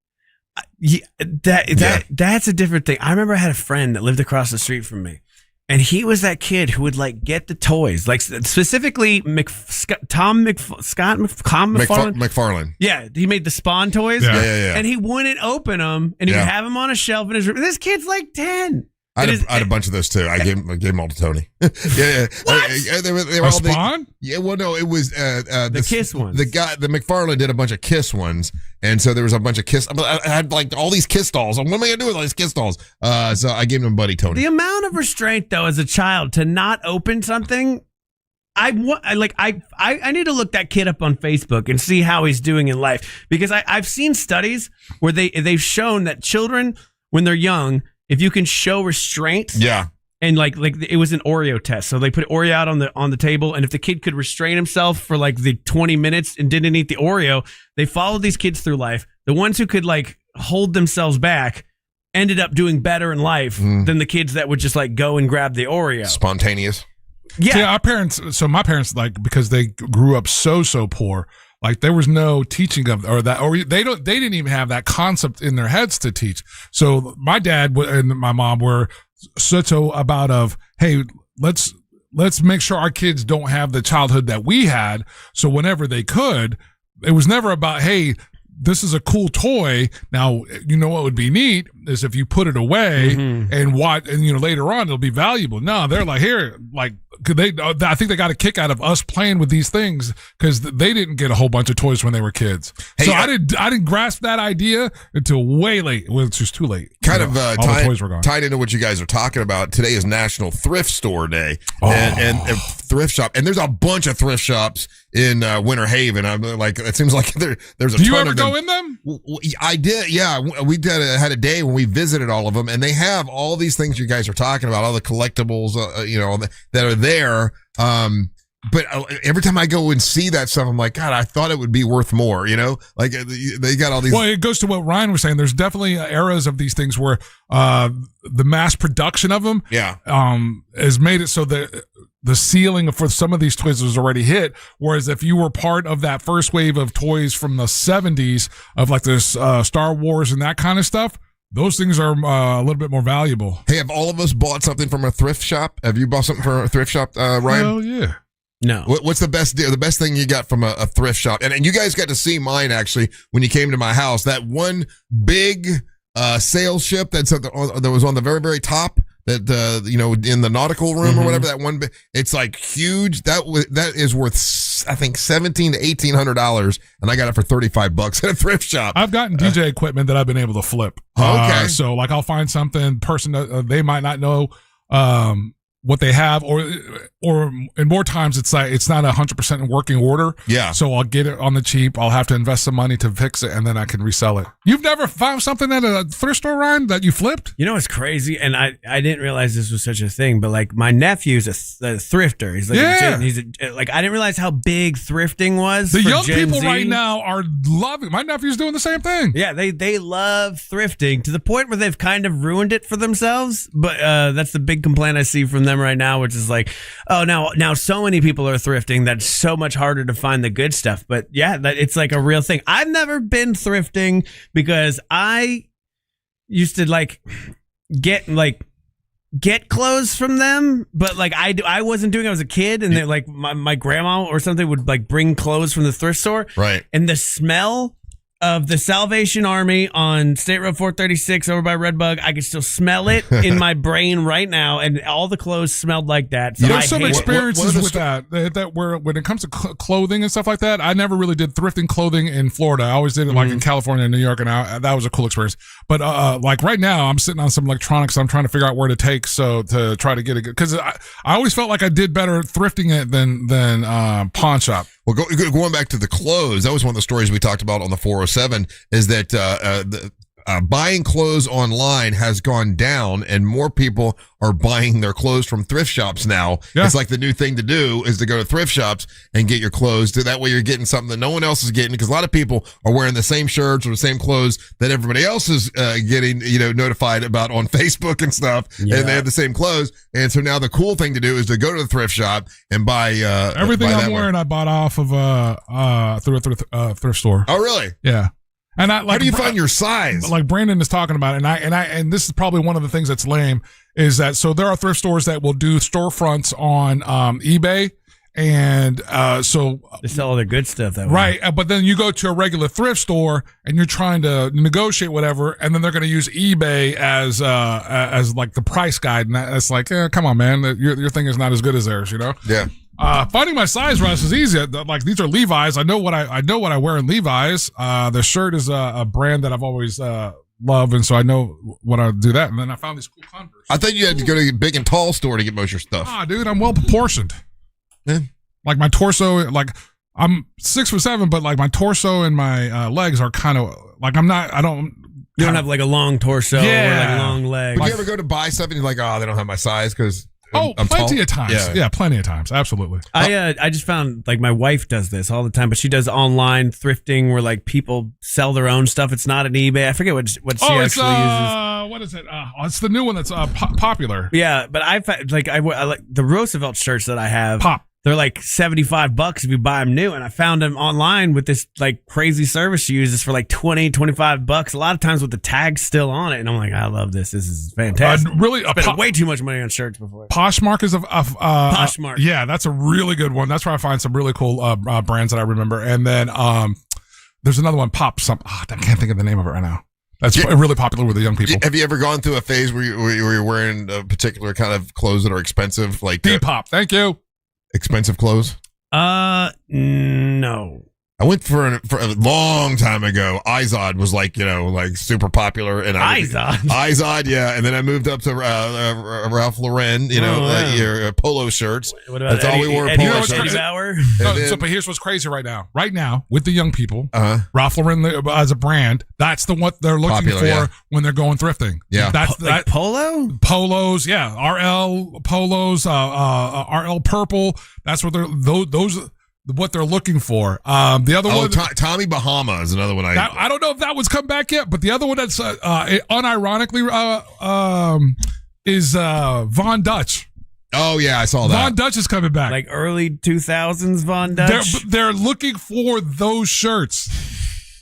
That's a different thing. I remember I had a friend that lived across the street from me, and he was that kid who would like get the toys, like specifically McFarlane. Yeah, he made the Spawn toys. Yeah. And he wouldn't open them, and he would have them on a shelf in his room. This kid's like 10. I had a bunch of those too. I gave them all to Tony. Yeah. What? They were all Spawn? Yeah, well, no, it was the Kiss ones. The McFarlane did a bunch of Kiss ones, and so there was a bunch of Kiss. I had like all these Kiss dolls. What am I gonna do with all these Kiss dolls? So I gave them buddy Tony. The amount of restraint, though, as a child to not open something. I need to look that kid up on Facebook and see how he's doing in life, because I've seen studies where they've shown that children when they're young, if you can show restraint, and like it was an Oreo test, so they put Oreo out on the table, and if the kid could restrain himself for like the 20 minutes and didn't eat the Oreo, they followed these kids through life. The ones who could like hold themselves back ended up doing better in life than the kids that would just like go and grab the Oreo. Spontaneous. Yeah. See, my parents, like, because they grew up so poor, like there was no teaching of they didn't even have that concept in their heads to teach. So my dad and my mom were such about of, hey, let's make sure our kids don't have the childhood that we had. So whenever they could, it was never about, hey, this is a cool toy. Now, you know what would be neat is if you put it away and later on it'll be valuable. No, they're like, here, like, I think they got a kick out of us playing with these things because they didn't get a whole bunch of toys when they were kids. Hey, so I didn't grasp that idea until way late. Well, it's just too late. All the toys were gone. Tied into what you guys are talking about, today is National Thrift Store Day and Thrift Shop, and there's a bunch of thrift shops in Winter Haven. I'm like, it seems like there's a ton of them. Do you ever go in them? I did. Yeah, we had a day when we visited all of them, and they have all these things you guys are talking about, all the collectibles, that are there. But every time I go and see that stuff, I'm like, God, I thought it would be worth more. Like they got all these. Well, it goes to what Ryan was saying. There's definitely eras of these things where the mass production of them, has made it so that the ceiling for some of these toys was already hit. Whereas if you were part of that first wave of toys from the 70s of like this Star Wars and that kind of stuff, those things are a little bit more valuable. Hey, have all of us bought something from a thrift shop? Have you bought something from a thrift shop, Ryan? Hell yeah. No. What's the best deal? The best thing you got from a thrift shop? And you guys got to see mine actually when you came to my house. That one big sail ship that was on the very, very top. That in the nautical room or whatever, that one, it's like huge. That is worth, I think, $1,700 to $1,800, and I got it for $35 at a thrift shop. I've gotten DJ equipment that I've been able to flip. Okay, so like I'll find something person they might not know. what they have, or in more times it's like it's not 100% in working order. Yeah. So I'll get it on the cheap. I'll have to invest some money to fix it, and then I can resell it. You've never found something at a thrift store, Ryan, that you flipped? You know what's crazy? And I didn't realize this was such a thing, but like my nephew's a thrifter. He's like, I didn't realize how big thrifting was. The for young Gen people Z. right now are loving. My nephew's doing the same thing. Yeah, they love thrifting to the point where they've kind of ruined it for themselves. But that's the big complaint I see from them right now, which is like, oh, now so many people are thrifting that's so much harder to find the good stuff. But yeah, it's like a real thing. I've never been thrifting because I used to like get clothes from them, but like I wasn't doing it as a kid, and then like my grandma or something would like bring clothes from the thrift store, right? And the smell of the Salvation Army on State Road 436 over by Redbug, I can still smell it in my brain right now, and all the clothes smelled like that. So There's some experiences with that where when it comes to clothing and stuff like that, I never really did thrifting clothing in Florida. I always did it like in California and New York, and that was a cool experience. But like right now, I'm sitting on some electronics. I'm trying to figure out where to take to try to get it, because I always felt like I did better thrifting it than pawn shop. Well, going back to the clothes, that was one of the stories we talked about on the 407, is that buying clothes online has gone down, and more people are buying their clothes from thrift shops now. Yeah. It's like the new thing to do is to go to thrift shops and get your clothes. That way you're getting something that no one else is getting, because a lot of people are wearing the same shirts or the same clothes that everybody else is getting, notified about on Facebook and stuff, and they have the same clothes. And so now the cool thing to do is to go to the thrift shop and buy everything buy I'm wearing. I bought off of through a thrift store. Oh, really? Yeah. And how do you find your size? Like Brandon is talking about it, and this is probably one of the things that's lame, is that so there are thrift stores that will do storefronts on eBay, and so they sell all the good stuff that way. Right, but then you go to a regular thrift store and you're trying to negotiate whatever, and then they're going to use eBay as like the price guide, and that's like, come on, man, your thing is not as good as theirs, Yeah. Finding my size, Russ, is easy. Like, these are Levi's. I know what I wear in Levi's. The shirt is a brand that I've always loved, and so I know what I do that. And then I found these cool Converse. I thought you had to go to a big and tall store to get most of your stuff. Dude, I'm well proportioned. Yeah. Like my torso, like I'm 6'7", but like my torso and my legs are kind of like I don't. You don't have like a long torso or like long legs. But you ever go to buy something and you're like, they don't have my size because I'm plenty of times. Yeah, plenty of times. Absolutely. I just found like my wife does this all the time, but she does online thrifting where like people sell their own stuff. It's not an eBay. I forget what she actually uses. What is it? It's the new one that's popular. Yeah, but I like the Roosevelt shirts that I have. They're like $75 if you buy them new. And I found them online with this like crazy service she uses for like $20-$25. A lot of times with the tags still on it. And I'm like, I love this. This is fantastic. Spent way too much money on shirts before. Poshmark is Poshmark. Yeah, that's a really good one. That's where I find some really cool brands that I remember. And then there's another one, I can't think of the name of it right now. That's really popular with the young people. Have you ever gone through a phase where you're wearing a particular kind of clothes that are expensive? Like Depop. Thank you. Expensive clothes? No. I went for a long time ago. Izod was like super popular, and Izod, yeah. And then I moved up to Ralph Lauren, your polo shirts. What about That's all we wore. Eddie Polo shirts. But here's what's crazy right now. Right now, with the young people, Ralph Lauren as a brand, that's what they're looking for when they're going thrifting. Yeah, that's like polos. Yeah, RL polos, RL purple. That's what what they're looking for. The other one, Tommy Bahama is another one. I don't know if that one's come back yet, but the other one that's unironically is Von Dutch. Oh yeah, I saw that. Von Dutch is coming back, like early 2000s Von Dutch. They're looking for those shirts.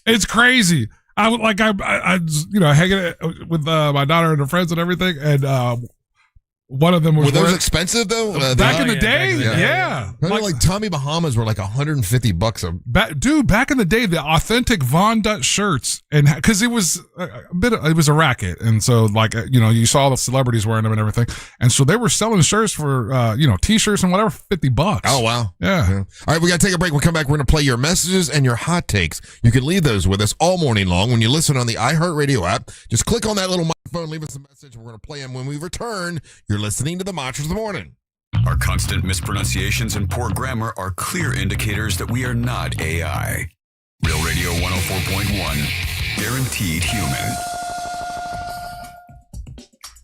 It's crazy. I hanging with my daughter and her friends and everything, and one of them was. Were those expensive though? Back in the day, yeah. Like Tommy Bahamas were like $150 Dude, back in the day, the authentic Von Dutch shirts, and because it was it was a racket, and so you saw the celebrities wearing them and everything, and so they were selling shirts for t-shirts and whatever $50. Oh wow, yeah. All right, we got to take a break. We'll come back. We're going to play your messages and your hot takes. You can leave those with us all morning long when you listen on the iHeartRadio app. Just click on that little phone, leave us a message. We're going to play them when we return. You're listening to the Monsters of the Morning. Our constant mispronunciations and poor grammar are clear indicators that we are not AI. Real Radio 104.1, guaranteed human.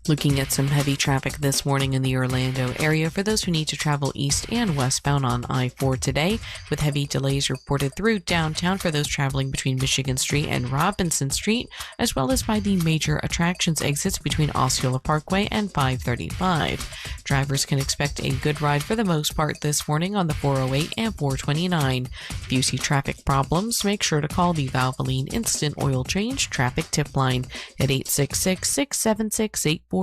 Looking at some heavy traffic this morning in the Orlando area for those who need to travel east and westbound on I-4 today, with heavy delays reported through downtown for those traveling between Michigan Street and Robinson Street, as well as by the major attractions exits between Osceola Parkway and 535. Drivers can expect a good ride for the most part this morning on the 408 and 429. If you see traffic problems, make sure to call the Valvoline Instant Oil Change Traffic Tip Line at 866-676-8477.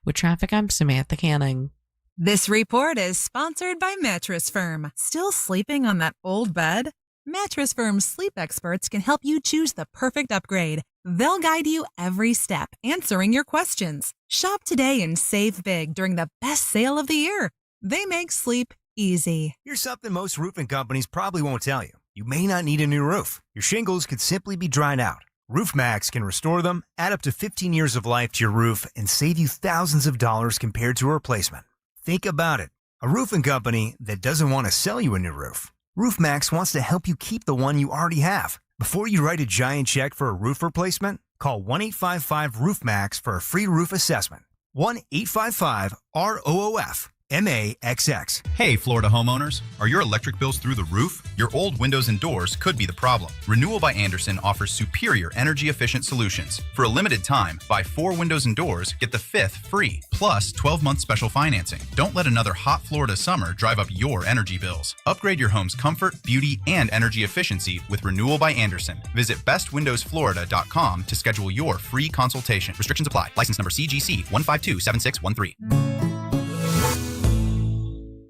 With traffic, I'm Samantha Canning. This report is sponsored by Mattress Firm. Still sleeping on that old bed? Mattress Firm's sleep experts can help you choose the perfect upgrade. They'll guide you every step, answering your questions. Shop today and save big during the best sale of the year. They make sleep easy. Here's something most roofing companies probably won't tell you. You may not need a new roof. Your shingles could simply be dried out. RoofMax can restore them, add up to 15 years of life to your roof, and save you thousands of dollars compared to a replacement. Think about it. A roofing company that doesn't want to sell you a new roof. RoofMax wants to help you keep the one you already have. Before you write a giant check for a roof replacement, call 1-855-ROOF-MAX for a free roof assessment. 1-855-ROOF. MAXX. Hey, Florida homeowners. Are your electric bills through the roof? Your old windows and doors could be the problem. Renewal by Andersen offers superior energy-efficient solutions. For a limited time, buy 4 windows and doors, get the 5th free, plus 12-month special financing. Don't let another hot Florida summer drive up your energy bills. Upgrade your home's comfort, beauty, and energy efficiency with Renewal by Andersen. Visit bestwindowsflorida.com to schedule your free consultation. Restrictions apply. License number CGC 1527613.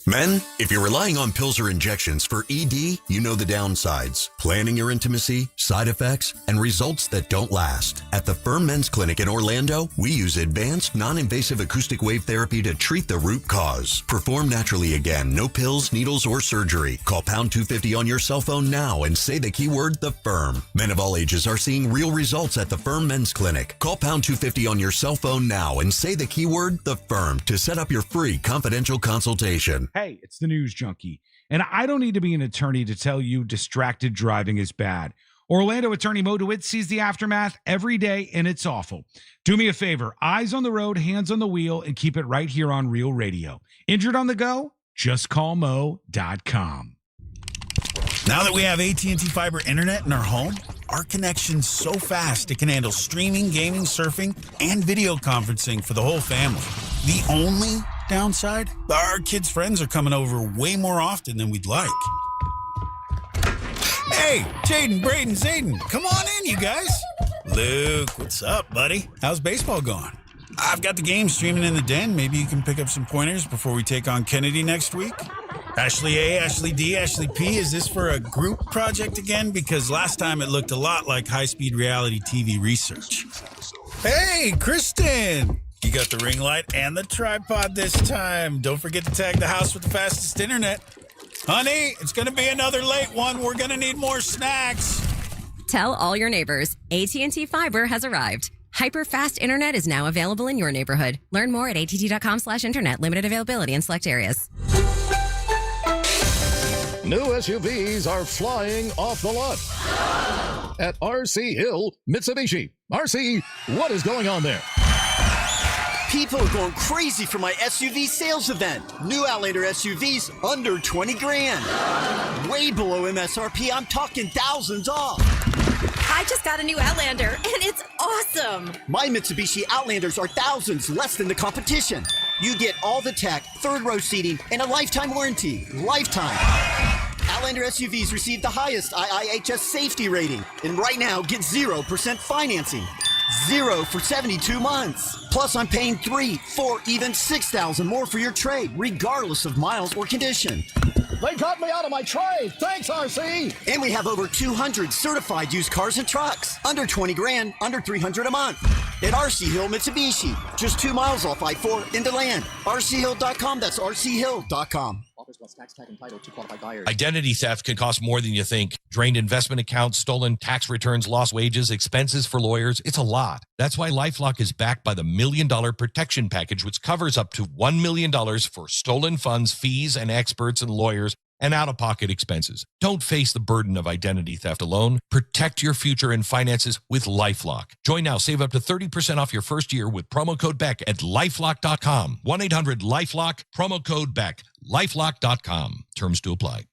Men, if you're relying on pills or injections for ED, you know the downsides. Planning your intimacy, side effects, and results that don't last. At the Firm Men's Clinic in Orlando, we use advanced, non-invasive acoustic wave therapy to treat the root cause. Perform naturally again. No pills, needles, or surgery. Call pound 250 on your cell phone now and say the keyword, The Firm. Men of all ages are seeing real results at the Firm Men's Clinic. Call pound 250 on your cell phone now and say the keyword, The Firm, to set up your free confidential consultation. Hey, it's the News Junkie, and I don't need to be an attorney to tell you distracted driving is bad. Orlando attorney Mo DeWitt sees the aftermath every day, and it's awful. Do me a favor, eyes on the road, hands on the wheel, and keep it right here on Real Radio. Injured on the go? Just call Mo.com. Now that we have AT&T Fiber Internet in our home, our connection's so fast it can handle streaming, gaming, surfing, and video conferencing for the whole family. The only downside? Our kids' friends are coming over way more often than we'd like. Hey, Jaden, Braden, Zayden, come on in, you guys. Luke, what's up, buddy? How's baseball going? I've got the game streaming in the den. Maybe you can pick up some pointers before we take on Kennedy next week. Ashley A, Ashley D, Ashley P, is this for a group project again? Because last time it looked a lot like high-speed reality TV research. Hey, Kristen! You got the ring light and the tripod this time. Don't forget to tag the house with the fastest internet. Honey, it's going to be another late one. We're going to need more snacks. Tell all your neighbors, AT&T Fiber has arrived. Hyper-fast internet is now available in your neighborhood. Learn more at att.com/internet. Limited availability in select areas. New SUVs are flying off the lot at RC Hill Mitsubishi. RC, what is going on there? People are going crazy for my SUV sales event. New Outlander SUVs under 20 grand. Way below MSRP. I'm talking thousands off. I just got a new Outlander, and it's awesome. My Mitsubishi Outlanders are thousands less than the competition. You get all the tech, third row seating, and a lifetime warranty. Lifetime. Outlander SUVs receive the highest IIHS safety rating. And right now, get 0% financing. 0 for 72 months. Plus, I'm paying $3,000, $4,000, even $6,000 more for your trade, regardless of miles or condition. They got me out of my trade. Thanks, RC. And we have over 200 certified used cars and trucks. Under 20 grand, under $300 a month. At RC Hill Mitsubishi. Just 2 miles off I-4 into land. RCHill.com. That's RCHill.com. Identity theft can cost more than you think. Drained investment accounts, stolen tax returns, lost wages, expenses for lawyers. It's a lot. That's why LifeLock is backed by the $1 Million Protection Package, which covers up to $1 million for stolen funds, fees, and experts and lawyers, and out-of-pocket expenses. Don't face the burden of identity theft alone. Protect your future and finances with LifeLock. Join now. Save up to 30% off your first year with promo code BECK at LifeLock.com. 1-800-LifeLock, promo code BECK. LifeLock.com. Terms to apply.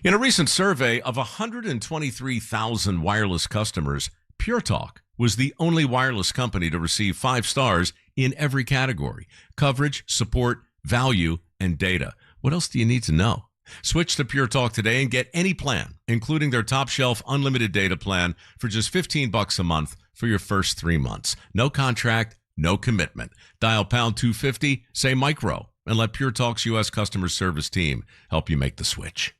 In a recent survey of 123,000 wireless customers, Pure Talk was the only wireless company to receive 5 stars in every category: coverage, support, value, and data. What else do you need to know? Switch to Pure Talk today and get any plan, including their top shelf unlimited data plan for just $15 a month for your first 3 months. No contract, no commitment. Dial pound 250, say micro, and let Pure Talk's U.S. customer service team help you make the switch.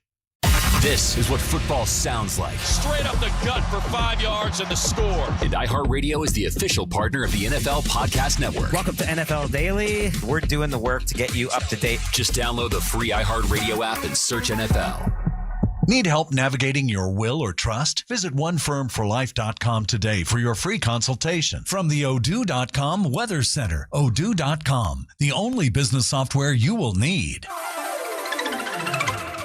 This is what football sounds like. Straight up the gut for 5 yards and the score. And iHeartRadio is the official partner of the NFL Podcast Network. Welcome to NFL Daily. We're doing the work to get you up to date. Just download the free iHeartRadio app and search NFL. Need help navigating your will or trust? Visit OneFirmForLife.com today for your free consultation. From the Odoo.com Weather Center. Odoo.com, the only business software you will need.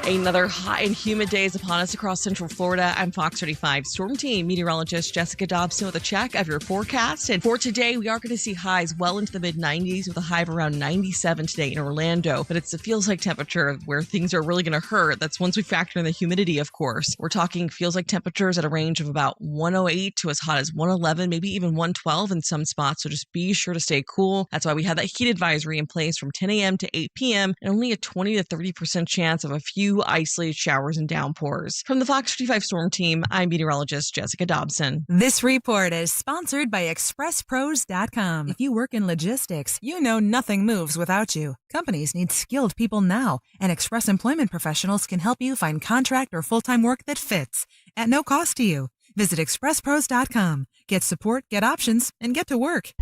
Another hot and humid day is upon us across Central Florida. I'm Fox 35 Storm Team meteorologist Jessica Dobson with a check of your forecast. And for today, we are going to see highs well into the mid-90s with a high of around 97 today in Orlando. But it feels like temperature where things are really going to hurt. That's once we factor in the humidity, of course. We're talking feels like temperatures at a range of about 108 to as hot as 111, maybe even 112 in some spots. So just be sure to stay cool. That's why we have that heat advisory in place from 10 a.m. to 8 p.m. and only a 20 to 30% chance of a few isolated showers and downpours. From the Fox 35 Storm Team, I'm meteorologist Jessica Dobson. This report is sponsored by ExpressPros.com. If you work in logistics, you know nothing moves without you. Companies need skilled people now, and Express Employment Professionals can help you find contract or full-time work that fits at no cost to you. Visit ExpressPros.com. Get support, get options, and get to work.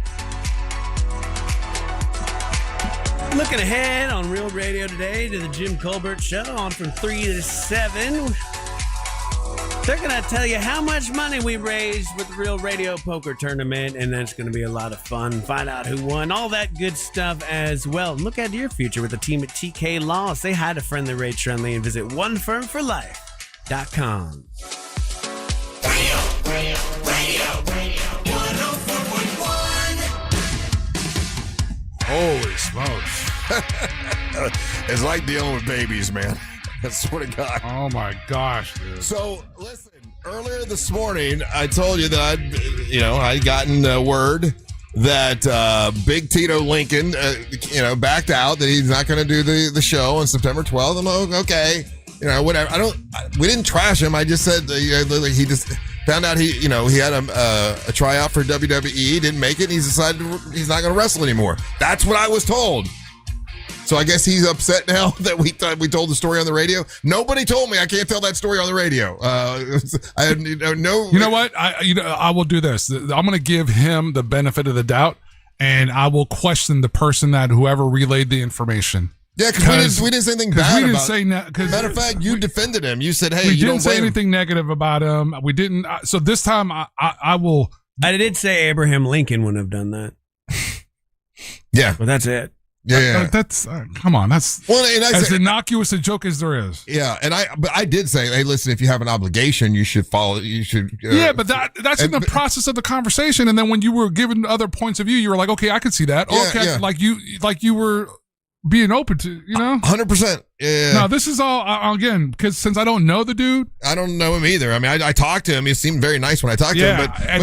Looking ahead on Real Radio today to the Jim Colbert Show on from 3 to 7. They're going to tell you how much money we raised with the Real Radio Poker Tournament, and that's going to be a lot of fun. Find out who won, all that good stuff as well. Look at your future with the team at TK Law. Say hi to friendly Ray Trunley and visit OneFirmForLife.com. Radio 104.1. Holy smokes. It's like dealing with babies, man. I swear to God. Oh, my gosh, dude. So, listen, earlier this morning, I told you that I'd gotten word that Big Tito Lincoln, backed out, that he's not going to do the show on September 12th. I'm like, okay, whatever. We didn't trash him. I just said he just found out he had a tryout for WWE, didn't make it, and he's decided he's not going to wrestle anymore. That's what I was told. So I guess he's upset now that we told the story on the radio. Nobody told me I can't tell that story on the radio. I had no. You know what? I will do this. I'm going to give him the benefit of the doubt, and I will question the person whoever relayed the information. Yeah, because we didn't say anything bad about him. Matter of fact, you defended him. You said, "Hey, we you didn't say anything negative about him. We didn't." So this time, I will. I did say Abraham Lincoln wouldn't have done that. Yeah, but that's it. Yeah. That's come on. That's as innocuous a joke as there is. Yeah, but I did say, hey, listen, if you have an obligation, you should follow. You should. Yeah, but that's in the process of the conversation, and then when you were given other points of view, you were like, okay, I could see that. Yeah, okay, yeah. like you were being open to, 100%. Yeah. No, this is all again because since I don't know the dude, I don't know him either. I mean, I talked to him. He seemed very nice when I talked to him. But now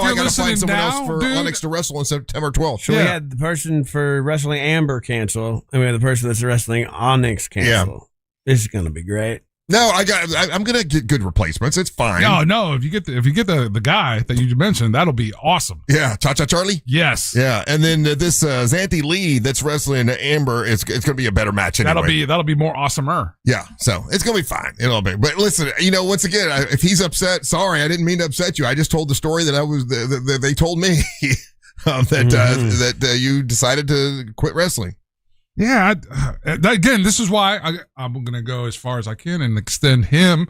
I got to find someone else for Onyx to wrestle on September 12th. Sure. We had the person for wrestling Amber cancel, and we had the person that's wrestling Onyx cancel. Yeah. This is going to be great. No, I'm gonna get good replacements. It's fine. No. If you get the guy that you mentioned, that'll be awesome. Yeah, Cha-Cha Charlie. Yes. Yeah, and then this Xanthi Lee that's wrestling Amber. It's gonna be a better match anyway. That'll be more awesomer. Yeah, so it's gonna be fine. It'll be. But listen, once again, if he's upset, sorry, I didn't mean to upset you. I just told the story that they told me that you decided to quit wrestling. Yeah. Again, this is why I'm going to go as far as I can and extend him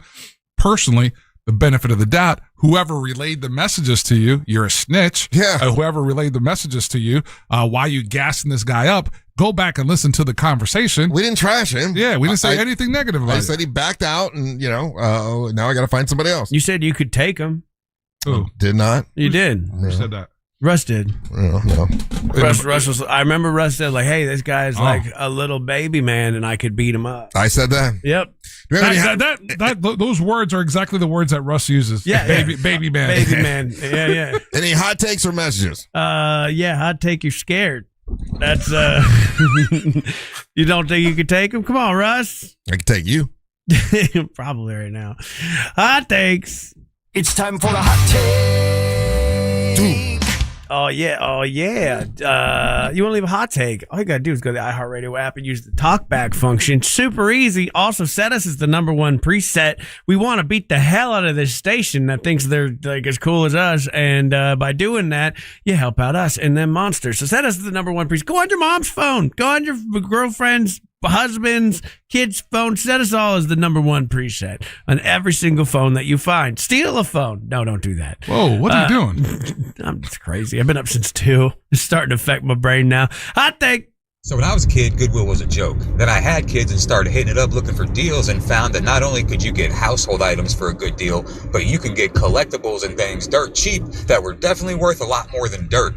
personally the benefit of the doubt. Whoever relayed the messages to you, you're a snitch. Yeah. Whoever relayed the messages to you, why you gassing this guy up, go back and listen to the conversation. We didn't trash him. Yeah, we didn't say anything negative about it. I said he backed out and, now I got to find somebody else. You said you could take him. Who? Did not. You did. Who said that? Russ did. No. Russ was. I remember Russ said, like, hey, this guy's like a little baby man and I could beat him up. I said that. Yep. Those words are exactly the words that Russ uses. Yeah. Baby man. Baby man. Yeah. Any hot takes or messages? Yeah, I'd take you scared. That's, you don't think you could take him? Come on, Russ. I can take you. Probably right now. Hot takes. It's time for the hot take. Oh, yeah. You want to leave a hot take? All you got to do is go to the iHeartRadio app and use the talkback function. Super easy. Also, set us as the #1 preset. We want to beat the hell out of this station that thinks they're like as cool as us. And by doing that, you help out us and them monsters. So set us as the #1 preset. Go on your mom's phone. Go on your girlfriend's, husband's, kid's phone. Set us all as the #1 preset on every single phone that you find. Steal a phone. No, don't do that. Whoa, what are you doing? I'm just crazy. I've been up since 2. It's starting to affect my brain now. Hot take. So when I was a kid, Goodwill was a joke. Then I had kids and started hitting it up looking for deals and found that not only could you get household items for a good deal, but you can get collectibles and things dirt cheap that were definitely worth a lot more than dirt.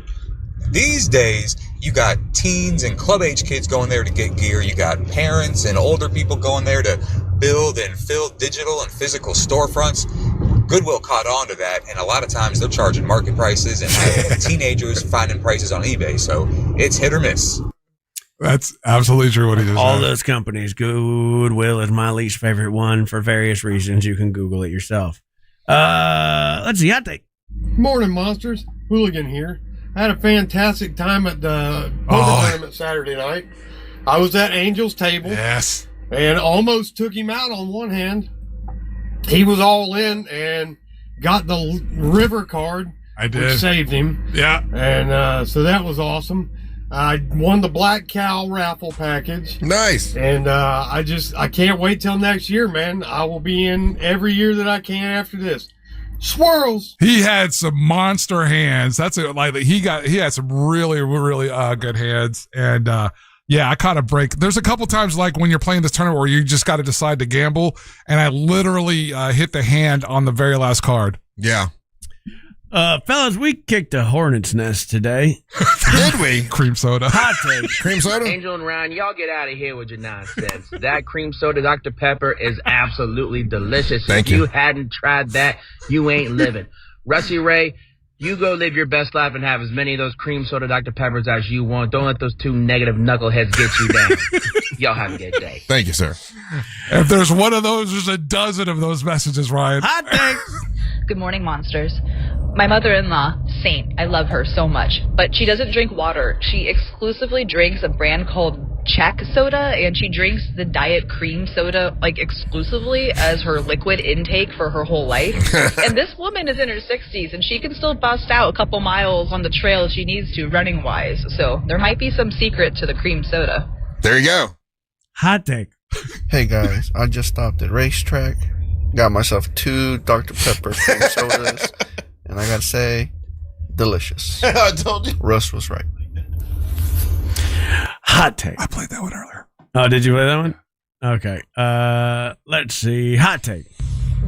These days, you got teens and club age kids going there to get gear. You got parents and older people going there to build and fill digital and physical storefronts. Goodwill caught on to that, and a lot of times they're charging market prices and having teenagers finding prices on eBay. So it's hit or miss. That's absolutely true what he just All said. those companies. Goodwill is my least favorite one for various reasons. You can Google it yourself. Let's see. Hot take. Morning, monsters. Hooligan here. I had a fantastic time at the poker tournament Saturday night. I was at Angel's table. Yes. And almost took him out on one hand. He was all in and got the river card. I did. Which saved him. Yeah. And so that was awesome. I won the Black Cow raffle package. Nice. And I can't wait till next year, man. I will be in every year that I can after this. Swirls. He had some monster hands. That's it. Like he had some really, really good hands. And yeah, I caught a break. There's a couple times like when you're playing this tournament where you just got to decide to gamble, and I literally hit the hand on the very last card. Yeah. Fellas, we kicked a hornet's nest today. Did we? Cream soda. Hot take. Cream soda? Angel and Ryan, y'all get out of here with your nonsense. That cream soda Dr. Pepper is absolutely delicious. Thank if you. you hadn't tried that, you ain't living. Russie Ray, you go live your best life and have as many of those cream soda Dr. Peppers as you want. Don't let those two negative knuckleheads get you down. Y'all have a good day. Thank you, sir. If there's one of those, there's a dozen of those messages, Ryan. Hot takes. Good morning, monsters. My mother-in-law, Saint, I love her so much, but she doesn't drink water. She exclusively drinks a brand called Czech soda, and she drinks the diet cream soda, like, exclusively as her liquid intake for her whole life. And this woman is in her 60s, and she can still bust out a couple miles on the trail if she needs to, running-wise. So there might be some secret to the cream soda. There you go. Hot take. Hey, guys, I just stopped at Racetrack, got myself 2 Dr. Pepper cream sodas, and I gotta say, delicious. I told you. Russ was right. Hot take. I played that one earlier. Oh, did you play that one? Okay. Let's see. Hot take.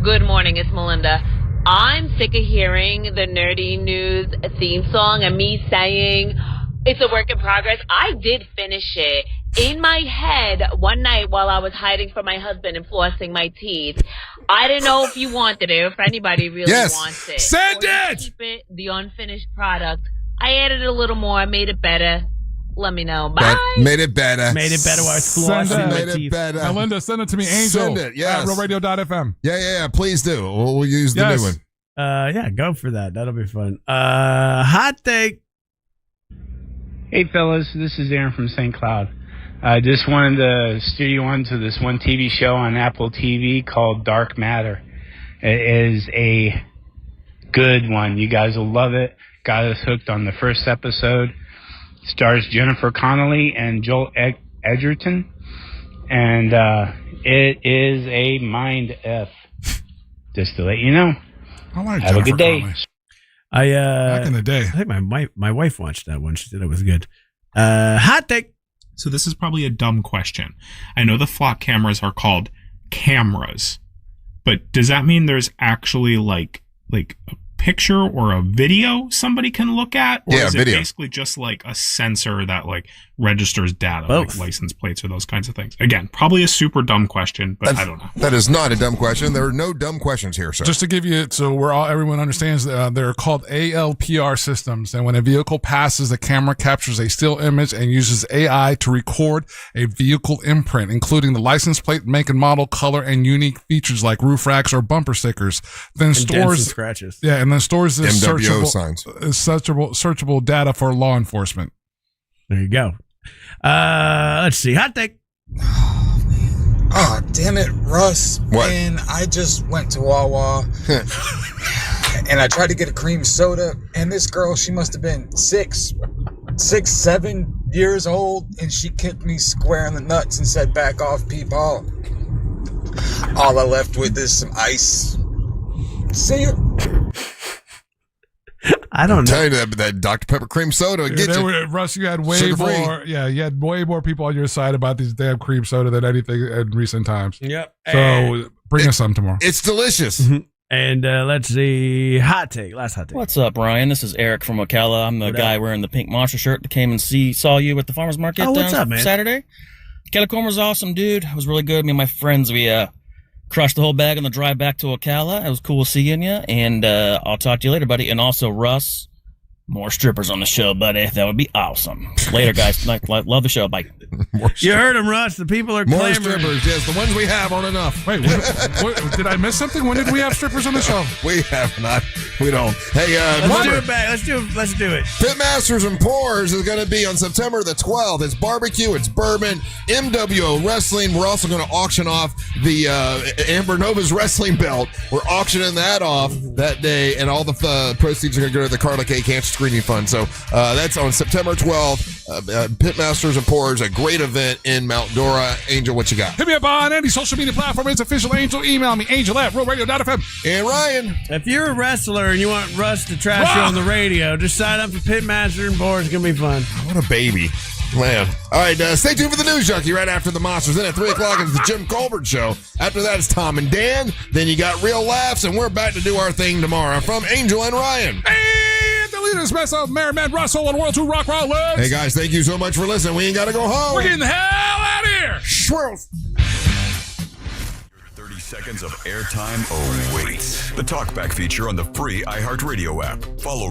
Good morning, it's Melinda. I'm sick of hearing the Nerdy News theme song and me saying it's a work in progress. I did finish it in my head one night while I was hiding from my husband and flossing my teeth. I didn't know if you wanted it, if anybody really wants it. Send it! Keep it, the unfinished product. I added a little more, made it better. Let me know. Bye. Made it better. Made it better while I was flossing my teeth. Better. Linda, send it to me, Angel. Send it, yes. At realradio.fm. Yeah, please do. We'll use the new one. Yeah, go for that. That'll be fun. Hot take. Hey, fellas, this is Aaron from St. Cloud. I just wanted to steer you on to this one TV show on Apple TV called Dark Matter. It is a good one. You guys will love it. Got us hooked on the first episode. Stars Jennifer Connelly and Joel Edgerton, and it is a mind F. Just to let you know. I like Have a good day. Back in the day. I think my wife watched that one. She said it was good. Hot take. So this is probably a dumb question. I know the flock cameras are called cameras, but does that mean there's actually like a picture or a video somebody can look at? Or is it video. basically just like a sensor that like registers data, Both. like license plates or those kinds of things? Again, probably a super dumb question, but I don't know. That is not a dumb question. There are no dumb questions here, sir. Just to give you, so everyone understands, they're called ALPR systems. And when a vehicle passes, the camera captures a still image and uses AI to record a vehicle imprint, including the license plate, make and model, color, and unique features like roof racks or bumper stickers. Then And dents and scratches. Yeah, and then stores this MWO signs. searchable data for law enforcement. There you go. Let's see. Hot take. Oh, damn it, Russ. What? Man, I just went to Wawa and I tried to get a cream soda, and this girl, she must have been 7 years old, and she kicked me square in the nuts and said, "Back off, people." All I left with is some ice. See you. I don't know. Tell you that Dr. Pepper cream soda will get you. Russ, you had way Sugar-free. more. Yeah, you had way more people on your side about these damn cream soda than anything in recent times. Yep. So bring us some tomorrow. It's delicious. And let's see. Hot take. Last hot take. What's up, Ryan? This is Eric from Ocala. I'm the What guy up? wearing the pink monster shirt that came and saw you at the farmer's market Oh, what's up, man? Saturday. Calicorn was awesome, dude. It was really good. Me and my friends, we crushed the whole bag on the drive back to Ocala. It was cool seeing you, and I'll talk to you later, buddy. And also, Russ, more strippers on the show, buddy. That would be awesome. Later, guys. Love the show. Bye. You heard him, Russ. The people are More clamoring. strippers, yes. The ones we have aren't enough. Wait, what, did I miss something? When did we have strippers on the show? We have not. We don't. Hey, Let's do remember, it back. Let's do it. Pitmasters and Pours is going to be on September the 12th. It's barbecue, it's bourbon, MWO wrestling. We're also going to auction off the Amber Nova's wrestling belt. We're auctioning that off that day, and all the proceeds are going to go to the Carla K Cancer Screening Fund. So that's on September 12th. Pitmasters and Pours, a great event in Mount Dora. Angel, what you got? Hit me up on any social media platform. It's official Angel. Email me, angel@realradio.fm. And Ryan. If you're a wrestler and you want Russ to trash you on the radio, just sign up for Pitmaster and Pours. It's going to be fun. What a baby. Man. All right, stay tuned for the News Junkie right after the Monsters. Then at 3 o'clock is the Jim Colbert Show. After that is Tom and Dan. Then you got Real Laughs, and we're back to do our thing tomorrow. From Angel and Ryan. And the leaders, myself, Merriman Russell, and World 2 Rock Rollins. Hey, guys, thank you so much for listening. We ain't got to go home. We're getting the hell out of here. Swirls. 30 seconds of airtime awaits. The Talkback feature on the free iHeartRadio app. Follow